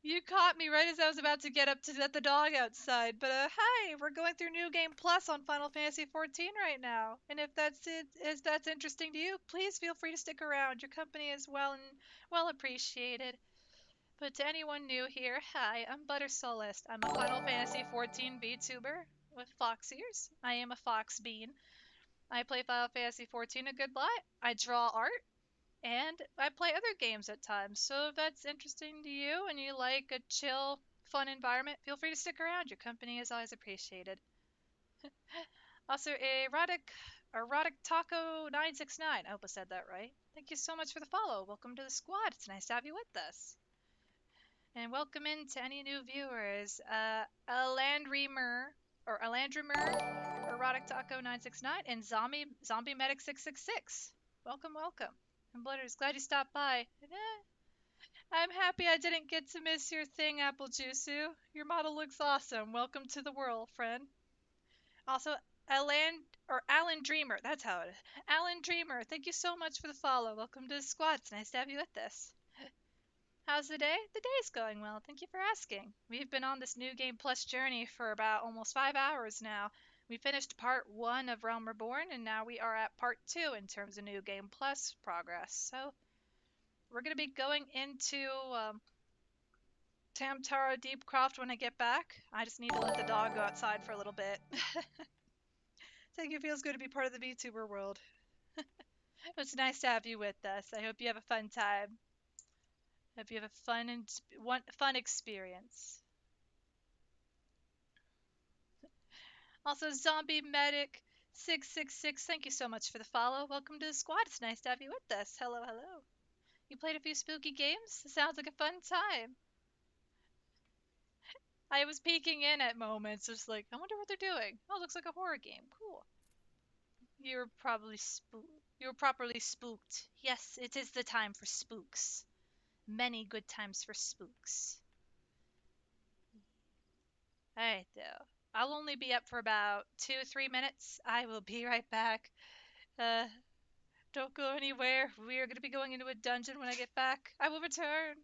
You caught me right as I was about to get up to let the dog outside. But hi, we're going through New Game Plus on Final Fantasy XIV right now. And if that's interesting to you, please feel free to stick around. Your company is well appreciated. But to anyone new here, hi, I'm Butter Solist. I'm a Final Fantasy XIV VTuber with fox ears. I am a fox bean. I play Final Fantasy XIV a good lot. I draw art. And I play other games at times, so if that's interesting to you and you like a chill, fun environment, feel free to stick around. Your company is always appreciated. Also, erotic taco 969. I hope I said that right. Thank you so much for the follow. Welcome to the squad. It's nice to have you with us. And welcome in to any new viewers. Alandrimer, erotic taco 969, and zombie medic 666. Welcome, welcome. And Blooders, glad you stopped by. I'm happy I didn't get to miss your thing, Apple Juicu. Your model looks awesome. Welcome to the world, friend. Also, Alan Dreamer, that's how it is. Alan Dreamer, thank you so much for the follow. Welcome to the squad. It's nice to have you with us. How's the day? The day's going well. Thank you for asking. We've been on this New Game Plus journey for about almost 5 hours now. We finished part 1 of Realm Reborn, and now we are at part 2 in terms of New Game Plus progress. So, we're going to be going into Tamtara Deepcroft when I get back. I just need to let the dog go outside for a little bit. I think it feels good to be part of the VTuber world. It's nice to have you with us. I hope you have a fun time. Hope you have a fun experience. Also, Zombie Medic 666, thank you so much for the follow. Welcome to the squad. It's nice to have you with us. Hello, hello. You played a few spooky games? Sounds like a fun time. I was peeking in at moments, just like, I wonder what they're doing. Oh, it looks like a horror game. Cool. You're properly spooked. Yes, it is the time for spooks. Many good times for spooks. Alright, though. I'll only be up for about 2-3 minutes. I will be right back. Don't go anywhere. We are going to be going into a dungeon when I get back. I will return.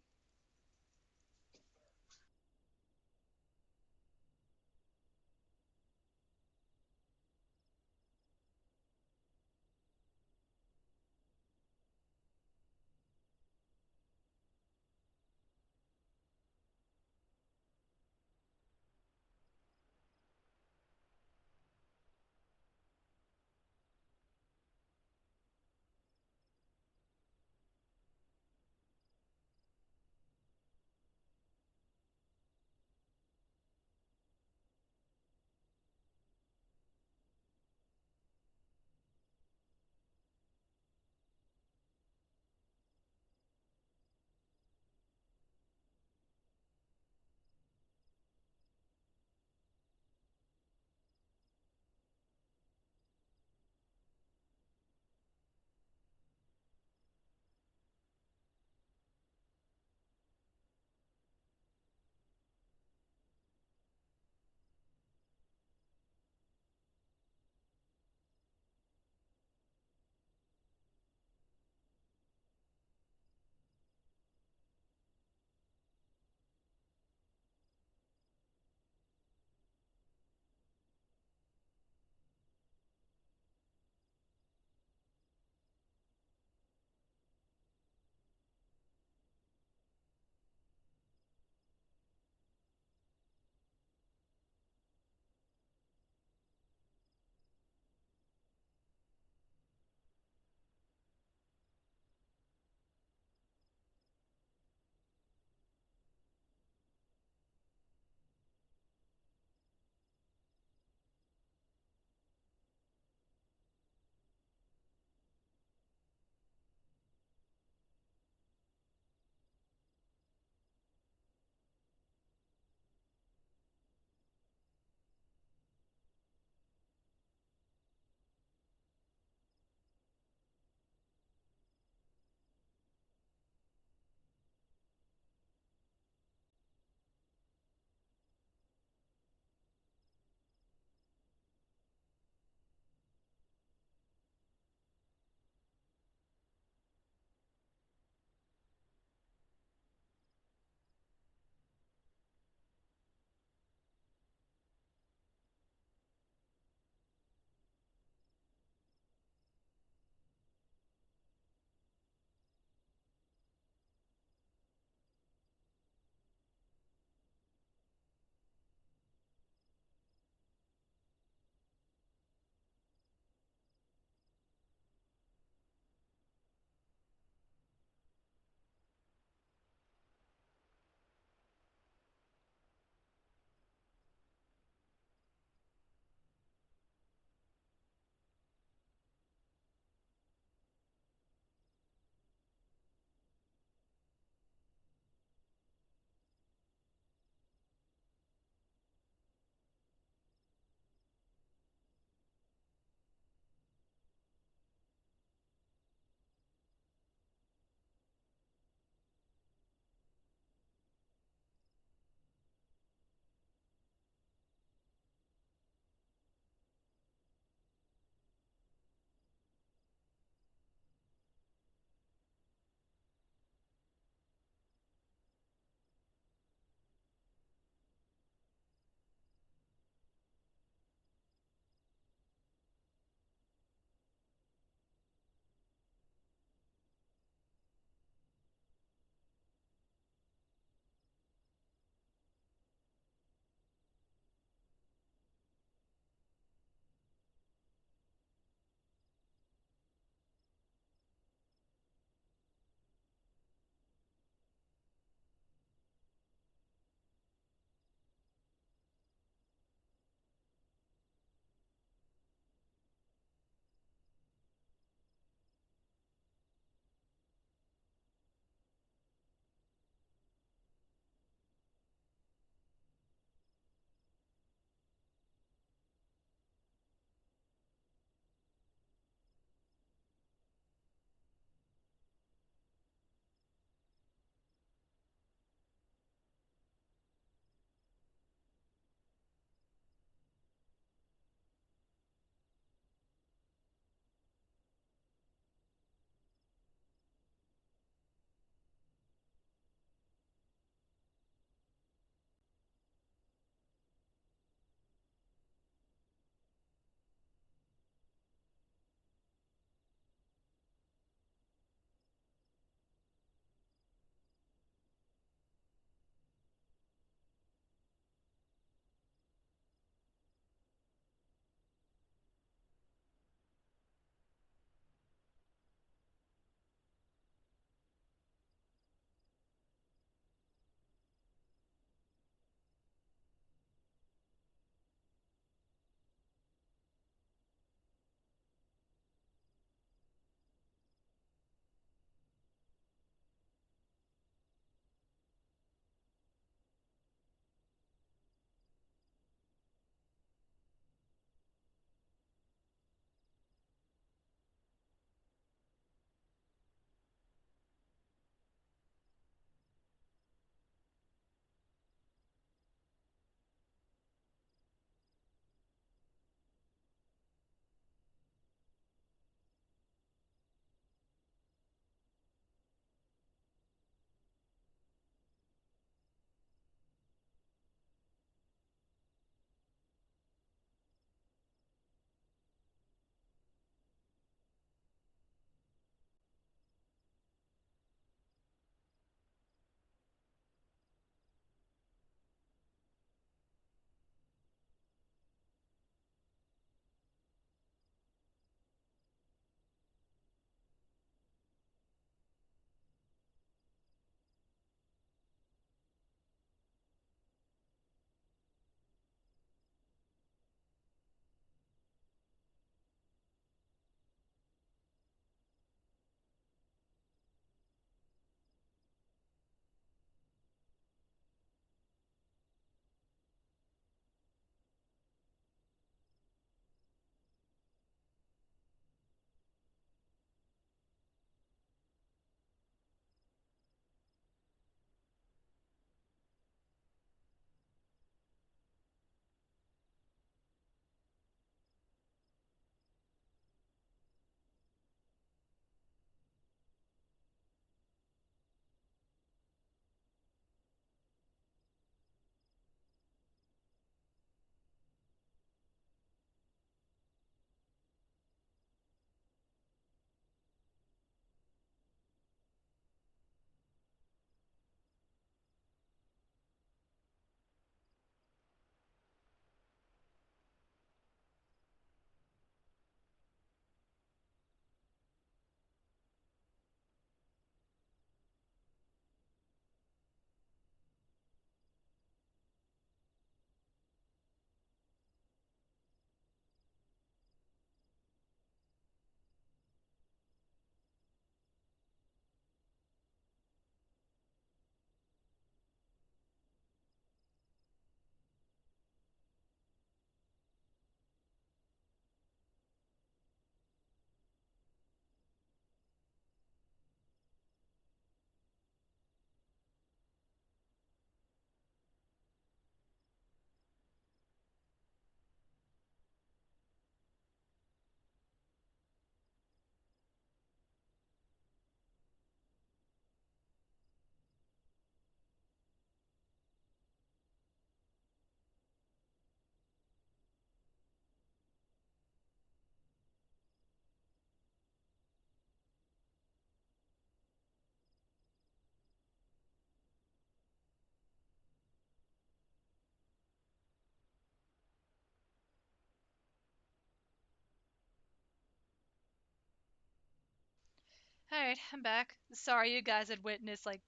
Alright, I'm back. Sorry you guys had witnessed, like,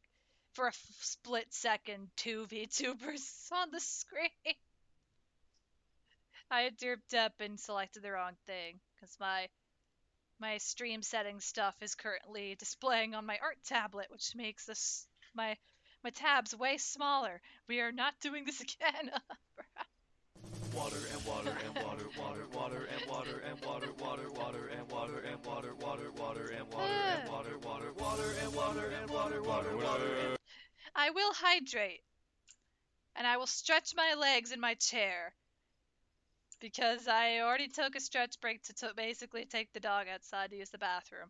for a split second, two VTubers on the screen. I had derped up and selected the wrong thing, because my stream setting stuff is currently displaying on my art tablet, which makes this my tabs way smaller. We are not doing this again. Water and water and water, water, water and water and water, water, water and water and water, water, water and water and water, water, water and water and water, water, water. I will hydrate, and I will stretch my legs in my chair because I already took a stretch break to basically take the dog outside to use the bathroom.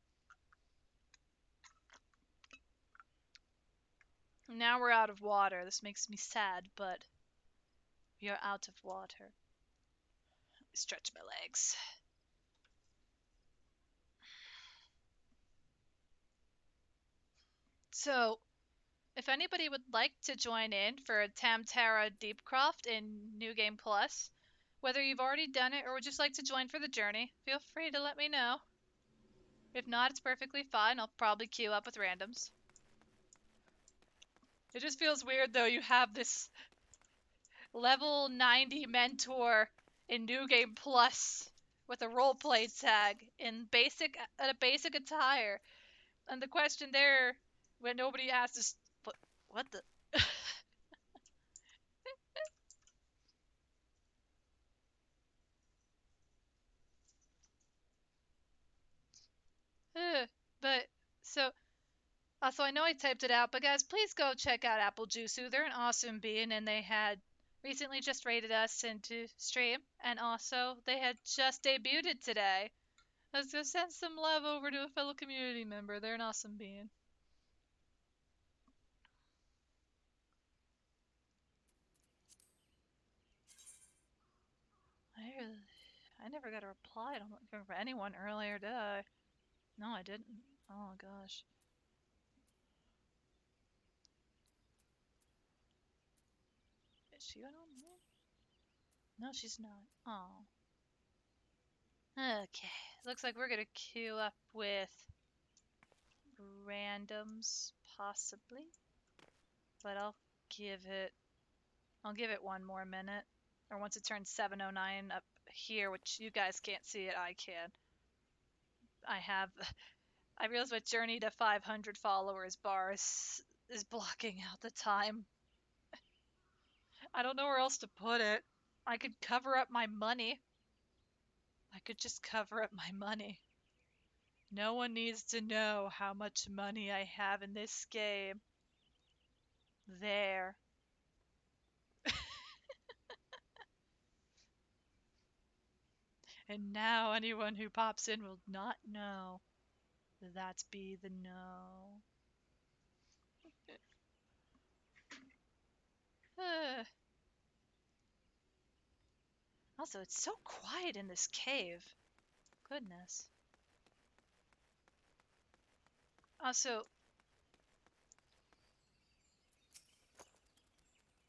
Now we're out of water. This makes me sad, but we are out of water. Stretch my legs. So, if anybody would like to join in for a Tamtara Deepcroft in New Game Plus, whether you've already done it or would just like to join for the journey, feel free to let me know. If not, it's perfectly fine. I'll probably queue up with randoms. It just feels weird though. You have this level 90 mentor in New Game Plus with a roleplay tag in a basic attire. And the question there, when nobody asked, is what the? But so also I know I typed it out, but guys, please go check out Apple Juicu. They're an awesome bean, and they had recently just rated us into stream, and also they had just debuted today. Let's go send some love over to a fellow community member. They're an awesome bean. I never got a reply. I don't think from anyone earlier, did I? No, I didn't. Oh gosh. Is she on? No, she's not. Oh. Okay. Looks like we're gonna queue up with randoms, possibly. But I'll give it one more minute. Or once it turns 7:09 up here, which you guys can't see it, I can. I realize my journey to 500 followers bar is blocking out the time. I don't know where else to put it. I could cover up my money. I could just cover up my money. No one needs to know how much money I have in this game. There. And now anyone who pops in will not know. That's be the no. Also, it's so quiet in this cave. Goodness. Also,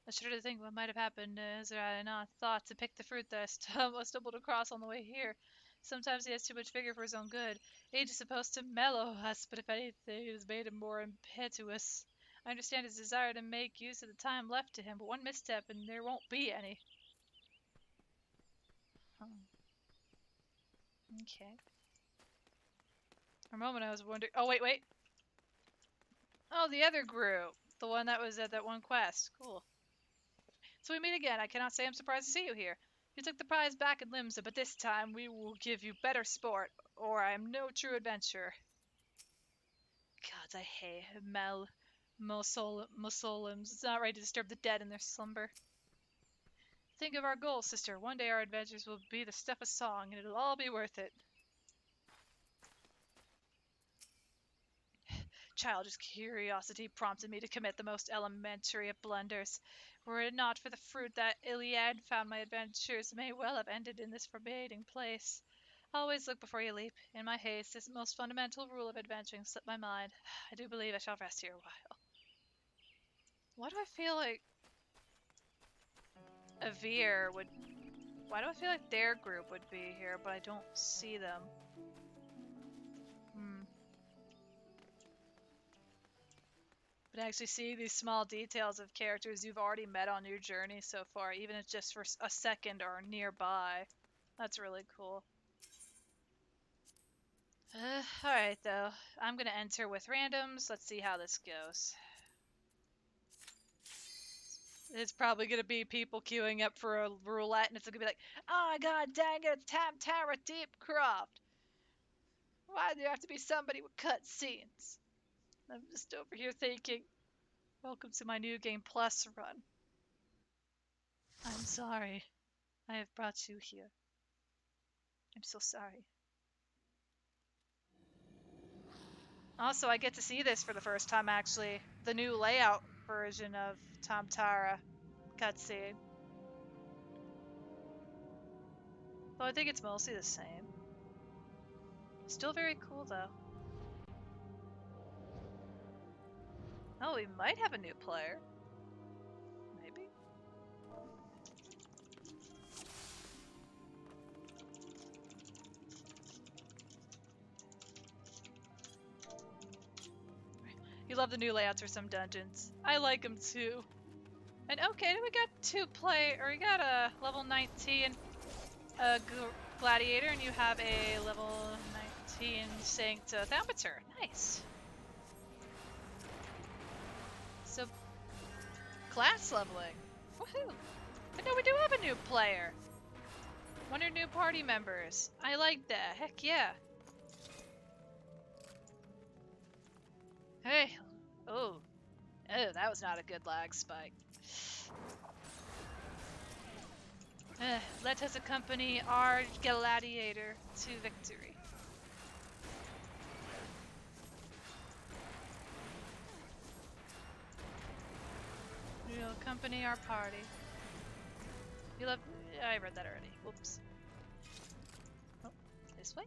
I shudder to think what might have happened as I had not thought to pick the fruit that I stumbled across on the way here. Sometimes he has too much vigor for his own good. Age is supposed to mellow us, but if anything, it has made him more impetuous. I understand his desire to make use of the time left to him, but one misstep and there won't be any. Huh. Okay. For a moment I was wondering. Oh, wait. Oh, the other group. The one that was at that one quest. Cool. So we meet again. I cannot say I'm surprised to see you here. You took the prize back in Limsa, but this time we will give you better sport, or I am no true adventurer. Gods, I hate Muslims. It's not right to disturb the dead in their slumber. Think of our goal, sister. One day our adventures will be the stuff of song, and it'll all be worth it. Childish curiosity prompted me to commit the most elementary of blunders. Were it not for the fruit that Iliad found, my adventures may well have ended in this forbidding place. Always look before you leap. In my haste, this most fundamental rule of adventuring slipped my mind. I do believe I shall rest here a while. Why do I feel like Avir would... Why do I feel like their group would be here, but I don't see them? But actually seeing these small details of characters you've already met on your journey so far, even if just for a second or nearby, that's really cool. Alright, though. I'm gonna enter with randoms. Let's see how this goes. It's probably gonna be people queuing up for a roulette, and it's gonna be like, oh god dang it, Tara Deepcroft. Why do you have to be somebody with cut scenes? I'm just over here thinking, welcome to my New Game Plus run. I'm sorry. I have brought you here. I'm so sorry. Also, I get to see this for the first time, actually. The new layout version of Tom Tara cutscene. Though I think it's mostly the same. Still very cool, though. Oh, we might have a new player. Maybe? You love the new layouts for some dungeons. I like them too. And okay, we got we got a level 19 gladiator, and you have a level 19 Sanct Thaumatur. Nice. So, class leveling. Woohoo! And no, we do have a new player. One of new party members. I like that. Heck yeah. Hey. Oh. Oh, that was not a good lag spike. Let us accompany our gladiator to victory. You'll accompany our party. You love. I read that already. Whoops. Oh, this way?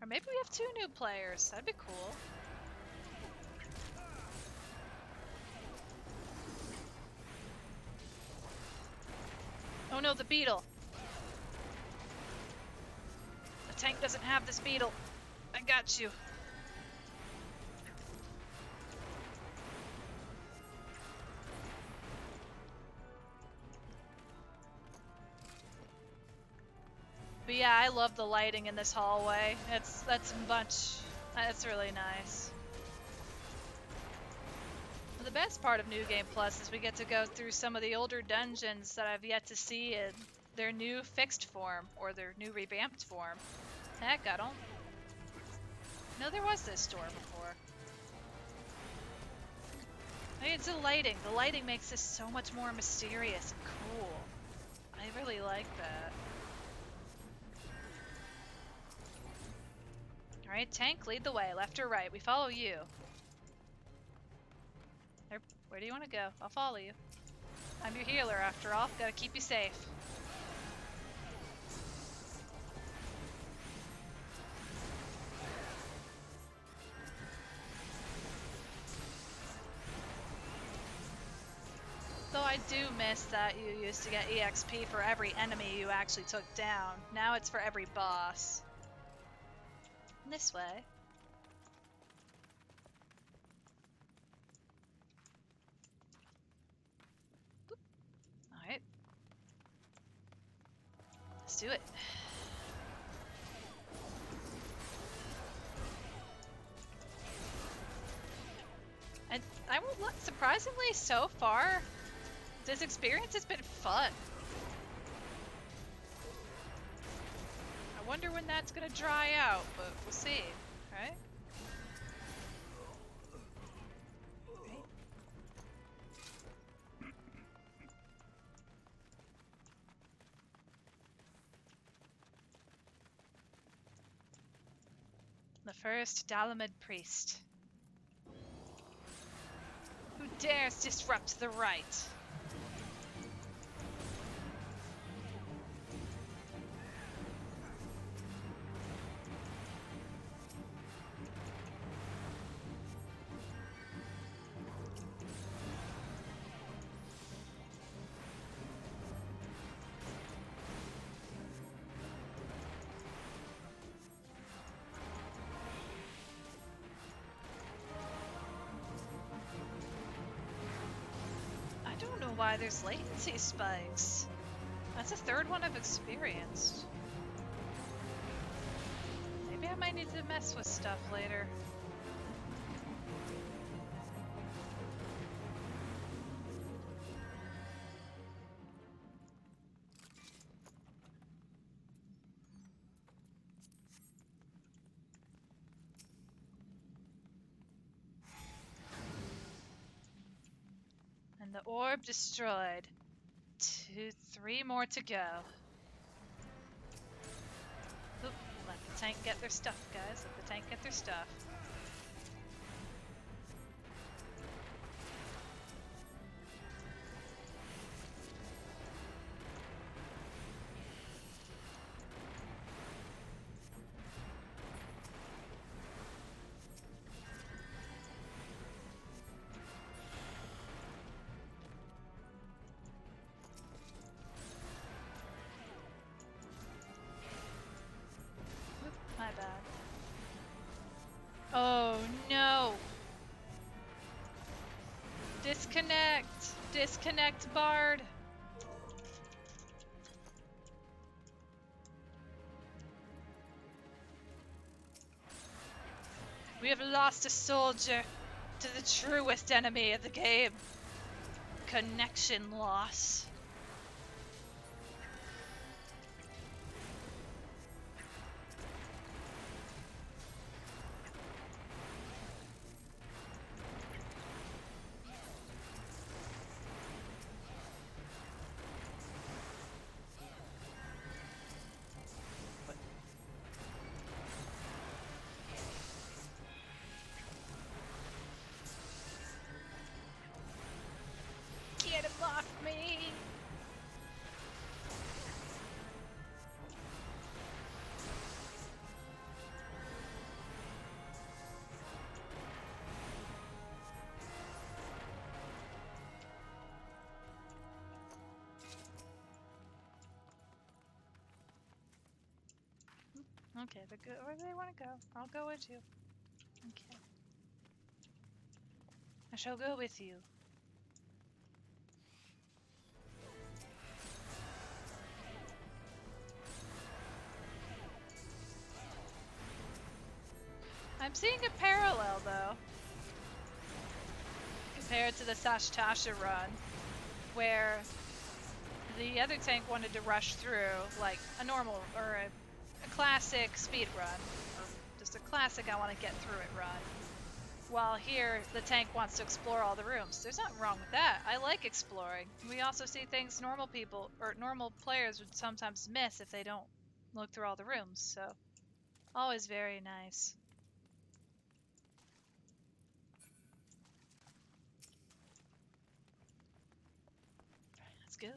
Or maybe we have 2 new players. That'd be cool. Oh no, the beetle. The tank doesn't have this beetle. I got you. But yeah, I love the lighting in this hallway. That's really nice. The best part of New Game Plus is we get to go through some of the older dungeons that I've yet to see in their new fixed form or their new revamped form. Heck, I don't know there was this door before. I mean, it's the lighting. The lighting makes this so much more mysterious and cool. I really like that. Alright, tank, lead the way. Left or right? We follow you. Where do you want to go? I'll follow you. I'm your healer, after all. Gotta keep you safe. Though I do miss that you used to get EXP for every enemy you actually took down. Now it's for every boss. This way. Alright. Let's do it. And I will look, surprisingly, so far, this experience has been fun. I wonder when that's gonna dry out, but we'll see, right? The first Dalamid priest. Who dares disrupt the rite? why there's latency spikes. That's the third one I've experienced. Maybe I might need to mess with stuff later. And the orb destroyed. 2, 3 more to go. Oop, let the tank get their stuff, guys. Let the tank get their stuff. Oop, my bad. Oh no! Disconnect! Disconnect Bard! We have lost a soldier to the truest enemy of the game. Connection loss. Get him off me! Okay, they're good. Where do they want to go? I'll go with you. Okay. I shall go with you. I'm seeing a parallel, though, compared to the Sashtasha run, where the other tank wanted to rush through, like, a normal, or a classic speed run, or just a classic I want to get through it run. While here, the tank wants to explore all the rooms. There's nothing wrong with that. I like exploring. We also see things normal people, or normal players would sometimes miss if they don't look through all the rooms, so always very nice. Let's go.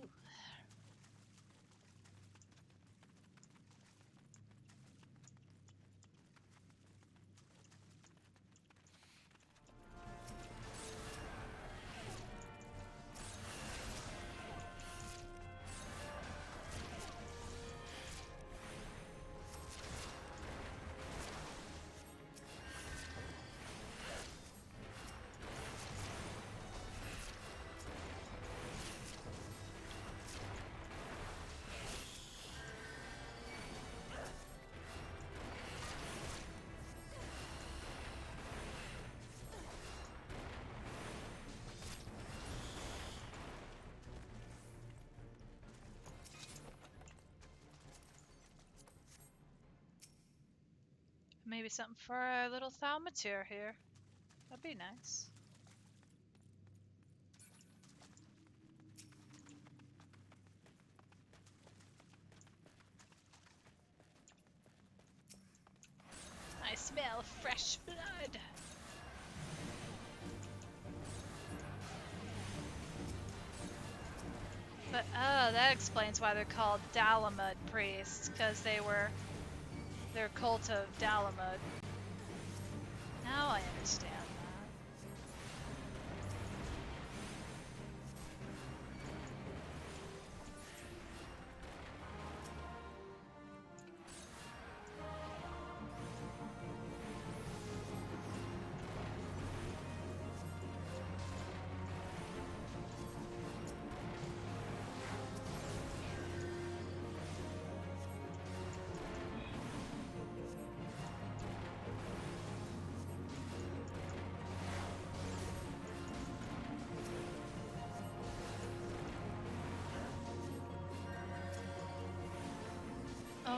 Maybe something for our little thaumaturge here. That'd be nice. I smell fresh blood. But oh, that explains why they're called Dalamud priests, because they're cult of Dalamud. Now I understand that.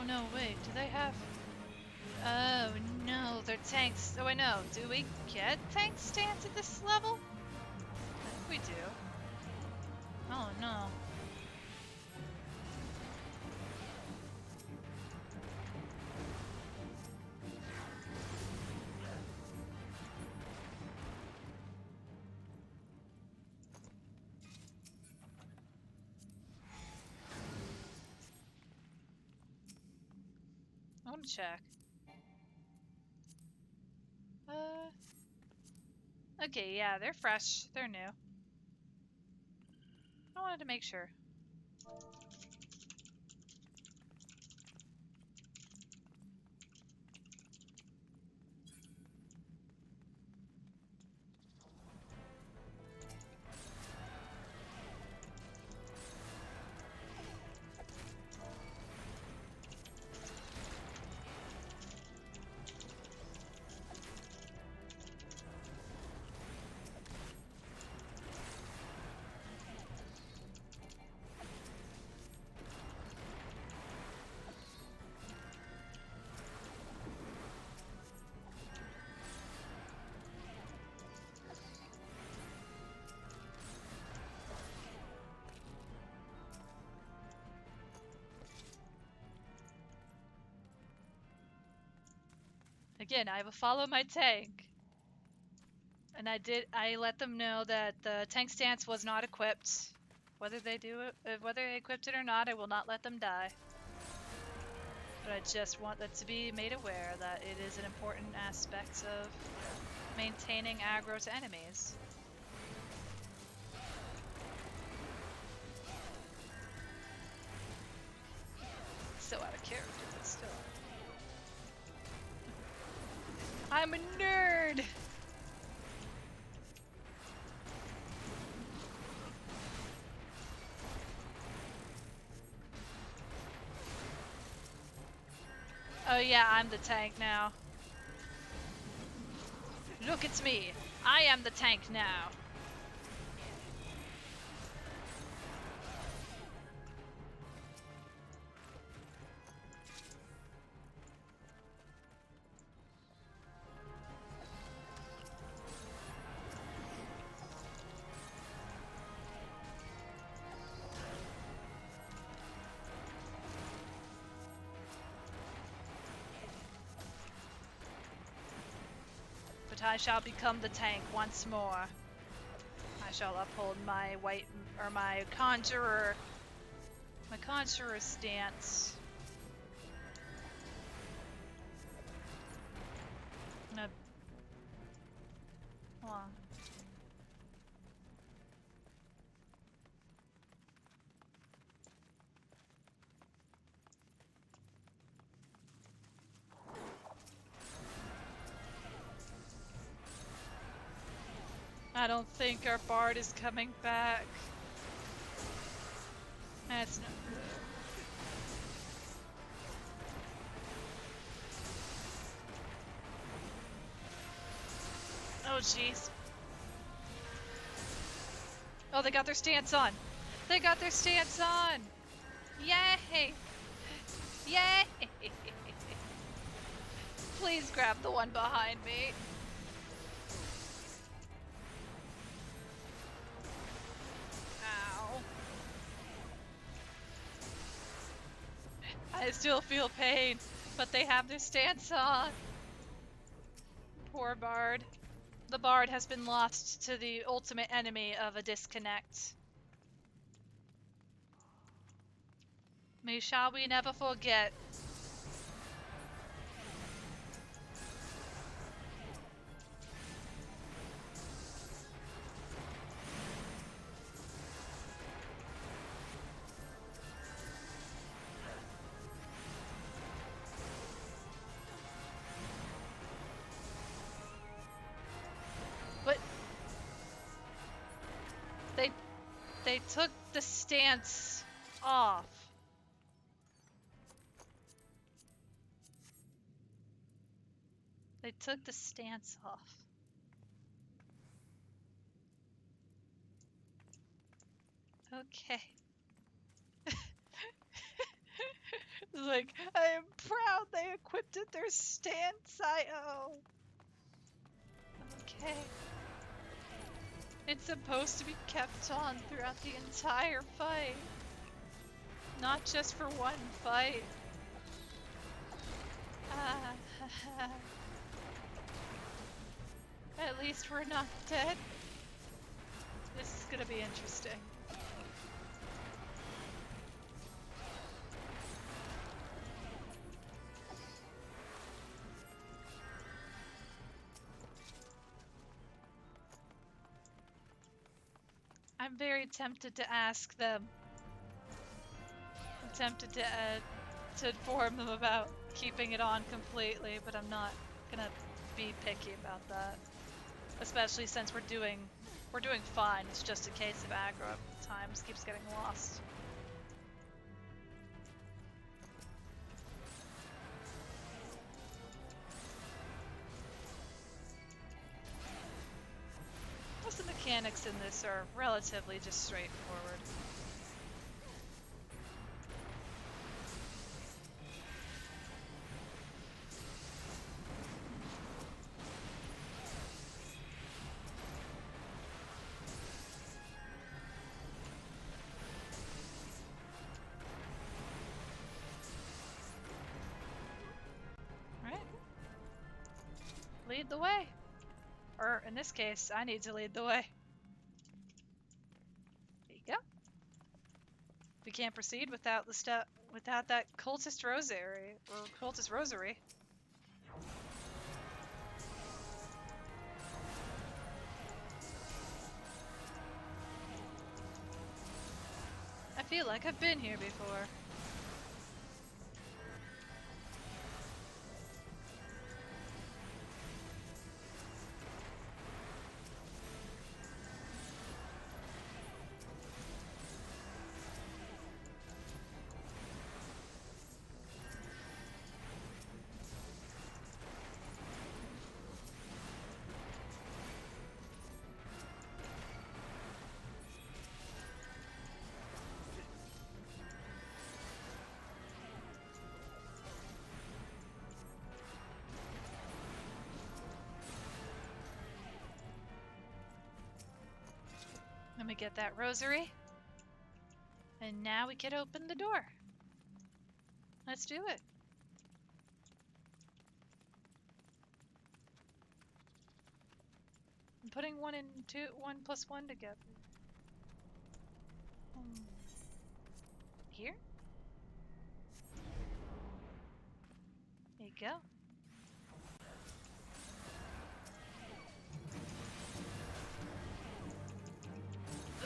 Oh no, wait, do they have... Oh no, they're tanks. Oh, I know. Do we get tank stance at this level? I think we do. Oh no. I want to check. Okay, yeah, they're fresh. They're new. I wanted to make sure. Again, I will follow my tank. And I let them know that the tank stance was not equipped. Whether they do it, whether they equipped it or not, I will not let them die. But I just want them to be made aware that it is an important aspect of maintaining aggro to enemies. So out of character, but still. I'm a nerd! Oh yeah, I'm the tank now. Look, it's me. I am the tank now. But I shall become the tank once more. I shall uphold my my conjurer stance. No. Hold on. I don't think our bard is coming back. That's no good. Oh jeez. Oh, they got their stance on. They got their stance on. Yay! Yay! Please grab the one behind me. Ow. I still feel pain, but they have their stance on. Poor bard. The bard has been lost to the ultimate enemy of a disconnect. May shall we never forget. But they took the stance off. They took the stance off. Okay. Like, I am proud they equipped it their stance. Okay. It's supposed to be kept on throughout the entire fight. Not just for one fight. Ah, at least we're not dead. This is gonna be interesting. I'm very tempted to ask them. I'm tempted to inform them about keeping it on completely, but I'm not gonna be picky about that. Especially since we're doing fine. It's just a case of aggro at times keeps getting lost. Most of the mechanics in this are relatively just straightforward. Lead the way. Or in this case, I need to lead the way. There you go. We can't proceed without without that cultist rosary or cultist rosary. I feel like I've been here before. Let me get that rosary. And now we can open the door. Let's do it. I'm putting 1 and 2, 1 plus 1 together. Here? There you go.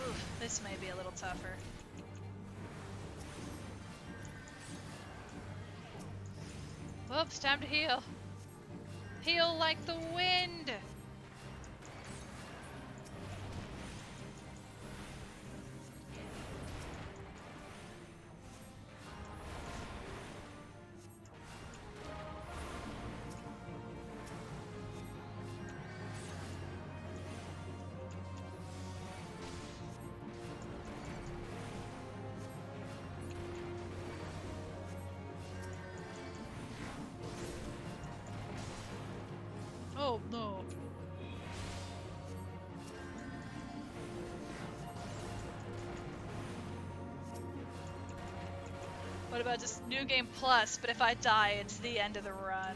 Oof, this may be a little tougher. Whoops, time to heal. Heal like the wind! Oh no. What about just New Game Plus, but if I die, it's the end of the run?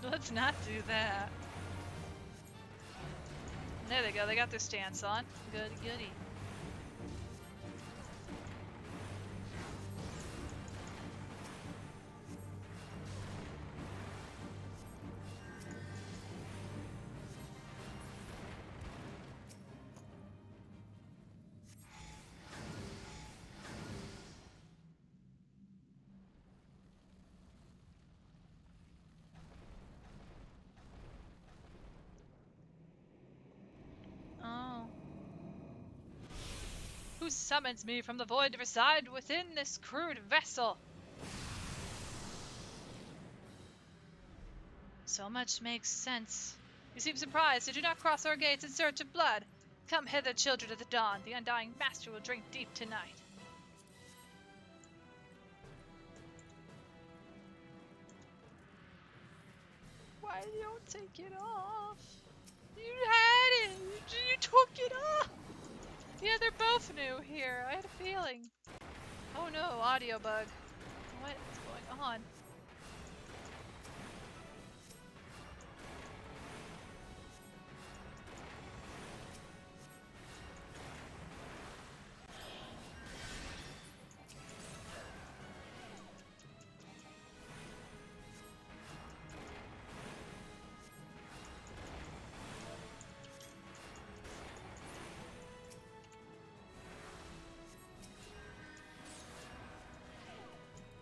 Let's not do that. There they go, they got their stance on. Goody goody. Who summons me from the void to reside within this crude vessel? So much makes sense. You seem surprised. Did you not cross our gates in search of blood? Come hither, children of the dawn. The undying master will drink deep tonight. Why you don't take it off? You had it! You took it off! Yeah, they're both new here. I had a feeling. Oh no, audio bug. What is going on?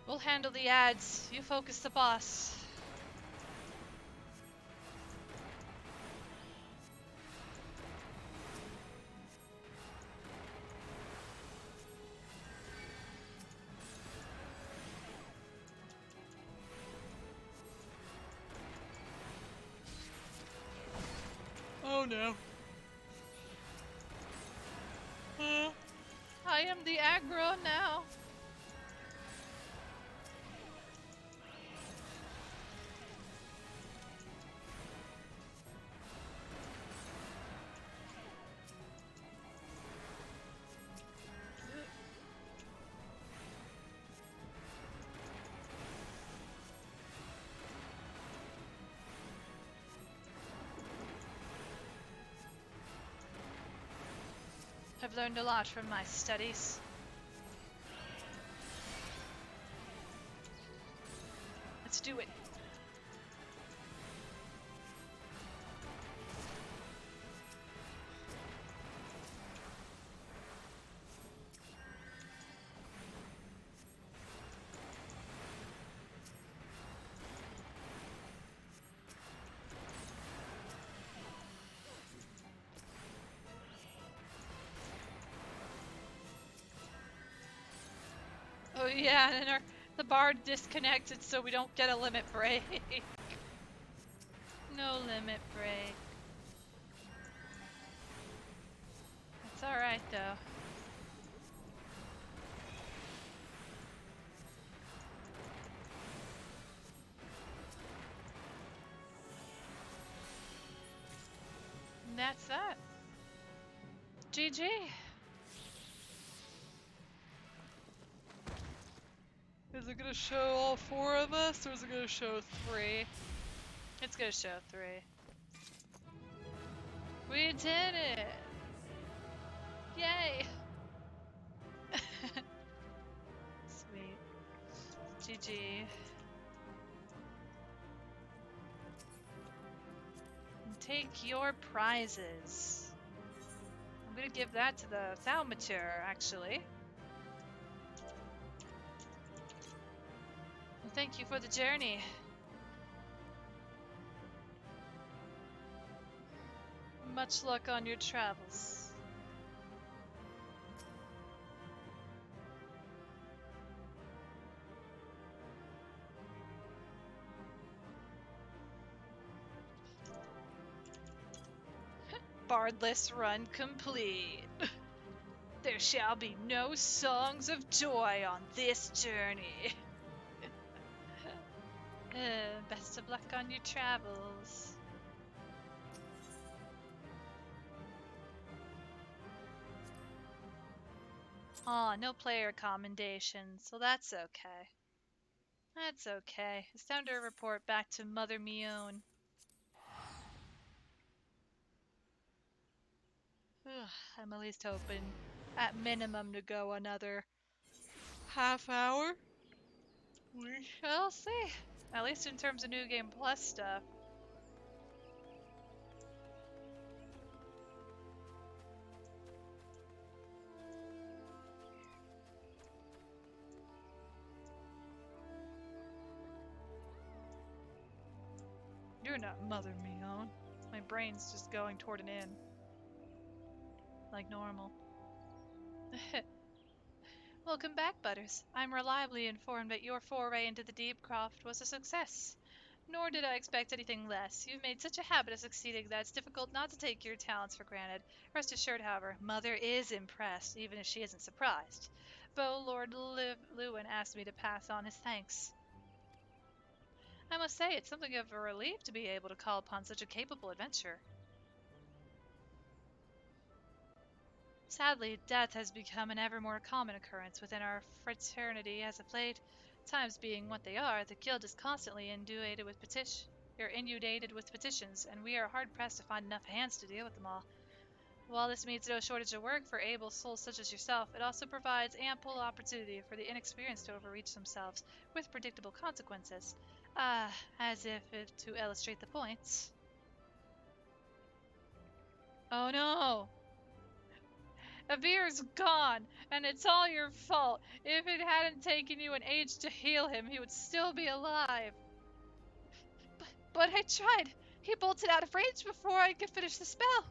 We'll handle the ads. You focus the boss. Oh no. I am the aggro now. I've learned a lot from my studies. Let's do it. Oh yeah, and the bar disconnected so we don't get a limit break. No limit break. It's alright though. And that's that. GG. Is it gonna show all 4 of us, or is it gonna show 3? It's gonna show 3. We did it! Yay! Sweet. GG. And take your prizes. I'm gonna give that to the Thaumaturge, actually. And thank you for the journey. Much luck on your travels. Bardless run complete. There shall be no songs of joy on this journey. Best of luck on your travels. Aw, no player commendations, so that's okay. That's okay. It's time to report back to Mother Mion. I'm at least hoping, at minimum, to go another half hour. We shall see. At least in terms of New Game Plus stuff. You're not Mother Mion. My brain's just going toward an inn. Like normal. Welcome back, Butters. I'm reliably informed that your foray into the Deep Croft was a success. Nor did I expect anything less. You've made such a habit of succeeding that it's difficult not to take your talents for granted. Rest assured, however, Mother is impressed, even if she isn't surprised. Though Lord Lewin asked me to pass on his thanks. I must say, it's something of a relief to be able to call upon such a capable adventurer. Sadly, death has become an ever more common occurrence within our fraternity as of late. Times being what they are, the guild is constantly inundated with petitions, and we are hard pressed to find enough hands to deal with them all. While this means no shortage of work for able souls such as yourself, it also provides ample opportunity for the inexperienced to overreach themselves, with predictable consequences. As if to illustrate the point. Oh no! Avir's gone, and it's all your fault. If it hadn't taken you an age to heal him, he would still be alive. But I tried. He bolted out of range before I could finish the spell.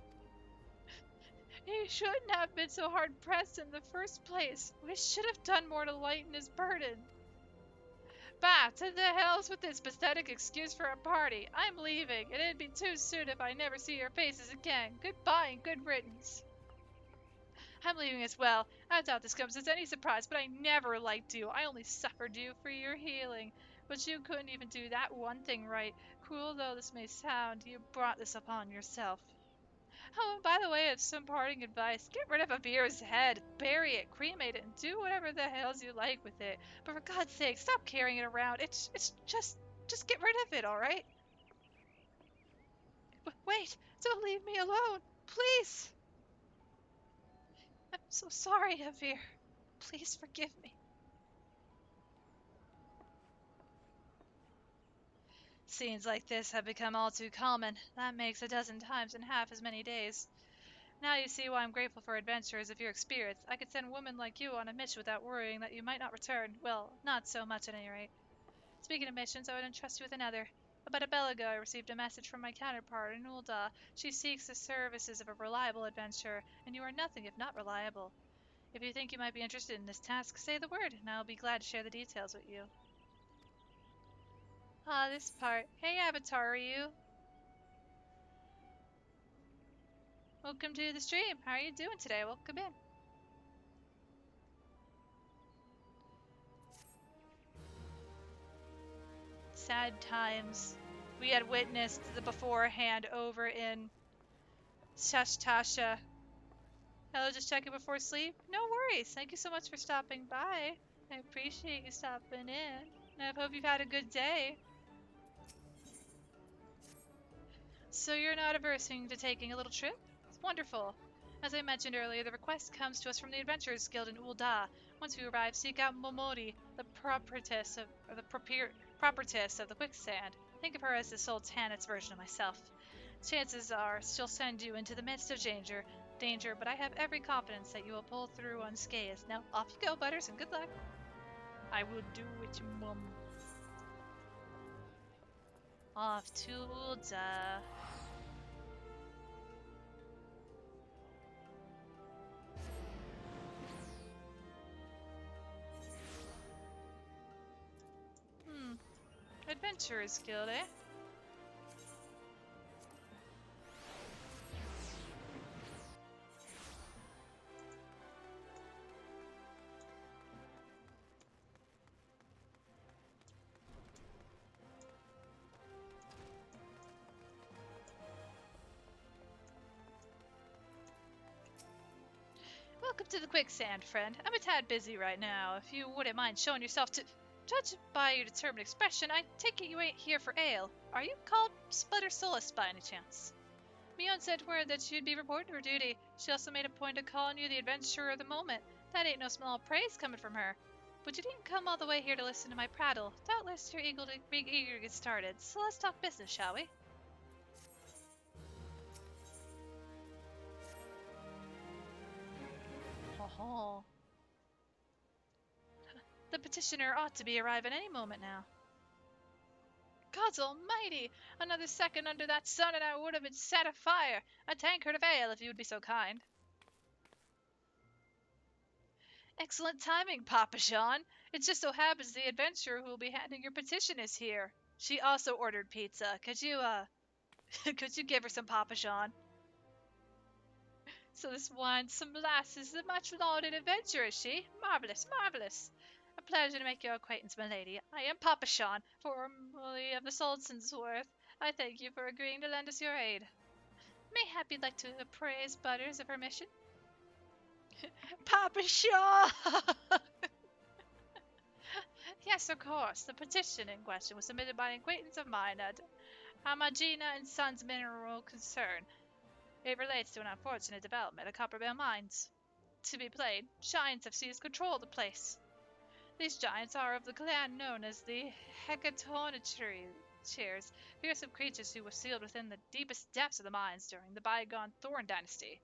He shouldn't have been so hard pressed in the first place. We should have done more to lighten his burden. Bah, to the hells with this pathetic excuse for a party. I'm leaving, and it'd be too soon if I never see your faces again. Goodbye and good riddance. I'm leaving as well. I doubt this comes as any surprise, but I never liked you. I only suffered you for your healing. But you couldn't even do that one thing right. Cruel though this may sound, you brought this upon yourself. Oh, and by the way, it's some parting advice. Get rid of Abir's head, bury it, cremate it, and do whatever the hells you like with it. But for God's sake, stop carrying it around. It's just get rid of it, all right? Wait, don't leave me alone, please. I'm so sorry, Abir. Please forgive me. Scenes like this have become all too common. That makes a dozen times in half as many days. Now you see why I'm grateful for adventurers of your experience. I could send women like you on a mission without worrying that you might not return. Well, not so much at any rate. Speaking of missions, I would entrust you with another. About a bell ago, I received a message from my counterpart in Ul'dah. She seeks the services of a reliable adventurer, and you are nothing if not reliable. If you think you might be interested in this task, say the word, and I'll be glad to share the details with you. Ah, this part. Hey, Avatar, are you? Welcome to the stream. How are you doing today? Welcome in. Sad times. We had witnessed the beforehand over in Shashtasha. Hello, just checking before sleep? No worries. Thank you so much for stopping by. I appreciate you stopping in. And I hope you've had a good day. So you're not aversing to taking a little trip? It's wonderful. As I mentioned earlier, the request comes to us from the Adventurers Guild in Ul'dah. Once we arrive, seek out Momori, the proprietress of the quicksand. Think of her as the Sultanat's version of myself. Chances are she'll send you into the midst of danger, but I have every confidence that you will pull through unscathed. Now, off you go, Butters, and good luck. I will do it, Mum. Off to Ul'dah. Adventurers Guild, eh? Welcome to the quicksand, friend. I'm a tad busy right now. If you wouldn't mind showing yourself to... Judge by your determined expression, I take it you ain't here for ale. Are you called Splitter Solus by any chance? Mion sent word that she'd be reporting for duty. She also made a point of calling you the adventurer of the moment. That ain't no small praise coming from her. But you didn't come all the way here to listen to my prattle. Doubtless you're eager to get started, so let's talk business, shall we? Oh. The petitioner ought to be arriving any moment now. Gods almighty! Another second under that sun and I would have been set afire. A tankard of ale, if you would be so kind. Excellent timing, Papa Jean. It just so happens the adventurer who will be handing your petition is here. She also ordered pizza. Could you, could you give her some Papa John? So this wine, some molasses, a much lauded adventure, is she? Marvelous, marvelous. A pleasure to make your acquaintance, my lady. I am Papa Sean, formerly of the Saltsonsworth. I thank you for agreeing to lend us your aid. Mayhap you'd like to appraise Butters of her mission? Papa Sean! Yes, of course. The petition in question was submitted by an acquaintance of mine at Hamagina and Sons Mineral Concern. It relates to an unfortunate development at Copperbell Mines. To be plain, giants have seized control of the place. These giants are of the clan known as the Hecatoncheires, fearsome creatures who were sealed within the deepest depths of the mines during the bygone Thorn dynasty.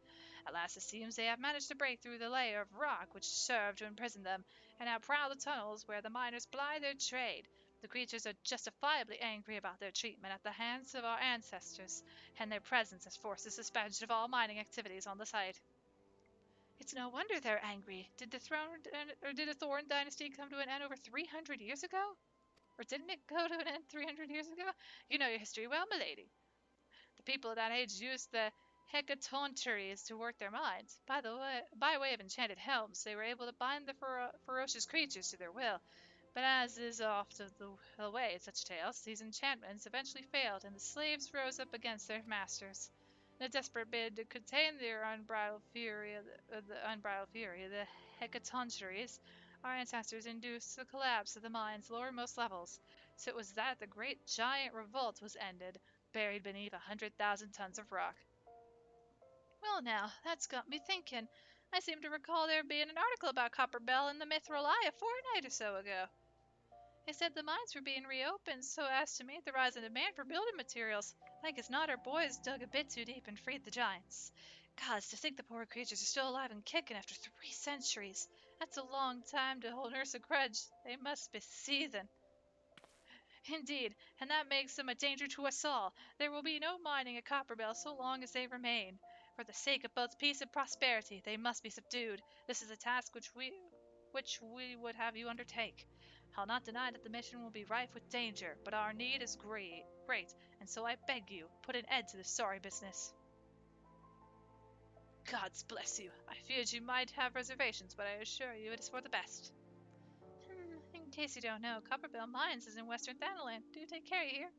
At last it seems they have managed to break through the layer of rock which served to imprison them, and now prowl the tunnels where the miners ply their trade. The creatures are justifiably angry about their treatment at the hands of our ancestors, and their presence has forced the suspension of all mining activities on the site. It's no wonder they're angry. Did the Thorn dynasty come to an end over 300 years ago? Or didn't it go to an end 300 years ago? You know your history well, milady. The people of that age used the hecatoncheires to work their mines. By way of enchanted helms, they were able to bind the ferocious creatures to their will. But as is often the way in such tales, these enchantments eventually failed, and the slaves rose up against their masters. In a desperate bid to contain their unbridled fury, the hecatoncheires, our ancestors induced the collapse of the mine's lowermost levels. So it was that the great giant revolt was ended, buried beneath 100,000 tons of rock. Well, now, that's got me thinking. I seem to recall there being an article about Copperbell in the Mithril Eye a fortnight or so ago. They said the mines were being reopened so as to meet the rising demand for building materials. Like as not, our boys dug a bit too deep and freed the giants. Gods, to think the poor creatures are still alive and kicking after 3 centuries. That's a long time to hold nurse a grudge. They must be seething. Indeed, and that makes them a danger to us all. There will be no mining at Copperbell so long as they remain. For the sake of both peace and prosperity, they must be subdued. This is a task which we would have you undertake. I'll not deny that the mission will be rife with danger, but our need is great, and so I beg you, put an end to this sorry business. Gods bless you. I feared you might have reservations, but I assure you it is for the best. In case you don't know, Copperbell Mines is in western Thanaland. Do take care, you hear?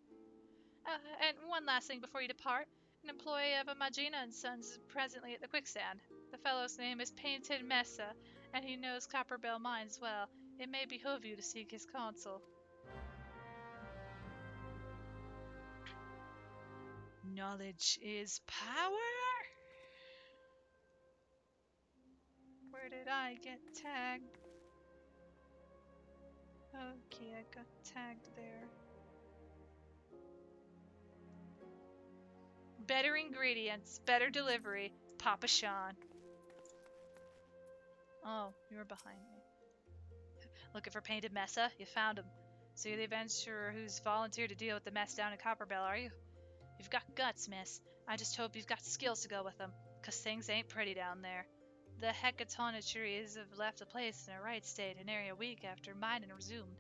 And one last thing before you depart. An employee of Magina and Sons is presently at the quicksand. The fellow's name is Painted Mesa, and he knows Copperbell Mines well. It may behoove you to seek his counsel. Knowledge is power? Where did I get tagged? Okay, I got tagged there. Better ingredients, better delivery. Papa Sean. Oh, you were behind me. Looking for Painted Mesa? You found him. So you're the adventurer who's volunteered to deal with the mess down at Copperbell, are you? You've got guts, miss. I just hope you've got skills to go with them, 'cause things ain't pretty down there. The hecatoncheires have left the place in a right state an area a week after mining resumed.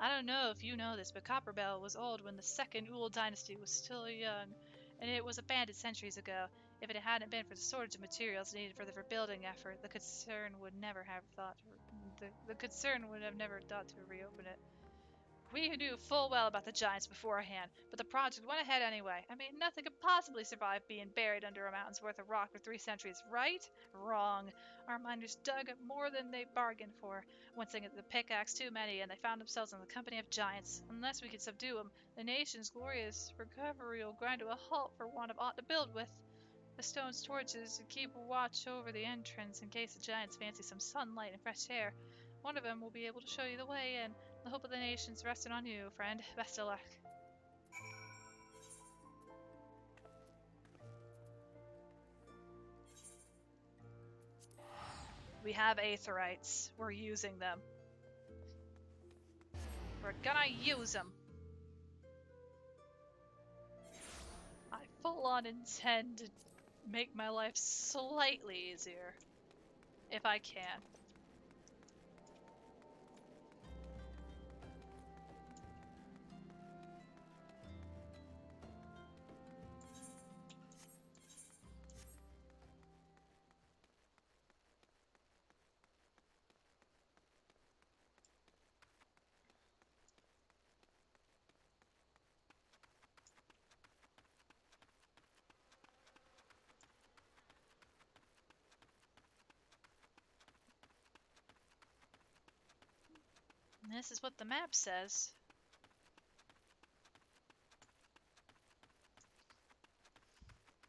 I don't know if you know this, but Copperbell was old when the second Ool dynasty was still young, and it was abandoned centuries ago. If it hadn't been for the shortage of materials needed for the rebuilding effort, the concern would have never thought to reopen it. We knew full well about the giants beforehand, but the project went ahead anyway. I mean, nothing could possibly survive being buried under a mountain's worth of rock for 3 centuries, right? Wrong. Our miners dug up more than they bargained for. Once they got the pickaxe too many, and they found themselves in the company of giants. Unless we can subdue them, the nation's glorious recovery will grind to a halt for want of aught to build with. The stone's torches to keep watch over the entrance in case the giants fancy some sunlight and fresh air. One of them will be able to show you the way in. The hope of the nation's resting on you, friend. Best of luck. We have aetherites. We're using them. We're gonna use them. I full on intend to make my life slightly easier. If I can. This is what the map says.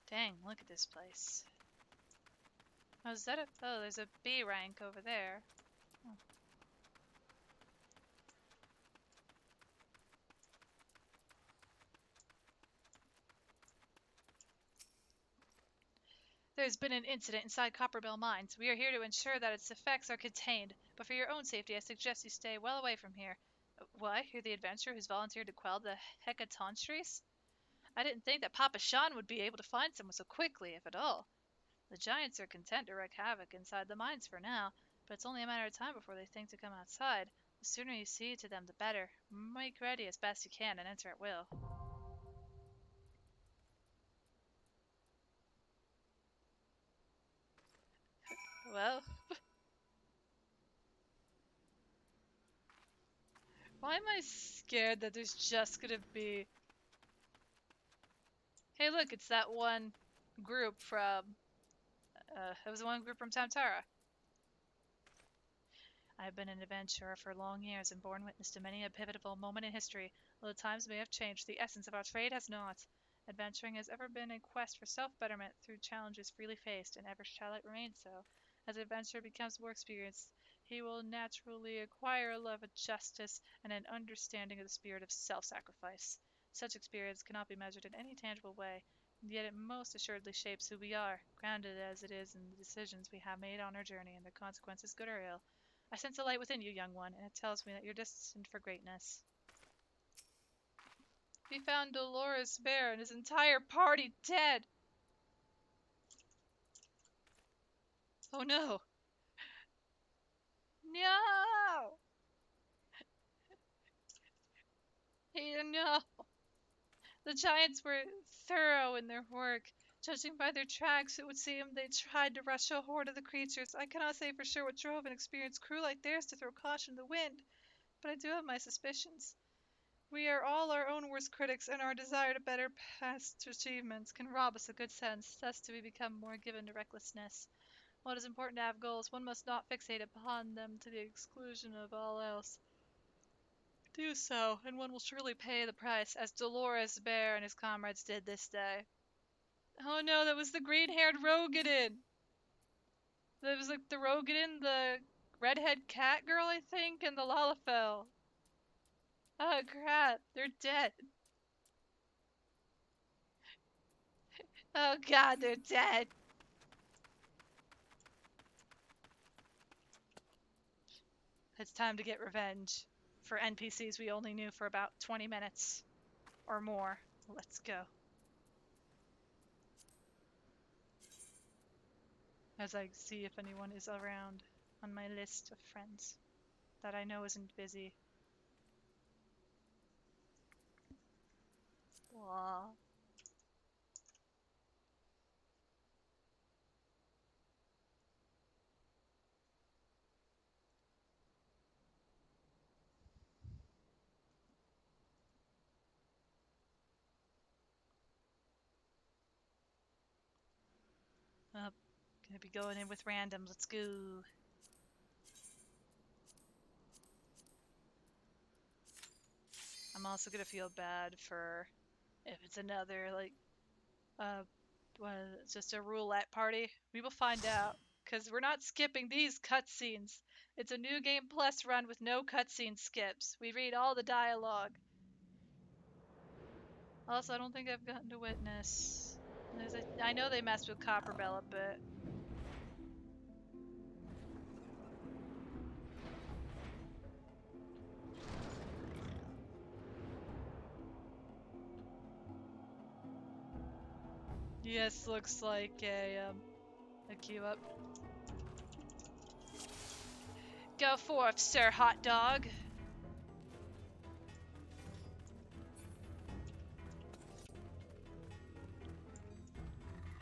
Dang, look at this place. Oh, is that a... Oh, there's a B rank over there. Oh. There's been an incident inside Copperbell Mines. We are here to ensure that its effects are contained, but for your own safety, I suggest you stay well away from here. What? You're the adventurer who's volunteered to quell the Hecatontries? I didn't think that Papa Sean would be able to find someone so quickly, if at all. The giants are content to wreak havoc inside the mines for now, but it's only a matter of time before they think to come outside. The sooner you see to them, the better. Make ready as best you can and enter at will. Well, why am I scared that there's just gonna be... Hey, look, it's that one group from... it was one group from Tamtara. I have been an adventurer for long years and borne witness to many a pivotal moment in history. Though the times may have changed, the essence of our trade has not. Adventuring has ever been a quest for self-betterment through challenges freely faced, and ever shall it remain so. As the adventurer becomes more experienced, he will naturally acquire a love of justice and an understanding of the spirit of self-sacrifice. Such experience cannot be measured in any tangible way, yet it most assuredly shapes who we are, grounded as it is in the decisions we have made on our journey and their consequences, good or ill. I sense a light within you, young one, and it tells me that you're destined for greatness. We found Dolores Bear and his entire party dead. Oh no. No! No! The giants were thorough in their work. Judging by their tracks, it would seem they tried to rush a horde of the creatures. I cannot say for sure what drove an experienced crew like theirs to throw caution to the wind, but I do have my suspicions. We are all our own worst critics, and our desire to better past achievements can rob us of good sense. Thus do we become more given to recklessness. While it is important to have goals, one must not fixate upon them to the exclusion of all else. Do so, and one will surely pay the price, as Dolores Bear and his comrades did this day. Oh no, that was the green-haired Rogadin! That was like the Rogadin, the redhead cat girl, I think, and the Lalafell. Oh crap, they're dead. Oh god, they're dead. It's time to get revenge for NPCs we only knew for about 20 minutes or more. Let's go. As I see if anyone is around on my list of friends that I know isn't busy. Blah. Oh, gonna be going in with random. Let's go. I'm also gonna feel bad for if it's another like uh just a roulette party. We will find out because we're not skipping these cutscenes. It's a new game plus run with no cutscene skips. We read all the dialogue. Also, I don't think I've gotten to witness. I know they messed with Copperbell a bit. Yes, looks like a queue up. Go forth, Sir Hot Dog.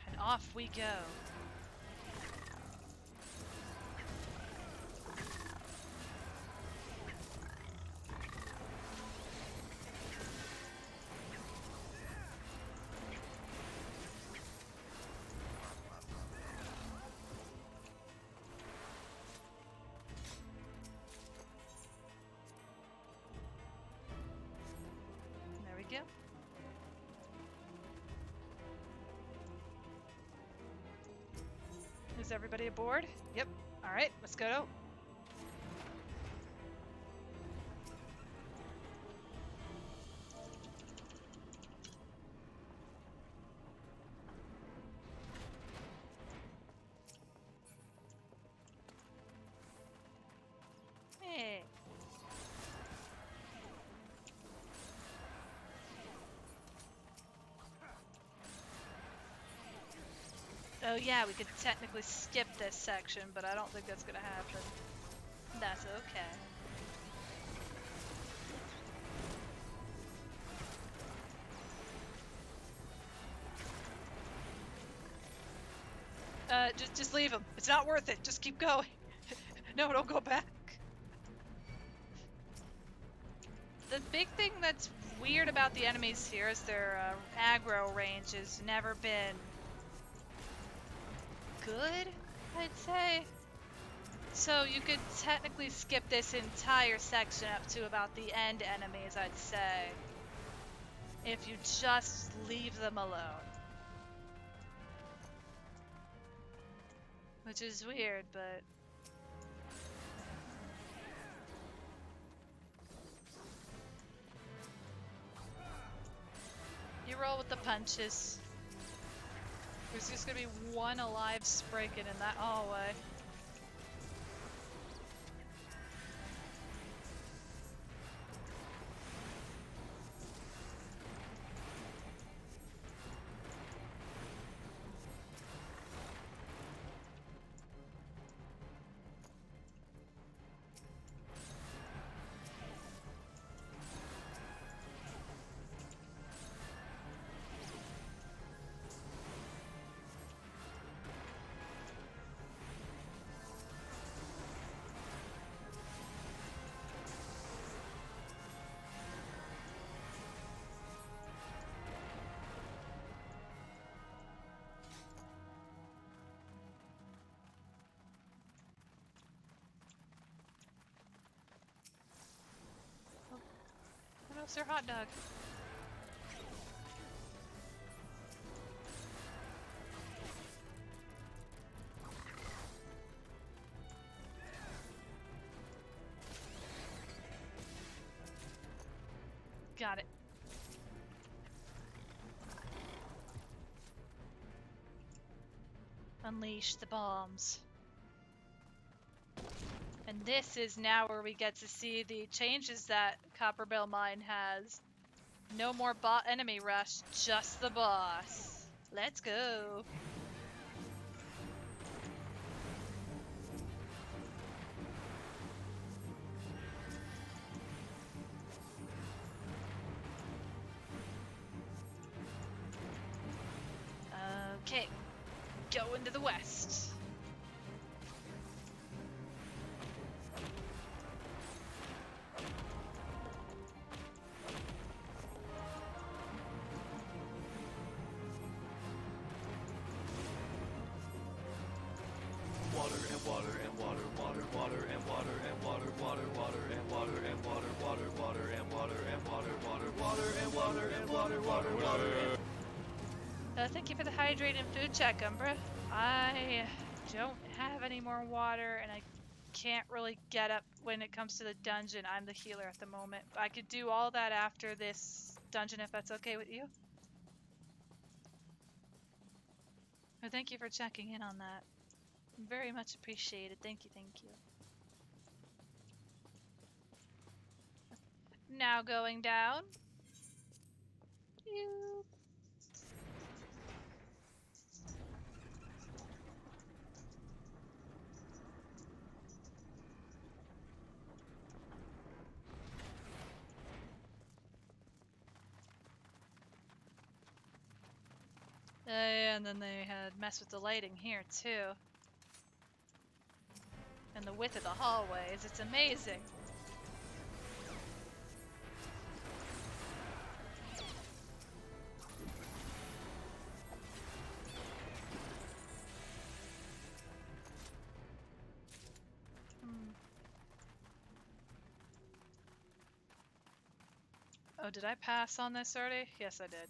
And off we go. Is everybody aboard? Yep. All right, let's go. Hey. Oh yeah, we could technically skip this section, but I don't think that's gonna happen. That's okay. Just leave him. It's not worth it. Just keep going. No, don't go back. The big thing that's weird about the enemies here is their aggro range has never been good, I'd say. So you could technically skip this entire section up to about the end enemies, I'd say, if you just leave them alone. Which is weird, but... You roll with the punches. There's just gonna be one alive Spraykin in that hallway. What else? Their hot dog. Got it. Unleash the bombs. And this is now where we get to see the changes that Copperbell Mine has. No more enemy rush, just the boss. Let's go. Okay, go into the west. Water and water and water, water, water and water and water, water, water and water and water, water, water and water and water, water, water and water and water, water, water. Thank you for the hydrate and food check, Umbra. I don't have any more water, and I can't really get up when it comes to the dungeon. I'm the healer at the moment. I could do all that after this dungeon if that's okay with you. Oh, thank you for checking in on that. Very much appreciated. Thank you, thank you. Now going down. You. And then they had messed with the lighting here too. And the width of the hallways, it's amazing. Oh, did I pass on this already? Yes, I did.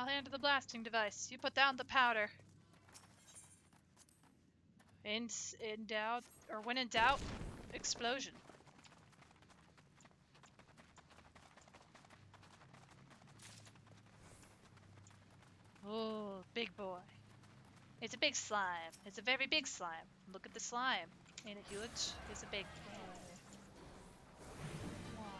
I'll handle the blasting device. You put down the powder. In doubt, or when in doubt, explosion. Oh, big boy. It's a big slime. It's a very big slime. Look at the slime. Ain't it huge? It's a big boy. Aw.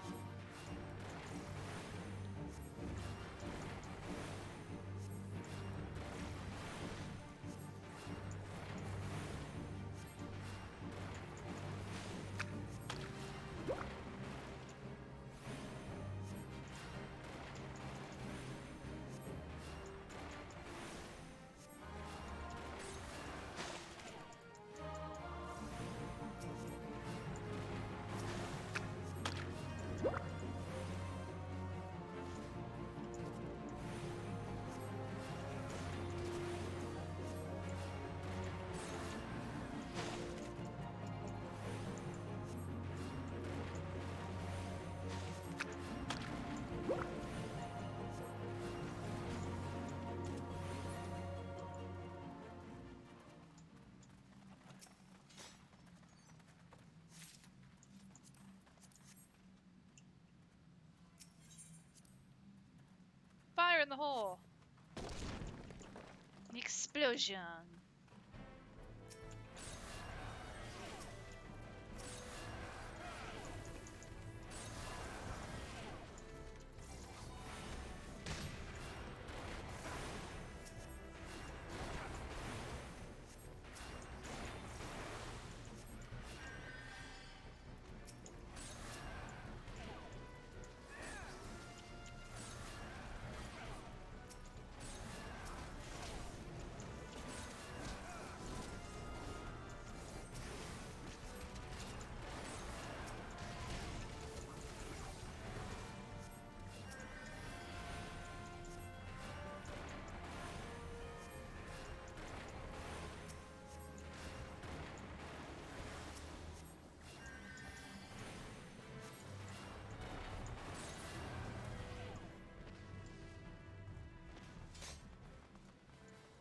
Fire in the hole. An explosion.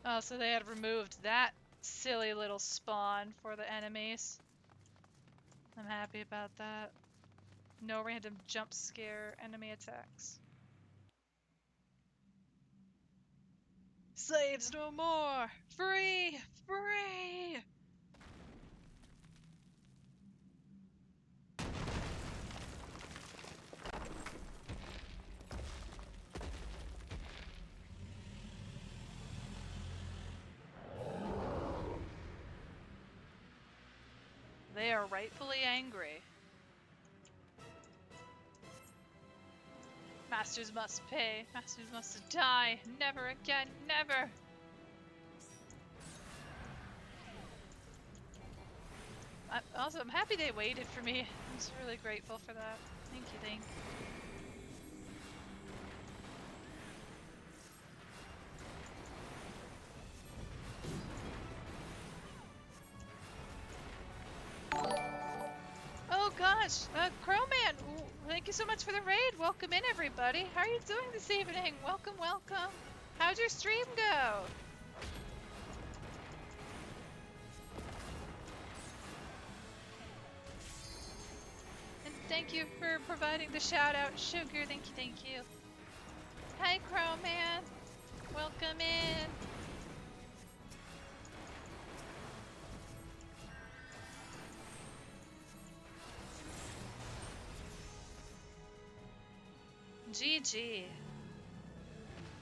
Oh, so they had removed that silly little spawn for the enemies. I'm happy about that. No random jump scare enemy attacks. Slaves no more! Free! Free! They are rightfully angry. Masters must pay. Masters must die. Never again. Never! I'm happy they waited for me. I'm just really grateful for that. Thank you, thank you. Oh gosh, Crowman, thank you so much for the raid. Welcome in, everybody. How are you doing this evening? Welcome, welcome. How'd your stream go? And thank you for providing the shout out, Sugar. Thank you, thank you. Hi, Crowman. Welcome in. GG.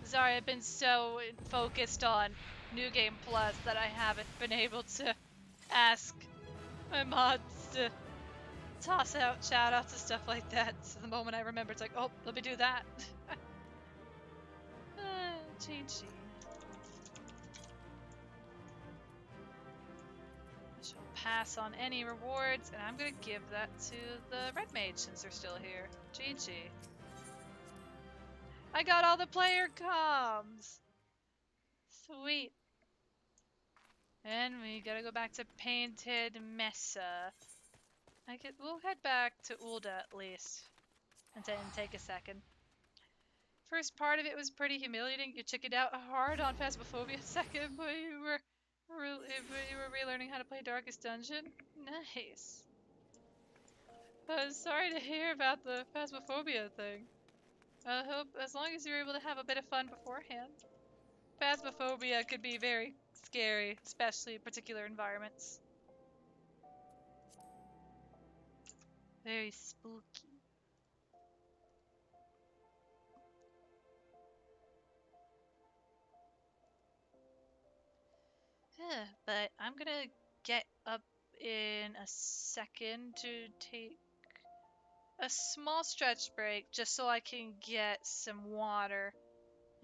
Sorry, I've been so focused on New Game Plus that I haven't been able to ask my mods to toss out shoutouts and stuff like that. So the moment I remember, it's like, oh, let me do that. GG. I shall pass on any rewards, and I'm gonna give that to the Red Mage since they're still here. GG. I got all the player comms! Sweet. And we gotta go back to Painted Mesa. We'll head back to Ulda at least. And then take a second. First part of it was pretty humiliating. You chickened out hard on Phasmophobia. Second, but you were relearning how to play Darkest Dungeon. Nice. Sorry to hear about the Phasmophobia thing. I hope as long as you're able to have a bit of fun beforehand. Phasmophobia could be very scary, especially in particular environments. Very spooky. But I'm gonna get up in a second to take a small stretch break just so I can get some water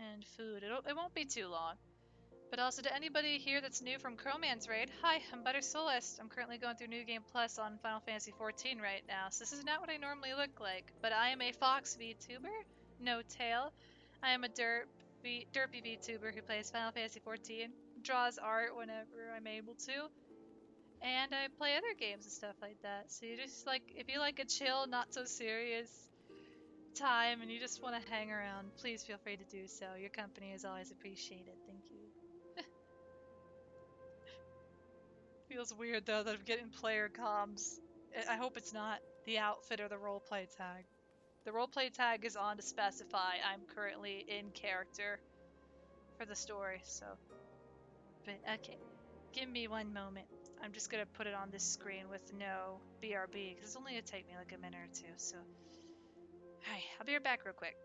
and food. It won't be too long. But also to anybody here that's new from Crowman's Raid, hi, I'm Butter Solist. I'm currently going through New Game Plus on Final Fantasy XIV right now, so this is not what I normally look like. But I am a Fox VTuber, no tail. I am a derpy VTuber who plays Final Fantasy XIV, draws art whenever I'm able to, and I play other games and stuff like that. So you just like, if you like a chill, not so serious time and you just want to hang around, please feel free to do so. Your company is always appreciated. Thank you. Feels weird though that I'm getting player comms. I hope it's not the outfit or the roleplay tag. The roleplay tag is on to specify I'm currently in character for the story, so. But okay, give me one moment. I'm just gonna put it on this screen with no BRB because it's only gonna take me like a minute or two. So, alright, I'll be right back real quick.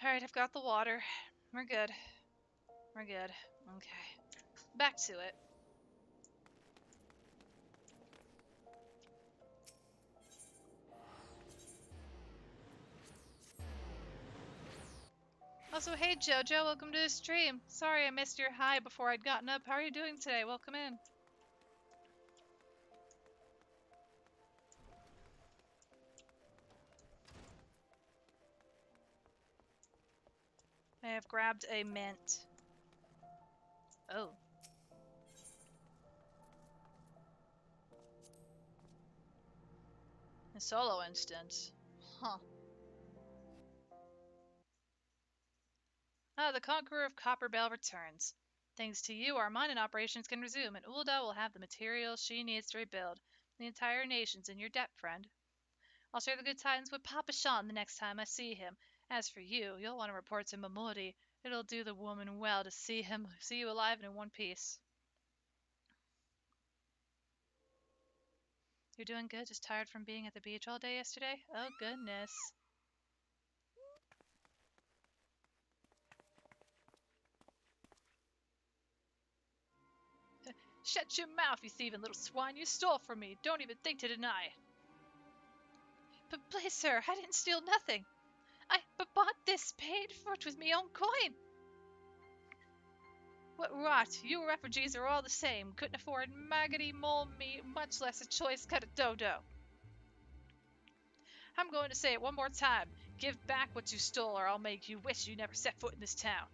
Alright, I've got the water. We're good. We're good. Okay. Back to it. Also, hey Jojo, welcome to the stream. Sorry I missed your hi before I'd gotten up. How are you doing today? Welcome in. I have grabbed a mint. Oh. A solo instance. Huh. Ah, the Conqueror of Copperbell returns. Thanks to you, our mining operations can resume, and Ulda will have the materials she needs to rebuild. The entire nation's in your debt, friend. I'll share the good tidings with Papa Sean the next time I see him. As for you, you'll want to report to Mamori. It'll do the woman well to see you alive and in one piece. You're doing good, just tired from being at the beach all day yesterday? Oh, goodness. Shut your mouth, you thieving little swine! You stole from me! Don't even think to deny it! But please, sir, I didn't steal nothing! I bought this, paid for it with me own coin! What rot! You refugees are all the same. Couldn't afford maggoty mole meat, much less a choice cut of dodo. I'm going to say it one more time. Give back what you stole, or I'll make you wish you never set foot in this town.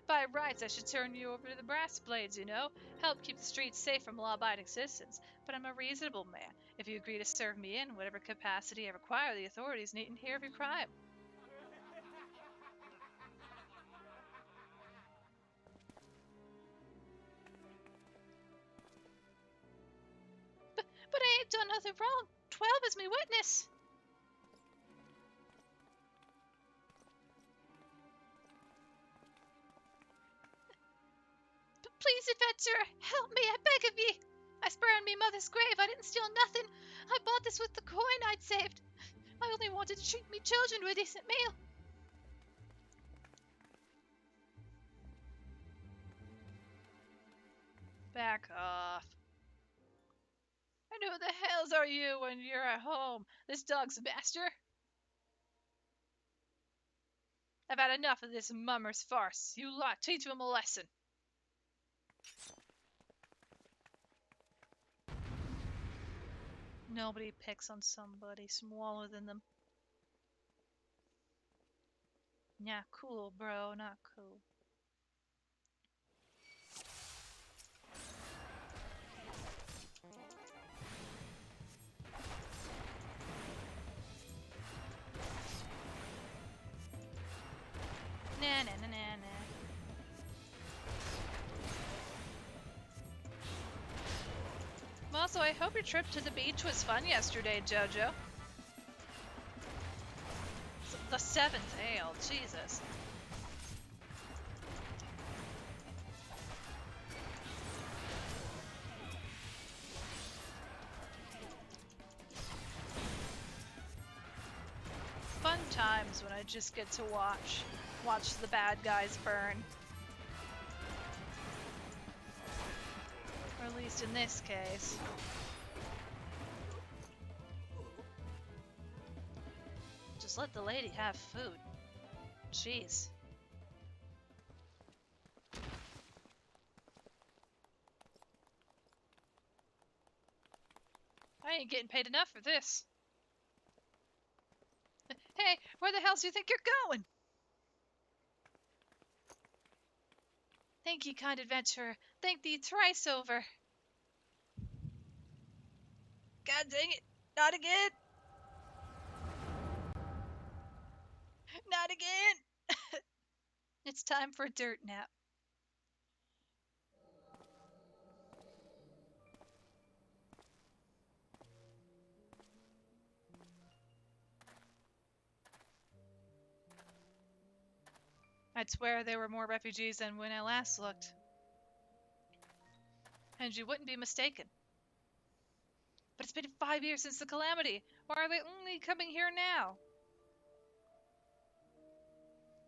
By rights, I should turn you over to the brass blades, you know. Help keep the streets safe from law-abiding citizens. But I'm a reasonable man. If you agree to serve me in whatever capacity I require, the authorities needn't hear of your crime. But I ain't done nothing wrong. 12 is me witness. But please, adventurer, help me, I beg of ye. I spurned me mother's grave. I didn't steal nothing. I bought this with the coin I'd saved. I only wanted to treat me children to a decent meal. Back off. And who the hells are you when you're at home? This dog's master? I've had enough of this mummer's farce. You lot, teach him a lesson. Nobody picks on somebody smaller than them. Not cool, bro, not cool. Nah, nah, nah, nah, nah. Also, I hope your trip to the beach was fun yesterday, Jojo. The 7th ale, Jesus. Fun times when I just get to watch the bad guys burn. Or at least in this case. Just let the lady have food. Jeez. I ain't getting paid enough for this. Hey, where the hell do you think you're going? Thank ye, kind adventurer. Thank thee thrice over. God dang it. Not again. Not again. It's time for a dirt nap. I'd swear there were more refugees than when I last looked. And you wouldn't be mistaken. But it's been 5 years since the calamity. Why are they only coming here now?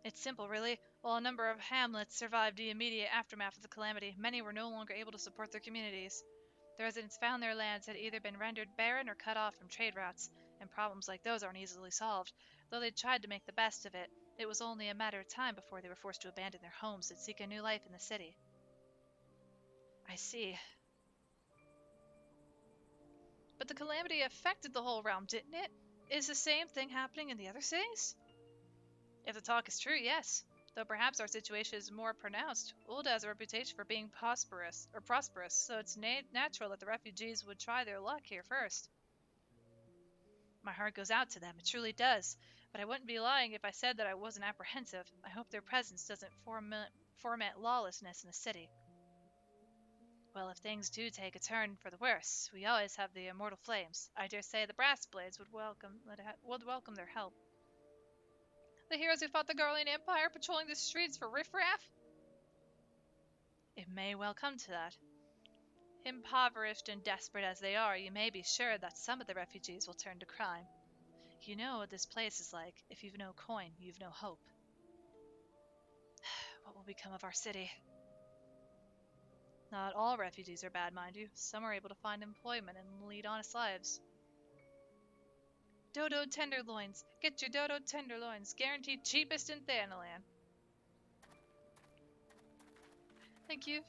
It's simple, really. While a number of hamlets survived the immediate aftermath of the calamity, many were no longer able to support their communities. The residents found their lands had either been rendered barren or cut off from trade routes, and problems like those aren't easily solved. Though they tried to make the best of it, it was only a matter of time before they were forced to abandon their homes and seek a new life in the city. I see. But the calamity affected the whole realm, didn't it? Is the same thing happening in the other cities? If the talk is true, yes. Though perhaps our situation is more pronounced. Ulda has a reputation for being prosperous, so it's natural that the refugees would try their luck here first. My heart goes out to them, it truly does. But I wouldn't be lying if I said that I wasn't apprehensive. I hope their presence doesn't foment lawlessness in the city. Well, if things do take a turn for the worse, we always have the immortal flames. I dare say the brass blades would welcome their help. The heroes who fought the Garlean Empire patrolling the streets for riffraff? It may well come to that. Impoverished and desperate as they are, you may be sure that some of the refugees will turn to crime. You know what this place is like. If you've no coin, you've no hope. What will become of our city? Not all refugees are bad, mind you. Some are able to find employment and lead honest lives. Dodo tenderloins. Get your Dodo tenderloins. Guaranteed cheapest in Thanalan. Thank you.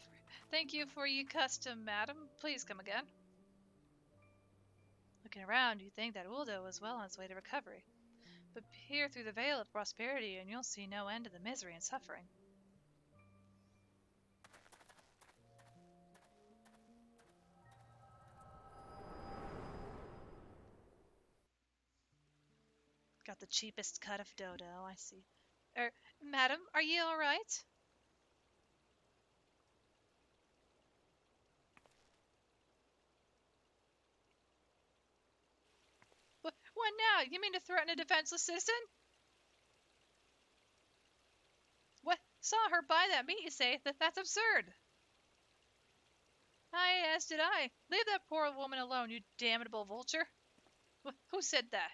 Thank you for your custom, madam. Please come again. Looking around, you'd think that Uldo was well on its way to recovery. But peer through the veil of prosperity and you'll see no end to the misery and suffering. Got the cheapest cut of Dodo, I see. Madam, are you alright? What now? You mean to threaten a defenseless citizen? What? Saw her buy that meat, you say? That's absurd. Aye, as did I. Leave that poor woman alone, you damnable vulture. Who said that?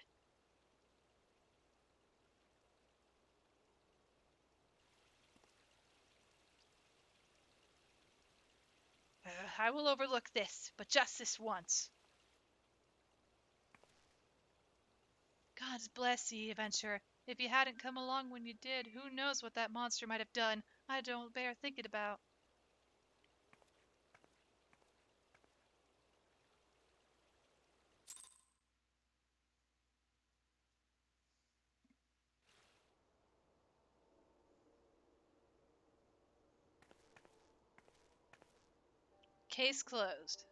I will overlook this, but just this once. God bless ye, adventurer. If you hadn't come along when you did, who knows what that monster might have done? I don't bear thinking about. Case closed.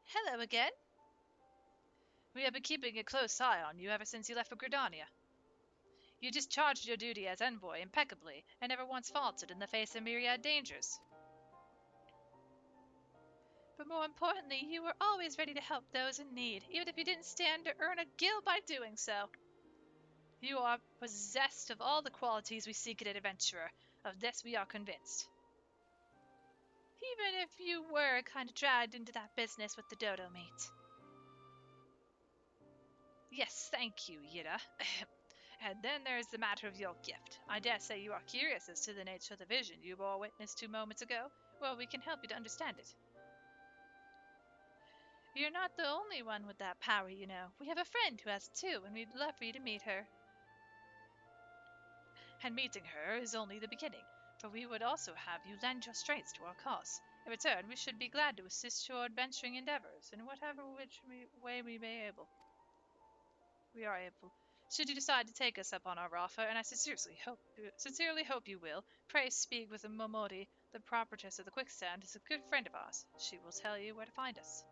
Hello again. We have been keeping a close eye on you ever since you left for Gridania. You discharged your duty as envoy impeccably, and never once faltered in the face of myriad dangers. But more importantly, you were always ready to help those in need, even if you didn't stand to earn a gil by doing so. You are possessed of all the qualities we seek in an adventurer. Of this we are convinced. Even if you were kind of dragged into that business with the dodo meat. Yes, thank you, Yida. And then there is the matter of your gift. I dare say you are curious as to the nature of the vision you bore witness 2 moments ago. Well, we can help you to understand it. You're not the only one with that power, you know. We have a friend who has it too, and we'd love for you to meet her. And meeting her is only the beginning, for we would also have you lend your strength to our cause. In return, we should be glad to assist your adventuring endeavors in whatever way we are able. Should you decide to take us up on our offer, and I sincerely hope you will, pray speak with Momori, the prophetess of the Quicksand, is a good friend of ours. She will tell you where to find us.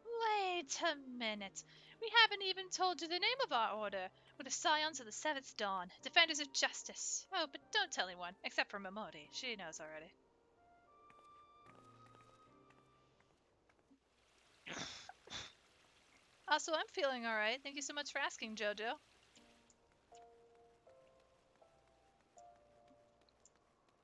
Wait a minute. We haven't even told you the name of our order. We're the Scions of the Seventh Dawn, Defenders of Justice. Oh, but don't tell anyone, except for Momori. She knows already. Also, I'm feeling alright. Thank you so much for asking, Jojo.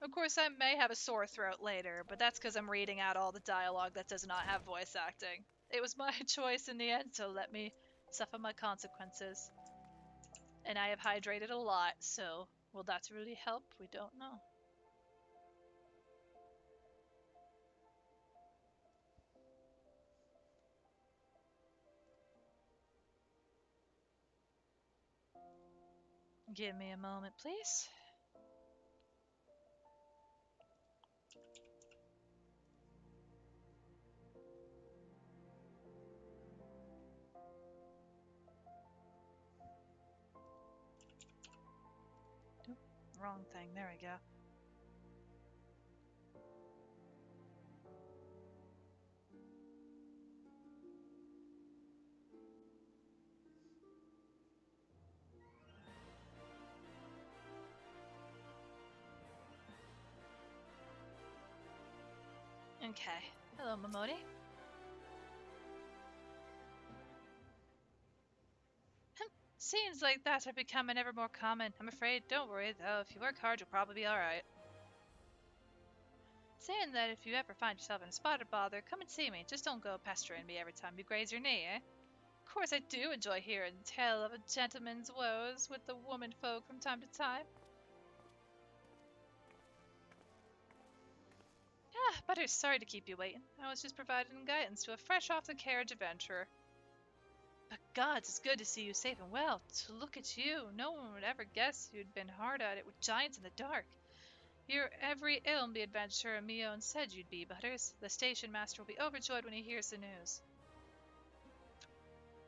Of course, I may have a sore throat later, but that's because I'm reading out all the dialogue that does not have voice acting. It was my choice in the end, so let me suffer my consequences. And I have hydrated a lot, so will that really help? We don't know. Give me a moment, please. Oop, wrong thing. There we go. Okay. Hello, Momodi. Scenes like that are becoming ever more common. I'm afraid. Don't worry, though. If you work hard, you'll probably be alright. Saying that if you ever find yourself in a spot of bother, come and see me. Just don't go pestering me every time you graze your knee, eh? Of course, I do enjoy hearing the tale of a gentleman's woes with the woman folk from time to time. Ah, Butters, sorry to keep you waiting. I was just providing guidance to a fresh off the carriage adventurer. But gods, it's good to see you safe and well. To look at you, no one would ever guess you'd been hard at it with giants in the dark. You're every ilm the adventurer Mion said you'd be, Butters. The station master will be overjoyed when he hears the news.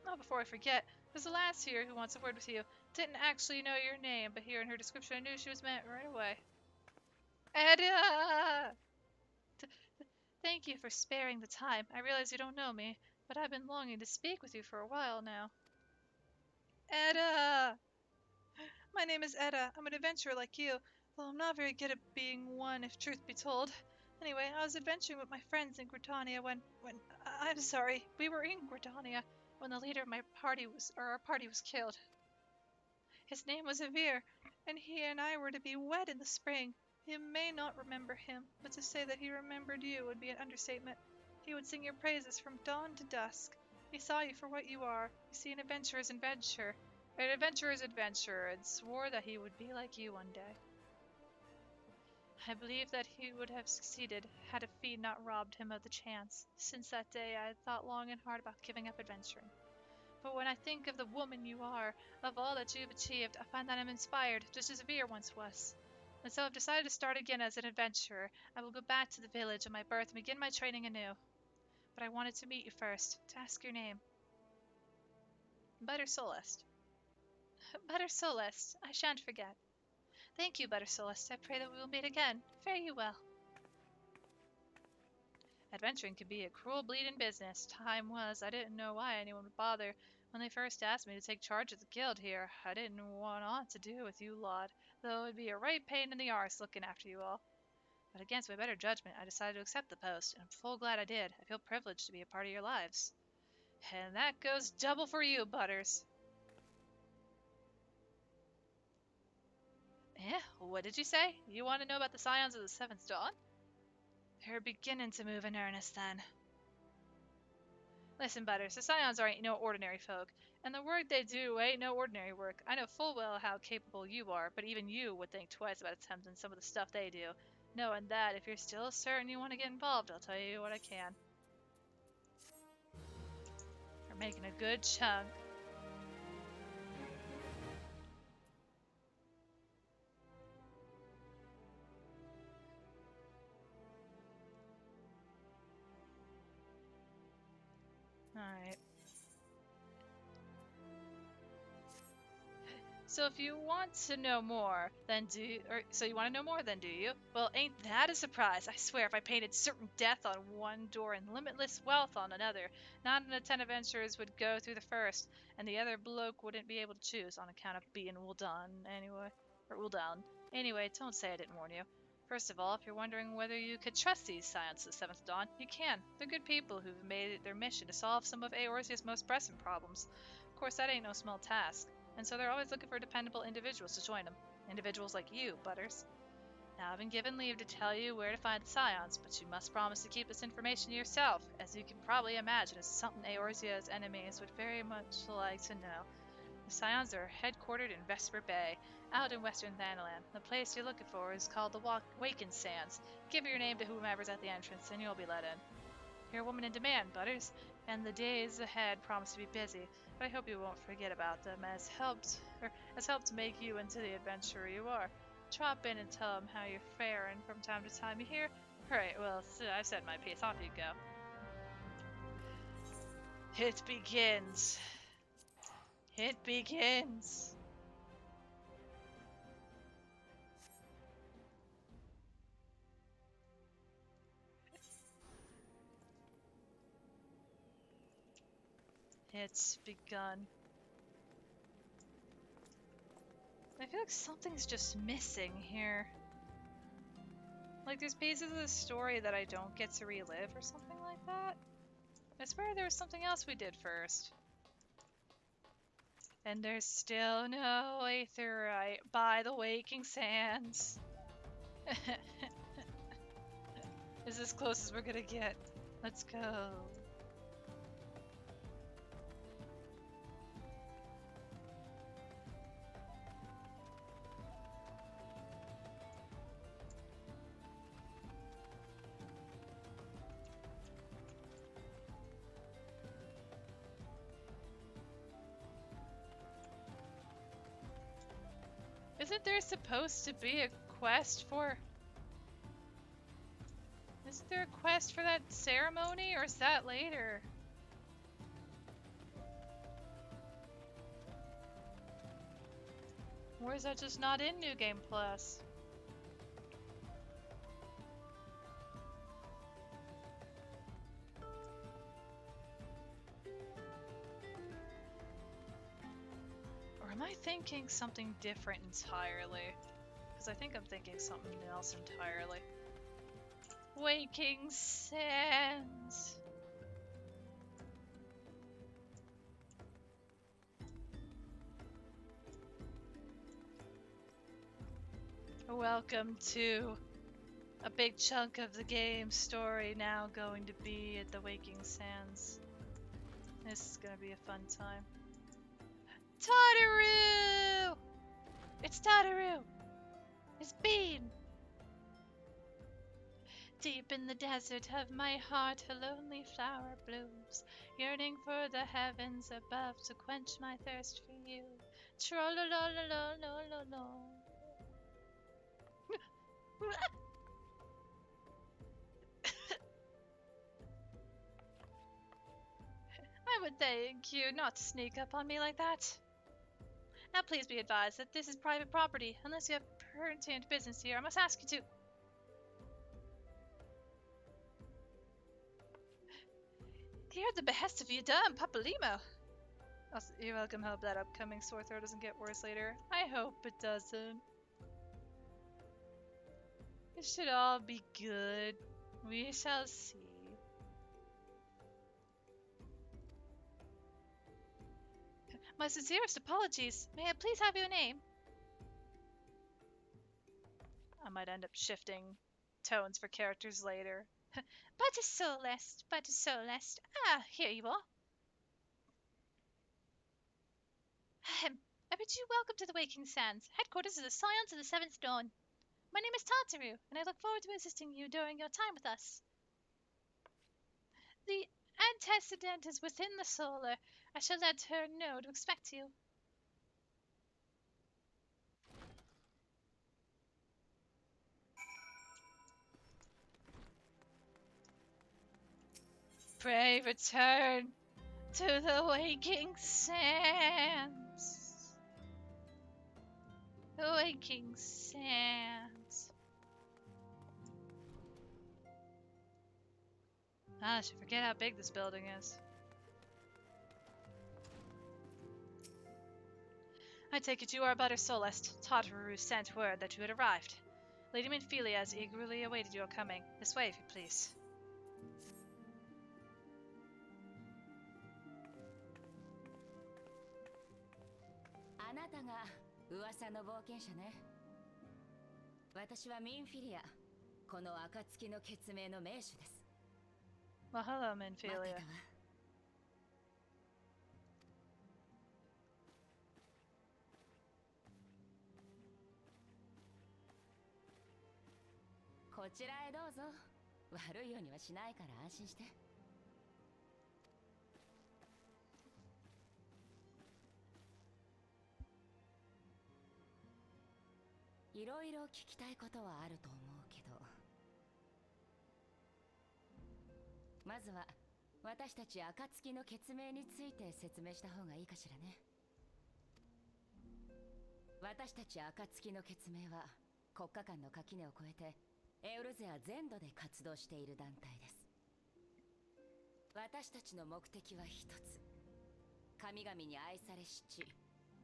Oh, before I forget, there's a lass here who wants a word with you. Didn't actually know your name, but hearing her description, I knew she was meant right away. Edda! Thank you for sparing the time. I realize you don't know me, but I've been longing to speak with you for a while now. Edda! My name is Edda. I'm an adventurer like you, though I'm not very good at being one, if truth be told. Anyway, I was adventuring with my friends in Gridania I'm sorry, we were in Gridania when the leader of our party was killed. His name was Avir, and he and I were to be wed in the spring. You may not remember him, but to say that he remembered you would be an understatement. He would sing your praises from dawn to dusk. He saw you for what you are. You see, an adventurer's adventurer, and swore that he would be like you one day. I believe that he would have succeeded had a fee not robbed him of the chance. Since that day, I had thought long and hard about giving up adventuring. But when I think of the woman you are, of all that you've achieved, I find that I'm inspired, just as Veer once was. And so I've decided to start again as an adventurer. I will go back to the village of my birth and begin my training anew. But I wanted to meet you first, to ask your name. Butter Solest. Butter Solest, I shan't forget. Thank you, Butter Solest. I pray that we will meet again. Fare you well. Adventuring can be a cruel bleeding business. Time was, I didn't know why anyone would bother. When they first asked me to take charge of the guild here, I didn't want aught to do with you lot, though it'd be a right pain in the arse looking after you all. But against my better judgment, I decided to accept the post, and I'm full glad I did. I feel privileged to be a part of your lives. And that goes double for you, Butters. Eh? What did you say? You want to know about the Scions of the Seventh Dawn? They're beginning to move in earnest, then. Listen, Butters, the Scions ain't no ordinary folk, and the work they do ain't no ordinary work. I know full well how capable you are, but even you would think twice about attempting some of the stuff they do. Knowing that, if you're still certain you want to get involved, I'll tell you what I can. You're making a good chunk. Alright. So if you want to know more, then so you want to know more, then do you? Well, ain't that a surprise? I swear, if I painted certain death on one door and limitless wealth on another, 9 out of 10 adventurers would go through the first, and the other bloke wouldn't be able to choose on account of being Uldan anyway. Or Uldan. Anyway, don't say I didn't warn you. First of all, if you're wondering whether you could trust these Scions of the Seventh Dawn, you can. They're good people who've made it their mission to solve some of Eorzea's most pressing problems. Of course, that ain't no small task. And so they're always looking for dependable individuals to join them. Individuals like you, Butters. Now, I've been given leave to tell you where to find the Scions, but you must promise to keep this information to yourself. As you can probably imagine, it's something Eorzea's enemies would very much like to know. The Scions are headquartered in Vesper Bay, out in western Thanalan. The place you're looking for is called the Waken Sands. Give your name to whomever's at the entrance, and you'll be let in. You're a woman in demand, Butters, and the days ahead promise to be busy, but I hope you won't forget about them as helped make you into the adventurer you are. Drop in and tell them how you're faring from time to time, you hear? Alright, well, I've said my piece. Off you go. It begins. It begins. It's begun. I feel like something's just missing here. Like there's pieces of the story that I don't get to relive or something like that. I swear there was something else we did first. And there's still no Aetheryte by the Waking Sands. Is as close as we're gonna get. Let's go. Isn't there supposed to be a quest for... Isn't there a quest for that ceremony, or is that later? Or is that just not in New Game Plus? Or am I thinking something different entirely? Because I think I'm thinking something else entirely. Waking Sands. Welcome to a big chunk of the game story now going to be at the Waking Sands. This is gonna be a fun time. Tataru! It's Tataru! It's Bean! Deep in the desert of my heart a lonely flower blooms, yearning for the heavens above to quench my thirst for you. Trollololololololo. I would thank you not to sneak up on me like that. Now please be advised that this is private property. Unless you have pertinent business here, I must ask you to... Here at the behest of Yada and Papalimo. You're welcome. Hope that upcoming sore throat doesn't get worse later. I hope it doesn't. It should all be good. We shall see. My sincerest apologies. May I please have your name? I might end up shifting tones for characters later. Butter Solest, Butter Solest. Ah, here you are. Ahem. I bid you welcome to the Waking Sands, headquarters of the Scions of the Seventh Dawn. My name is Tataru, and I look forward to assisting you during your time with us. The antecedent is within the solar. I shall let her know to expect you. Pray return to the Waking Sands. The Waking Sands. Ah, I should forget how big this building is. I take it you are Butter Solest. Tataru sent word that you had arrived. Lady Minfilia has eagerly awaited your coming. This way, if you please. あなたが噂の冒険者ね。私はミンフィリア、この暁の決命の名手です。 Well, hello, 待って Minfilia. たわ。こちらへどうぞ。悪いようにはしないから安心して。いろいろ聞きたいことはあると思うけど、まずは私たち暁の決命について説明した方がいいかしらね。私たち暁の決命は国家間の垣根を越えてエウルゼア全土で活動している団体です。私たちの目的は一つ、神々に愛されし地、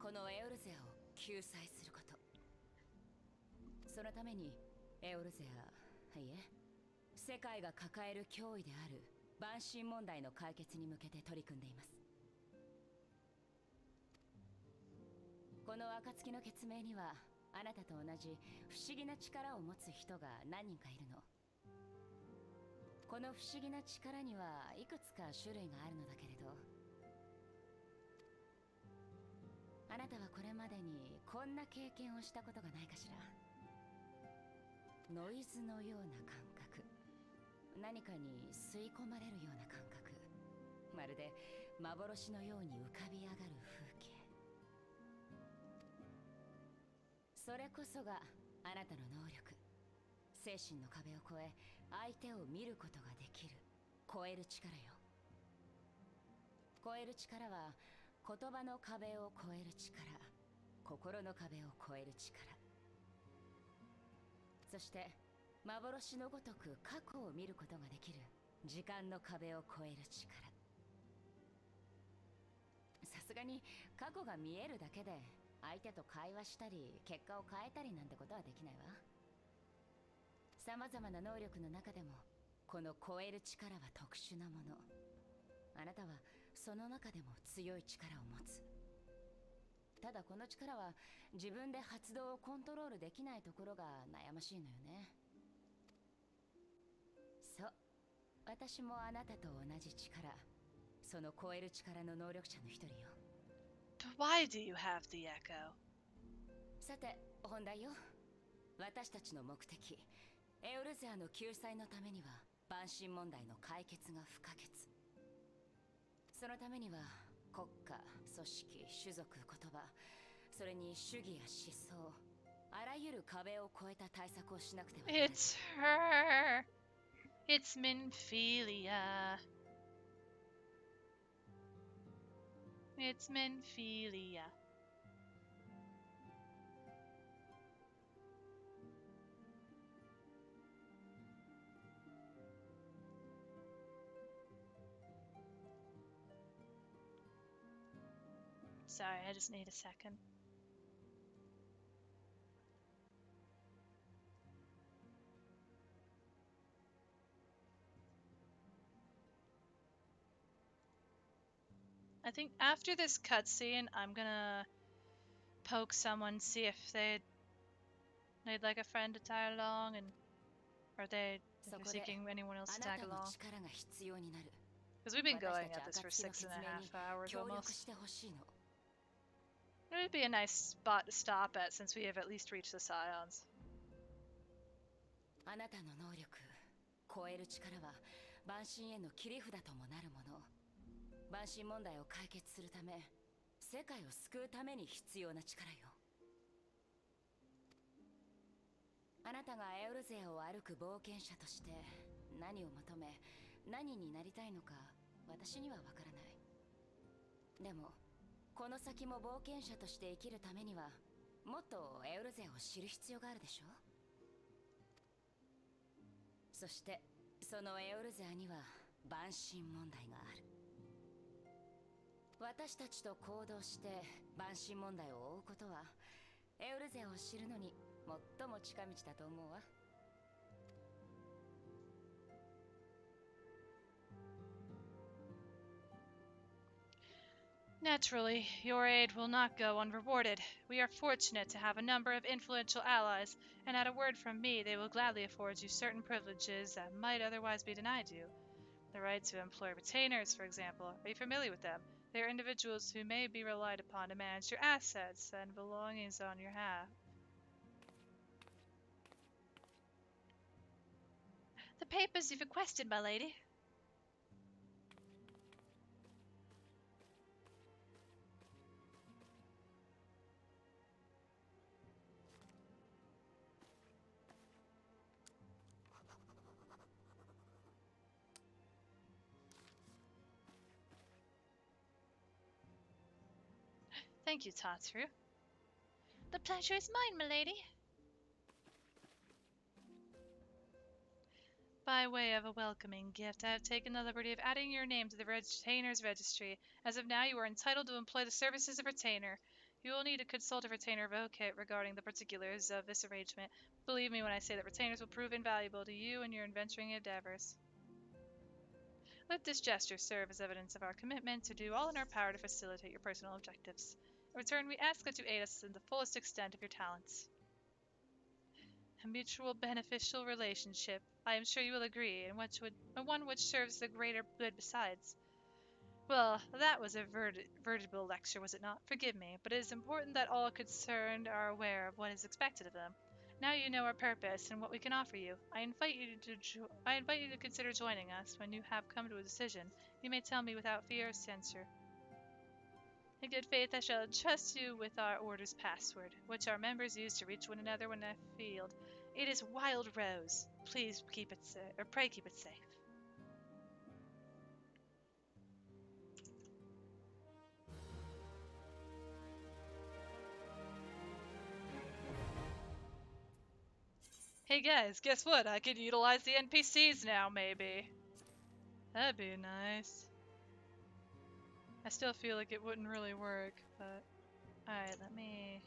このエウルゼアを救済すること。そのためにエウルゼア、いえ、世界が抱える脅威である万神問題の解決に向けて取り組んでいます。この暁の決命にはあなたと同じ不思議な力を持つ人が何人かいるの。この不思議な力にはいくつか種類があるのだけれど、あなたはこれまでにこんな経験をしたことがないかしら。ノイズのような感覚、何かに吸い込まれるような感覚、まるで幻のように浮かび上がる風景。それこそがあなたの能力、精神の壁を越え相手を見ることができる超える力よ。超える力は言葉の壁を超える力、心の壁を超える力、そして幻のごとく過去を見ることができる時間の壁を越える力。さすがに過去が見えるだけで相手と会話したり結果を変えたりなんてことはできないわ。様々な能力の中でもこの超える力は特殊なもの。あなたはその中でも強い力を持つ。ただこの力は自分で発動をコントロールできないところが悩ましいのよね。そう、私もあなたと同じ力、その超える力の能力者の一人よ。 But why do you have the echo? さて本題よ。私たちの目的、エウルゼアの救済のためには万神問題の解決が不可欠。そのためには国家、組織、種族、言葉、それに主義や思想、あらゆる壁を越えた対策をしなくてはならない。 It's her. It's Minfilia. It's Minfilia. Sorry, I just need a second. I think after this cutscene, I'm gonna poke someone, see if they'd like a friend to tag along, and if they're そこで seeking anyone else あ to な tag たの along. 力が必要になる。 Because we've been 私 going た at ち this for 暁の six 決 and a 命 half に hours 協力 almost. してほしいの。 It would be a nice spot to stop at since we have at least reached the Scions. あなたの能力、超える力は万神への切り札ともなるもの。万神問題を解決するため、世界を救うために必要な力よ。あなたがエウルゼアを歩く冒険者として何を求め、何になりたいのか私にはわからない。でもこの先も冒険者として生きるためにはもっとエウルゼアを知る必要があるでしょ。そしてそのエウルゼアには万神問題がある。私たちと行動して万神問題を追うことはエウルゼアを知るのに最も近道だと思うわ。Naturally, your aid will not go unrewarded. We are fortunate to have a number of influential allies, and at a word from me, they will gladly afford you certain privileges that might otherwise be denied you. The right to employ retainers, for example. Are you familiar with them? They are individuals who may be relied upon to manage your assets and belongings on your behalf. The papers you've requested, my lady. Thank you, Tatsu. The pleasure is mine, my lady. By way of a welcoming gift, I have taken the liberty of adding your name to the Retainers Registry. As of now, you are entitled to employ the services of retainer. You will need to consult a retainer advocate regarding the particulars of this arrangement. Believe me when I say that retainers will prove invaluable to you in your adventuring endeavors. Let this gesture serve as evidence of our commitment to do all in our power to facilitate your personal objectives. In return, we ask that you aid us in the fullest extent of your talents. A mutual beneficial relationship. I am sure you will agree, and one which serves the greater good besides. Well, that was a veritable lecture, was it not? Forgive me, but it is important that all concerned are aware of what is expected of them. Now you know our purpose and what we can offer you. I invite you to consider joining us when you have come to a decision. You may tell me without fear or censure. In good faith, I shall entrust you with our order's password, which our members use to reach one another when afield. It is Wild Rose. Please keep it pray keep it safe. Hey guys, guess what? I could utilize the NPCs now, maybe. That'd be nice. I still feel like it wouldn't really work, but... Alright, let me...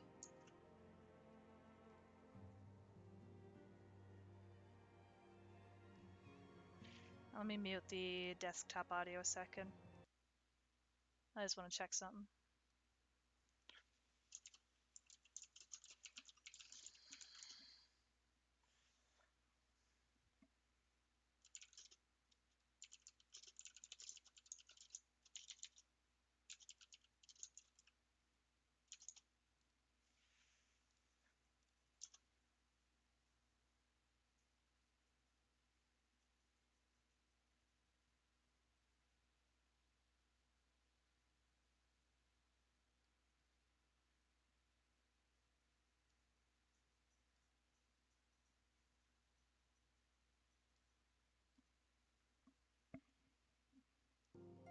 Let me mute the desktop audio a second. I just want to check something.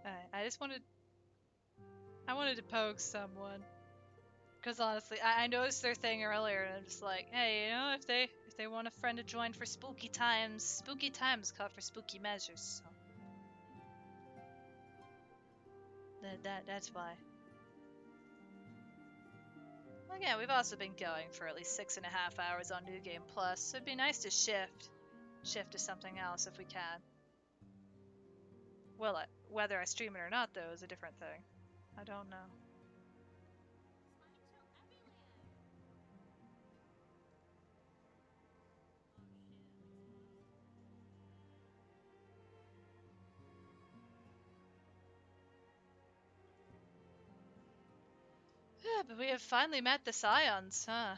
Alright, I wanted to poke someone. Because honestly, I noticed their thing earlier, and I'm just like, hey, you know, if they want a friend to join for spooky times call for spooky measures. So that's why. Well, yeah, we've also been going for at least 6.5 hours on New Game Plus, so it'd be nice to shift to something else if we can. Well, whether I stream it or not, though, is a different thing. I don't know. Yeah, but we have finally met the Scions, huh?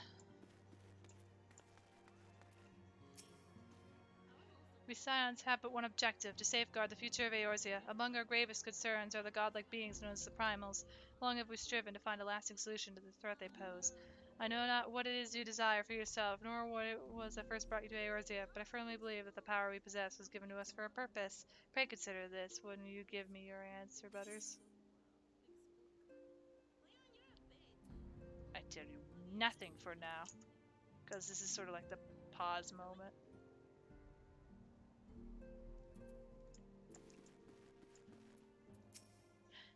We Scions have but one objective, to safeguard the future of Eorzea. Among our gravest concerns are the godlike beings known as the Primals. Long have we striven to find a lasting solution to the threat they pose. I know not what it is you desire for yourself, nor what it was that first brought you to Eorzea, but I firmly believe that the power we possess was given to us for a purpose. Pray consider this when you give me your answer, Butters. I tell you nothing for now, because this is sort of like the pause moment.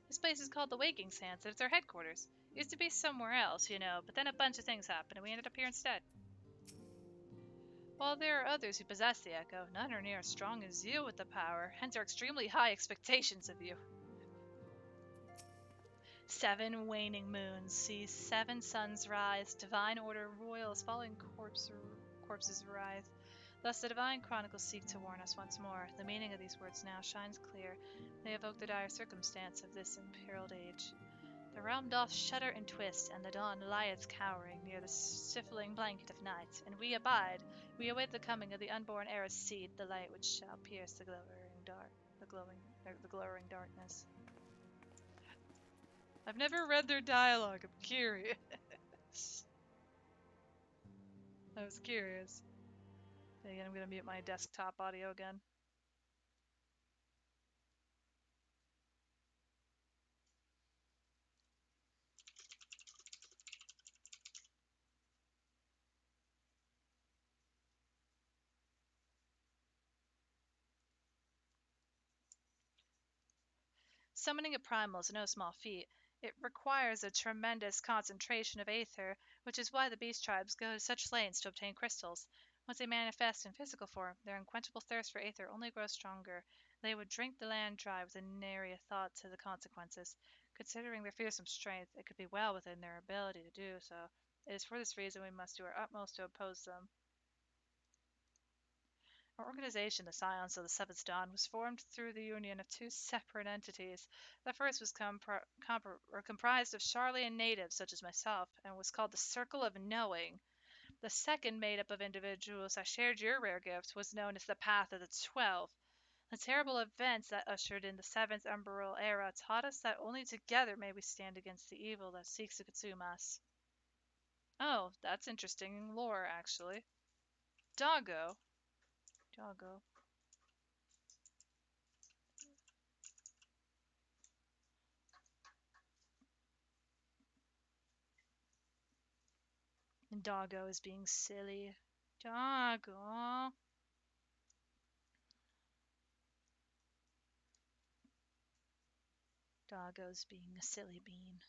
This place is called the Waking Sands, and it's our headquarters. It used to be somewhere else, you know, but then a bunch of things happened, and we ended up here instead. While there are others who possess the Echo, none are near as strong as you with the power, hence our extremely high expectations of you. 7 waning moons see 7 suns rise, divine order royals, falling corpses writhe. Thus the divine chronicles seek to warn us once more. The meaning of these words now shines clear. They evoke the dire circumstance of this imperiled age. The realm doth shudder and twist, and the dawn lieth cowering near the stifling blanket of night. And we abide, we await the coming of the unborn heiress seed, the light which shall pierce the glowering darkness. I've never read their dialogue. I'm curious. I was curious. Again, I'm gonna mute my desktop audio again. Summoning a primal is no small feat. It requires a tremendous concentration of aether, which is why the beast tribes go to such lengths to obtain crystals. Once they manifest in physical form, their unquenchable thirst for aether only grows stronger. They would drink the land dry with nary a thought to the consequences. Considering their fearsome strength, it could be well within their ability to do so. It is for this reason we must do our utmost to oppose them. Our organization, the Scions of the Seventh Dawn, was formed through the union of 2 separate entities. The first was comprised of Charlian natives such as myself, and was called the Circle of Knowing. The second, made up of individuals that shared your rare gift, was known as the Path of the 12. The terrible events that ushered in the Seventh Umbral Era taught us that only together may we stand against the evil that seeks to consume us. Oh, that's interesting lore, actually. Doggo. Doggo. And Doggo is being silly. Doggo. Doggo's being a silly bean.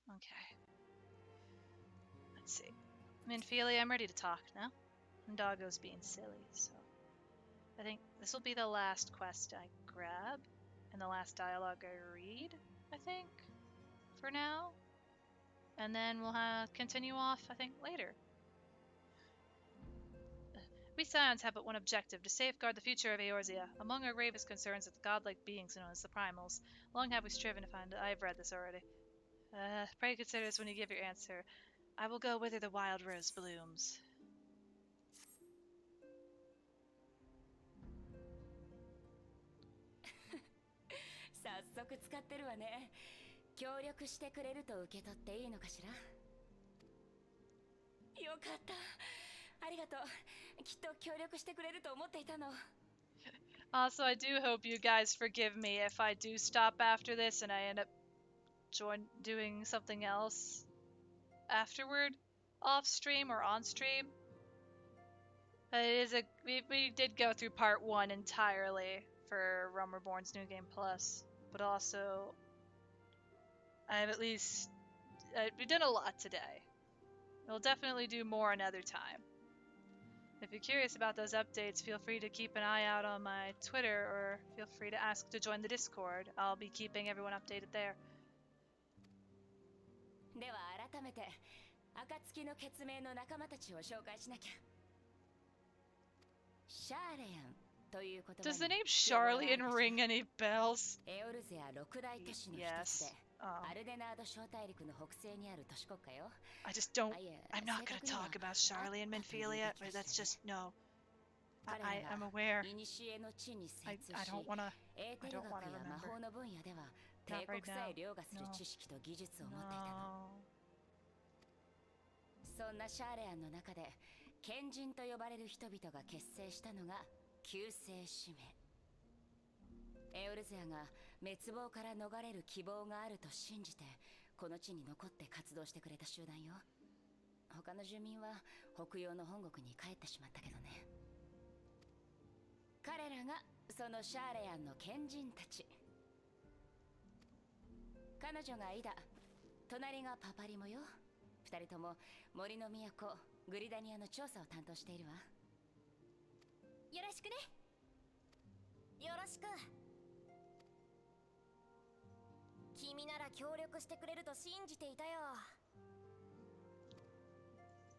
Okay. Let's see. Minfilia, I'm ready to talk now. And Doggo's being silly, so I think this will be the last quest I grab and the last dialogue I read, I think, for now. And then we'll continue off, I think, later. We Scions have but one objective, to safeguard the future of Eorzea. Among our gravest concerns are the godlike beings known as the Primals. Long have we striven to find... I've read this already. Pray consider this when you give your answer. I will go whither the wild rose blooms. 早速使ってるわね。協力してくれると受け取っていいのかしら。よかった。ありがとう。きっと協力してくれると思っていたの。Also, I do hope you guys forgive me if I do stop after this and I end up doing something else afterward, off stream or on stream. We did go through part 1 entirely for Realm Reborn's New Game Plus, but also I've at least we've done a lot today. We'll definitely do more another time. If you're curious about those updates, feel free to keep an eye out on my Twitter or feel free to ask to join the Discord. I'll be keeping everyone updated there. では改めて暁の血盟の仲間たちを紹介しなきゃ。シャーレアンという言葉に Does the name Charlian ring any bells? エオルゼア六大都市の一つで、アルデナード小大陸の北西にある都市国家よ。I just don't. I'm not gonna talk about Charlian Minfilia. That's just no. I'm aware. I don't wanna. I don't wanna remember. 帝国さえ凌駕する知識と技術を持っていたの。そんなシャーレアンの中で賢人と呼ばれる人々が結成したのが救世使命。エオルゼアが滅亡から逃れる希望があると信じてこの地に残って活動してくれた集団よ。他の住民は北洋の本国に帰ってしまったけどね。彼らがそのシャーレアンの賢人たち。彼女がイダ、隣がパパリモよ。二人とも森の都グリダニアの調査を担当しているわ。よろしくね。よろしく。君なら協力してくれると信じていたよ。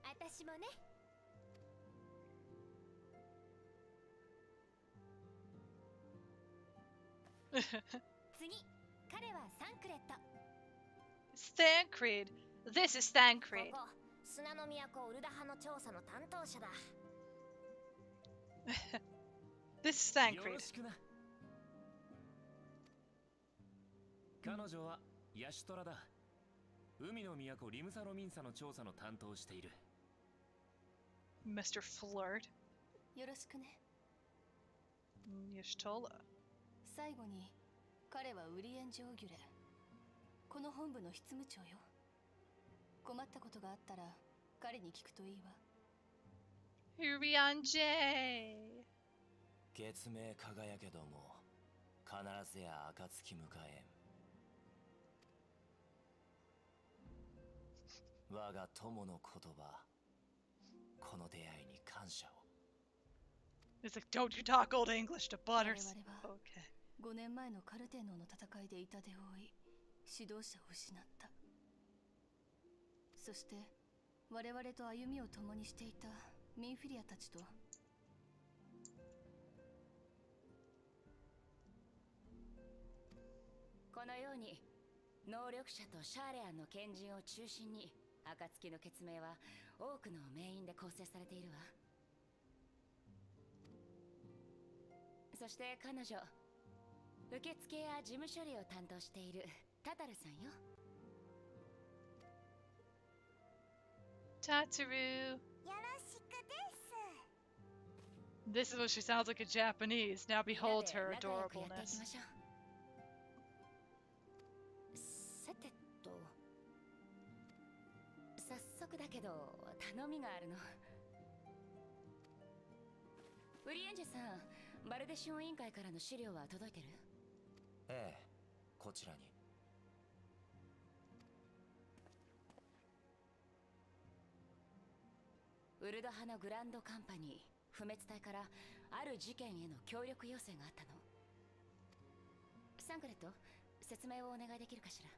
私もね。次、彼はサンクレット。Thancred. This is こ Thancred. こ砂の都ウルダ派の調査の担当者だ。This is よ Thancred. ろしくな。彼女はヤシトラだ。海の都リムサロミンサの調査の担当をしている。Mr. Flirt. よろしくね。 Yashtola. 最後に彼はウリエンジョーギュレ、この本部の執務長よ。困ったことがあったら彼に聞くといいわ。 Urian J. 月明輝けども必ずや暁迎えん。我が友の言葉、この出会いに感謝を。 It's like, don't you talk old English to Butters. 我々は Okay. 5年前のカルテノの戦いで痛手を負い、指導者を失った。そして我々と歩みを共にしていたミンフィリアたちとこのように能力者とシャーレアンの賢人を中心に暁の血盟は多くの名員で構成されているわ。そして彼女、受付や事務処理を担当しているタタルさんよ。 Tataru. よろしくです。 This is what she sounds like in Japanese. Now みんな behold で her 仲良くやっていき adorableness. ましょう。さてと、早速だけど頼みがあるの。ウリエンジェさん、バルデシオン委員会からの資料は届いてる？ええ、こちらに。ウルド派のグランドカンパニー不滅隊からある事件への協力要請があったの。サンクレット、説明をお願いできるかしら。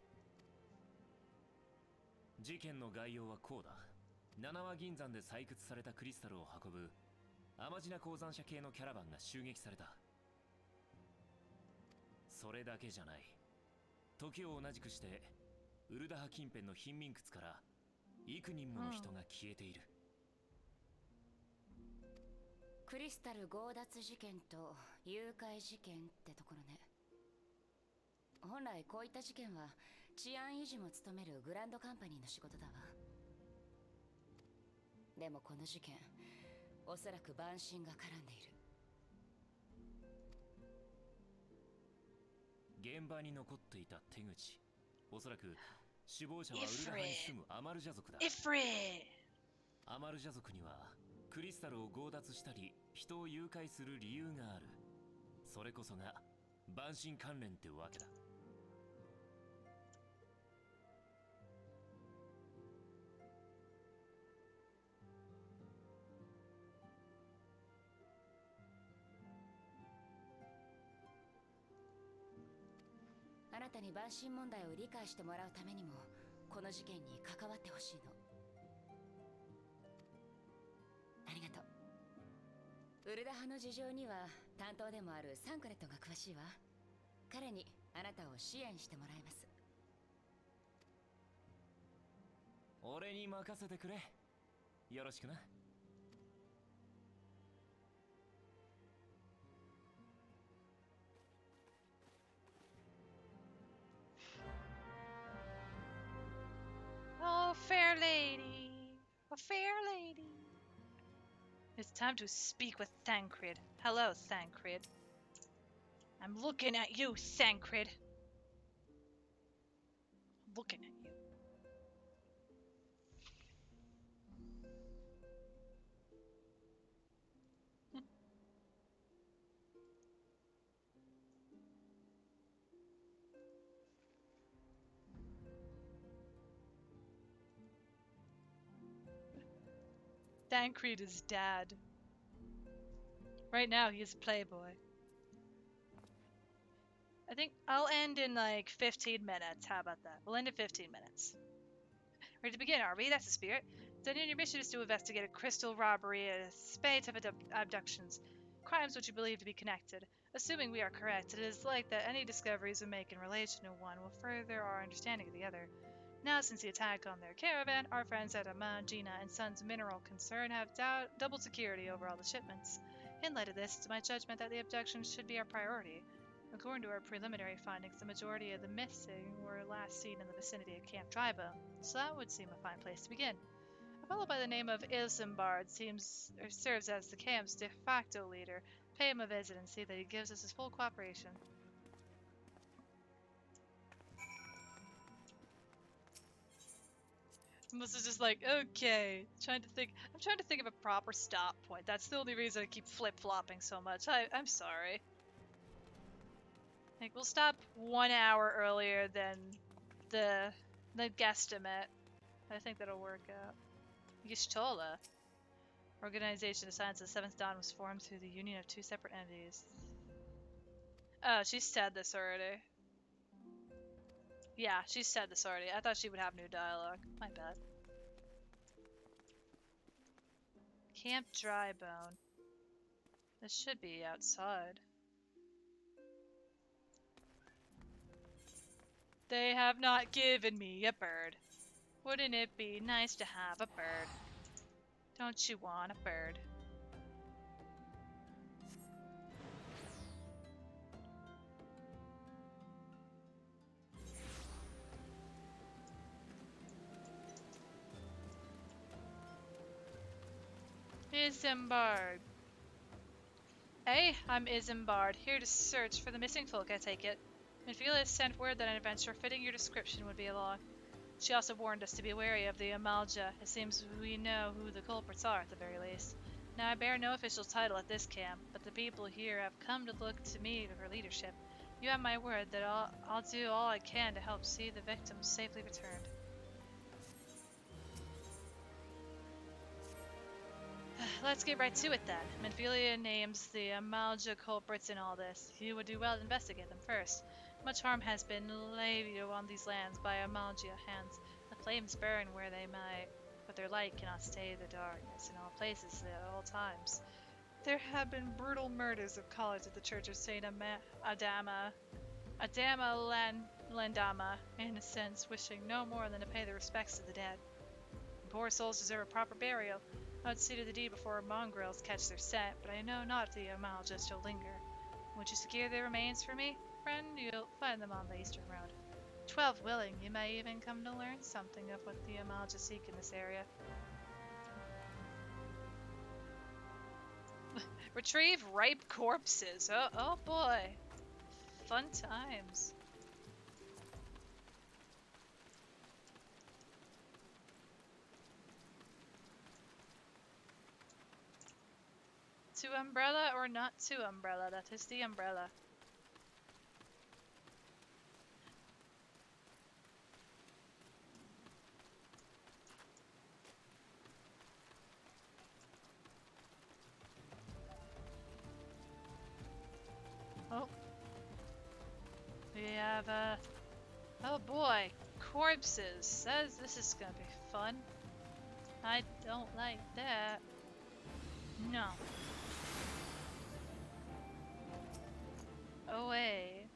事件の概要はこうだ。七輪銀山で採掘されたクリスタルを運ぶアマジナ鉱山社系のキャラバンが襲撃された。それだけじゃない。時を同じくしてウルダ派近辺の貧民窟から幾人もの人が消えている。クリスタル強奪事件と誘拐事件ってところね。本来こういった事件は治安維持も務めるグランドカンパニーの仕事だわ。でもこの事件、おそらく蛮神が絡んでいる。現場に残っていた手口、おそらく首謀者はウルダ派に住むアマルジャ族だ。 Ifrit. アマルジャ族にはクリスタルを強奪したり人を誘拐する理由がある。それこそが蛮神関連ってわけだ。あなたに蛮神問題を理解してもらうためにもこの事件に関わってほしいの。ありがとう。ウルダ派の事情には担当でもあるサンクレットが詳しいわ。彼にあなたを支援してもらいます。俺に任せてくれ。よろしくな。Oh, fair lady. A fair lady. It's time to speak with Thancred. Hello, Thancred. I'm looking at you, Thancred. Looking at you. Thancred is dad. Right now, he is Playboy. I think I'll end in like 15 minutes. How about that? We'll end in 15 minutes. Ready to begin, are we? That's the spirit. Daniel, your mission is to investigate a crystal robbery, a spate of abductions, crimes which you believe to be connected. Assuming we are correct, it is like that any discoveries we make in relation to one will further our understanding of the other. Now, since the attack on their caravan, our friends at Ama, Gina, and Sons Mineral Concern have double security over all the shipments. In light of this, it's my judgment that the abductions should be our priority. According to our preliminary findings, the majority of the missing were last seen in the vicinity of Camp Drybone, so that would seem a fine place to begin. A fellow by the name of Ilsembard serves as the camp's de facto leader. Pay him a visit and see that he gives us his full cooperation. Melissa's just like, okay, I'm trying to think of a proper stop point. That's the only reason I keep flip-flopping so much. I'm sorry. Like, we'll stop 1 hour earlier than the guesstimate. I think that'll work out. Yishtola. Organization assigned to the Seventh Dawn was formed through the union of two separate entities. Oh, she said this already. Yeah, she said this already. I thought she would have new dialogue. My bad. Camp Drybone. This should be outside. They have not given me a bird. Wouldn't it be nice to have a bird? Don't you want a bird? Isambard. Hey, I'm Isambard, here to search for the missing folk, I take it. Minfield sent word that an adventure fitting your description would be along. She also warned us to be wary of the Amalja. It seems we know who the culprits are, at the very least. Now, I bear no official title at this camp, but the people here have come to look to me for leadership. You have my word that I'll do all I can to help see the victims safely returned. Let's get right to it then. Menphilia names the Amalja culprits in all this. You would do well to investigate them first. Much harm has been laid on these lands by Amalja hands. The flames burn where they might, but their light cannot stay the darkness in all places at all times. There have been brutal murders of colleagues at the Church of Saint Adama Landama, innocents wishing no more than to pay their respects to the dead. Poor souls deserve a proper burial. I would see to the deed before mongrels catch their scent, but I know not if the Amalja still linger. Would you secure their remains for me, friend? You'll find them on the eastern road. 12 willing, you may even come to learn something of what the Amalja seek in this area. Retrieve ripe corpses. Oh boy. Fun times. To umbrella or not to umbrella, that is the umbrella. Oh. We have, oh boy, corpses. Says this is gonna be fun. I don't like that. No. Away.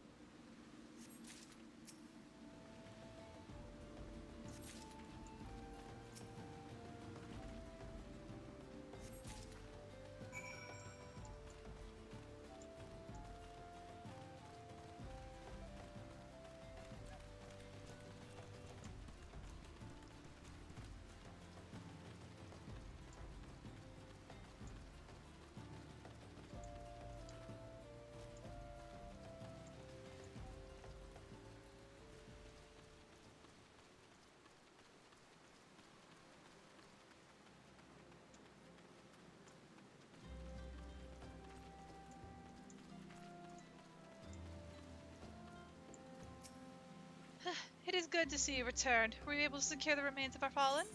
It is good to see you returned. Were you able to secure the remains of our fallen?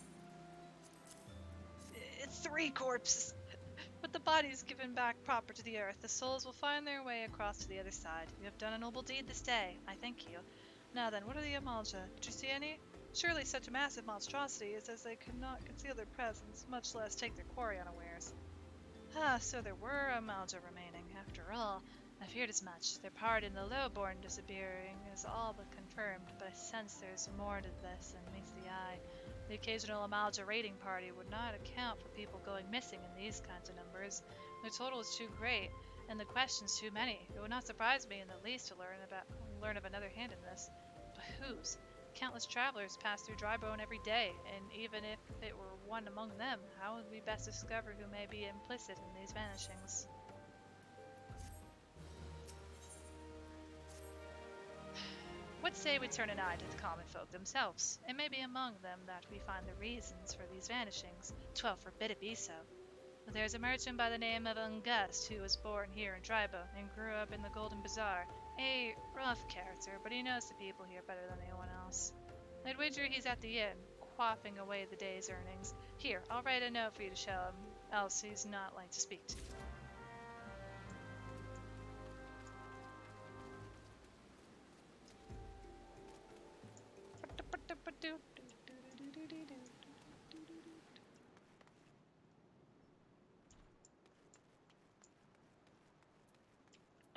It's 3 corpses. With the bodies given back proper to the earth, the souls will find their way across to the other side. You have done a noble deed this day. I thank you. Now then, what are the Amalja? Did you see any? Surely such a massive monstrosity is as they could not conceal their presence, much less take their quarry unawares. Ah, so there were Amalja remaining, after all. I feared as much. Their part in the Lowborn disappearing is all but confirmed, but I sense there's more to this than meets the eye. The occasional Amalja raiding party would not account for people going missing in these kinds of numbers. The total is too great, and the questions too many. It would not surprise me in the least to learn of another hand in this. But whose? Countless travelers pass through Drybone every day, and even if it were one among them, how would we best discover who may be implicit in these vanishings? What say we turn an eye to the common folk themselves? It may be among them that we find the reasons for these vanishings. 'Twill forbid it be so. There's a merchant by the name of Ungust who was born here in Drybo and grew up in the Golden Bazaar. A rough character, but he knows the people here better than anyone else. I'd wager he's at the inn, quaffing away the day's earnings. Here, I'll write a note for you to show him, else he's not like to speak to me.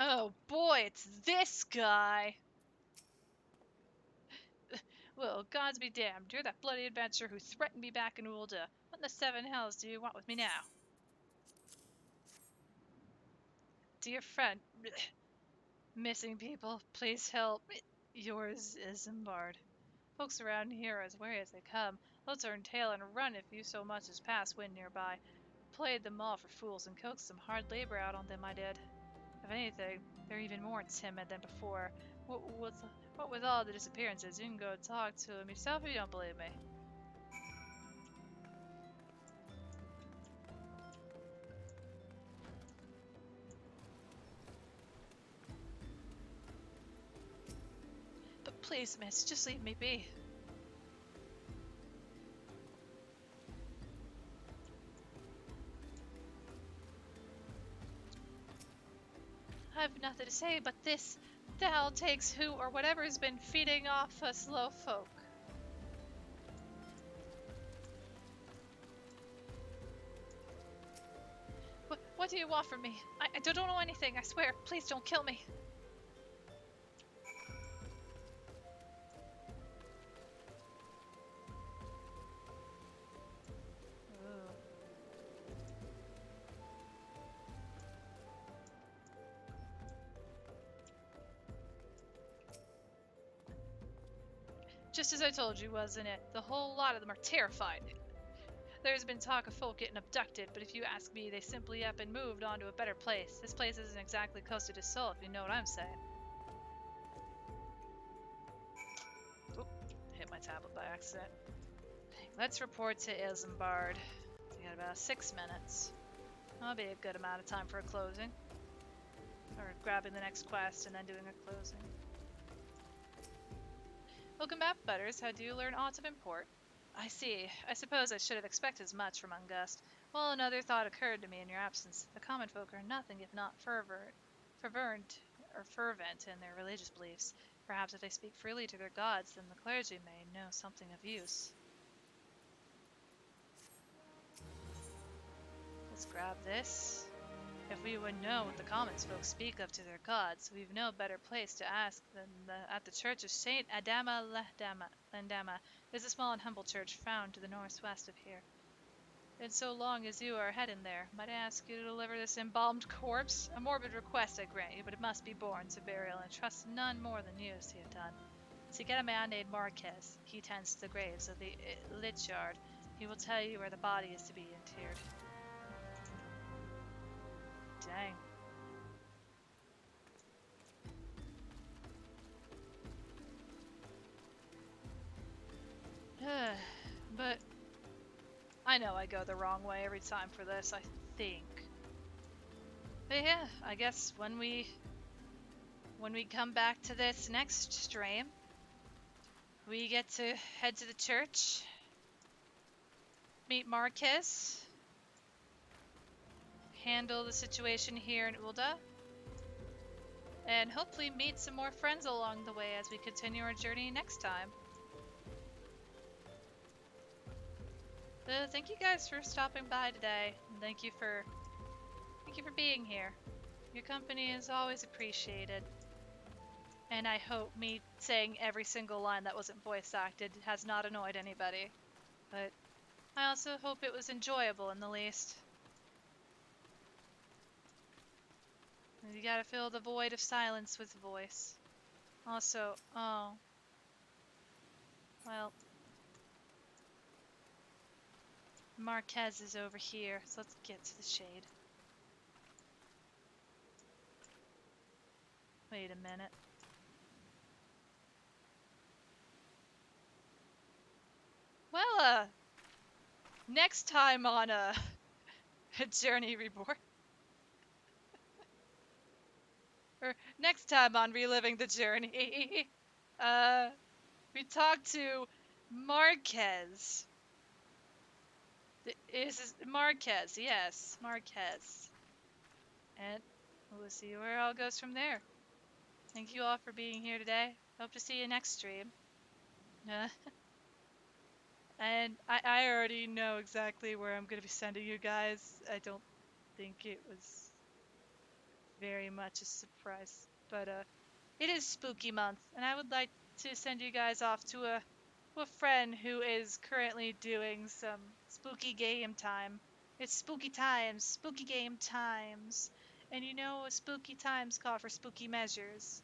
Oh boy, it's this guy! Well, gods be damned, you're that bloody adventurer who threatened me back in Ulda. What in the seven hells do you want with me now? Dear friend, missing people, please help. Yours is Zimbard. Folks around here are as wary as they come. They'll turn tail and run if you so much as pass wind nearby. Played them all for fools and coaxed some hard labor out on them, I did. If anything, they're even more timid than before. What with all the disappearances, you can go talk to them yourself if you don't believe me. But please, miss, just leave me be. I've nothing to say but this. Thou takes who or whatever has been feeding off us low folk. What do you want from me? I don't know anything, I swear. Please don't kill me. Ooh. Just as I told you, wasn't it? The whole lot of them are terrified. There's been talk of folk getting abducted, but if you ask me, they simply up and moved on to a better place. This place isn't exactly coasted to Soul, if you know what I'm saying. Oop, hit my tablet by accident. Let's report to Isambard. We got about 6 minutes. That'll be a good amount of time for a closing. Or grabbing the next quest and then doing a closing. Welcome back, Butters. How do you learn aught of import? I see. I suppose I should have expected as much from Ungust. Well, another thought occurred to me in your absence. The common folk are nothing if not fervent in their religious beliefs. Perhaps if they speak freely to their gods, then the clergy may know something of use. Let's grab this. If we would know what the common folk speak of to their gods, we've no better place to ask than at the church of Saint Adama Landama. It is a small and humble church found to the northwest of here. And so long as you are heading there, might I ask you to deliver this embalmed corpse? A morbid request, I grant you, but it must be borne to burial, and trust none more than you see it done. Seek out a man named Marquez. He tends to the graves of the Lichyard. He will tell you where the body is to be interred. Dang. But I know I go the wrong way every time for this, I think. But yeah, I guess when we come back to this next stream, we get to head to the church, meet Marquez, handle the situation here in Ulda, and hopefully meet some more friends along the way as we continue our journey next time. Thank you guys for stopping by today, and thank you for being here. Your company is always appreciated. And I hope me saying every single line that wasn't voice acted has not annoyed anybody. But I also hope it was enjoyable in the least. You gotta fill the void of silence with voice. Also, oh. Well. Marquez is over here, so let's get to the shade. Wait a minute. Well, next time on Journey Reborn. Or next time on Reliving the Journey. We talked to Marquez. Is Marquez, yes, Marquez. And we'll see where it all goes from there. Thank you all for being here today. Hope to see you next stream. And I already know exactly where I'm going to be sending you guys. I don't think it was very much a surprise. But it is spooky month, and I would like to send you guys off to a friend who is currently doing some spooky game time. It's spooky times, spooky game times. And you know, spooky times call for spooky measures.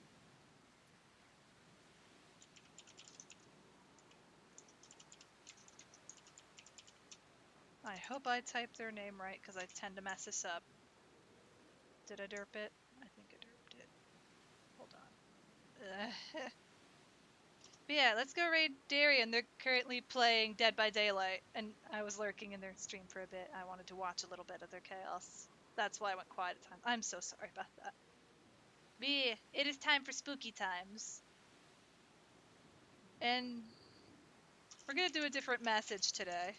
I hope I typed their name right, because I tend to mess this up. Did I derp it? I think I derped it. Hold on. But yeah, let's go raid Darien. They're currently playing Dead by Daylight, and I was lurking in their stream for a bit. I wanted to watch a little bit of their chaos. That's why I went quiet at times. I'm so sorry about that. But yeah, it is time for spooky times. And we're gonna do a different message today.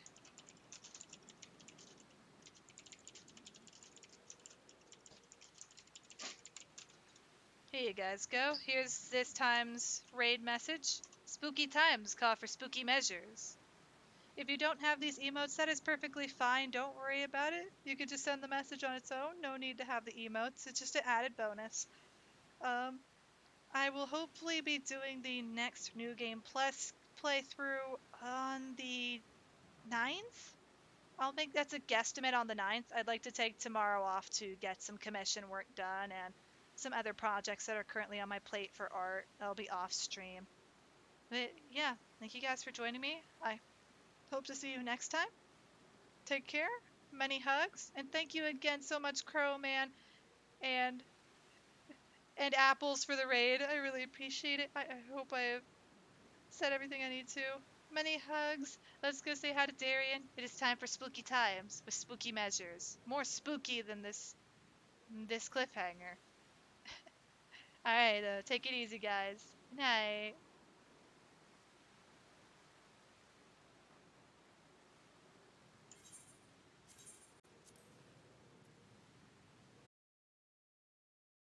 Here you guys go. Here's this time's raid message. Spooky times call for spooky measures. If you don't have these emotes, that is perfectly fine. Don't worry about it. You could just send the message on its own. No need to have the emotes. It's just an added bonus. I will hopefully be doing the next New Game Plus playthrough on the 9th. I'll make that's a guesstimate on the 9th. I'd like to take tomorrow off to get some commission work done and some other projects that are currently on my plate for art. That'll be off stream. But yeah, thank you guys for joining me. I hope to see you next time. Take care, many hugs, and thank you again so much, Crow Man and Apples for the raid. I really appreciate it. I hope I have said everything I need to. Many hugs. Let's go say hi to Darien. It is time for spooky times with spooky measures. More spooky than this cliffhanger. All right, take it easy, guys. Good night.